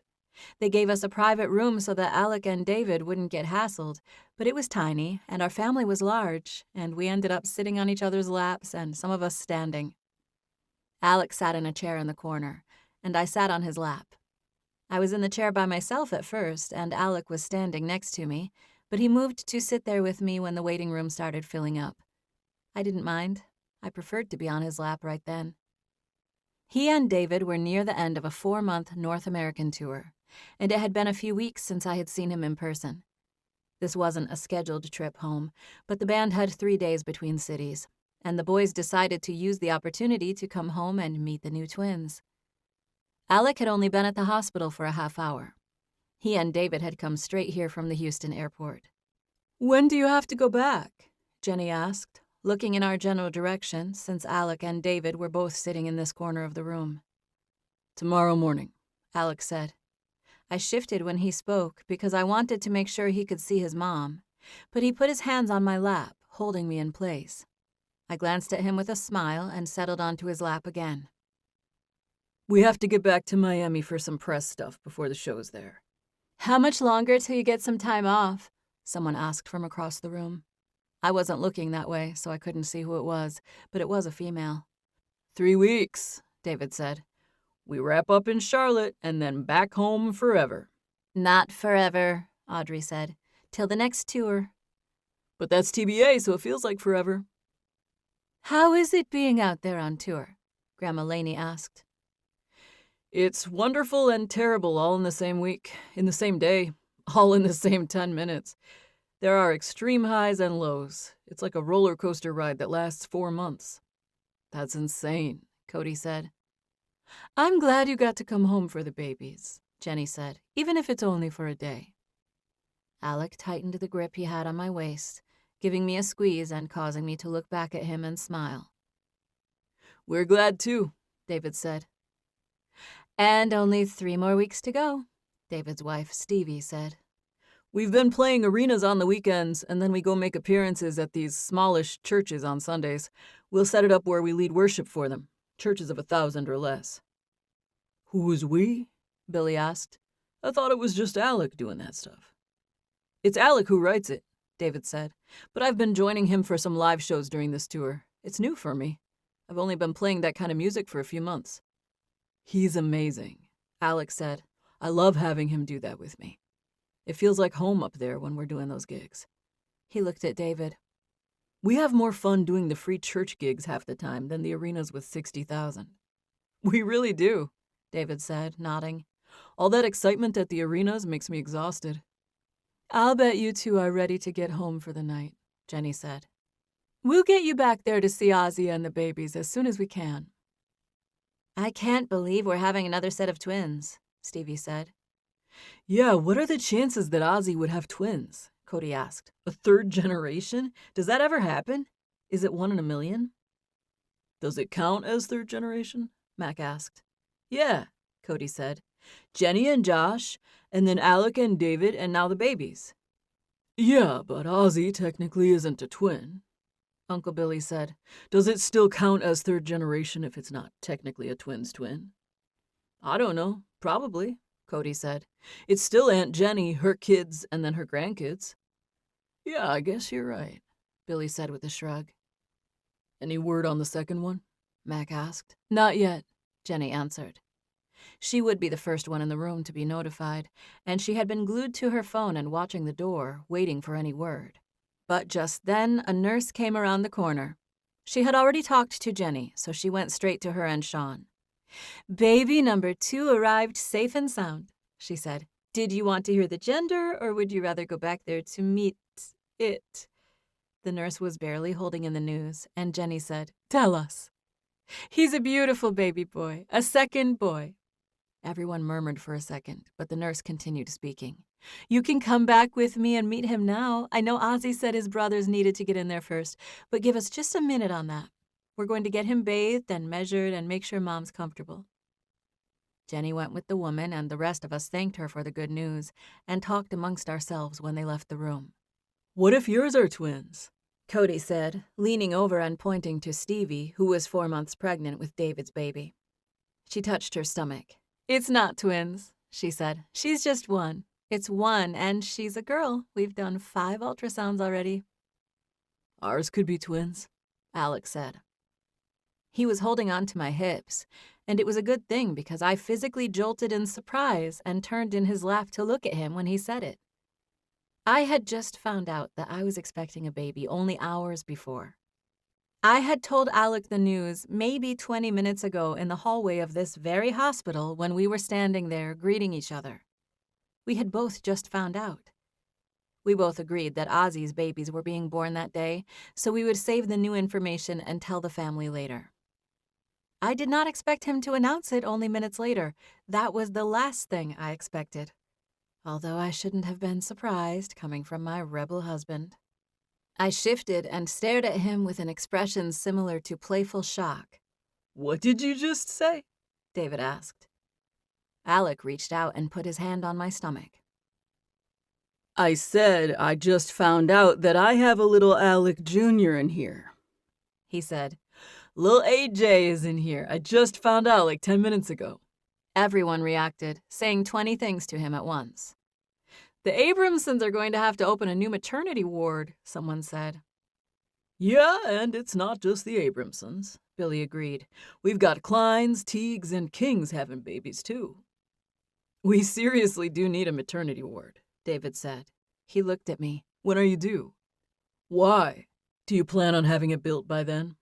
They gave us a private room so that Alec and David wouldn't get hassled, but it was tiny, and our family was large, and we ended up sitting on each other's laps and some of us standing. Alec sat in a chair in the corner, and I sat on his lap. I was in the chair by myself at first, and Alec was standing next to me, but he moved to sit there with me when the waiting room started filling up. I didn't mind. I preferred to be on his lap right then. He and David were near the end of a 4-month North American tour, and it had been a few weeks since I had seen him in person. This wasn't a scheduled trip home, but the band had 3 days between cities, and the boys decided to use the opportunity to come home and meet the new twins. Alec had only been at the hospital for a half hour. He and David had come straight here from the Houston airport. When do you have to go back? Jenny asked, looking in our general direction since Alec and David were both sitting in this corner of the room. Tomorrow morning, Alec said. I shifted when he spoke because I wanted to make sure he could see his mom, but he put his hands on my lap, holding me in place. I glanced at him with a smile and settled onto his lap again. We have to get back to Miami for some press stuff before the show's there. How much longer till you get some time off? Someone asked from across the room. I wasn't looking that way, so I couldn't see who it was, but it was a female. 3 weeks, David said. We wrap up in Charlotte and then back home forever. Not forever, Audrey said. Till the next tour. But that's TBA, so it feels like forever. How is it being out there on tour? Grandma Laney asked. It's wonderful and terrible all in the same week, in the same day, all in the same 10 minutes. There are extreme highs and lows. It's like a roller coaster ride that lasts 4 months. That's insane, Cody said. I'm glad you got to come home for the babies, Jenny said, even if it's only for a day. Alec tightened the grip he had on my waist, giving me a squeeze and causing me to look back at him and smile. We're glad too, David said. And only 3 more weeks to go, David's wife, Stevie, said. We've been playing arenas on the weekends, and then we go make appearances at these smallish churches on Sundays. We'll set it up where we lead worship for them, churches of 1,000 or less. Who's we? Billy asked. I thought it was just Alec doing that stuff. It's Alec who writes it, David said, but I've been joining him for some live shows during this tour. It's new for me. I've only been playing that kind of music for a few months. He's amazing, Alec said. I love having him do that with me. It feels like home up there when we're doing those gigs. He looked at David. We have more fun doing the free church gigs half the time than the arenas with 60,000. We really do, David said, nodding. All that excitement at the arenas makes me exhausted. I'll bet you two are ready to get home for the night, Jenny said. We'll get you back there to see Ozzy and the babies as soon as we can. I can't believe we're having another set of twins, Stevie said. Yeah, what are the chances that Ozzy would have twins? Cody asked. A 3rd generation? Does that ever happen? Is it 1 in a million? Does it count as 3rd generation? Mac asked. Yeah, Cody said. Jenny and Josh, and then Alec and David, and now the babies. Yeah, but Ozzy technically isn't a twin, Uncle Billy said. Does it still count as 3rd generation if it's not technically a twin's twin? I don't know. Probably, Cody said. It's still Aunt Jenny, her kids, and then her grandkids. Yeah, I guess you're right, Billy said with a shrug. Any word on the second one? Mac asked. Not yet, Jenny answered. She would be the first one in the room to be notified, and she had been glued to her phone and watching the door, waiting for any word. But just then, a nurse came around the corner. She had already talked to Jenny, so she went straight to her and Sean. Baby number 2 arrived safe and sound, she said. Did you want to hear the gender, or would you rather go back there to meet it? The nurse was barely holding in the news, and Jenny said, Tell us. He's a beautiful baby boy, a 2nd boy. Everyone murmured for a second, but the nurse continued speaking. You can come back with me and meet him now. I know Ozzy said his brothers needed to get in there first, but give us just a minute on that. We're going to get him bathed and measured and make sure Mom's comfortable. Jenny went with the woman, and the rest of us thanked her for the good news and talked amongst ourselves when they left the room. What if yours are twins? Cody said, leaning over and pointing to Stevie, who was 4 months pregnant with David's baby. She touched her stomach. It's not twins, she said. She's just 1. It's 1, and she's a girl. We've done 5 ultrasounds already. Ours could be twins, Alec said. He was holding on to my hips, and it was a good thing because I physically jolted in surprise and turned in his lap to look at him when he said it. I had just found out that I was expecting a baby only hours before. I had told Alec the news maybe 20 minutes ago in the hallway of this very hospital when we were standing there greeting each other. We had both just found out. We both agreed that Ozzy's babies were being born that day, so we would save the new information and tell the family later. I did not expect him to announce it only minutes later. That was the last thing I expected. Although I shouldn't have been surprised coming from my rebel husband. I shifted and stared at him with an expression similar to playful shock. "What did you just say?" David asked. Alec reached out and put his hand on my stomach. "I said I just found out that I have a little Alec Jr. in here," he said. "Lil AJ is in here. I just found out like 10 minutes ago." Everyone reacted, saying 20 things to him at once. "The Abramsons are going to have to open a new maternity ward," someone said. "Yeah, and it's not just the Abramsons," Billy agreed. "We've got Kleins, Teagues, and Kings having babies, too." "We seriously do need a maternity ward," David said. He looked at me. "When are you due?" "Why? Do you plan on having it built by then?"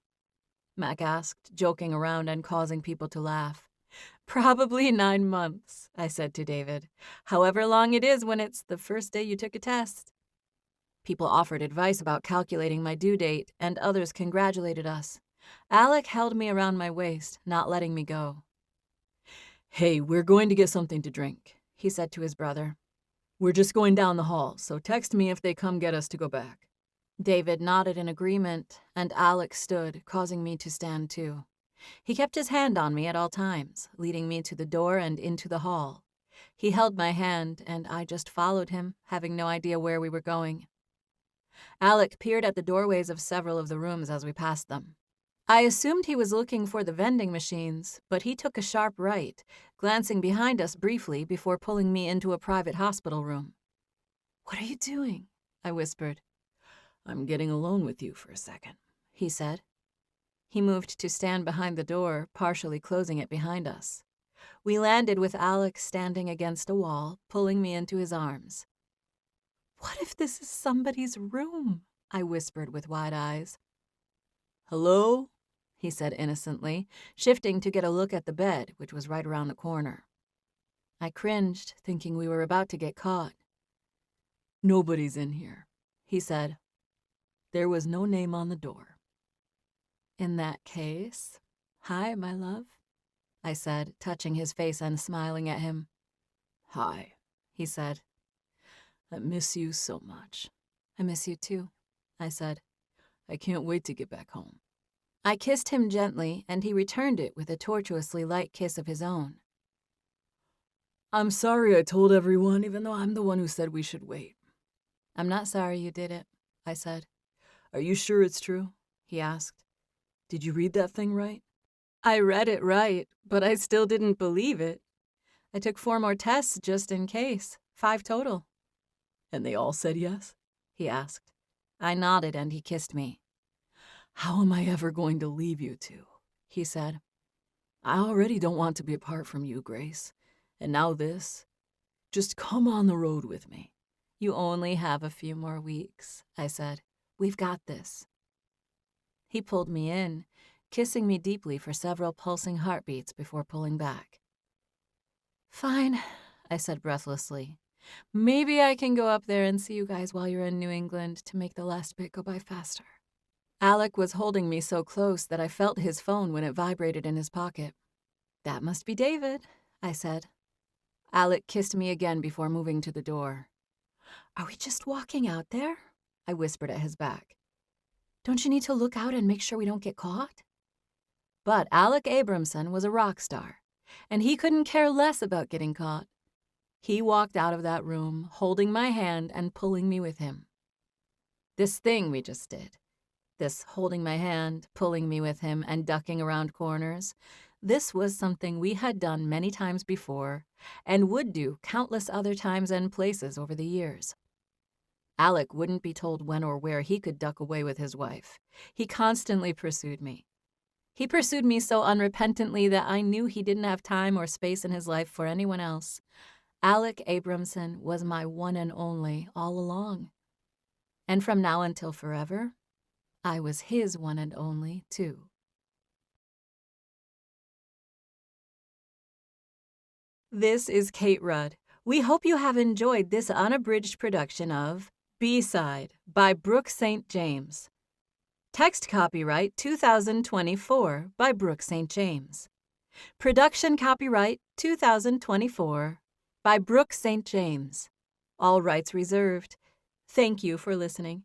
Mac asked, joking around and causing people to laugh. "Probably 9 months," I said to David. "However long it is when it's the first day you took a test." People offered advice about calculating my due date, and others congratulated us. Alec held me around my waist, not letting me go. "Hey, we're going to get something to drink," he said to his brother. "We're just going down the hall, so text me if they come get us to go back." David nodded in agreement, and Alec stood, causing me to stand too. He kept his hand on me at all times, leading me to the door and into the hall. He held my hand, and I just followed him, having no idea where we were going. Alec peered at the doorways of several of the rooms as we passed them. I assumed he was looking for the vending machines, but he took a sharp right, glancing behind us briefly before pulling me into a private hospital room. "What are you doing?" I whispered. "I'm getting alone with you for a second," he said. He moved to stand behind the door, partially closing it behind us. We landed with Alec standing against a wall, pulling me into his arms. "What if this is somebody's room?" I whispered with wide eyes. "Hello?" he said innocently, shifting to get a look at the bed, which was right around the corner. I cringed, thinking we were about to get caught. "Nobody's in here," he said. "There was no name on the door." "In that case, hi, my love," I said, touching his face and smiling at him. "Hi," he said. "I miss you so much." "I miss you too," I said. "I can't wait to get back home." I kissed him gently, and he returned it with a tortuously light kiss of his own. "I'm sorry I told everyone, even though I'm the one who said we should wait." "I'm not sorry you did it," I said. "Are you sure it's true?" he asked. "Did you read that thing right?" I read it right, but I still didn't believe it. I took 4 more tests just in case, 5 total. "And they all said yes?" he asked. I nodded and he kissed me. "How am I ever going to leave you two?" he said. "I already don't want to be apart from you, Grace. And now this. Just come on the road with me." "You only have a few more weeks," I said. "We've got this." He pulled me in, kissing me deeply for several pulsing heartbeats before pulling back. "Fine," I said breathlessly. "Maybe I can go up there and see you guys while you're in New England to make the last bit go by faster." Alec was holding me so close that I felt his phone when it vibrated in his pocket. "That must be David," I said. Alec kissed me again before moving to the door. "Are we just walking out there?" I whispered at his back. "Don't you need to look out and make sure we don't get caught?" But Alec Abramson was a rock star, and he couldn't care less about getting caught. He walked out of that room, holding my hand and pulling me with him. This thing we just did, this holding my hand, pulling me with him, and ducking around corners, this was something we had done many times before and would do countless other times and places over the years. Alec wouldn't be told when or where he could duck away with his wife. He constantly pursued me. He pursued me so unrepentantly that I knew he didn't have time or space in his life for anyone else. Alec Abramson was my one and only all along. And from now until forever, I was his one and only, too. This is Kate Rudd. We hope you have enjoyed this unabridged production of B-Side by Brooke St. James. Text copyright 2024 by Brooke St. James. Production copyright 2024 by Brooke St. James. All rights reserved. Thank you for listening.